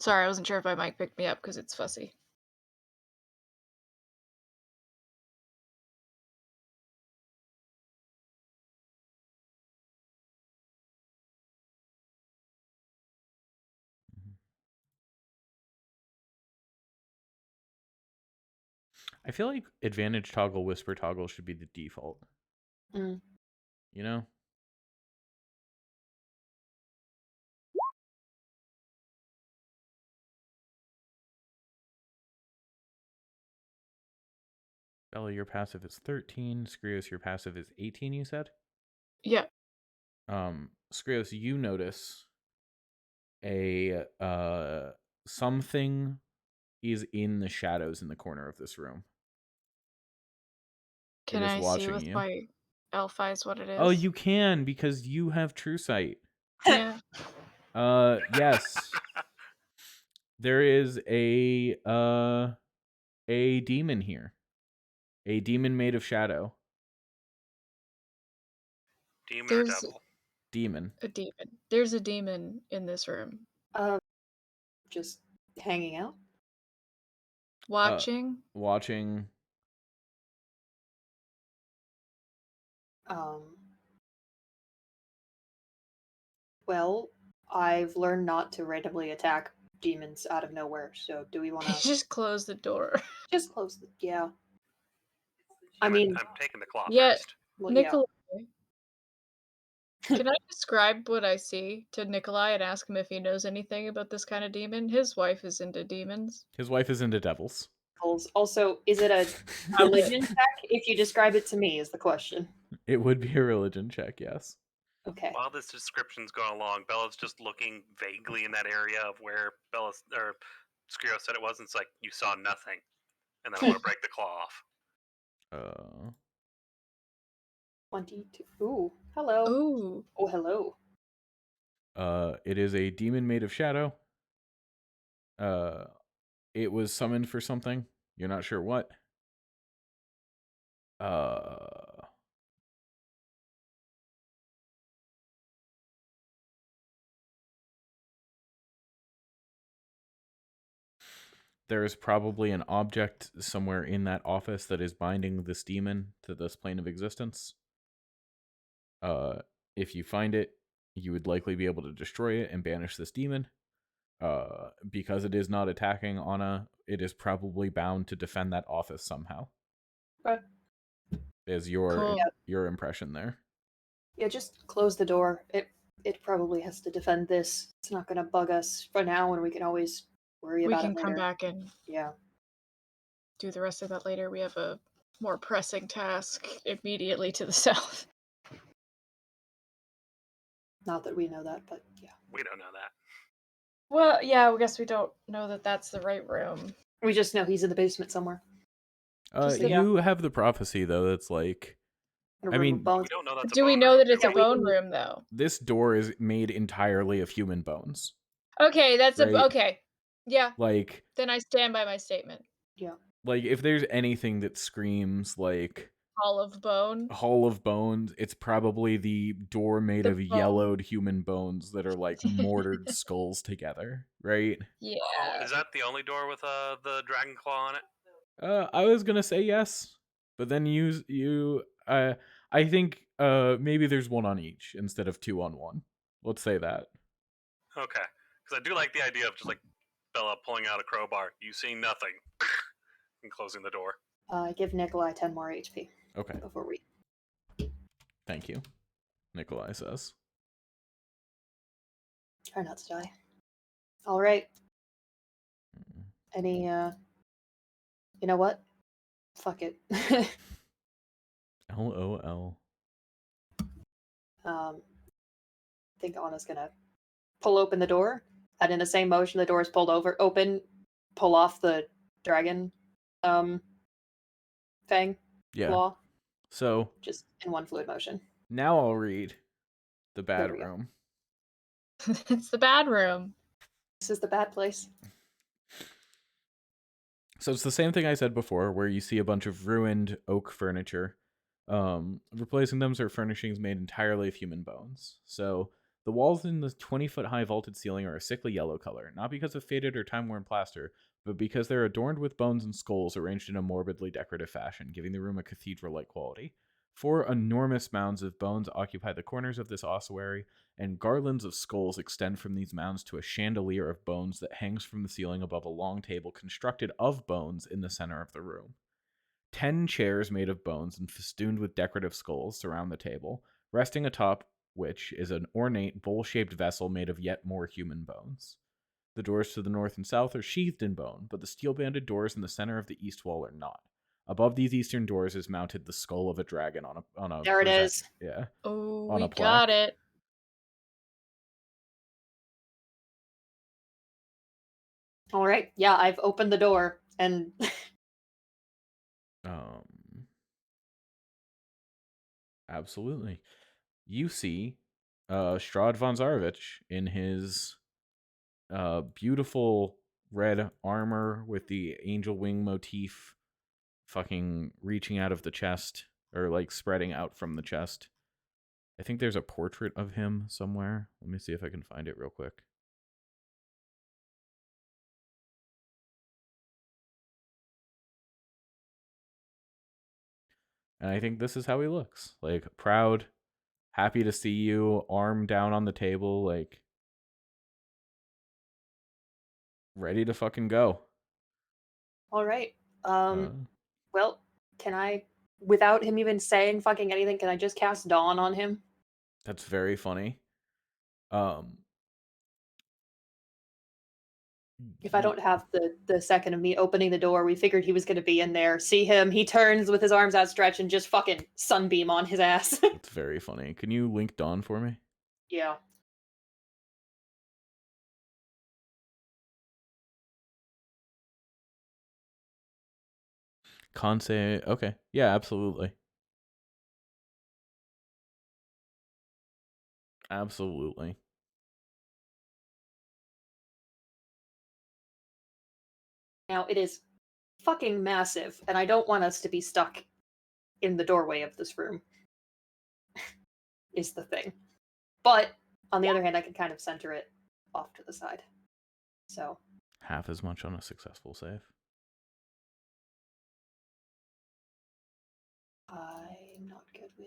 Sorry, I wasn't sure if my mic picked me up because it's fussy. I feel like advantage toggle, whisper toggle should be the default. Mm. You know? Bella, your passive is 13. Skrios, your passive is 18, you said? Yeah. Skrios, you notice a something is in the shadows in the corner of this room. Can is I see watching with you. my elf eyes what it is? Oh, you can because you have true sight. Yeah. Yes. There is a demon here. A demon made of shadow. Demon There's- or devil? Demon. A demon. There's a demon in this room. Just hanging out. Watching. Watching. Well, I've learned not to randomly attack demons out of nowhere. So do we want to Just close the door. just close the? Yeah. I mean, I'm taking the claw Yeah. first. well, yeah. Nikolai. Can I describe what I see to Nikolai and ask him if he knows anything about this kind of demon? His wife is into demons. His wife is into devils. Also, is it a religion check? If you describe it to me, is the question. It would be a religion check, yes. Okay. While this description's going along, Bella's just looking vaguely in that area of where Skrio said it was, and it's like, you saw nothing. And then I want to break the claw off. 22. Ooh, hello. Ooh. Oh, hello. It is a demon made of shadow. It was summoned for something. You're not sure what. There is probably an object somewhere in that office that is binding this demon to this plane of existence. If you find it, you would likely be able to destroy it and banish this demon. Because it is not attacking Anna, it is probably bound to defend that office somehow. Okay. Is your Cool. your impression there? Yeah, just close the door. It probably has to defend this. It's not gonna bug us for now, and we can always worry We about can it later. come back and Yeah. do the rest of that later. We have a more pressing task immediately to the south. Not that we know that, but yeah. We don't know that. Well, yeah, I guess we don't know that that's the right room. We just know he's in the basement somewhere. Just the- You have the prophecy though. That's like, In a I room mean, of bones. We don't know that's a Do we bone know room, that do it's we? a Yeah, we bone can- room, though? this door is made entirely of human bones. Okay, that's Right. okay. Yeah, Like, then I stand by my statement. Yeah. if there's anything that screams like Hall of Bone. Hall of Bones. It's probably the door made The of bone. yellowed human bones that are like mortared skulls together, right? Yeah. Oh, is that the only door with the dragon claw on it? I was gonna say yes, but then I think maybe there's one on each instead of two on one. Let's say that. Okay, because I do like the idea of just like Bella pulling out a crowbar, you see nothing, and closing the door. Give Nikolai 10 more HP Okay, before we. thank you. Nikolai says. Try not to die. All right. Mm. Any, you know what? Fuck it. LOL. I think Anna's gonna pull open the door, and in the same motion, the door is pulled open, pull off the dragon, fang Yeah. claw, So just in one fluid motion. now I'll read the There bad we go. room. It's the bad room. This is the bad place. So it's the same thing I said before, where you see a bunch of ruined oak furniture. Replacing them are furnishings made entirely of human bones. So the walls in the 20-foot high vaulted ceiling are a sickly yellow color, not because of faded or time-worn plaster, but because they're adorned with bones and skulls arranged in a morbidly decorative fashion, giving the room a cathedral-like quality. 4 enormous mounds of bones occupy the corners of this ossuary, and garlands of skulls extend from these mounds to a chandelier of bones that hangs from the ceiling above a long table constructed of bones in the center of the room. 10 chairs made of bones and festooned with decorative skulls surround the table, resting atop which is an ornate bowl-shaped vessel made of yet more human bones. The doors to the north and south are sheathed in bone, but the steel-banded doors in the center of the east wall are not. Above these eastern doors is mounted the skull of a dragon on a There it is. Yeah. Oh, On we a plaque. got it. All right. Yeah, I've opened the door, and Absolutely. You see Strahd von Zarovich in his beautiful red armor with the angel wing motif fucking reaching out of the chest, or like spreading out from the chest. I think there's a portrait of him somewhere. Let me see if I can find it real quick. And I think this is how he looks. Like, proud, happy to see you, arm down on the table, like, ready to fucking go. all right. Uh, Well, can I, without him even saying fucking anything, can I just cast Dawn on him? That's very funny. Um, If I don't have the second of me opening the door, we figured he was going to be in there. See him, he turns with his arms outstretched and just fucking sunbeam on his ass. That's very funny. Can you link Dawn for me? Yeah. Conce, okay. Yeah, absolutely. Absolutely. Now, it is fucking massive, and I don't want us to be stuck in the doorway of this room, is the thing. But, on the other hand, I can kind of center it off to the side. So. Half as much on a successful save. I'm not good with.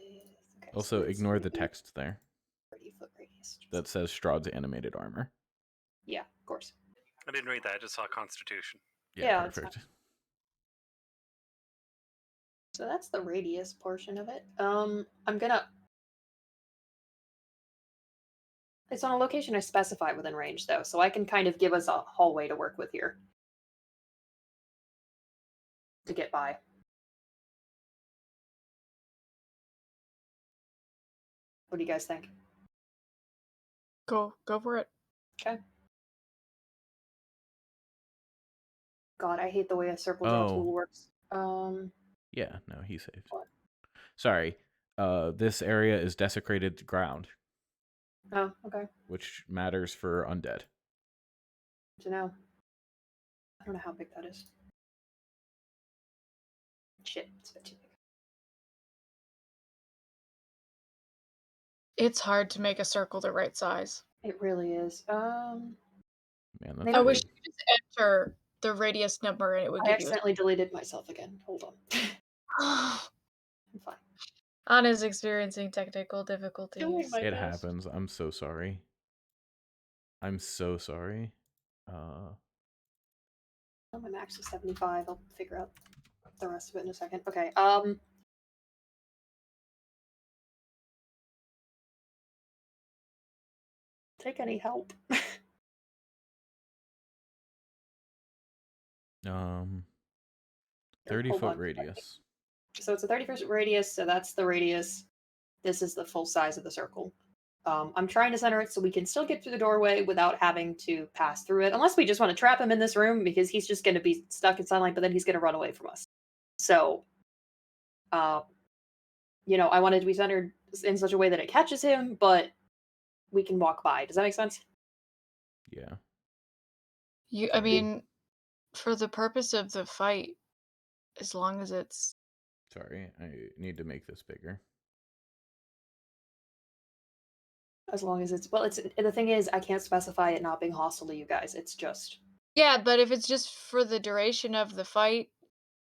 Okay, Also, so it's ignore the 30 text there 30-foot radius. that says Strahd's animated armor. Yeah, of course. I didn't read that. I just saw Constitution. Yeah, it's perfect. So that's the radius portion of it. I'm gonna. It's on a location I specify within range, though, so I can kind of give us a hallway to work with here to get by. What do you guys think? Go for it. Okay. God, I hate the way a circle draw tool works. Yeah, no, he saved. What? Sorry. This area is desecrated ground, Oh, okay. which matters for undead. Good to know. I don't know how big that is. Shit, it's a bit too big. It's hard to make a circle the right size. It really is. Man, that's Maybe I we wish weird. you could just enter the radius number and it would I give you accidentally deleted myself again. Hold on. a I'm fine. Anna's experiencing technical Doing difficulties. my It best. happens. I'm so sorry. I'm so sorry. Oh, my max is 75. I'll figure out the rest of it in a second. Okay. Take any help? um, Here, 30 hold foot on. radius. So it's a 30-foot radius, so that's the radius. This is the full size of the circle. I'm trying to center it so we can still get through the doorway without having to pass through it, unless we just want to trap him in this room because he's just going to be stuck in sunlight, but then he's going to run away from us. So, I wanted to be centered in such a way that it catches him, but we can walk by. Does that make sense? Yeah. I mean, for the purpose of the fight, as long as it's Sorry, I need to make this bigger. As long as it's the thing is, I can't specify it not being hostile to you guys. It's just yeah, but if it's just for the duration of the fight,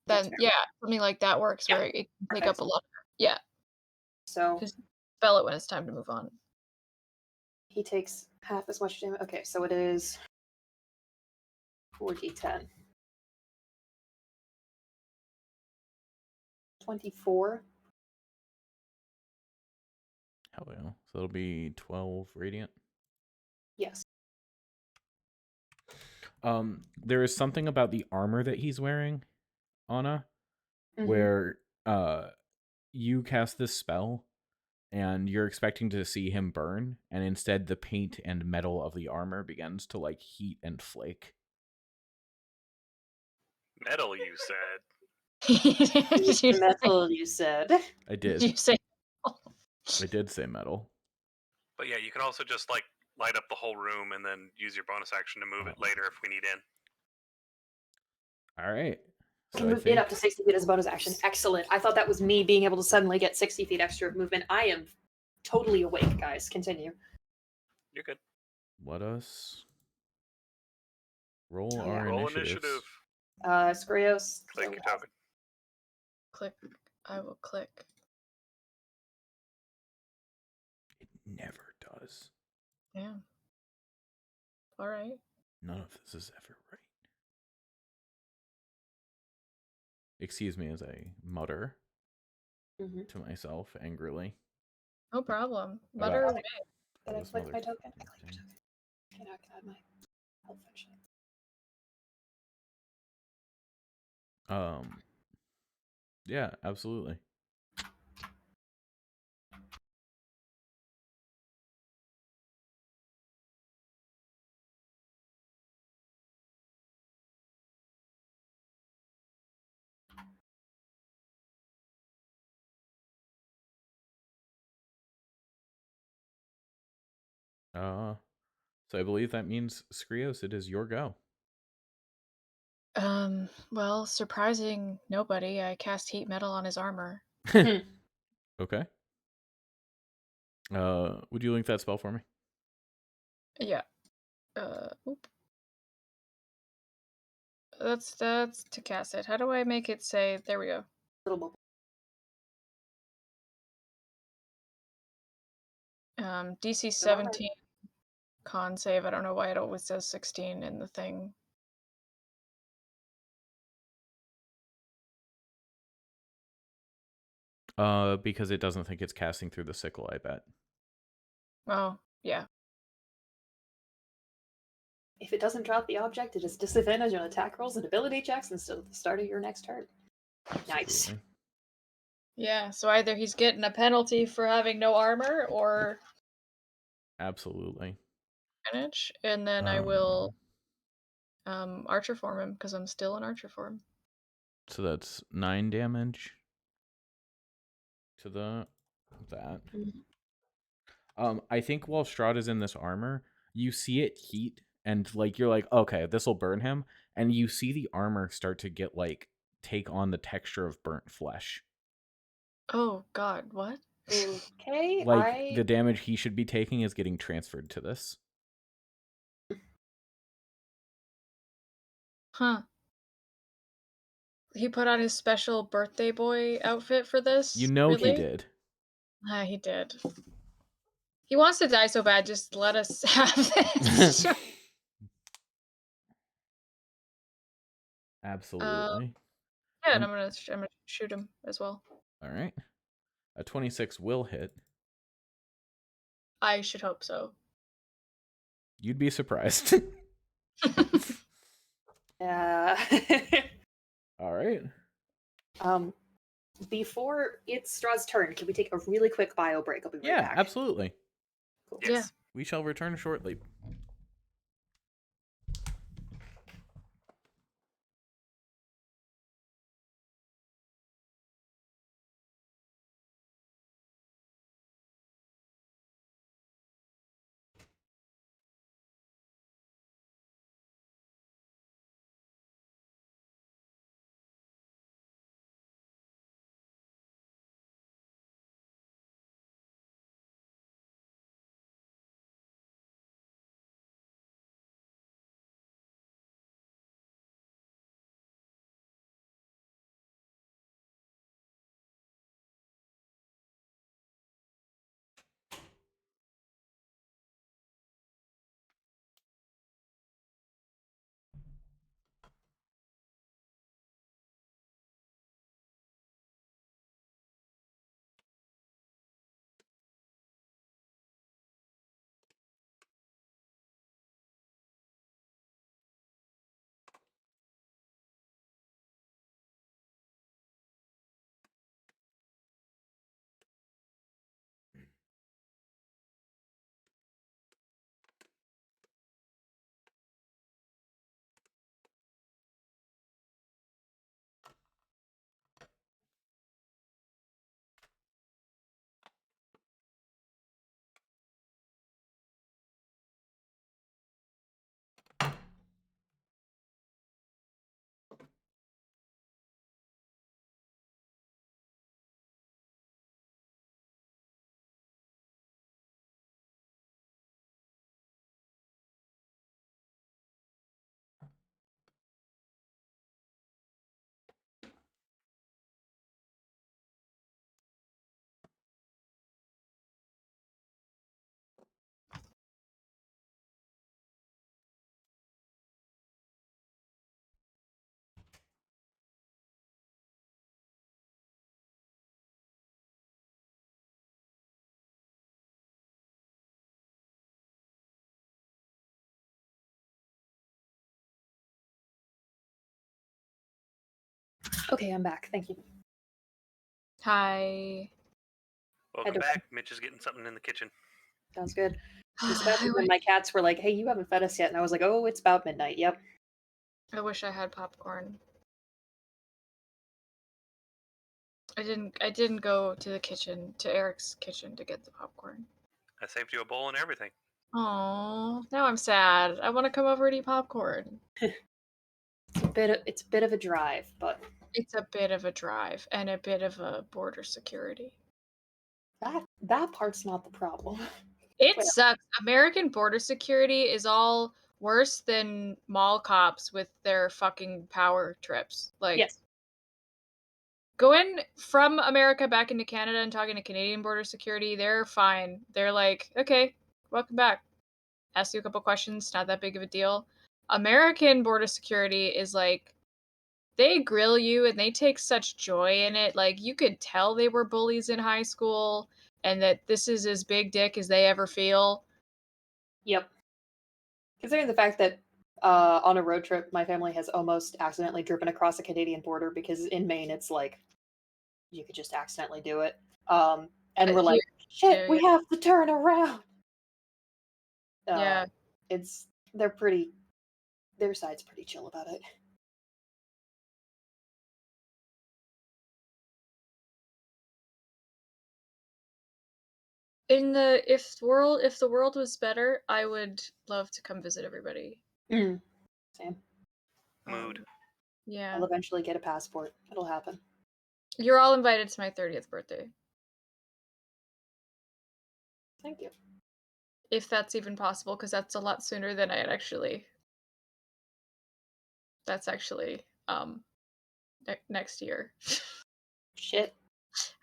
that's then fair. yeah, something like that works Yeah, where it can take perfect. up a lot. Yeah, So just spell it when it's time to move on. he takes half as much damage. Okay, so it is 4d10. 24. Hell yeah. So it'll be 12 radiant. Yes. There is something about the armor that he's wearing, Anna, where you cast this spell and you're expecting to see him burn, and instead the paint and metal of the armor begins to like heat and flake. Metal, you said. Did you Metal, you said. I Did did. you say? I did say metal. But yeah, you can also just like light up the whole room and then use your bonus action to move it later if we need in. All right. Can move it up to 60 feet as a bonus action. Excellent. I thought that was me being able to suddenly get 60 feet extra of movement. I am totally awake, guys. Continue. You're good. Let us roll Oh, our yeah. Roll initiatives. initiative. Skrios. Click your token. Click. I will click. It never does. Yeah. All right. None of this is ever right. Excuse me as I mutter to myself angrily. No problem. About- Mutter away. Did I This click my mother- token? I clicked my token. Okay, now I can add my health function. Yeah, absolutely. So I believe that means Skrios, it is your go. Well, surprising nobody. I cast heat metal on his armor. Okay. Would you link that spell for me? Yeah. Oop. That's to cast it. How do I make it say? There we go. Little bubble. DC 17 con save. I don't know why it always says 16 in the thing. Because it doesn't think it's casting through the sickle, I bet. Oh, yeah. If it doesn't drop the object, it is disadvantage on attack rolls and ability checks instead of the start of your next turn. Nice. Absolutely. Yeah, so either he's getting a penalty for having no armor or Absolutely. advantage, and then I will archer form him because I'm still in archer form. So that's 9 damage to that. I think while Strahd is in this armor, you see it heat, and like you're like, okay, this will burn him, and you see the armor start to get like take on the texture of burnt flesh. Oh God, what? Okay, Like, the damage he should be taking is getting transferred to this. Huh. He put on his special birthday boy outfit for this? You know Really? he did. He did. He wants to die so bad, just let us have this. Absolutely. Yeah, and I'm gonna shoot him as well. All right. A 26 will hit. I should hope so. You'd be surprised. Yeah. All right. Before it's Strahd's turn, can we take a really quick bio break? I'll be right back. Absolutely. Cool. Yeah. We shall return shortly. Okay, I'm back. Thank you. Hi. Welcome back. Mitch is getting something in the kitchen. Sounds good. Especially when my cats were like, "Hey, you haven't fed us yet," and I was like, "Oh, it's about midnight." Yep. I wish I had popcorn. I didn't go to the kitchen, to Eric's kitchen to get the popcorn. I saved you a bowl and everything. Oh, now I'm sad. I want to come over and eat popcorn. It's a bit of a drive, but It's a bit of a drive and a bit of a border security. that part's not the problem. It Well. sucks. American border security is all worse than mall cops with their fucking power trips. Like, Yes. going from America back into Canada and talking to Canadian border security, they're fine. They're like, okay, welcome back. Ask you a couple questions, not that big of a deal. American border security is like, they grill you and they take such joy in it. Like, you could tell they were bullies in high school and that this is as big dick as they ever feel. Yep. Considering the fact that on a road trip, my family has almost accidentally driven across the Canadian border because in Maine it's like you could just accidentally do it. And we're like, shit, we have to turn around. Yeah. Their side's pretty chill about it. If the world was better, I would love to come visit everybody. Same. Mood. Yeah. I'll eventually get a passport. It'll happen. You're all invited to my 30th birthday. Thank you. if that's even possible, because that's a lot sooner than I had actually. That's actually next year. Shit.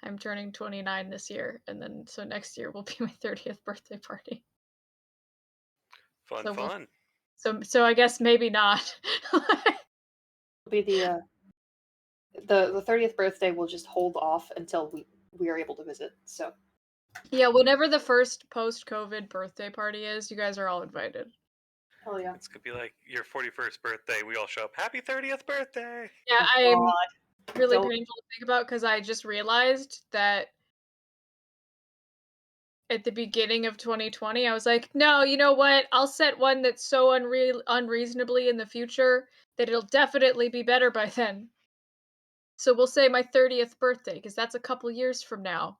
I'm turning 29 this year, and then so next year will be my 30th birthday party. Fun, So we'll fun. so I guess maybe not. It'll be the 30th birthday. We'll just hold off until we are able to visit. So Yeah, whenever the first post-COVID birthday party is, you guys are all invited. hell yeah. It's gonna be like your 41st birthday. We all show up. Happy 30th birthday! Yeah, Oh, I'm God. really Don't- painful to think about because I just realized that at the beginning of 2020, I was like, no, you know what? I'll set one that's so unreasonably in the future that it'll definitely be better by then. So we'll say my 30th birthday because that's a couple years from now.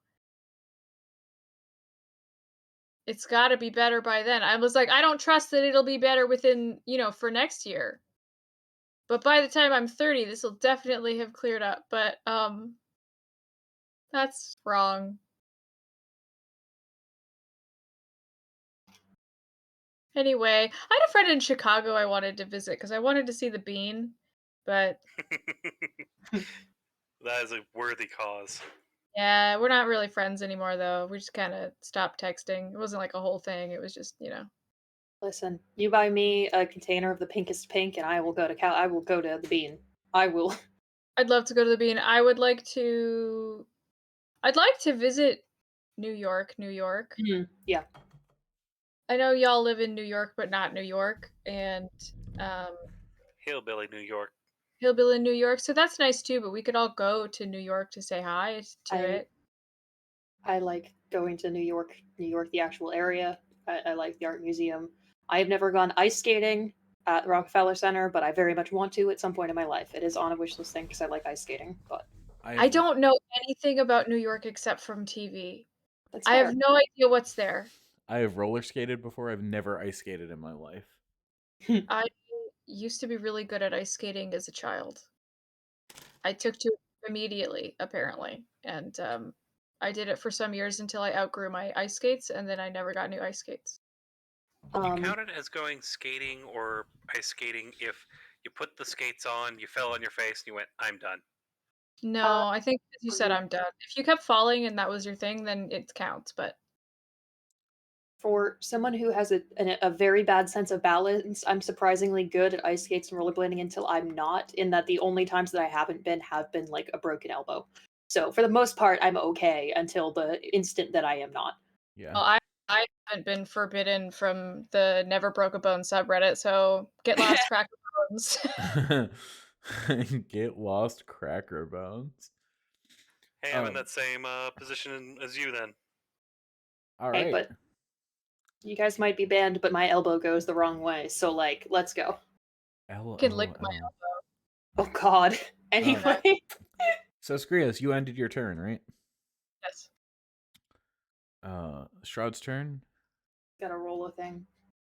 It's got to be better by then. I was like, I don't trust that it'll be better within, for next year. But by the time I'm 30, this will definitely have cleared up. But that's wrong. Anyway, I had a friend in Chicago I wanted to visit because I wanted to see the bean, but That is a worthy cause. yeah, we're not really friends anymore though. We just kind of stopped texting. It wasn't like a whole thing. It was just, Listen, you buy me a container of the pinkest pink, and I will go to I will go to the bean. I will. I'd love to go to the bean. I'd like to visit New York, New York. Yeah. I know y'all live in New York, but not New York, and um, Hillbilly New York. Hillbilly New York. So that's nice too. But we could all go to New York to say hi to I it. I like going to New York, the actual area. I like the art museum. I have never gone ice skating at Rockefeller Center, but I very much want to at some point in my life. It is on a wish list thing because I like ice skating, but I don't know anything about New York except from TV. that's I have fair. no idea what's there. I have roller skated before. I've never ice skated in my life. I used to be really good at ice skating as a child. I took to it immediately, apparently, and I did it for some years until I outgrew my ice skates, and then I never got new ice skates. Do you count it as going skating or ice skating if you put the skates on, you fell on your face, and you went, I'm done? No, I think as you said, for I'm done. If you kept falling and that was your thing, then it counts. But for someone who has a very bad sense of balance, I'm surprisingly good at ice skates and rollerblading until I'm not. In that the only times that I haven't been have been like a broken elbow. So for the most part, I'm okay until the instant that I am not. Yeah. well, I haven't been forbidden from the Never Broke a Bone subreddit, so get lost, crack bones. Get lost, cracker bones. Hey, I'm in that same position as you then. All Hey, right. but you guys might be banned, but my elbow goes the wrong way. So like, let's go. Can lick my LOL. Oh God. Anyway, So Skrius, you ended your turn, right? Yes. Shroud's turn. gotta roll a thing.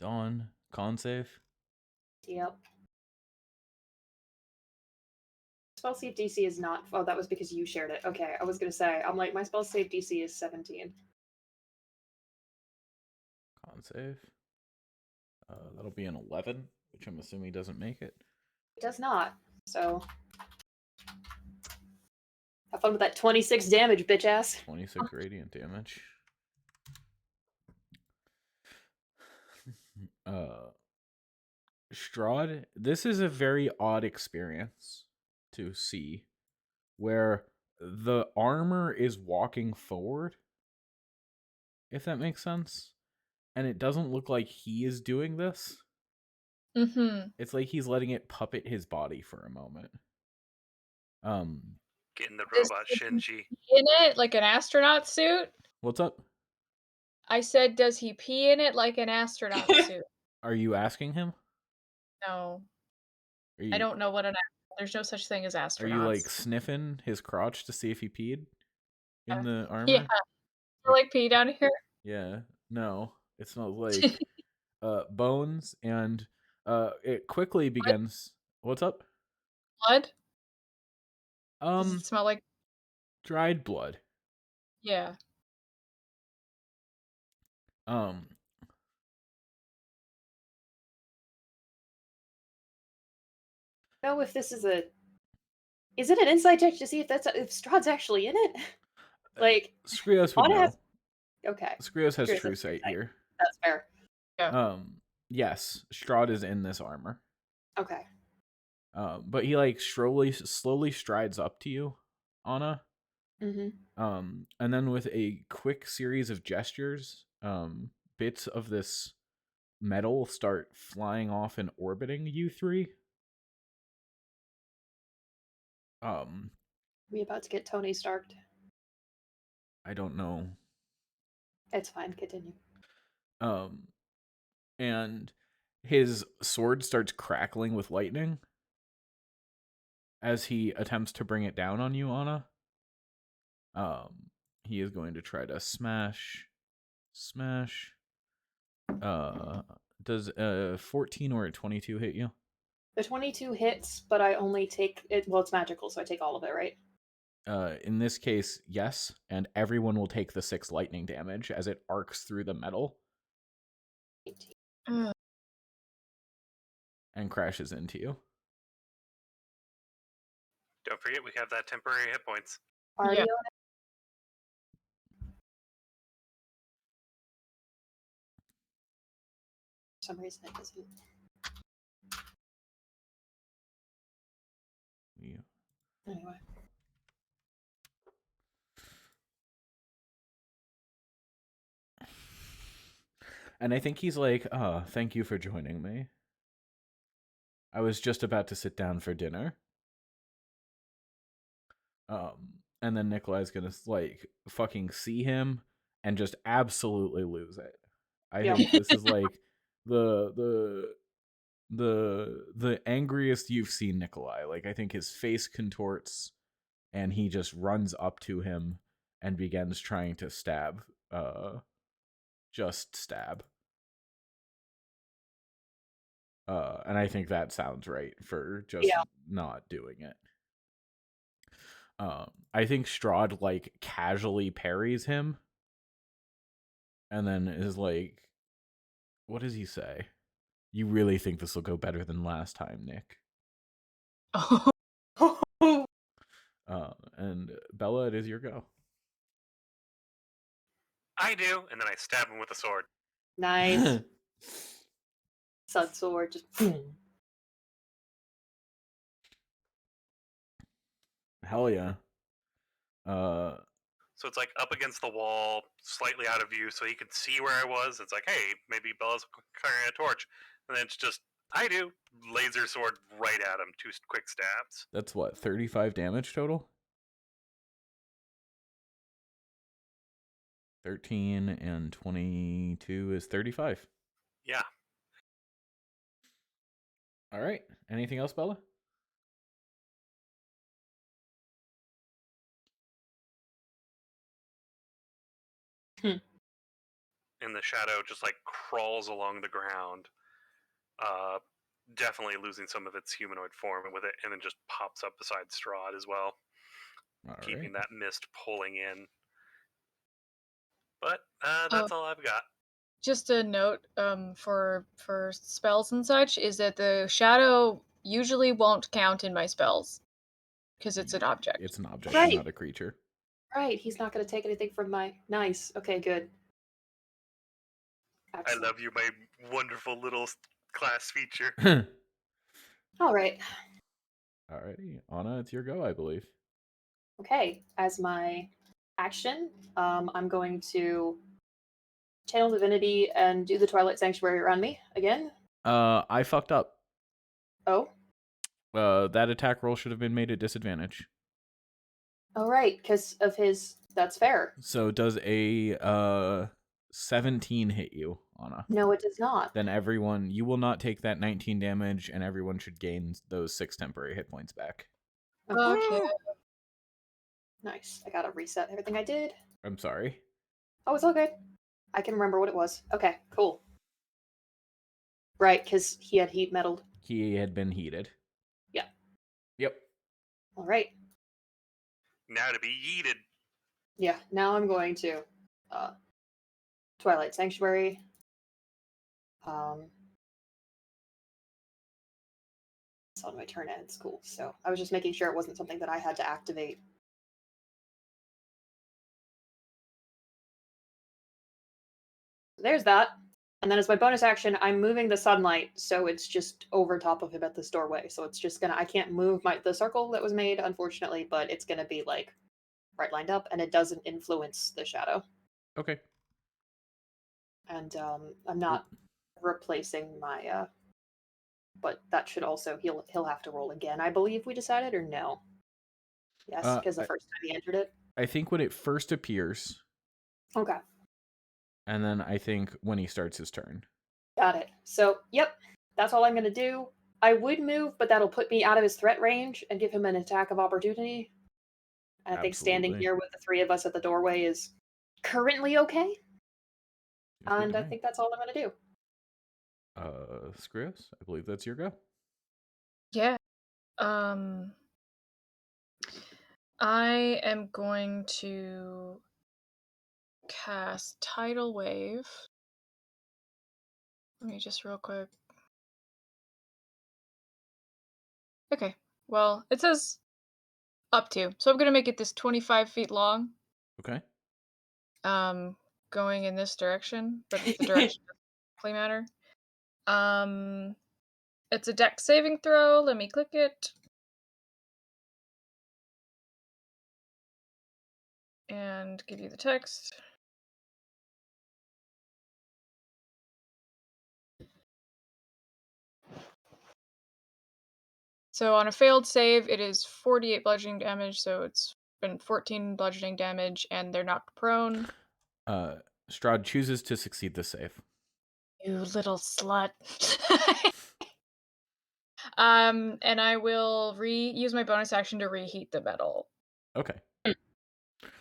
Dawn. Con save. Yep. Spell save DC is not. Oh, that was because you shared it. Okay, I was gonna say. I'm like, my spell save DC is 17. Con save. That'll be an 11, which I'm assuming doesn't make it. It does not. So have fun with that 26 damage, bitch ass. 26 radiant damage. Strahd, this is a very odd experience to see where the armor is walking forward, if that makes sense. And it doesn't look like he is doing this. Mm-hmm. It's like he's letting it puppet his body for a moment. Getting the Does robot he Shinji. pee in it like an astronaut suit? What's up? I said, does he pee in it like an astronaut suit? Are you asking him? No. Are I you don't know what there's no such thing as are you like astronauts. sniffing his crotch to see if he peed in the Yeah. armor? Like pee down here? Yeah. No. It smells like bones, and it quickly begins. What's up? Blood? Does it smell like? Dried blood. Yeah. Know if this is a. Is it an inside check to see if Strahd's actually in it? Like, Skrios would Anna has. know. Okay. Skrios has Skrios true has sight insight. here. That's fair. Yes, Strahd is in this armor. Okay. But he like slowly strides up to you, Anna. Mm-hmm. And then with a quick series of gestures, bits of this metal start flying off and orbiting you three. We about to get Tony Starked. I don't know. It's fine. Continue. And his sword starts crackling with lightning as he attempts to bring it down on you, Anna. He is going to try to smash. Does a 14 or a 22 hit you? The 22 hits, but I only take it. Well, it's magical, so I take all of it, right? In this case, yes, and everyone will take the 6 lightning damage as it arcs through the metal 18. and crashes into you. Don't forget, we have that temporary hit points. Already Yeah. on it? For some reason it doesn't. Yeah. Anyway. And I think he's like, thank you for joining me. I was just about to sit down for dinner. And then Nikolai's gonna like fucking see him and just absolutely lose it. I Yep. think this is like the angriest you've seen Nikolai. Like I think his face contorts and he just runs up to him and begins trying to stab. Just stab. And I think that sounds right for just not doing it. I think Strahd like casually parries him and then is like, what does he say? You really think this will go better than last time, Nick? And Bella, it is your go. I do, and then I stab him with a sword. Nice. Sun sword just. Hell yeah. So it's like up against the wall, slightly out of view, so he could see where I was. It's like, hey, maybe Bella's carrying a torch, and then it's just, I do, laser sword right at him. 2 quick stabs. That's what, 35 damage total? 13 and 22 is 35. Yeah. All right. Anything else, Bella? And the shadow just like crawls along the ground, definitely losing some of its humanoid form with it, and then just pops up beside Strahd as well, keeping that mist pulling in. But that's all I've got. Just a note for spells and such is that the shadow usually won't count in my spells because it's an object. It's an object, Right. not a creature. Right, he's not going to take anything from my. Nice. Okay, good. Excellent. I love you, my wonderful little class feature. All right. Alrighty. Anna, it's your go, I believe. Okay, as my action, I'm going to channel divinity and do the Twilight Sanctuary around me again. I fucked up. Oh. That attack roll should have been made at disadvantage. Oh, right, because of his. That's fair. So does a 17 hit you, Anna? No, it does not. Then you will not take that 19 damage, and everyone should gain those 6 temporary hit points back. Okay. Nice. I gotta reset everything I did. I'm sorry. Oh, it's all good. I can remember what it was. Okay, cool. Right, because he had heat meddled. He had been heated. Yeah. Yep. All right. Now to be yeeted. Yeah, now I'm going to Twilight Sanctuary. It's on my turn at school, so I was just making sure it wasn't something that I had to activate. There's that. And then as my bonus action, I'm moving the sunlight, so it's just over top of him at this doorway. So it's just gonna I can't move the circle that was made, unfortunately, but it's gonna be like right lined up and it doesn't influence the shadow. Okay. And I'm not replacing my but that should also he'll have to roll again. I believe we decided, or no? Yes, because the first time he entered it. I think when it first appears, Okay. and then I think when he starts his turn. Got it. So, yep, that's all I'm going to do. I would move, but that'll put me out of his threat range and give him an attack of opportunity. And I think standing Absolutely. here with the three of us at the doorway is currently okay. And I think that's all I'm going to do. Skrios, I believe that's your go. Yeah. I am going to cast Tidal Wave. Let me just real quick. Okay. Well, it says up to. So I'm going to make it this 25 feet long. Okay. Going in this direction, but the direction doesn't really matter. It's a dex saving throw. Let me click it. And give you the text. So on a failed save, it is 48 bludgeoning damage, so it's been 14 bludgeoning damage, and they're knocked prone. Strahd chooses to succeed the save. You little slut. And I will use my bonus action to reheat the metal. Okay.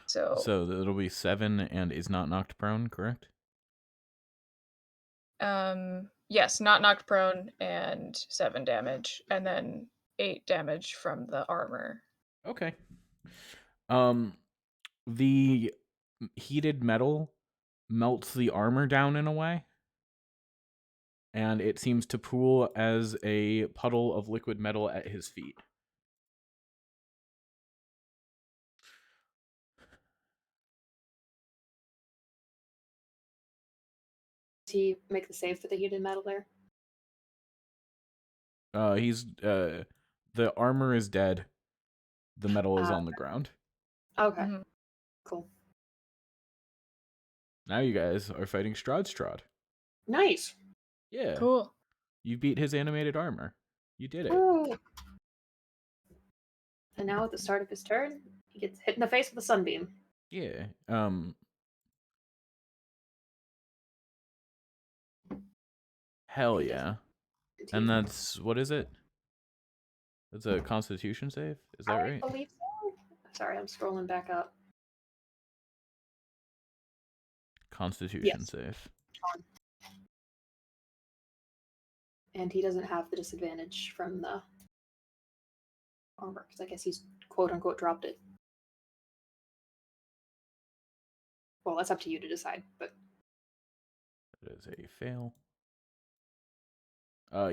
So it'll be 7 and is not knocked prone, correct? Yes, not knocked prone and 7 damage, and then 8 damage from the armor. Okay. The heated metal melts the armor down in a way, and it seems to pool as a puddle of liquid metal at his feet. Does he make the save for the heated metal there? The armor is dead. The metal is on the ground. Okay. Mm-hmm. Cool. Now you guys are fighting Strahd. Nice. Yeah. Cool. You beat his animated armor. You did it. Ooh. And now at the start of his turn, he gets hit in the face with a sunbeam. Yeah. Hell yeah. And that's, what is it? That's a Constitution save? Is that right? I believe so. Sorry, I'm scrolling back up. Constitution save. And he doesn't have the disadvantage from the armor, because I guess he's quote-unquote dropped it. Well, that's up to you to decide, but... That is a fail.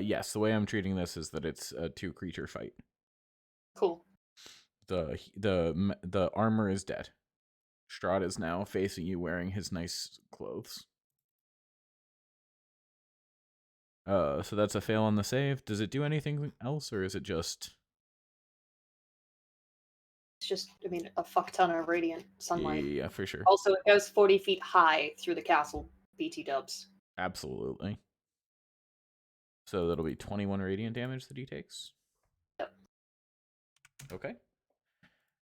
Yes, the way I'm treating this is that it's a 2-creature fight. Cool. The armor is dead. Strahd is now facing you wearing his nice clothes. So that's a fail on the save. Does it do anything else, or is it just... It's just, I mean, a fuck ton of radiant sunlight. Yeah, for sure. Also, it goes 40 feet high through the castle, BT dubs. Absolutely. So that'll be 21 radiant damage that he takes. Yep. Okay.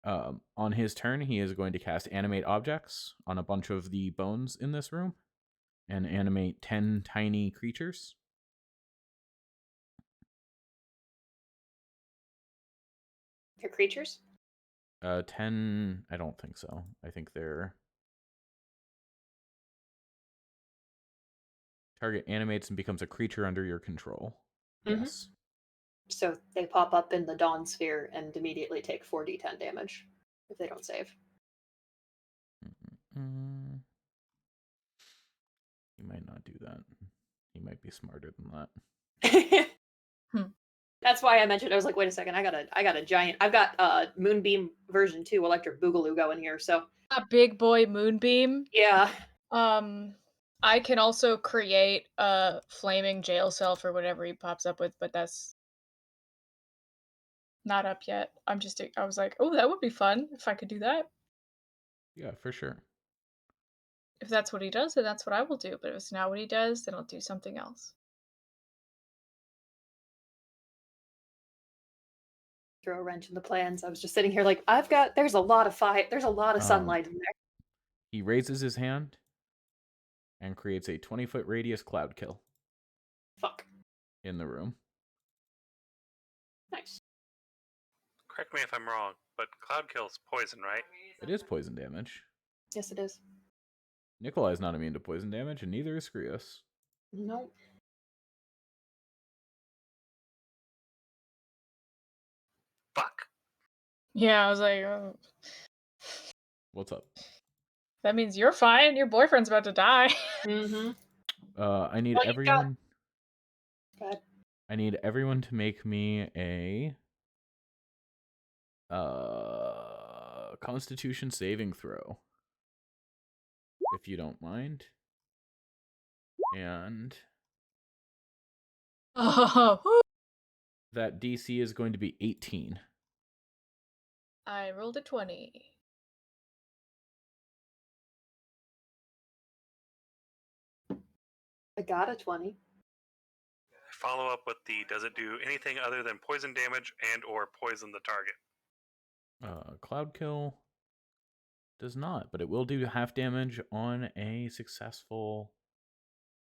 On his turn, he is going to cast Animate Objects on a bunch of the bones in this room and animate 10 tiny creatures. They're creatures? 10, I don't think so. I think they're... Target animates and becomes a creature under your control. Mm-hmm. Yes. So they pop up in the Dawn Sphere and immediately take 4d10 damage if they don't save. He might not do that. He might be smarter than that. That's why I mentioned. I was like, wait a second. I got a giant. I've got Moonbeam version 2 Electric Boogaloo going here. So A big boy Moonbeam. yeah. I can also create a flaming jail cell for whatever he pops up with, but that's not up yet. I was like, oh, that would be fun if I could do that. Yeah, for sure. If that's what he does, then that's what I will do. But if it's not what he does, then I'll do something else. Throw a wrench in the plans. I was just sitting here like, there's a lot of sunlight in there. He raises his hand and creates a 20-foot radius cloud kill. Fuck. In the room. Nice. Correct me if I'm wrong, but cloud kill's poison, right? It is poison damage. Yes, it is. Nikolai is not immune to poison damage, and neither is Skrios. Nope. Fuck. Yeah, I was like, oh. What's up? That means you're fine. Your boyfriend's about to die. Mm-hmm. I need everyone. God. I need everyone to make me a Constitution saving throw, if you don't mind. And Oh. that DC is going to be 18. I rolled a 20. I got a 20. Follow up with the does it do anything other than poison damage and or poison the target? Cloud kill does not, but it will do half damage on a successful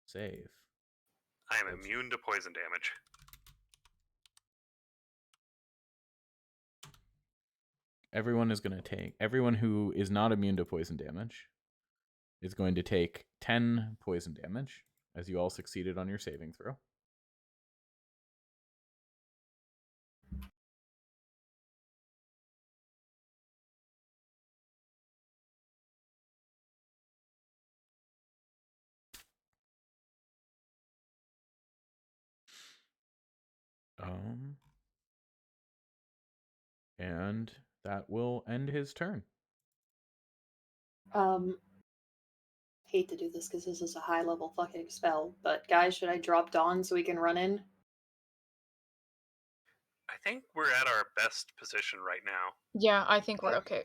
save. I am immune to poison damage. Everyone who is not immune to poison damage is going to take 10 poison damage, as you all succeeded on your saving throw. And that will end his turn. Hate to do this because this is a high level fucking spell, but guys, should I drop Dawn so we can run in? I think we're at our best position right now. Yeah, I think we're okay.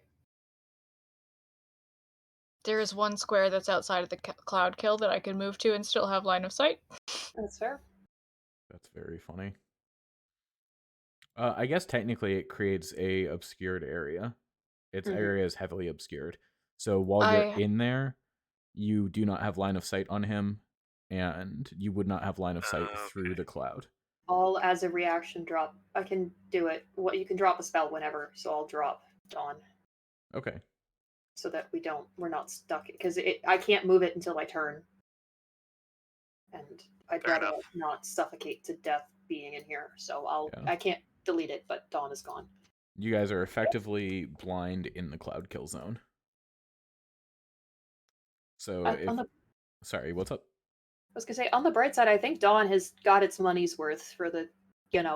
There is one square that's outside of the cloud kill that I can move to and still have line of sight. That's fair. That's very funny. I guess technically it creates a obscured area. Its area is heavily obscured. So while you're in there, you do not have line of sight on him, and you would not have line of sight through the cloud. All as a reaction drop. I can do it. What you can drop a spell whenever, so I'll drop Dawn. Okay. So that we're not stuck, because I can't move it until my turn. And I'd rather not suffocate to death being in here. So I can't delete it, but Dawn is gone. You guys are effectively blind in the cloud kill zone. So sorry, what's up? I was gonna say, on the bright side, I think Dawn has got its money's worth for the,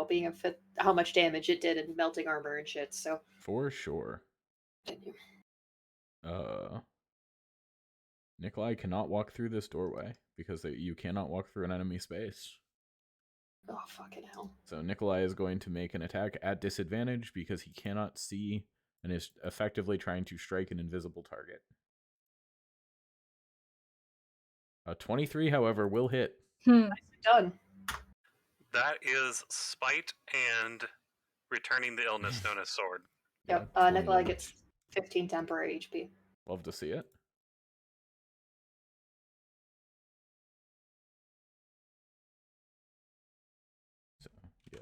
being how much damage it did in melting armor and shit. So for sure. Nikolai cannot walk through this doorway because you cannot walk through an enemy space. Oh, fucking hell. So Nikolai is going to make an attack at disadvantage because he cannot see and is effectively trying to strike an invisible target. 23, however, will hit. Nicely done. That is spite and returning the illness known as sword. Yep. Nikolai gets 15 temporary HP. Love to see it. So, yeah,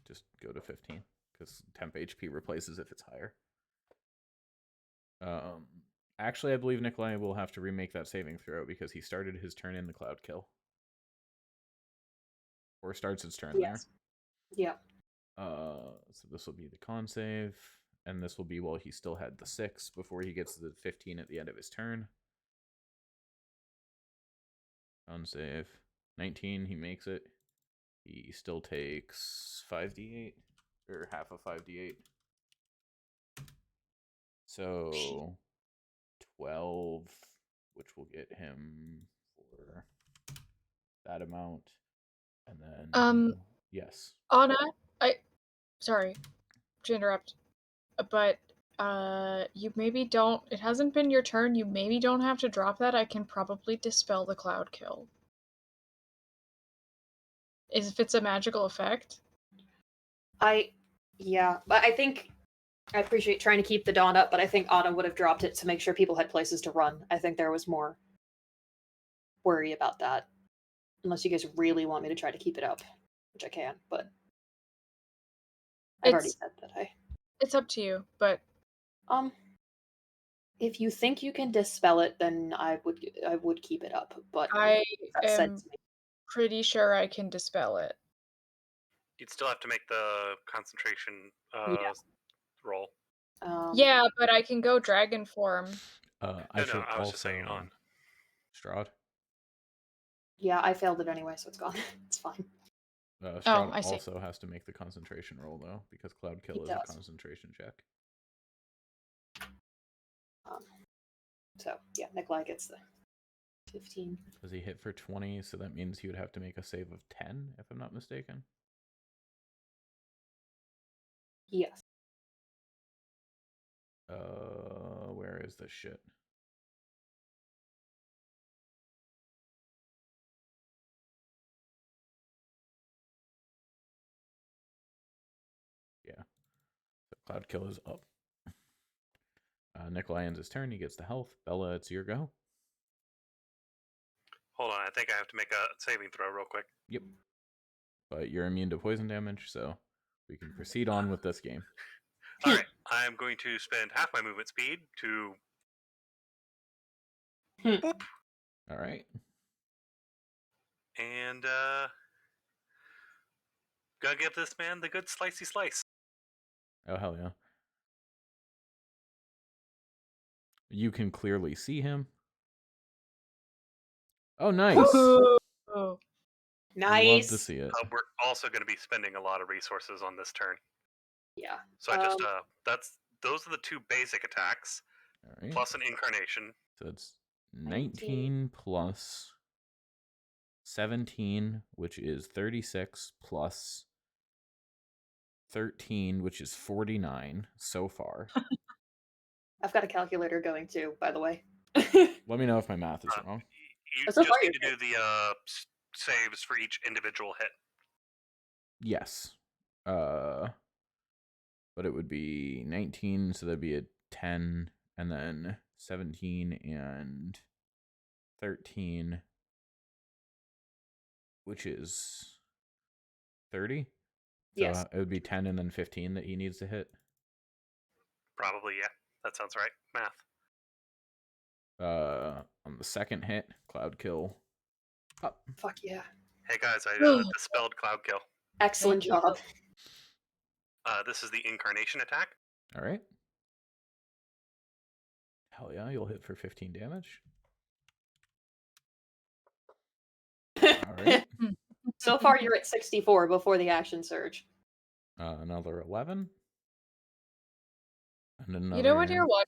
just go to 15 because temp HP replaces if it's higher. Actually, I believe Nikolai will have to remake that saving throw because he started his turn in the cloud kill. Or starts its turn there. Yeah. So this will be the con save, and this will be while he still had the 6 before he gets the 15 at the end of his turn. Con save. 19, he makes it. He still takes 5d8, or half of 5d8. So 12, which will get him for that amount. And then yes. Anna, sorry to interrupt, but you maybe don't. It hasn't been your turn. You maybe don't have to drop that. I can probably dispel the cloud kill. If it's a magical effect. Yeah, but I think I appreciate trying to keep the dawn up, but I think Anna would have dropped it to make sure people had places to run. I think there was more worry about that. Unless you guys really want me to try to keep it up, which I can, but I've already said that It's up to you, but if you think you can dispel it, then I would keep it up. But I that said am to me, pretty sure I can dispel it. You'd still have to make the concentration roll. Yeah, but I can go dragon form. I should I was just saying also on. Strahd. Yeah, I failed it anyway, so it's gone. It's fine. Strahd I see. also has to make the concentration roll though, because Cloud Kill He is does. a concentration check. So yeah, Nikolai gets the 15. Does he hit for 20? So that means he would have to make a save of 10, if I'm not mistaken. Yes. Where is this shit? Yeah. So Cloud Kill is up. Nikolai ends his turn. He gets the health. Bella, it's your go. Hold on, I think I have to make a saving throw real quick. Yep. But you're immune to poison damage, so we can proceed on with this game. All right, I'm going to spend half my movement speed to boop. All right. And gonna give this man the good slicey slice. Oh, hell yeah. You can clearly see him. Oh, nice. Oh. Nice. Love to see it. We're also going to be spending a lot of resources on this turn. Yeah. So I just those are the two basic attacks, All right. plus an incarnation. So it's 19 plus 17, which is 36, plus 13, which is 49 so far. I've got a calculator going too, by the way. Let me know if my math is wrong. You So just far need to you're do the saves for each individual hit. Yes. But it would be 19, so that'd be a 10, and then 17 and 13, which is 30. So Yes. it would be 10 and then 15 that he needs to hit. Probably, yeah. That sounds right. Math. On the second hit, Cloud Kill. Up. Fuck yeah. Hey guys, I dispelled Cloud Kill. Excellent job. This is the incarnation attack. All right. Hell yeah, you'll hit for 15 damage. All right. So far you're at 64 before the action surge. Another 11. And another... You know when you're watching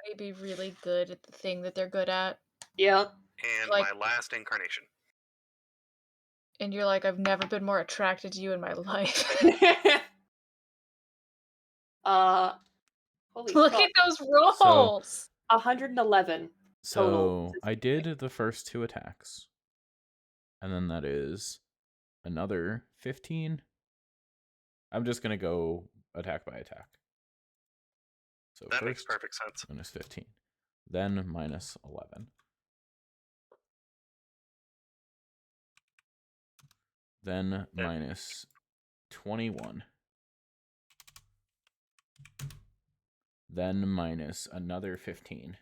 somebody be really good at the thing that they're good at? Yeah. And Like- my last incarnation. And you're like, I've never been more attracted to you in my life. Holy Look fuck. at those rolls! 111 total. So I did the first two attacks. And then that is another 15. I'm just going to go attack by attack. So That first, makes perfect sense. minus 15. Then minus 11. Then minus 21. Then minus another 15.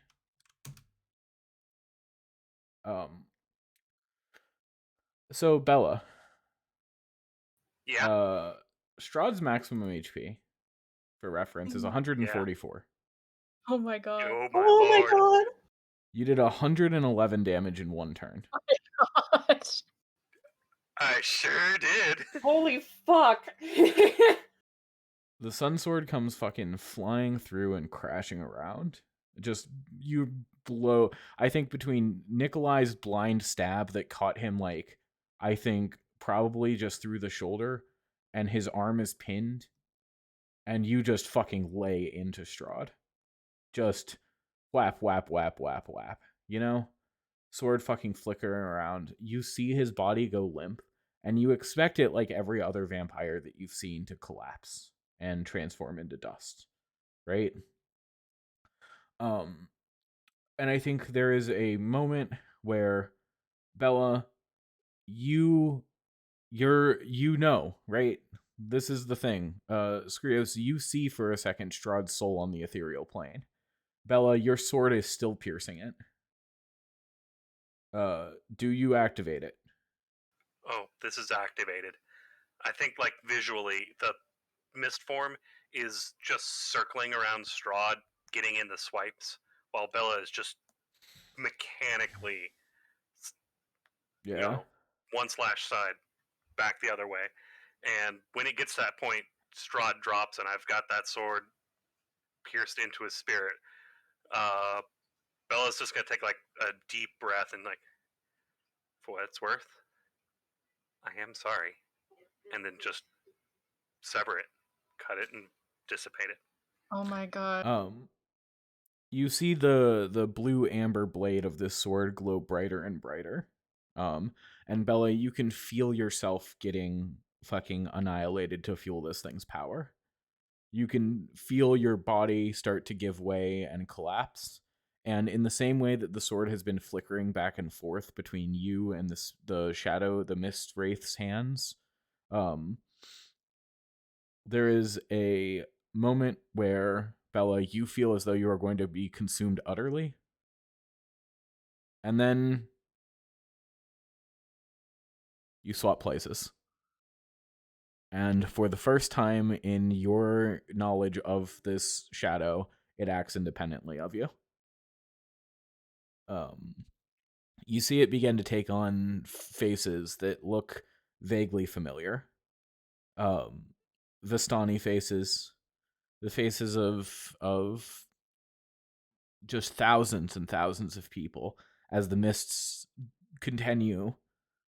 So Bella. Yeah. Strahd's maximum HP, for reference, is 144. Oh my god. Oh my lord. God. You did 111 damage in one turn. Oh my What? I sure did. Holy fuck! The sun sword comes fucking flying through and crashing around. Just you blow. I think between Nikolai's blind stab that caught him, like, I think probably just through the shoulder, and his arm is pinned, and you just fucking lay into Strahd. Just whap, whap, whap, whap, whap. You know? Sword fucking flickering around. You see his body go limp, and you expect it, like every other vampire that you've seen, to collapse and transform into dust, right? And I think there is a moment where Bella, you know, right? This is the thing. Skrios, you see for a second Strahd's soul on the ethereal plane. Bella, your sword is still piercing it. Do you activate it? Oh, this is activated. I think, like, visually, the mist form is just circling around Strahd, getting in the swipes, while Bella is just mechanically, Yeah. one slash side, back the other way. And when it gets to that point, Strahd drops, and I've got that sword pierced into his spirit. Bella's just gonna take, like, a deep breath and, like, for what it's worth, I am sorry. And then just sever it, cut it, and dissipate it. Oh my god. You see the blue amber blade of this sword glow brighter and brighter. And Bella, you can feel yourself getting fucking annihilated to fuel this thing's power. You can feel your body start to give way and collapse. And in the same way that the sword has been flickering back and forth between you and the shadow, the mist wraith's hands, there is a moment where, Bella, you feel as though you are going to be consumed utterly. And then you swap places. And for the first time in your knowledge of this shadow, it acts independently of you. You see it begin to take on faces that look vaguely familiar. Vistani faces, the faces of just thousands and thousands of people as the mists continue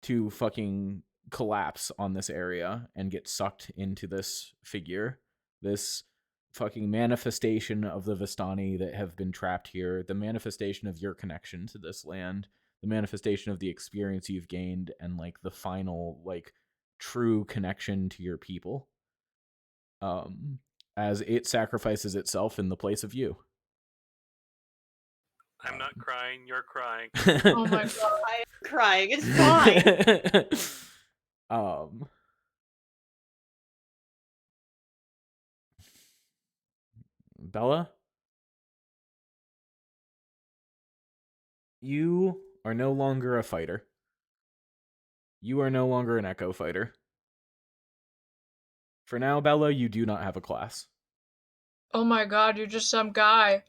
to fucking collapse on this area and get sucked into this figure, this fucking manifestation of the Vistani that have been trapped here, the manifestation of your connection to this land, the manifestation of the experience you've gained, and like the final, like, true connection to your people. As it sacrifices itself in the place of you. I'm not crying, you're crying. Oh my god. I am crying. It's fine. Bella, you are no longer a fighter. You are no longer an echo fighter. For now, Bella, you do not have a class. Oh my god, you're just some guy.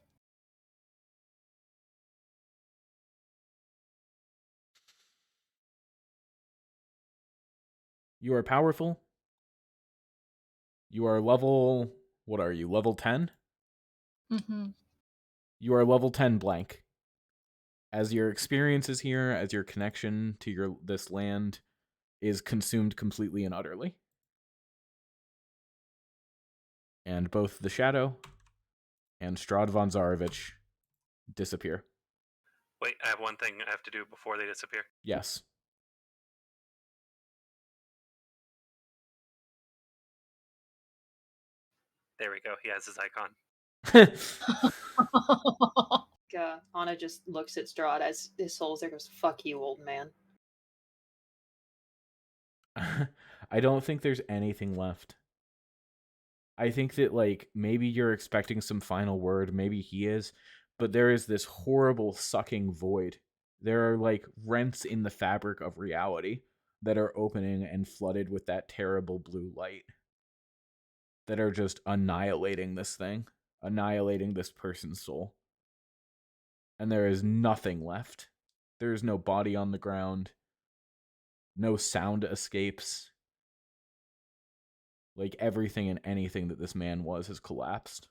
You are powerful. You are level... What are you? Level 10? Mm-hmm. You are level 10 blank. As your experiences here, as your connection to this land is consumed completely and utterly. And both the Shadow and Strahd von Zarovich disappear. Wait, I have one thing I have to do before they disappear. Yes. There we go. He has his icon. Anna just looks at Strahd as his soul's there, goes, "Fuck you, old man." I don't think there's anything left. I think that, like, maybe you're expecting some final word, maybe he is, but there is this horrible sucking void. There are, like, rents in the fabric of reality that are opening and flooded with that terrible blue light that are just annihilating this thing, annihilating this person's soul. And there is nothing left. There is no body on the ground. No sound escapes. Like everything and anything that this man was has collapsed.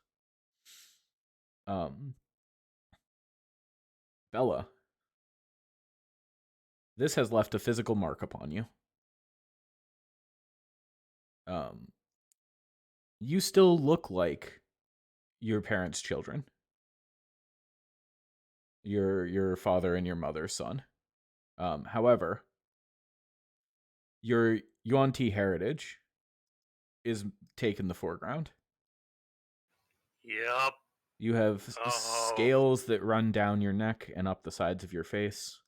Bella, this has left a physical mark upon you. You still look like your parents' children. Your father and your mother's son. However, your Yuan-Ti heritage is taken the foreground. Yep. You have scales that run down your neck and up the sides of your face.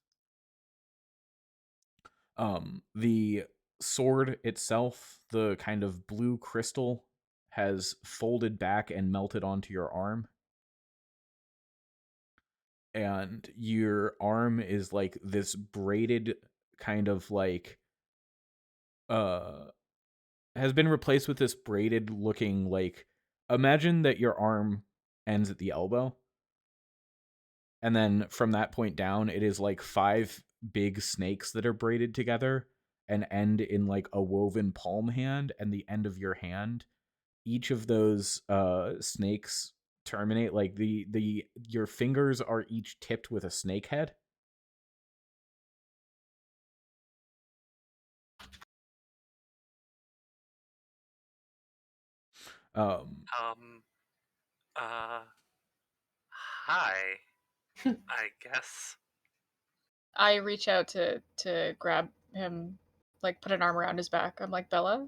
The sword itself, the kind of blue crystal, has folded back and melted onto your arm. And your arm is like this braided kind of like has been replaced with this braided looking, like, imagine that your arm ends at the elbow, and then from that point down it is like 5 big snakes that are braided together and end in like a woven palm hand, and the end of your hand, each of those snakes terminate, like your fingers are each tipped with a snake head. Hi. I guess. I reach out to grab him, like put an arm around his back. I'm like, Bella?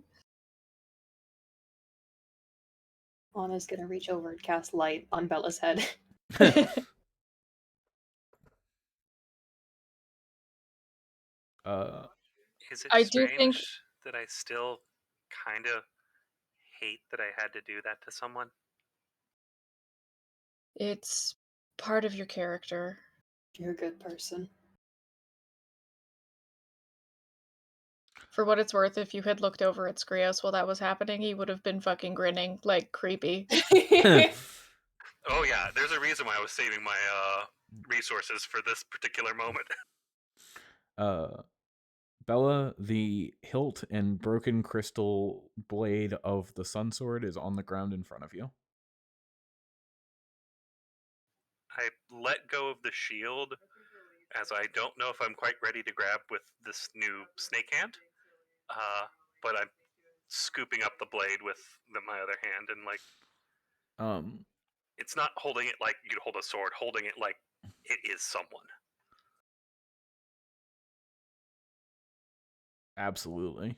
Anna's gonna reach over and cast light on Bella's head. Is it I do think strange that I still kind of hate that I had to do that to someone? it's part of your character. You're a good person. For what it's worth, if you had looked over at Skrios while that was happening, he would have been fucking grinning, like creepy. Oh yeah, there's a reason why I was saving my resources for this particular moment. Bella, the hilt and broken crystal blade of the sun sword is on the ground in front of you. I let go of the shield, as I don't know if I'm quite ready to grab with this new snake hand. But I'm scooping up the blade with my other hand, and like, it's not holding it like you'd hold a sword, holding it like it is someone. Absolutely.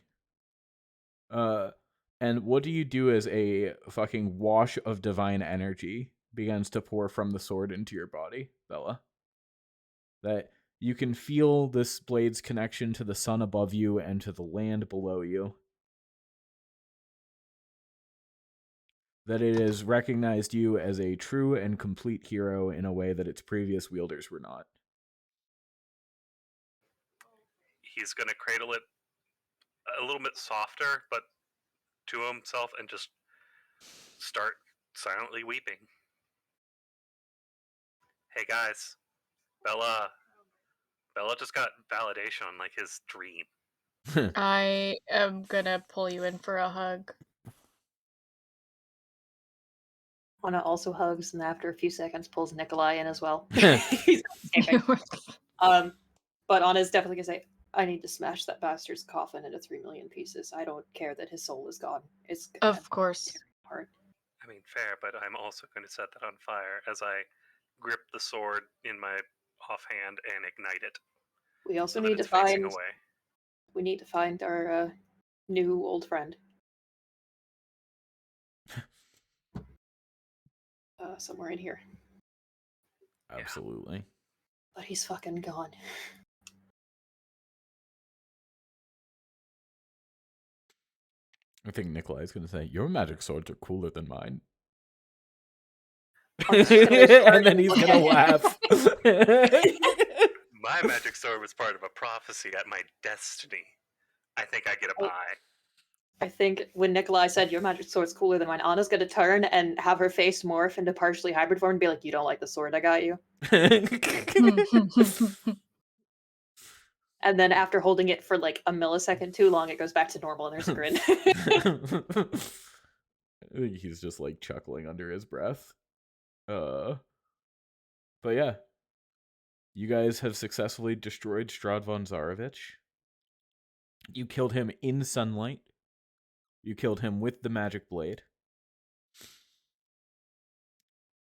And what do you do as a fucking wash of divine energy begins to pour from the sword into your body, Bella? That you can feel this blade's connection to the sun above you and to the land below you. That it has recognized you as a true and complete hero in a way that its previous wielders were not. He's going to cradle it a little bit softer, but to himself, and just start silently weeping. Hey guys, Bella just got validation on like his dream. I am gonna pull you in for a hug. Anna also hugs, and after a few seconds pulls Nikolai in as well. But Anna's definitely gonna say, I need to smash that bastard's coffin into 3 million pieces. I don't care that his soul is gone. It's gonna Of course. tear apart. I mean, fair, but I'm also going to set that on fire as I grip the sword in my offhand and ignite it. We also so need to it's facing find. away. We need to find our new old friend. Somewhere in here. Absolutely. But he's fucking gone. I think Nikolai's going to say, your magic swords are cooler than mine. And then he's going to laugh. My magic sword was part of a prophecy at my destiny. I think I get a pie. I think when Nikolai said your magic sword's cooler than mine, Anna's gonna turn and have her face morph into partially hybrid form and be like, you don't like the sword I got you? And then after holding it for like a millisecond too long, it goes back to normal and there's a grin. He's just like chuckling under his breath. But yeah, you guys have successfully destroyed Strahd von Zarovich. You killed him in sunlight. You killed him with the magic blade.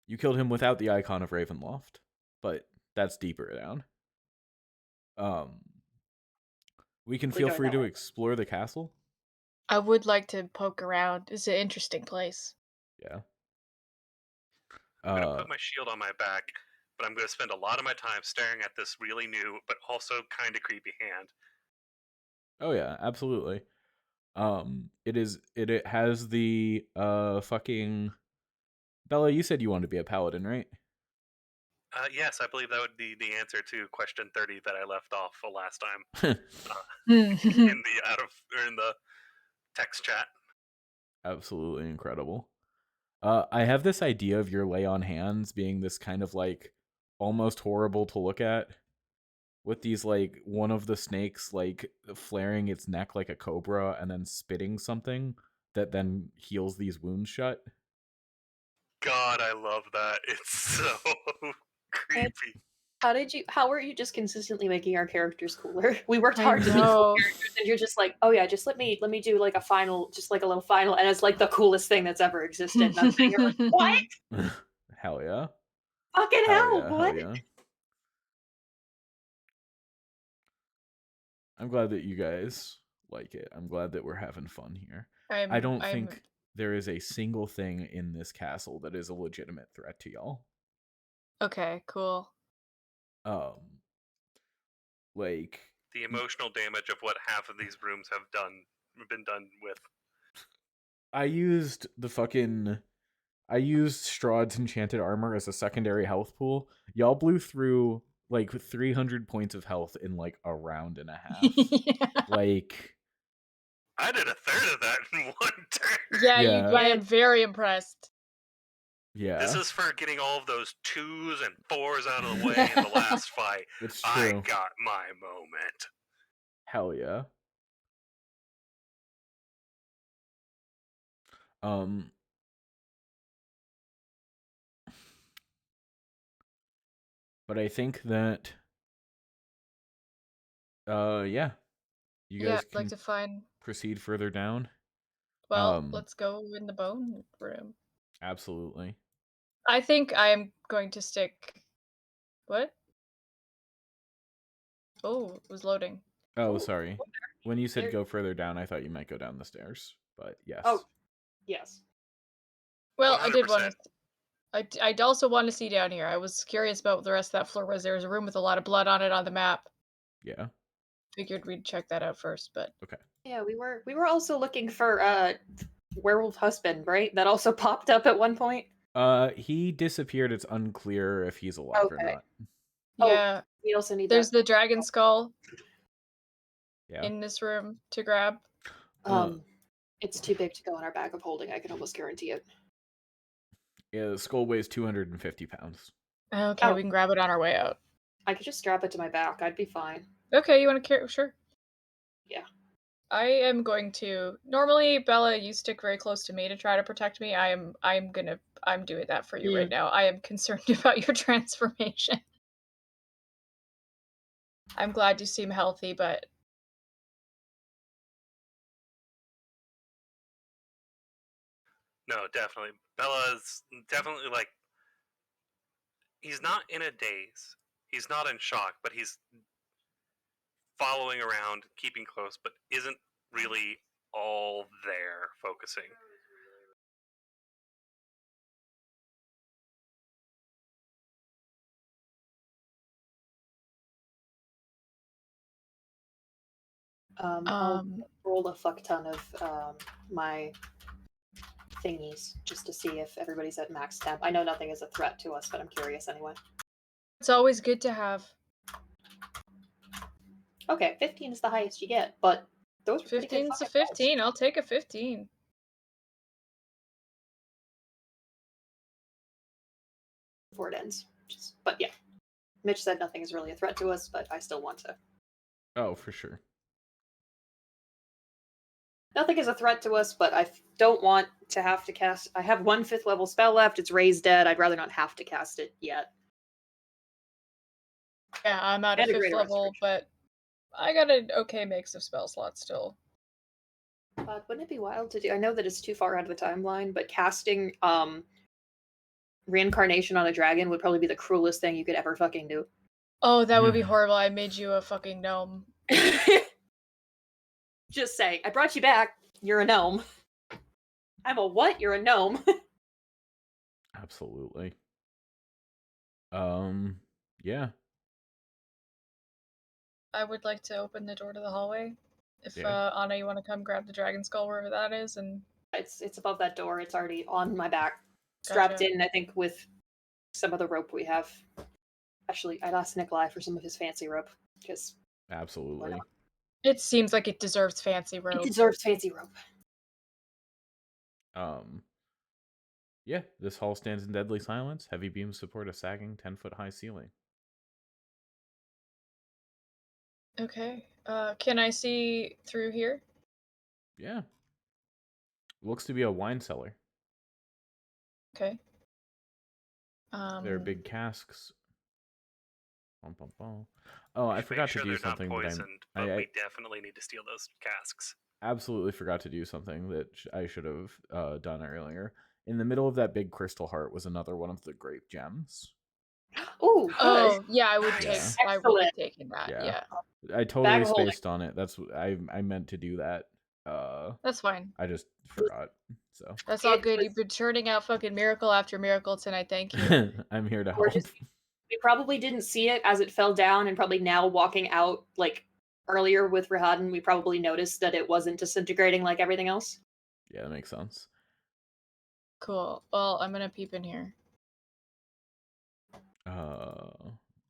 You killed him without the icon of Ravenloft, but that's deeper down. We can feel free to explore the castle. I would like to poke around. It's an interesting place. Yeah. I'm going to put my shield on my back, but I'm going to spend a lot of my time staring at this really new, but also kind of creepy hand. Oh yeah, absolutely. It has the fucking Bella, you said you wanted to be a paladin, right? Yes, I believe that would be the answer to question 30 that I left off last time in the text chat. Absolutely incredible. I have this idea of your lay on hands being this kind of like almost horrible to look at, with these like one of the snakes like flaring its neck like a cobra and then spitting something that then heals these wounds shut. God, I love that. It's so creepy. How were you just consistently making our characters cooler? We worked I hard to be cool know. characters, and you're just like, oh yeah, just let me do like a final, just like a little final, and it's like the coolest thing that's ever existed. And I'm sitting here like, what? Hell yeah. Fucking hell, yeah, what? hell yeah. I'm glad that you guys like it. I'm glad that we're having fun here. I don't think there is a single thing in this castle that is a legitimate threat to y'all. Okay, cool. Like the emotional damage of what half of these rooms have been done with. I used Strahd's enchanted armor as a secondary health pool. Y'all blew through like 300 points of health in like a round and a half. Yeah. Like I did a third of that in one turn. Yeah, I am very impressed. Yeah. This is for getting all of those 2s and 4s out of the way in the last fight. It's true. I got my moment. Hell yeah. But I think that yeah. You guys can like to find proceed further down. Well, let's go in the bone room. Absolutely. I think I am going to stick. What? Oh, it was loading. Oh, sorry. When you said go further down, I thought you might go down the stairs. But yes. Oh, yes. Well, 100%. I did 100%. want to. I'd also want to see down here. I was curious about what the rest of that floor was. There was a room with a lot of blood on it on the map. Yeah. Figured we'd check that out first, but okay. Yeah, we were also looking for werewolf husband, right? That also popped up at one point. He disappeared. It's unclear if he's alive or not. Yeah. We also need. There's the dragon skull. Yeah. In this room to grab. It's too big to go in our bag of holding. I can almost guarantee it. Yeah, the skull weighs 250 pounds. Okay, we can grab it on our way out. I could just strap it to my back. I'd be fine. Okay, you want to carry? Sure. Yeah. I am going to. Normally, Bella, you stick very close to me to try to protect me. I'm doing that for you right now. I am concerned about your transformation. I'm glad you seem healthy, but no, definitely. Bella's definitely like, he's not in a daze. He's not in shock, but he's following around, keeping close, but isn't really all there focusing. I'll roll a fuck ton of my thingies just to see if everybody's at max temp. I know nothing is a threat to us, but I'm curious anyway. It's always good to have. Okay, 15 is the highest you get, but those were 15 is a 15. I'll take a 15. Before it ends. But yeah. Mitch said nothing is really a threat to us, but I still want to. Oh, for sure. Nothing is a threat to us, but I don't want to have to cast. I have 1 5th level spell left. It's Raise Dead. I'd rather not have to cast it yet. Yeah, I'm at a And a 5th Greater level, Restoration. but I got an okay mix of spell slots still. Wouldn't it be wild to do? I know that it's too far out of the timeline, but casting reincarnation on a dragon would probably be the cruelest thing you could ever fucking do. Oh, that would be horrible. I made you a fucking gnome. Just saying. I brought you back. You're a gnome. I'm a what? You're a gnome. Absolutely. Yeah. I would like to open the door to the hallway. If Yeah. Anna, you want to come grab the dragon skull wherever that is, and It's above that door. It's already on my back, strapped Gotcha. in. I think with some of the rope we have. Actually, I'd ask Nikolai for some of his fancy rope because Absolutely. it seems like it deserves fancy it rope. deserves fancy rope. Yeah, this hall stands in deadly silence. Heavy beams support a sagging 10-foot high ceiling. Okay. Can I see through here? Yeah. Looks to be a wine cellar. Okay. There are big casks. Bum, bum, bum. Oh, I forgot to do they're something not that poisoned, but we definitely need to steal those casks. absolutely forgot to do something that I should have done earlier. In the middle of that big crystal heart was another one of the grape gems. Ooh, good. Oh, yeah, I would Nice. take. I would be Excellent. taking that. Yeah. Yeah, I totally Bag of holding. spaced on it. That's what I meant to do that. that's fine. I just forgot. So That's all It good. was You've been churning out fucking miracle after miracle tonight. Thank you. I'm here to help. gorgeous. We probably didn't see it as it fell down, and probably now walking out like earlier with Rahadan, we probably noticed that it wasn't disintegrating like everything else. Yeah, that makes sense. Cool. Well, I'm gonna peep in here.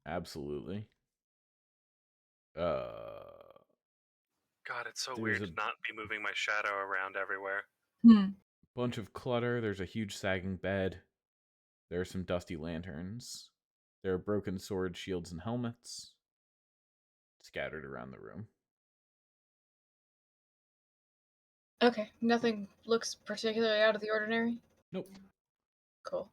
Absolutely. God, it's so There's weird a to not be moving my shadow around everywhere. bunch of clutter. There's a huge sagging bed. There are some dusty lanterns. There are broken swords, shields, and helmets scattered around the room. Okay. Nothing looks particularly out of the ordinary. Nope. Cool.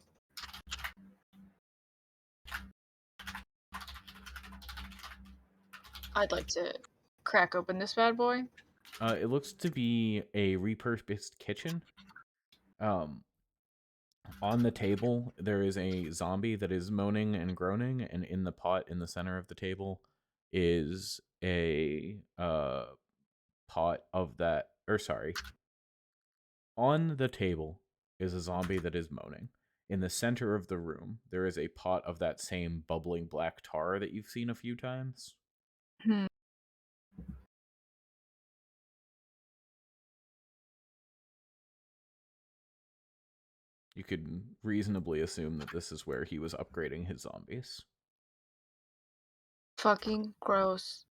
I'd like to crack open this bad boy. It looks to be a repurposed kitchen. On the table, there is a zombie that is moaning and groaning, and in the pot in the center of the table is a pot of that. Or sorry, on the table is a zombie that is moaning. In the center of the room, there is a pot of that same bubbling black tar that you've seen a few times. You could reasonably assume that this is where he was upgrading his zombies. Fucking gross.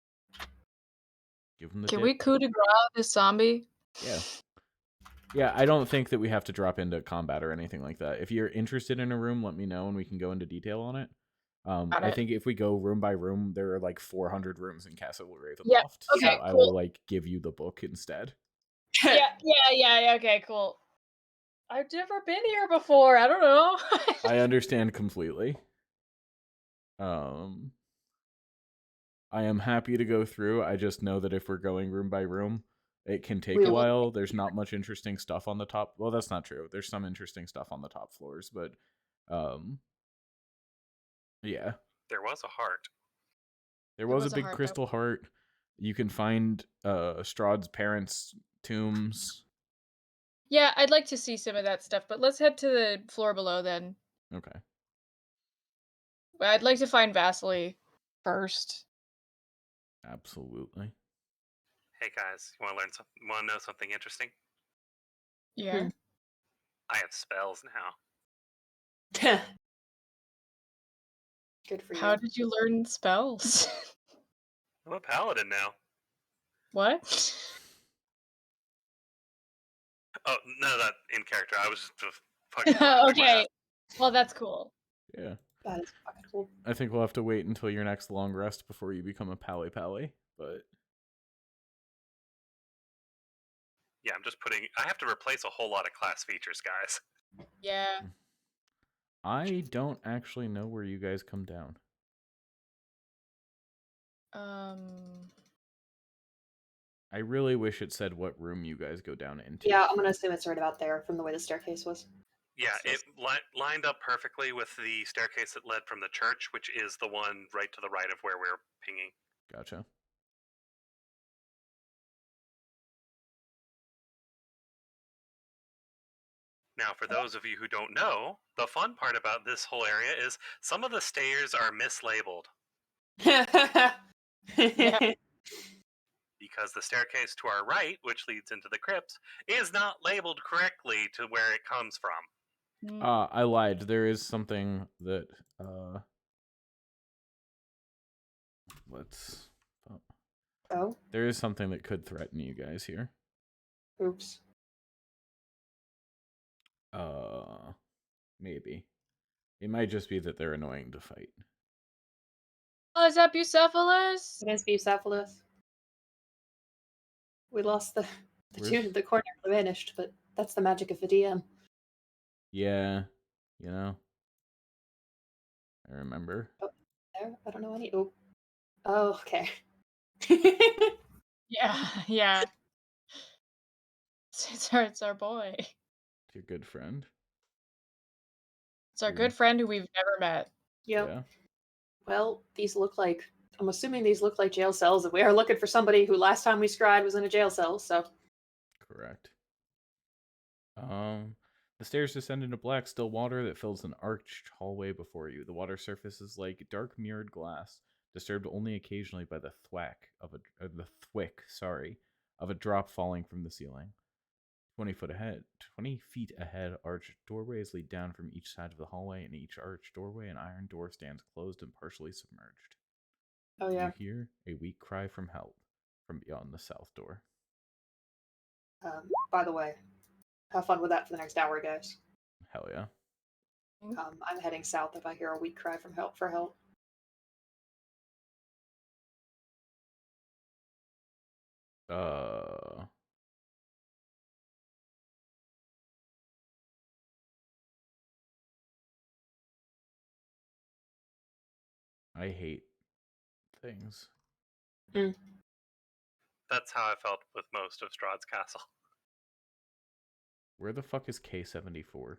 Give him the Can dip. we coup de grace this zombie? Yeah. Yeah, I don't think that we have to drop into combat or anything like that. If you're interested in a room, let me know and we can go into detail on it. I think if we go room by room, there are like 400 rooms in Castle Ravenloft. Yeah, okay, So I cool. will like give you the book instead. Yeah, okay, cool. I've never been here before. I don't know. I understand completely. I am happy to go through. I just know that if we're going room by room, it can take a while. There's not much interesting stuff on the top. Well, that's not true. There's some interesting stuff on the top floors, but yeah. There was a heart. There was a big crystal heart. You can find Strahd's parents' tombs. Yeah, I'd like to see some of that stuff, but let's head to the floor below then. Okay. I'd like to find Vasily first. Absolutely. Hey guys, you want to learn something? Want to know something interesting? Yeah. I have spells now. Good for you. How did you learn spells? I'm a paladin now. What? Oh, none of that in character. I was just fucking. Okay. Well, that's cool. Yeah. That is fucking cool. I think we'll have to wait until your next long rest before you become a pally. but Yeah, I'm just putting. I have to replace a whole lot of class features, guys. Yeah. I don't actually know where you guys come down. I really wish it said what room you guys go down into. Yeah, I'm gonna assume it's right about there from the way the staircase was. Yeah, it lined up perfectly with the staircase that led from the church, which is the one right to the right of where we're pinging. Gotcha. Now, for those of you who don't know, the fun part about this whole area is some of the stairs are mislabeled because the staircase to our right, which leads into the crypts, is not labeled correctly to where it comes from. I lied. There is something that let's Oh, there is something that could threaten you guys here. oops. Maybe. It might just be that they're annoying to fight. Oh, is that Bucephalus? It is Bucephalus. We lost the Where's- tune of the corner vanished, but that's the magic of the DM. Yeah, you know. I remember. There, I don't know any. Oh, okay. Yeah, yeah. It's our boy. It's your good friend. It's our Your- good friend who we've never met. Yep. Yeah. Well, these look like. I'm assuming these look like jail cells, and we are looking for somebody who last time we scried was in a jail cell. So. Correct. The stairs descend into black, still water that fills an arched hallway before you. The water surface is like dark mirrored glass, disturbed only occasionally by the thwack of the thwick, of a drop falling from the ceiling. 20 feet ahead, arched doorways lead down from each side of the hallway. In each arched doorway, an iron door stands closed and partially submerged. Oh yeah. You hear a weak cry from help from beyond the south door. By the way, have fun with that for the next hour, guys. Hell yeah. I'm heading south if I hear a weak cry from help for help. I hate things. That's how I felt with most of Strahd's castle. Where the fuck is K74?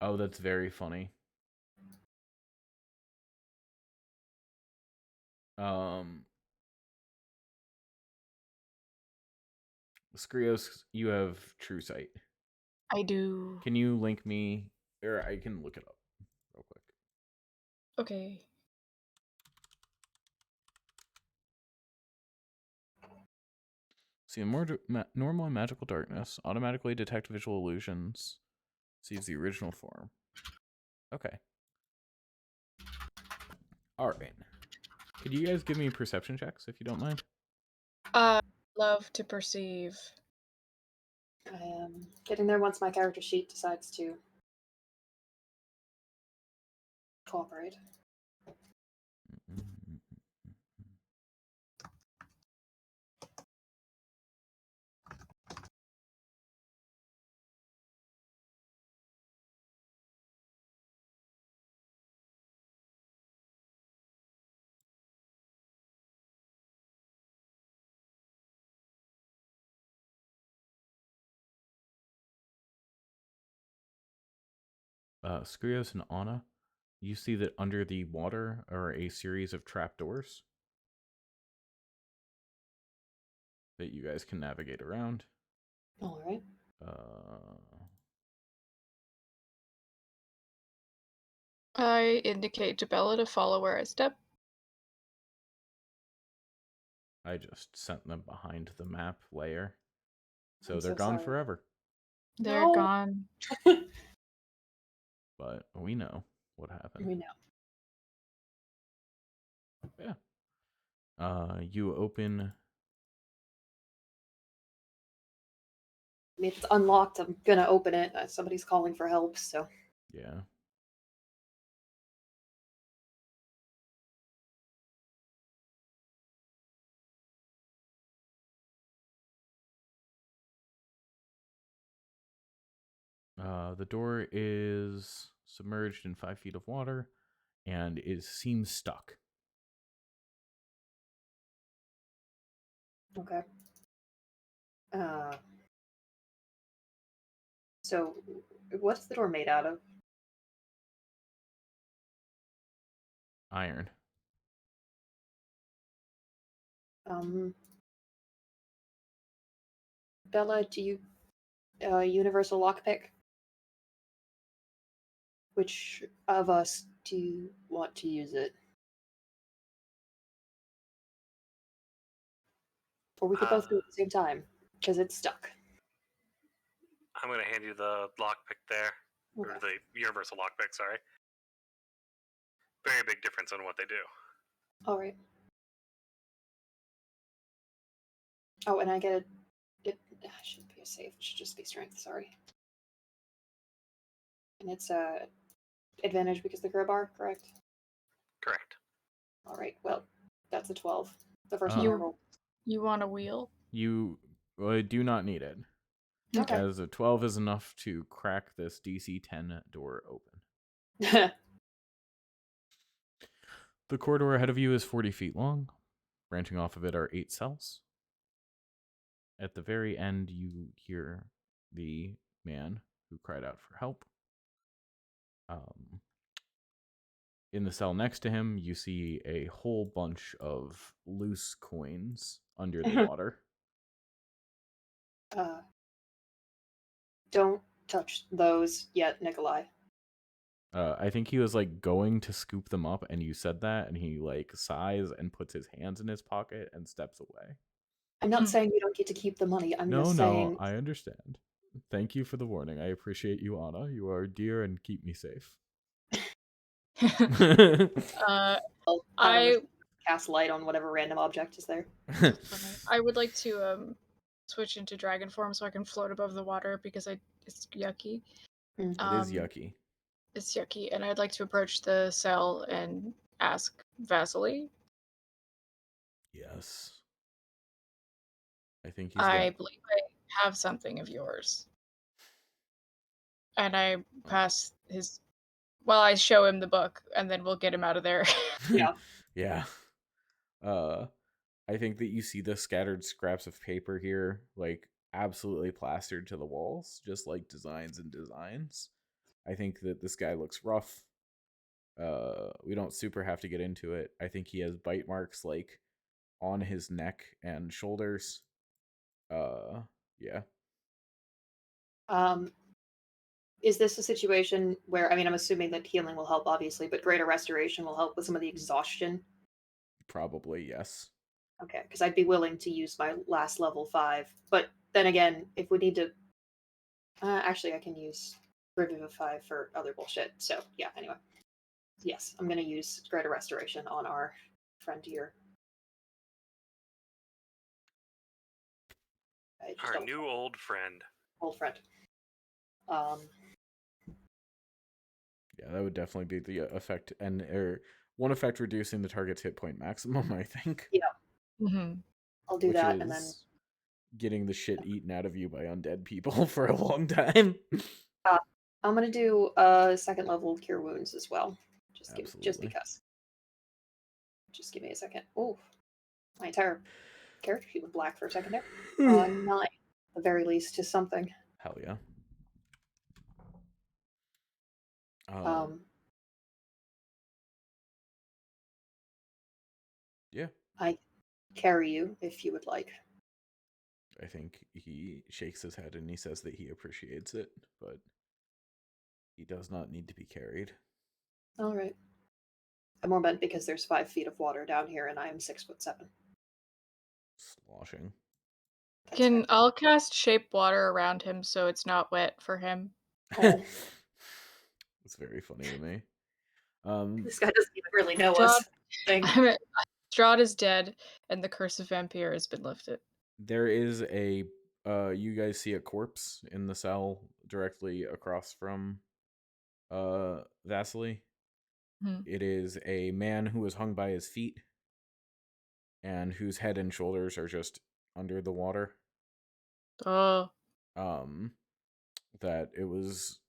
Oh, that's very funny. Skrios, you have True Sight. I do. Can you link me, or I can look it up real quick. Okay. See, normal and magical darkness automatically detect visual illusions. Sees the original form. Okay. All right. Could you guys give me perception checks if you don't mind? Love to perceive. I am getting there once my character sheet decides to cooperate. Skrios and Anna, you see that under the water are a series of trapdoors that you guys can navigate around. All right. I indicate to Bella to follow where I step. I just sent them behind the map layer. So I'm they're so gone sorry. forever. They're No. gone. But we know what happened. We know. Yeah. You open mean, if it's unlocked, I'm gonna open it. Somebody's calling for help, so. Yeah. The door is submerged in 5 feet of water and seems stuck. Okay. So, what's the door made out of? Iron. Bella, do you universal lockpick? Which of us do you want to use it? Or we could both do it at the same time, because it's stuck. I'm going to hand you the lockpick there. Okay. Or the universal lockpick, sorry. Very big difference on what they do. All right. Oh, and I get it shouldn't be a save. It should just be strength. Sorry. And it's advantage because the crowbar, correct? Correct. All right. Well, that's a 12. The first Oh. one I rolled. You want a wheel? You do not need it. Okay. As a 12 is enough to crack this DC 10 door open. The corridor ahead of you is 40 feet long. Branching off of it are 8 cells. At the very end, you hear the man who cried out for help. In the cell next to him, you see a whole bunch of loose coins under the water. Don't touch those yet, Nikolai. I think he was like going to scoop them up, and you said that, and he like sighs and puts his hands in his pocket and steps away. I'm not saying you don't get to keep the money. I'm just saying. No, I understand. Thank you for the warning. I appreciate you, Anna. You are dear and keep me safe. I cast light on whatever random object is there. I would like to switch into dragon form so I can float above the water because it's yucky. It is yucky. It's yucky, and I'd like to approach the cell and ask Vasily. Yes. I think he's I believe I have something of yours. And I pass his. Well, I show him the book, and then we'll get him out of there. Yeah. Yeah. I think that you see the scattered scraps of paper here, like absolutely plastered to the walls, just like designs and designs. I think that this guy looks rough. We don't super have to get into it. I think he has bite marks like on his neck and shoulders. Yeah. Is this a situation where, I mean, I'm assuming that healing will help, obviously, but greater restoration will help with some of the exhaustion? Probably, yes. Okay, because I'd be willing to use my last level 5. But then again, if we need to. Actually, I can use Revivify for other bullshit. So, yeah, anyway. Yes, I'm going to use greater restoration on our friend here. Our new old friend. Old friend. Yeah, that would definitely be the effect, and one effect reducing the target's hit point maximum, I think. Yeah. Mm-hmm. I'll do that, and then getting the shit eaten out of you by undead people for a long time. I'm gonna do second level cure wounds as well, just because. Just give me a second. Oh, my entire character sheet went black for a second there. 9, at the very least, is something. Hell yeah. Yeah. I carry you if you would like. I think he shakes his head and he says that he appreciates it, but he does not need to be carried. All right. I'm more meant because there's 5 feet of water down here and I am 6'7". Sloshing. I'll cast shape water around him so it's not wet for him. Oh. It's very funny to me. This guy doesn't even really know us. Strahd is dead, and the curse of vampire has been lifted. There is a you guys see a corpse in the cell directly across from Vasily. Hmm. It is a man who is hung by his feet and whose head and shoulders are just under the water. Oh, That it was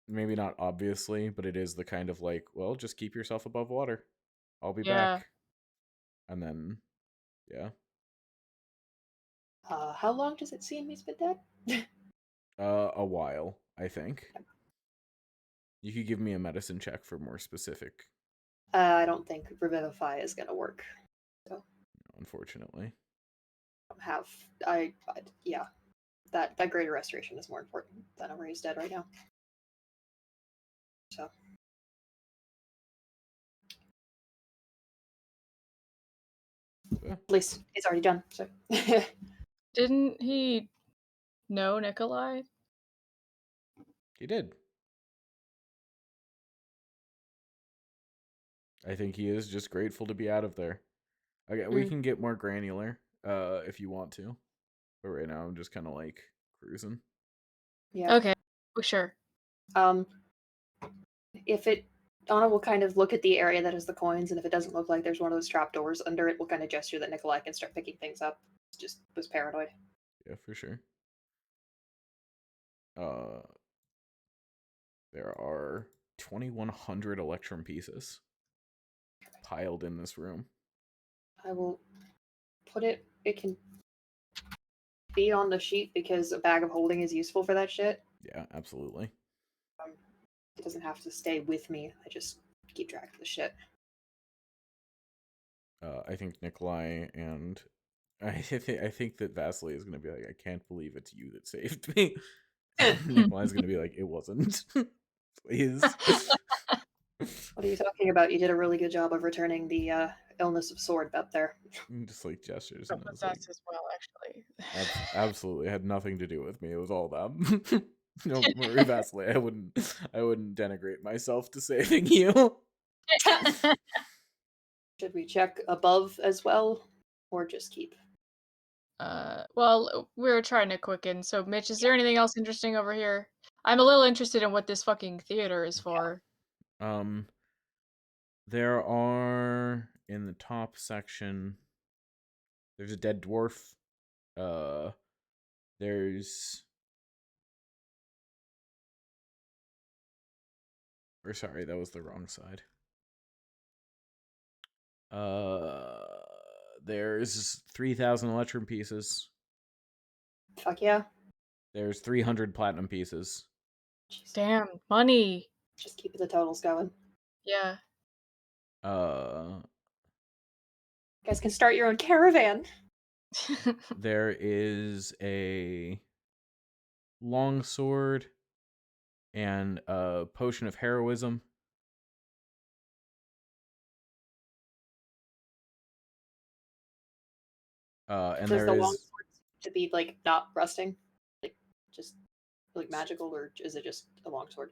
maybe not obviously, but it is the kind of like, well, just keep yourself above water. I'll be yeah. back. And then, yeah. How long does it seem he's been dead? A while, I think. You could give me a medicine check for more specific, I don't think Revivify is gonna work. So unfortunately. yeah. That greater restoration is more important than a raised dead right now. So Yeah, at least it's already done. So Didn't he know Nikolai? he did. I think he is just grateful to be out of there. Okay, we can get more granular if you want to. But right now I'm just kind of like cruising. yeah. Okay, well, sure. If it Donna will kind of look at the area that has the coins, and if it doesn't look like there's one of those trapdoors under it, we'll kind of gesture that Nikolai can start picking things up. Just was paranoid. Yeah, for sure. There are 2,100 electrum pieces piled in this room. I will put it. It can be on the sheet because a bag of holding is useful for that shit. Yeah, absolutely. It doesn't have to stay with me. I just keep track of the shit. I think Nikolai and I think that Vasily is going to be like, I can't believe it's you that saved me. Nikolai's going to be like, it wasn't. Please. What are you talking about? You did a really good job of returning the illness of sword up there. Just like gestures, From and I was like, possessed as well, actually. absolutely, it had nothing to do with me. It was all them. No, Marie Vasily, I wouldn't denigrate myself to saving you. Should we check above as well, or just keep? Well, we were trying to quicken. So, Mitch, is there anything else interesting over here? I'm a little interested in what this fucking theater is for. There are in the top section. There's a dead dwarf. There's. Or sorry, that was the wrong side. There's 3,000 electrum pieces. Fuck yeah. There's 300 platinum pieces. Jeez. Damn, money. Just keeping the totals going. Yeah. You guys can start your own caravan. There is a long sword and a potion of heroism. And Does there the is long sword to be like not rusting, like just like magical, or is it just a long sword?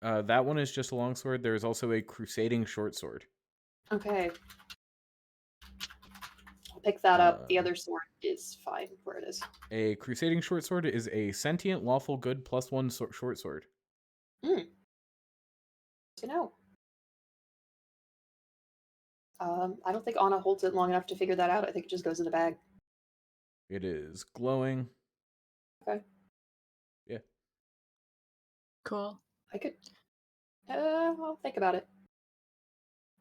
that one is just a long sword. There is also a crusading short sword. Okay, I'll pick that up. The other sword is fine where it is. A crusading short sword is a sentient, lawful good +1 short sword. To know. I don't think Anna holds it long enough to figure that out. I think it just goes in the bag. It is glowing. Okay. Yeah. Cool. I could. I'll think about it.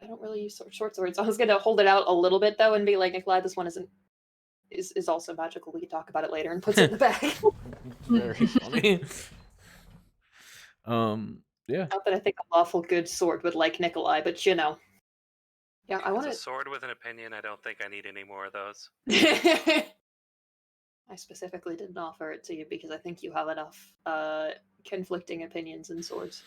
I don't really use short swords. I was gonna hold it out a little bit though and be like, Nikolai, this one is also magical. We can talk about it later, and puts it in the bag. Very funny. Yeah. Not that I think a lawful good sword would like Nikolai, but you know. Yeah, I want As a to. sword with an opinion, I don't think I need any more of those. I specifically didn't offer it to you because I think you have enough conflicting opinions in swords.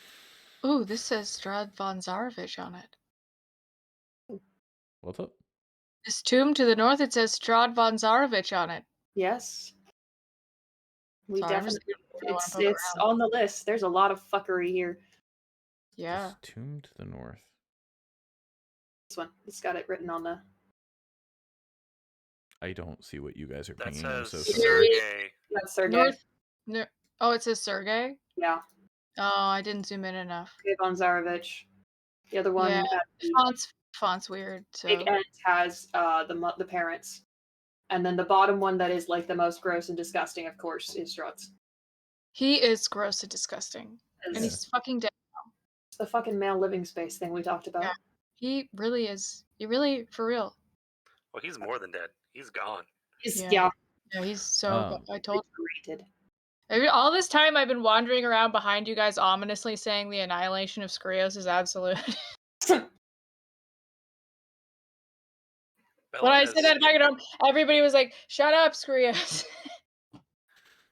Ooh, this says Strahd von Zarovich on it. What's up? This tomb to the north, it says Strahd von Zarovich on it. Yes. We Sorry, I'm just definitely. I wanna It's poke around. on the list. There's a lot of fuckery here. Yeah. This tomb to the north. This one. It's got it written on the. I don't see what you guys are That pinging. I'm says so sorry. Sergey. That's Sergey. North. Oh, it says Sergey? Yeah. Oh, I didn't zoom in enough. Kayvon Zarevich. The other one Yeah, at the font's weird. big So end has the parents. And then the bottom one that is like the most gross and disgusting, of course, is Struts. he is gross and disgusting, and It's he's fucking dead. the fucking male living space thing we talked about. Yeah. He really is. He really, for real. Well, he's more than dead. He's gone. Yeah. Yeah, he's so. I told. Rated. All this time I've been wandering around behind you guys, ominously saying the annihilation of Skrios is absolute. When I said that back at home, everybody was like, "Shut up, Skrios."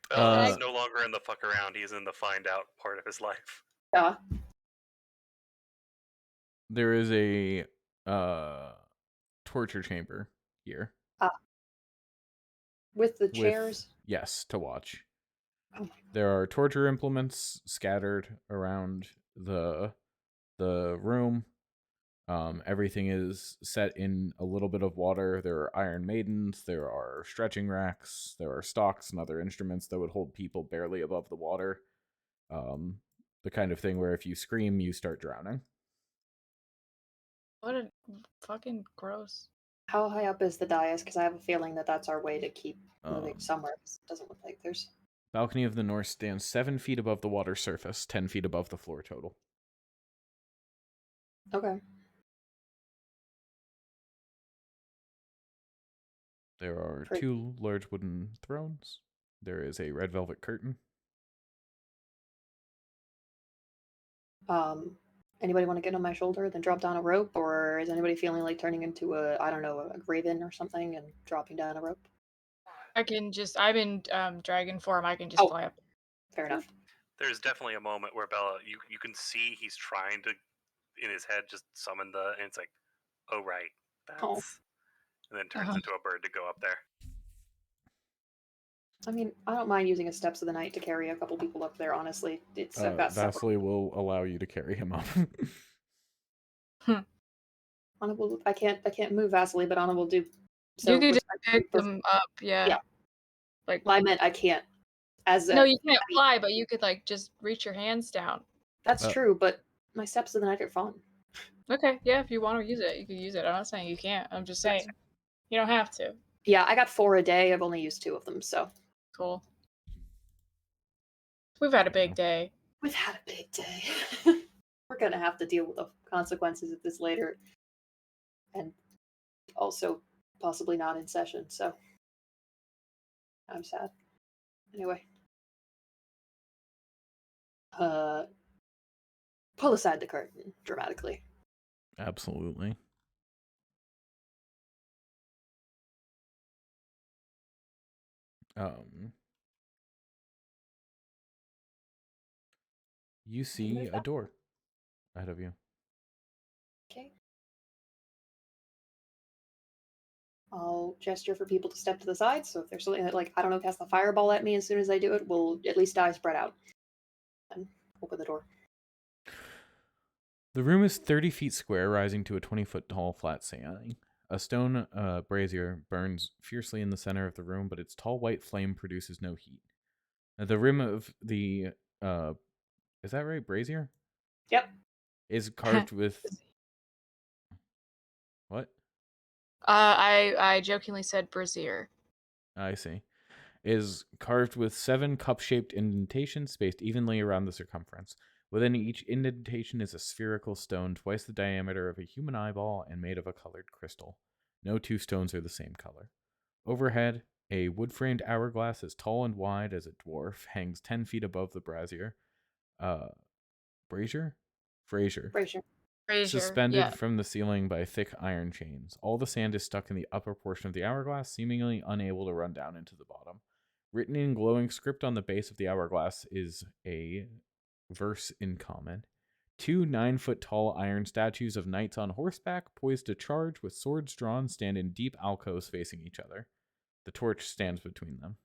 Bella is no longer in the fuck around. He's in the find out part of his life. Yeah. There is a torture chamber here. With the chairs? Yes, to watch. Oh. There are torture implements scattered around the room. Everything is set in a little bit of water. There are iron maidens, there are stretching racks, there are stocks and other instruments that would hold people barely above the water. The kind of thing where if you scream, you start drowning. What a fucking gross. How high up is the dais? Because I have a feeling that that's our way to keep moving somewhere. It doesn't look like there's... Balcony of the North stands 7 feet above the water surface, 10 feet above the floor total. Okay. There are 2 large wooden thrones. There is a red velvet curtain. Anybody want to get on my shoulder, then drop down a rope, or is anybody feeling like turning into a raven or something and dropping down a rope? I'm in dragon form. I can just fly up. Fair enough. There's definitely a moment where Bella, you can see he's trying to, in his head, just summon and it's like, oh right, that's, and then turns into a bird to go up there. I mean, I don't mind using a Steps of the Night to carry a couple people up there, honestly. It's Vasily will allow you to carry him up. I can't move Vasily, but Anna will do so. You could just pick them up, yeah. Like, well, I meant I can't. No, you can't fly, but you could like just reach your hands down. That's true, but my Steps of the Night are fun. Okay, yeah, if you want to use it, you can use it. I'm not saying you can't. I'm just saying you don't have to. Yeah, I got 4 a day. I've only used 2 of them, so. Cool. We've had a big day. We've had a big day. We're gonna have to deal with the consequences of this later. And also possibly not in session, so I'm sad. Anyway. Pull aside the curtain dramatically. Absolutely. You see a door ahead of you. Okay. I'll gesture for people to step to the side, so if there's something that, like, I don't know, cast a fireball at me as soon as I do it, we'll at least die spread out. And open the door. The room is 30 feet square, rising to a 20-foot tall flat ceiling. A stone brazier burns fiercely in the center of the room, but its tall white flame produces no heat. The rim of the is that right, brazier? Yep. Is carved with what? I jokingly said brazier. I see. Is carved with 7 cup-shaped indentations spaced evenly around the circumference. Within each indentation is a spherical stone twice the diameter of a human eyeball and made of a colored crystal. No 2 stones are the same color. Overhead, a wood-framed hourglass as tall and wide as a dwarf hangs 10 feet above the brazier. Brazier? Frazier. Suspended from the ceiling by thick iron chains. All the sand is stuck in the upper portion of the hourglass, seemingly unable to run down into the bottom. Written in glowing script on the base of the hourglass is a verse in common. 2 9-foot-tall iron statues of knights on horseback, poised to charge with swords drawn, stand in deep alcoves facing each other. The torch stands between them.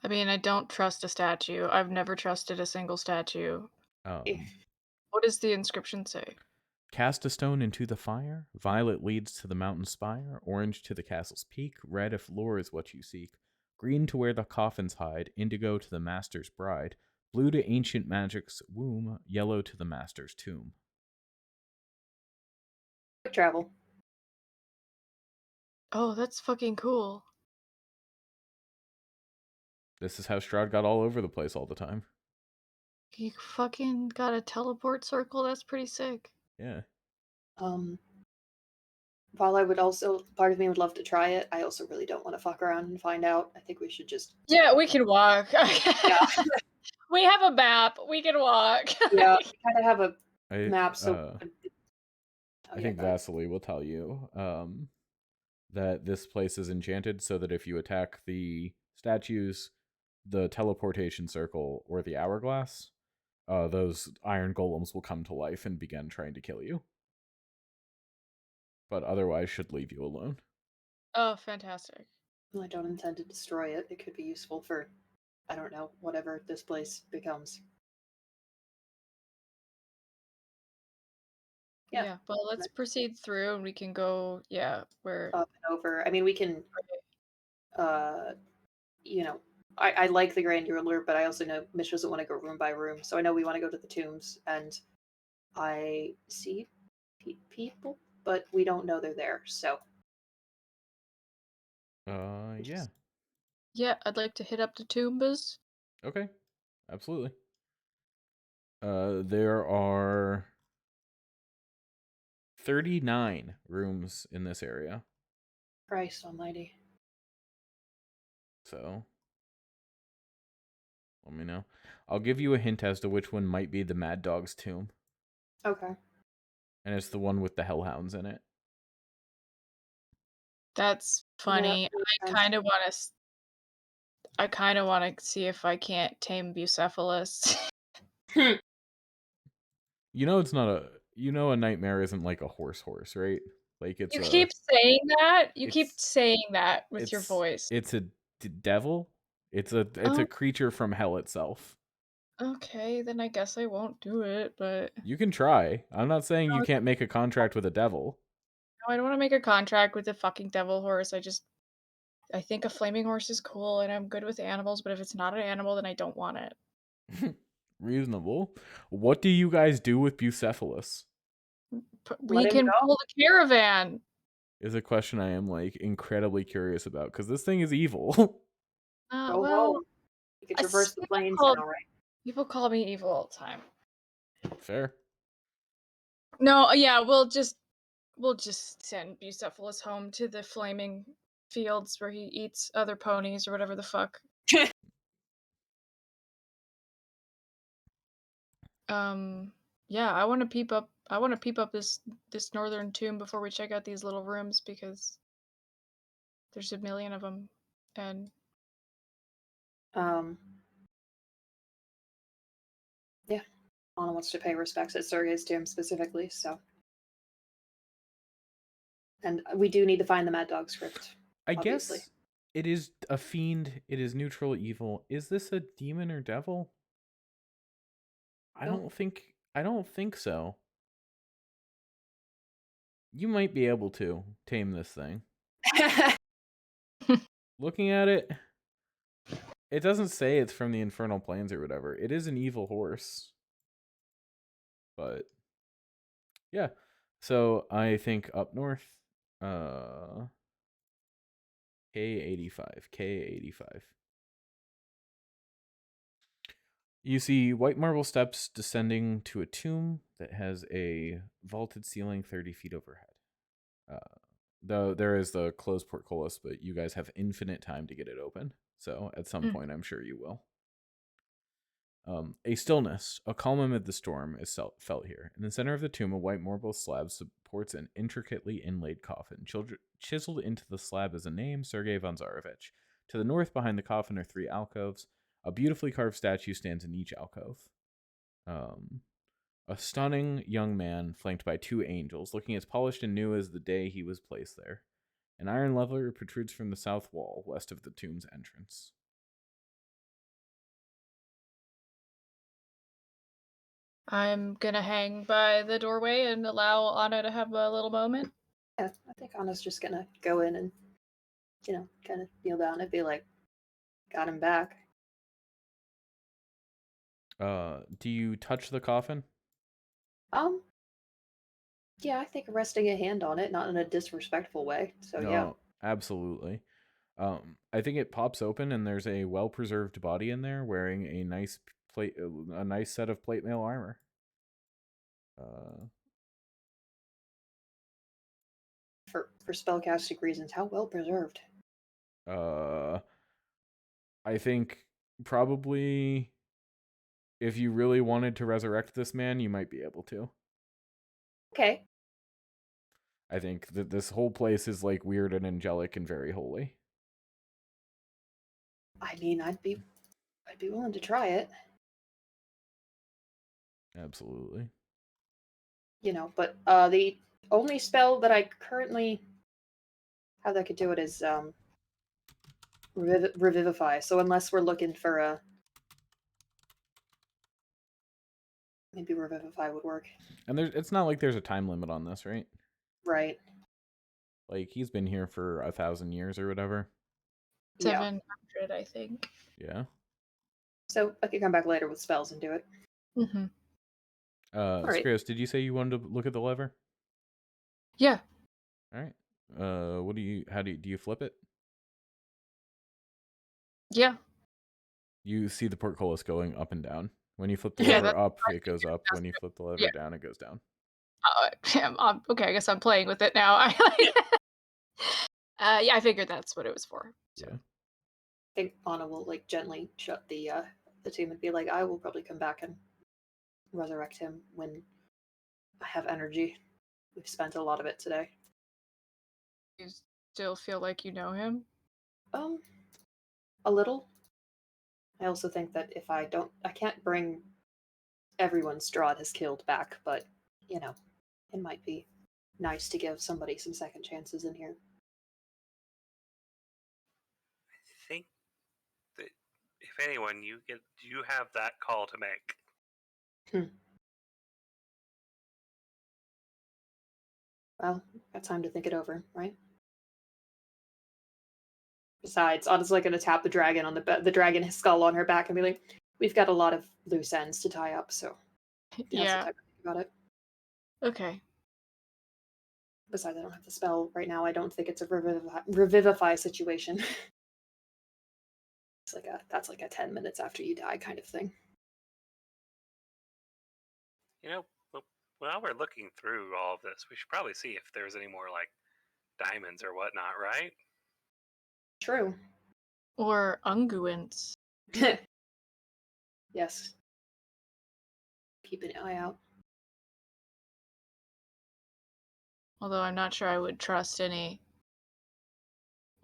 I mean, I don't trust a statue. I've never trusted a single statue. What does the inscription say? Cast a stone into the fire. Violet leads to the mountain spire. Orange to the castle's peak. Red if lore is what you seek. green to where the coffins hide, indigo to the master's bride, blue to ancient magic's womb, yellow to the master's tomb. Quick travel. Oh, that's fucking cool. This is how Strahd got all over the place all the time. You fucking got a teleport circle? That's pretty sick. Yeah. While I would also, part of me would love to try it, I also really don't want to fuck around and find out. I think we should just. Yeah, we can walk. Yeah. We have a map. We can walk. Yeah, we kind of have a I, map, so. I think Vasily will tell you that this place is enchanted so that if you attack the statues, the teleportation circle, or the hourglass, those iron golems will come to life and begin trying to kill you. But otherwise should leave you alone. Oh, fantastic. Well, I don't intend to destroy it. It could be useful for, I don't know, whatever this place becomes. Yeah, well, let's proceed through and we can go, where... Up and over. I mean, we can, you know, I like the granular, but I also know Mitch doesn't want to go room by room. So I know we want to go to the tombs, and I see people, but we don't know they're there, so. Yeah. Yeah, I'd like to hit up the tombs. Okay, absolutely. There are 39 rooms in this area. Christ almighty. So, let me know. I'll give you a hint as to which one might be the Mad Dog's tomb. Okay. And it's the one with the hellhounds in it. That's funny. Yeah, I kind of want to see if I can't tame Bucephalus. You know it's not a nightmare isn't like a horse, right? Like it's You keep saying that. You keep it's- saying that with your voice. It's a devil. It's a Oh. creature from hell itself. Okay, then I guess I won't do it, but... You can try. I'm not saying you No, can't make a contract with a devil. No, I don't want to make a contract with a fucking devil horse. I think a flaming horse is cool and I'm good with animals, but if it's not an animal, then I don't want it. Reasonable. What do you guys do with Bucephalus? We can pull the caravan. Is a question I am like incredibly curious about because this thing is evil. Well, you can traverse the plains now, right? People call me evil all the time. Fair. No, yeah, we'll just send Bucephalus home to the flaming fields where he eats other ponies or whatever the fuck. Yeah, I want to peep up this northern tomb before we check out these little rooms because there's a million of them, and yeah, Anna wants to pay respects at Sergei's tomb specifically, so. And we do need to find the Mad Dog script. I obviously. guess it is a fiend. It is neutral evil. Is this a demon or devil? I don't think so. You might be able to tame this thing. Looking at it, it doesn't say it's from the infernal planes or whatever. It is an evil horse. But yeah. So I think up north, K85. You see white marble steps descending to a tomb that has a vaulted ceiling 30 feet overhead. Though there is the closed portcullis, but you guys have infinite time to get it open. So at some point, I'm sure you will. A stillness, a calm amid the storm, is felt here. In the center of the tomb, a white marble slab supports an intricately inlaid coffin. Chiseled into the slab is a name, Sergei von Zarovich. To the north, behind the coffin, are 3 alcoves. A beautifully carved statue stands in each alcove. A stunning young man, flanked by 2 angels, looking as polished and new as the day he was placed there. An iron lever protrudes from the south wall, west of the tomb's entrance. I'm gonna hang by the doorway and allow Anna to have a little moment. Yeah, I think Anna's just gonna go in and, kind of kneel down and be like, got him back. Do you touch the coffin? Yeah, I think resting a hand on it, not in a disrespectful way. So yeah. No, absolutely. I think it pops open and there's a well-preserved body in there wearing a nice set of plate mail armor. For spellcasting reasons, how well preserved? I think probably if you really wanted to resurrect this man, you might be able to. Okay. I think that this whole place is like weird and angelic and very holy. I mean, I'd be willing to try it. Absolutely. You know, but the only spell that I currently have that could do it is revivify. So unless we're looking for a maybe revivify would work. And it's not like there's a time limit on this, right? Right. Like he's been here for 1,000 years or whatever. 700, I think. Yeah. So I could come back later with spells and do it. Mm-hmm. right. Chris, did you say you wanted to look at the lever? Yeah. All right. How do you flip it? Yeah. You see the portcullis going up and down. When you flip the Yeah, lever up, it goes up. When you flip the lever Yeah. down, it goes down. Okay, I guess I'm playing with it now. Yeah, I figured that's what it was for. So. Yeah. I think Anna will like gently shut the tomb and be like, I will probably come back and resurrect him when I have energy. We've spent a lot of it today. You still feel like you know him? A little. I also think that if I can't bring everyone Strahd has killed back, but, you know, it might be nice to give somebody some second chances in here. I think that if anyone, you have that call to make. Well, got time to think it over, right? Besides, Anna's like going to tap the dragon on the dragon skull on her back and be like, "We've got a lot of loose ends to tie up, so now's the time to think about it." Okay. Besides, I don't have the spell right now. I don't think it's a revivify situation. That's like a 10 minutes after you die kind of thing. You know, while we're looking through all of this, we should probably see if there's any more like diamonds or whatnot, right? True. Or unguents. Yes. Keep an eye out. Although I'm not sure I would trust any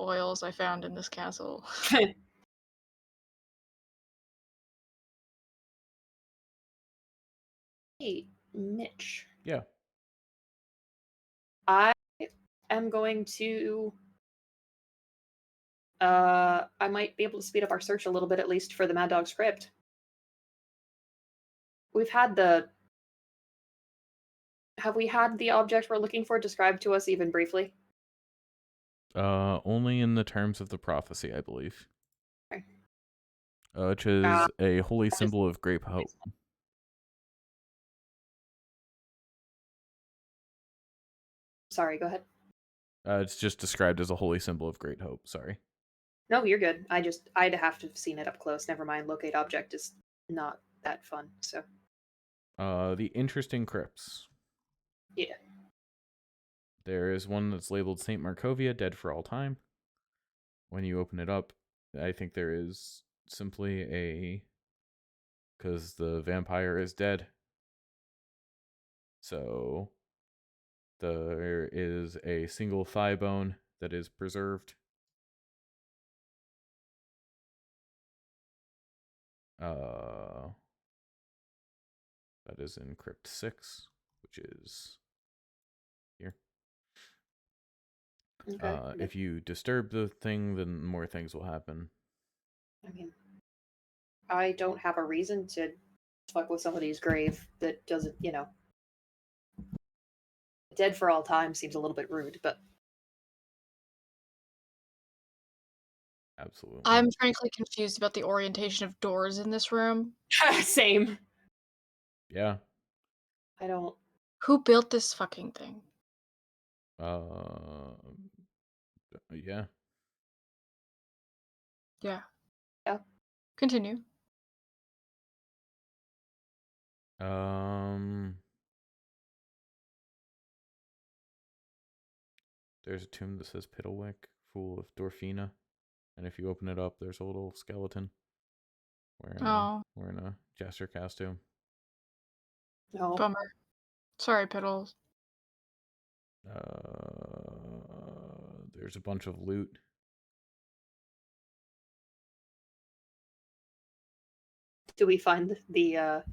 oils I found in this castle. Hey, Mitch. Yeah. I am going to I might be able to speed up our search a little bit, at least for the Mad Dog script. Have we had the object we're looking for described to us even briefly? Only in the terms of the prophecy, I believe. Okay. Which is a holy symbol of great hope. Sorry, go ahead. It's just described as a holy symbol of great hope. Sorry. No, you're good. I'd have to have seen it up close. Never mind. Locate object is not that fun. So. The interesting crypts. Yeah. There is one that's labeled Saint Markovia, dead for all time. When you open it up, I think there is simply because the vampire is dead. So there is a single thigh bone that is preserved. That is in Crypt 6, which is here. Okay. If you disturb the thing, then more things will happen. I mean, I don't have a reason to fuck with somebody's grave that doesn't, dead for all time seems a little bit rude, but Absolutely. I'm frankly confused about the orientation of doors in this room. Same. Yeah. I don't. Who built this fucking thing? Yeah. Yeah. Yeah. Continue. There's a tomb that says Piddlewick, full of Dorfina, and if you open it up, there's a little skeleton wearing a jester costume. No. Bummer. Sorry, Piddles. There's a bunch of loot. Do we find the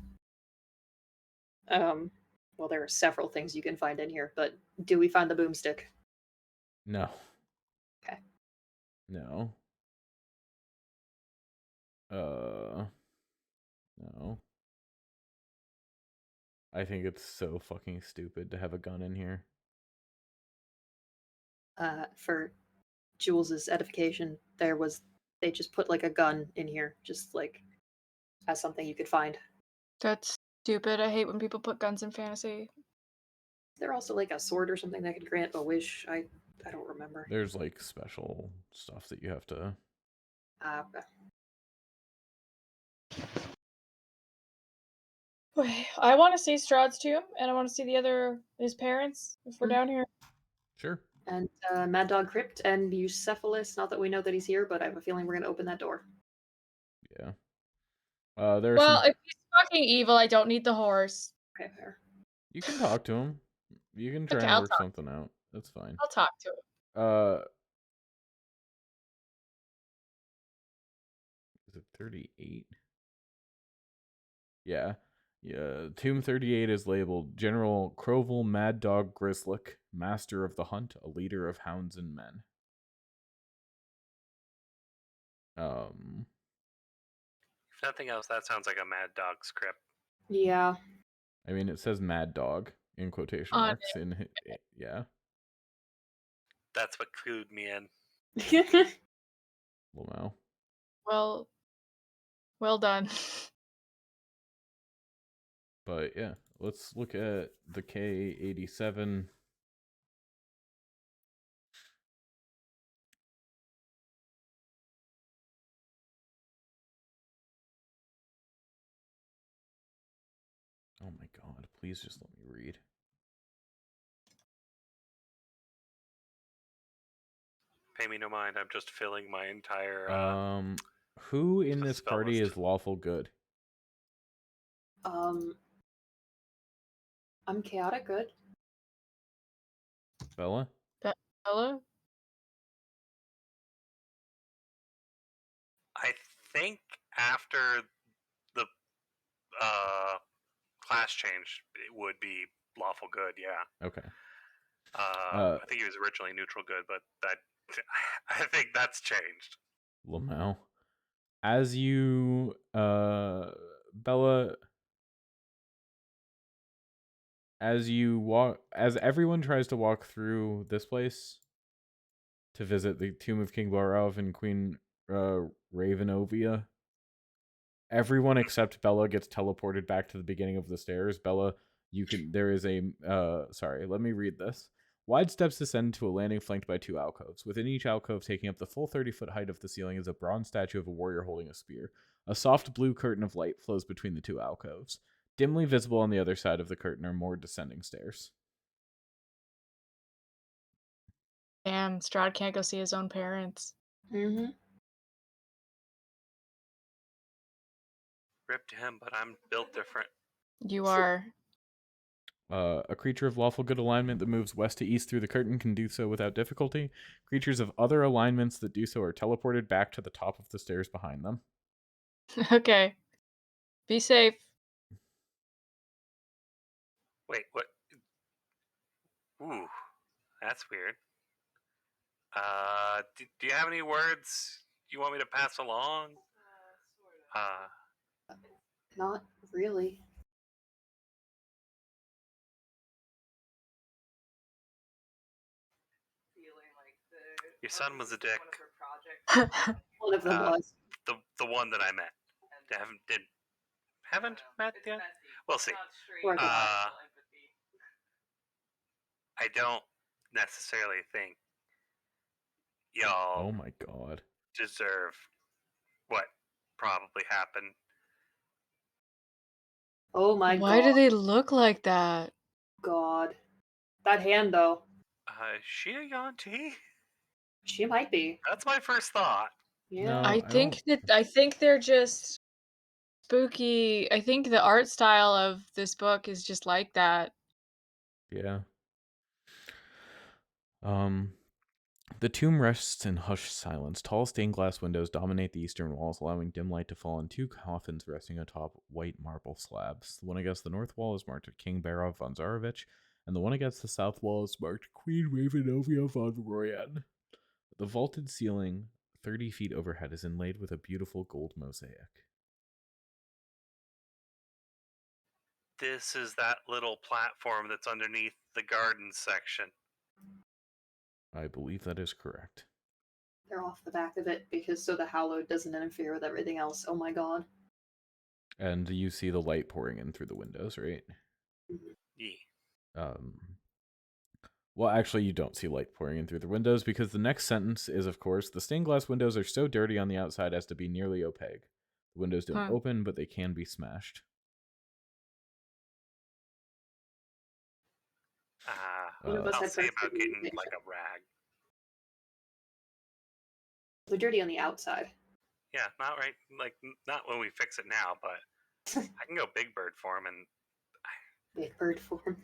well, there are several things you can find in here, but do we find the boomstick? No. Okay. No. No. I think it's so fucking stupid to have a gun in here. For Jules's edification, they just put like a gun in here, just like as something you could find. That's stupid. I hate when people put guns in fantasy. Is there also like a sword or something that could grant a wish? I don't remember. There's like special stuff that you have to. I want to see Strahd's tomb, and I want to see his parents if we're down here. Sure. And Mad Dog Crypt and Bucephalus. Not that we know that he's here, but I have a feeling we're gonna open that door. Yeah. If he's fucking evil, I don't need the horse. Okay, fair. You can talk to him. You can try Okay, and I'll work talk. something out. That's fine. I'll talk to him. Is it 38? Yeah. Yeah. Tomb 38 is labeled General Crovel Mad Dog Grislick, Master of the Hunt, a leader of hounds and men. If nothing else, that sounds like a Mad Dog script. Yeah. I mean, it says Mad Dog in quotation marks. Yeah. That's what clued me in. Well, Well done. but yeah, let's look at the K87. Oh my god, please just let me read. Pay me no mind. I'm just filling my entire. Who in this spell party list. is lawful good? I'm chaotic good. Bella? Bella? I think after the class change, it would be lawful good. Yeah. Okay. I think he was originally neutral good, but I think that's changed. Lamau. As you, Bella, as everyone tries to walk through this place to visit the tomb of King Barov and Queen Ravenovia, everyone except Bella gets teleported back to the beginning of the stairs. Bella, there is a, sorry, let me read this. Wide steps descend to a landing flanked by 2 alcoves. Within each alcove, taking up the full 30-foot height of the ceiling, is a bronze statue of a warrior holding a spear. A soft blue curtain of light flows between the 2 alcoves. Dimly visible on the other side of the curtain are more descending stairs. Damn, Strahd can't go see his own parents. Mm-hmm. Rip to him, but I'm built different. You are. A creature of lawful good alignment that moves west to east through the curtain can do so without difficulty. Creatures of other alignments that do so are teleported back to the top of the stairs behind them. Okay. Be safe. Wait, what? Ooh, that's weird. Do you have any words you want me to pass along? Not really. Your son was a dick. Well, One of them was. The one that I met. Haven't met yet? We'll see. Or the- I don't necessarily think y'all Oh my god. deserve what probably happened. oh my Why god. do they look like that? God. That hand, though. Is she a Yanti? She might be. That's my first thought. Yeah. No. I I think don't- that I think they're just spooky. I think the art style of this book is just like that. Yeah. The tomb rests in hushed silence. Tall stained glass windows dominate the eastern walls, allowing dim light to fall on two coffins resting atop white marble slabs. The one against the north wall is marked King Barov von Zarovich, and the one against the south wall is marked Queen Ravenovia von Royan. The vaulted ceiling, 30 feet overhead, is inlaid with a beautiful gold mosaic. This is that little platform that's underneath the garden section. I believe that is correct. They're off the back of it because so the hallowed doesn't interfere with everything else. Oh my god. And you see the light pouring in through the windows, right? Yeah. Well, actually, you don't see light pouring in through the windows because the next sentence is, of course, the stained glass windows are so dirty on the outside as to be nearly opaque. The windows don't open, but they can be smashed. One of us I'll had say friends about who getting made like it. a rag. They're dirty on the outside. Yeah, not right. Like not when we fix it now, but I can go big bird form, and Big bird form.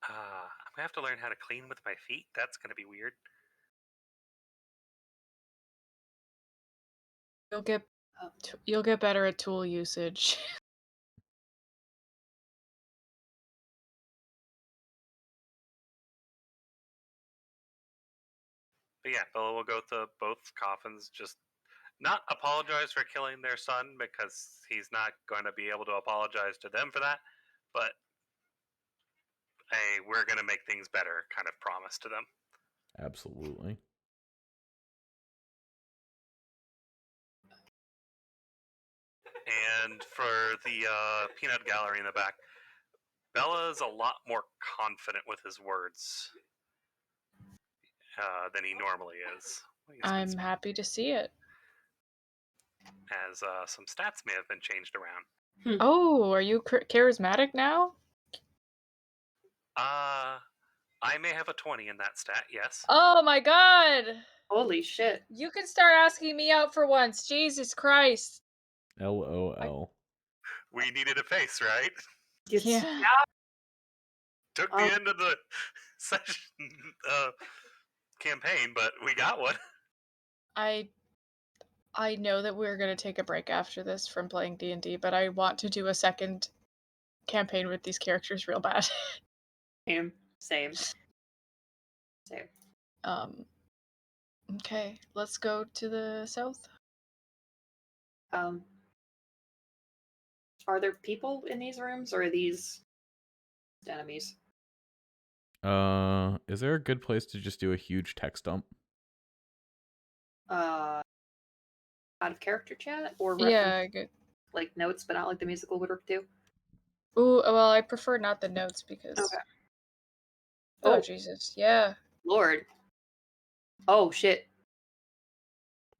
I'm gonna have to learn how to clean with my feet. That's gonna be weird. You'll get better at tool usage. But yeah, Bella will go to both coffins, just not apologize for killing their son because he's not going to be able to apologize to them for that. But hey, we're gonna make things better, kind of promise to them. Absolutely. And for the peanut gallery in the back, Bella's a lot more confident with his words than he normally is. I'm happy to see it. As some stats may have been changed around. Oh, are you charismatic now? I may have a 20 in that stat, yes. Oh my god! Holy shit. You can start asking me out for once. Jesus Christ. LOL. We needed a face, right? Yeah. Took the end of the session campaign, but we got one. I know that we're going to take a break after this from playing D&D, but I want to do a second campaign with these characters real bad. Same. Okay, let's go to the south. Are there people in these rooms, or are these enemies? Is there a good place to just do a huge text dump? Out of character chat or Yeah, good. Like notes, but not like the musical would work too. Ooh, well, I prefer not the notes because. Okay. Oh Jesus, yeah. Lord. Oh shit.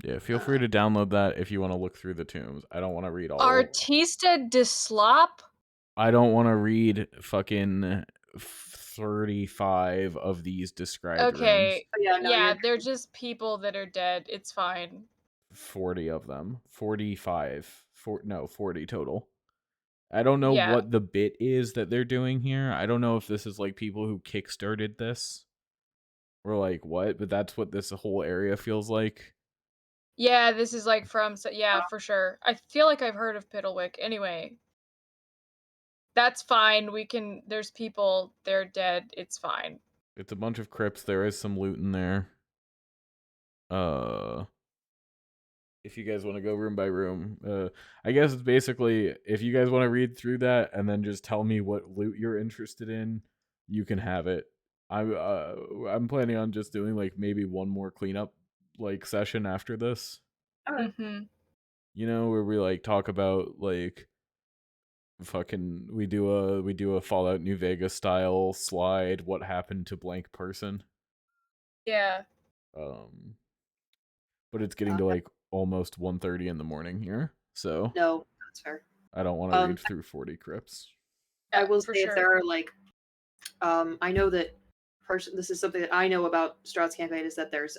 Yeah, feel free to download that if you want to look through the tombs. I don't want to read all. Artista de Slop? I don't want to read fucking 35 of these described Okay. rooms. Yeah, they're just people that are dead. It's fine. 40 of them. 45. 40 total. I don't know what the bit is that they're doing here. I don't know if this is like people who kickstarted this or like what, but that's what this whole area feels like. Yeah, this is like from, yeah, for sure. I feel like I've heard of Piddlewick. Anyway, that's fine. There's people, they're dead. It's fine. It's a bunch of crypts. There is some loot in there. If you guys want to go room by room, I guess it's basically if you guys want to read through that and then just tell me what loot you're interested in, you can have it. I'm planning on just doing like maybe one more cleanup like session after this. Mm-hmm. You know, where we like talk about like fucking we do a Fallout New Vegas style slide. What happened to blank person? Yeah. Um, but it's getting to Okay. like almost 1:30 in the morning here, so No, that's fair. I don't want to read through 40 crypts. I Yeah, will for say if sure. there are like, I know that this is something that I know about Strahd's campaign is that there's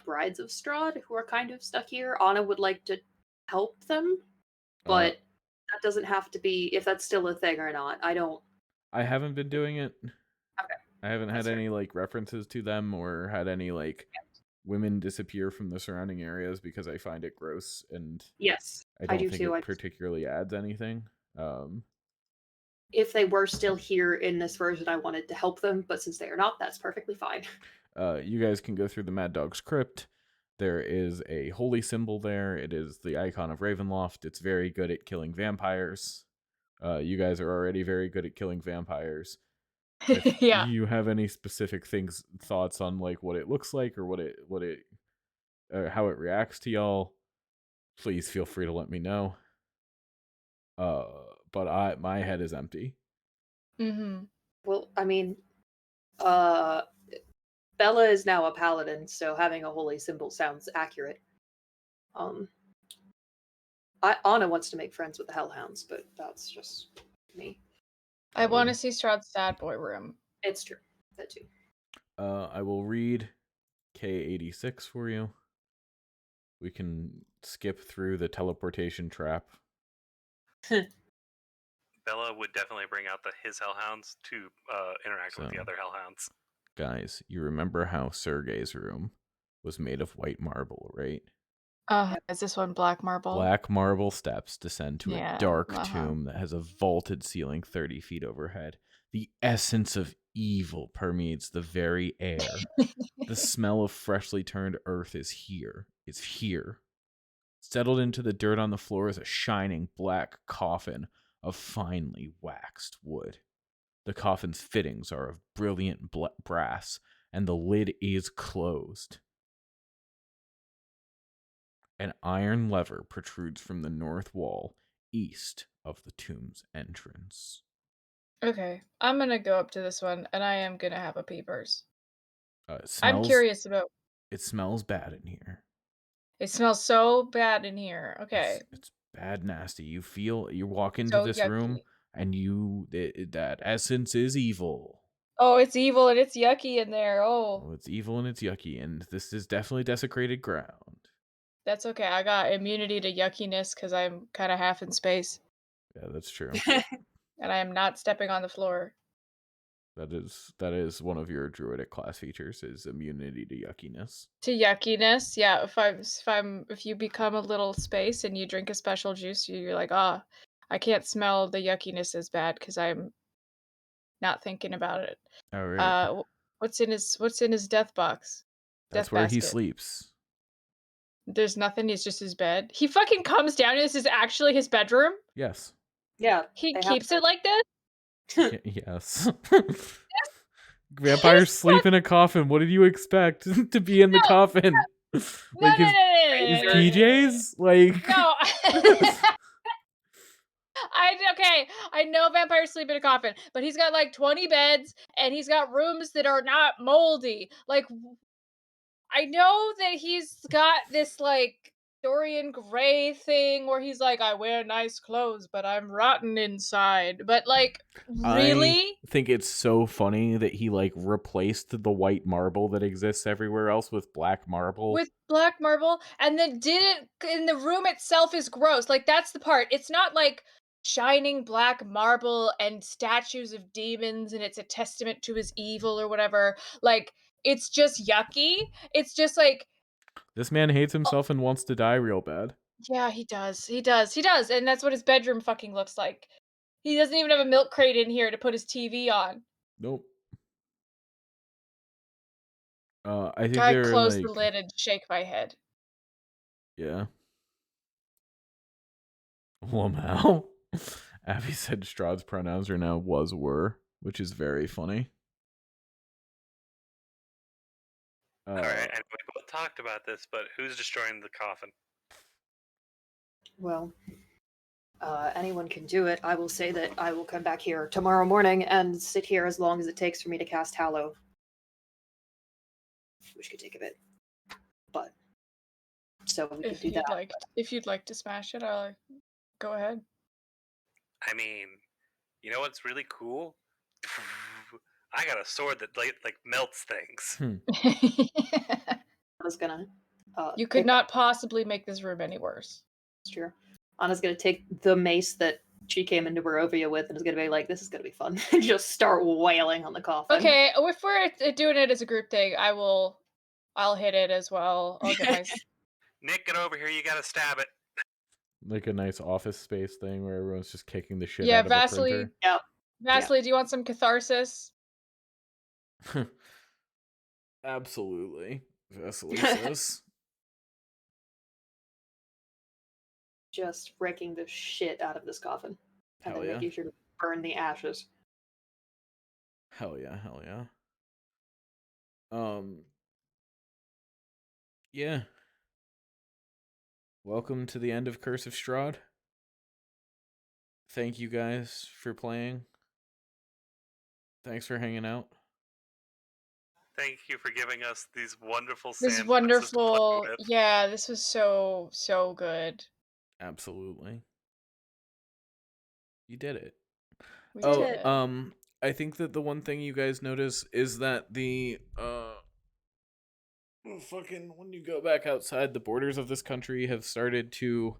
brides of Strahd who are kind of stuck here. Anna would like to help them, Uh, but that doesn't have to be if that's still a thing or not. I don't. I haven't been doing it. Okay, I haven't had that's fair. any like references to them or had any like women disappear from the surrounding areas because I find it gross and Yes, I I don't do think too. it particularly adds anything. If they were still here in this version, I wanted to help them, but since they are not, that's perfectly fine. You guys can go through the Mad Dog's crypt. There is a holy symbol there. It is the icon of Ravenloft. It's very good at killing vampires. You guys are already very good at killing vampires. If Yeah. you have any specific thoughts on like what it looks like or how it reacts to y'all, please feel free to let me know. But my head is empty. Mm-hmm. Well, I mean, uh, Bella is now a paladin, so having a holy symbol sounds accurate. Um, Anna wants to make friends with the Hellhounds, but that's just me. I want to see Strahd's sad boy room. It's true. That too. I will read K86 for you. We can skip through the teleportation trap. Bella would definitely bring out his hellhounds to interact with the other hellhounds. Guys, you remember how Sergei's room was made of white marble, right? Is this one black marble? Black marble steps descend to a dark uh-huh. tomb that has a vaulted ceiling 30 feet overhead. The essence of evil permeates the very air. The smell of freshly turned earth is here. It's here. Settled into the dirt on the floor is a shining black coffin of finely waxed wood. The coffin's fittings are of brilliant brass, and the lid is closed. An iron lever protrudes from the north wall, east of the tomb's entrance. Okay, I'm gonna go up to this one, and I am gonna have a peepers. I'm curious about. It smells bad in here. It smells so bad in here. Okay. It's bad, nasty. You walk into So this room, yucky. and that essence is evil. Oh, it's evil and it's yucky in there. Oh, It's evil and it's yucky, and this is definitely desecrated ground. that's okay. I got immunity to yuckiness because I'm kind of half in space, Yeah, that's true. and I am not stepping on the floor. That is one of your druidic class features is immunity to yuckiness. To yuckiness, yeah. If you become a little space and you drink a special juice, you're like, I can't smell the yuckiness as bad because I'm not thinking about it. All right. What's in his death box? That's Death where he basket. sleeps. There's nothing. It's just his bed. He fucking comes down. And this is actually his bedroom. Yes. Yeah. He keeps it like this. Yes. Vampires sleep in a coffin. What did you expect to be in the coffin? Like his PJs? Like No. I know vampires sleep in a coffin, but he's got like 20 beds and he's got rooms that are not moldy. Like, I know that he's got this like Dorian Gray thing where he's like, I wear nice clothes, but I'm rotten inside. But like, really? I think it's so funny that he like replaced the white marble that exists everywhere else with black marble. With black marble, and then did it in the room itself is gross. Like, that's the part. It's not like shining black marble and statues of demons and it's a testament to his evil or whatever. Like, it's just yucky. It's just like, This man hates himself and wants to die real bad. yeah, he does. He does. He does. And that's what his bedroom fucking looks like. He doesn't even have a milk crate in here to put his TV on. Nope. I think I they're close like the lid and shake my head. yeah. Lamau. Abby said Strahd's pronouns are now was were, which is very funny. All right, and we both talked about this, but who's destroying the coffin? Well, anyone can do it. I will say that I will come back here tomorrow morning and sit here as long as it takes for me to cast Hallow. Which could take a bit. But so we could If do you'd that. if you'd like to smash it, I'll go ahead. I mean, you know what's really cool? I got a sword that like melts things. I was gonna You could not possibly make this room any worse. Sure. Anna's gonna take the mace that she came into Barovia with and is gonna be like, this is gonna be fun. And just start wailing on the coffin. Okay, if we're doing it as a group thing, I'll hit it as well. I'll get my Nick, get over here. You gotta stab it. Like a nice office space thing where everyone's just kicking the shit Yeah, out of a Vasily. printer. Yep. Vasily, do you want some catharsis? Absolutely. Vasily says. Just wrecking the shit out of this coffin. And Hell then yeah. making sure to burn the ashes. Hell yeah, hell yeah. Yeah. Welcome to the end of Curse of Strahd. Thank you guys for playing. Thanks for hanging out. Thank you for giving us these wonderful This sandboxes wonderful. to play with. Yeah, this was so good. Absolutely. You did it. We did did it. it. I think that the one thing you guys notice is that the fucking when you go back outside, the borders of this country have started to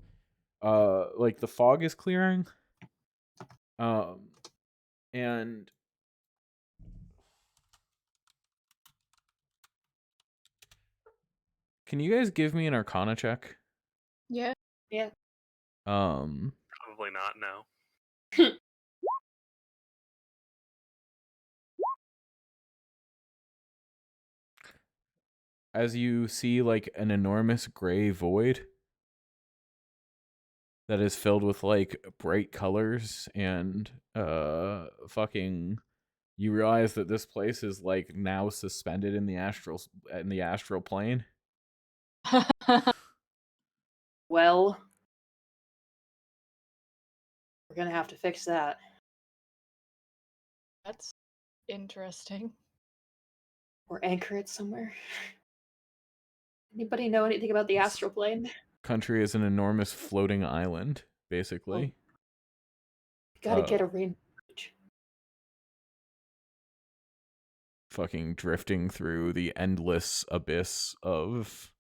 like the fog is clearing. And can you guys give me an Arcana check? Yeah. Yeah. Probably not, no. As you see like an enormous gray void that is filled with like bright colors and fucking you realize that this place is like now suspended in the astral plane. Well, we're gonna have to fix that. That's interesting. Or anchor it somewhere. Anybody know anything about the astral plane? Country is an enormous floating island, basically. Gotta get a rain bridge. Fucking drifting through the endless abyss of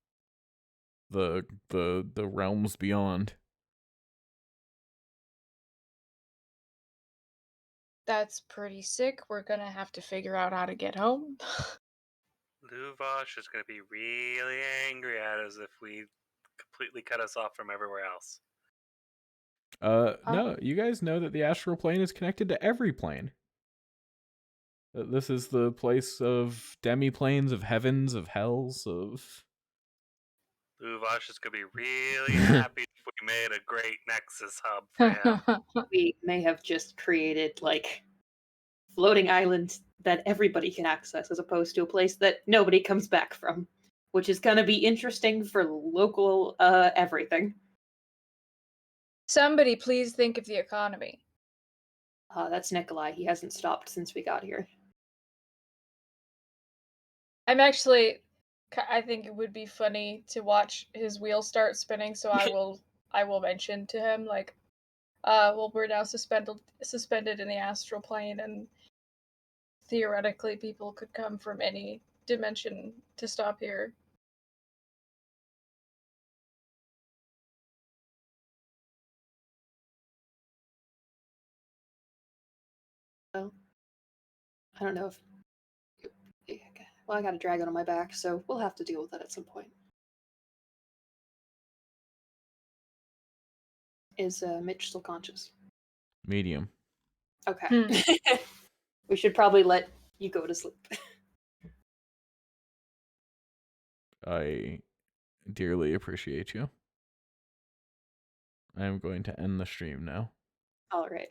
the realms beyond. That's pretty sick. We're gonna have to figure out how to get home. Luvash is going to be really angry at us if we completely cut us off from everywhere else. No, you guys know that the astral plane is connected to every plane. This is the place of demi-planes, of heavens, of hells, of... Luvash is going to be really happy if we made a great Nexus hub for him. We may have just created, like, floating islands that everybody can access as opposed to a place that nobody comes back from. Which is gonna be interesting for local everything. Somebody please think of the economy. That's Nikolai. He hasn't stopped since we got here. I'm actually I think it would be funny to watch his wheel start spinning, so I will mention to him like well, we're now suspended in the astral plane, and theoretically people could come from any dimension to stop here. Well, I don't know if... Well, I got a dragon on my back, so we'll have to deal with that at some point. Is Mitch still conscious? Medium. Okay. We should probably let you go to sleep. I dearly appreciate you. I am going to end the stream now. All right.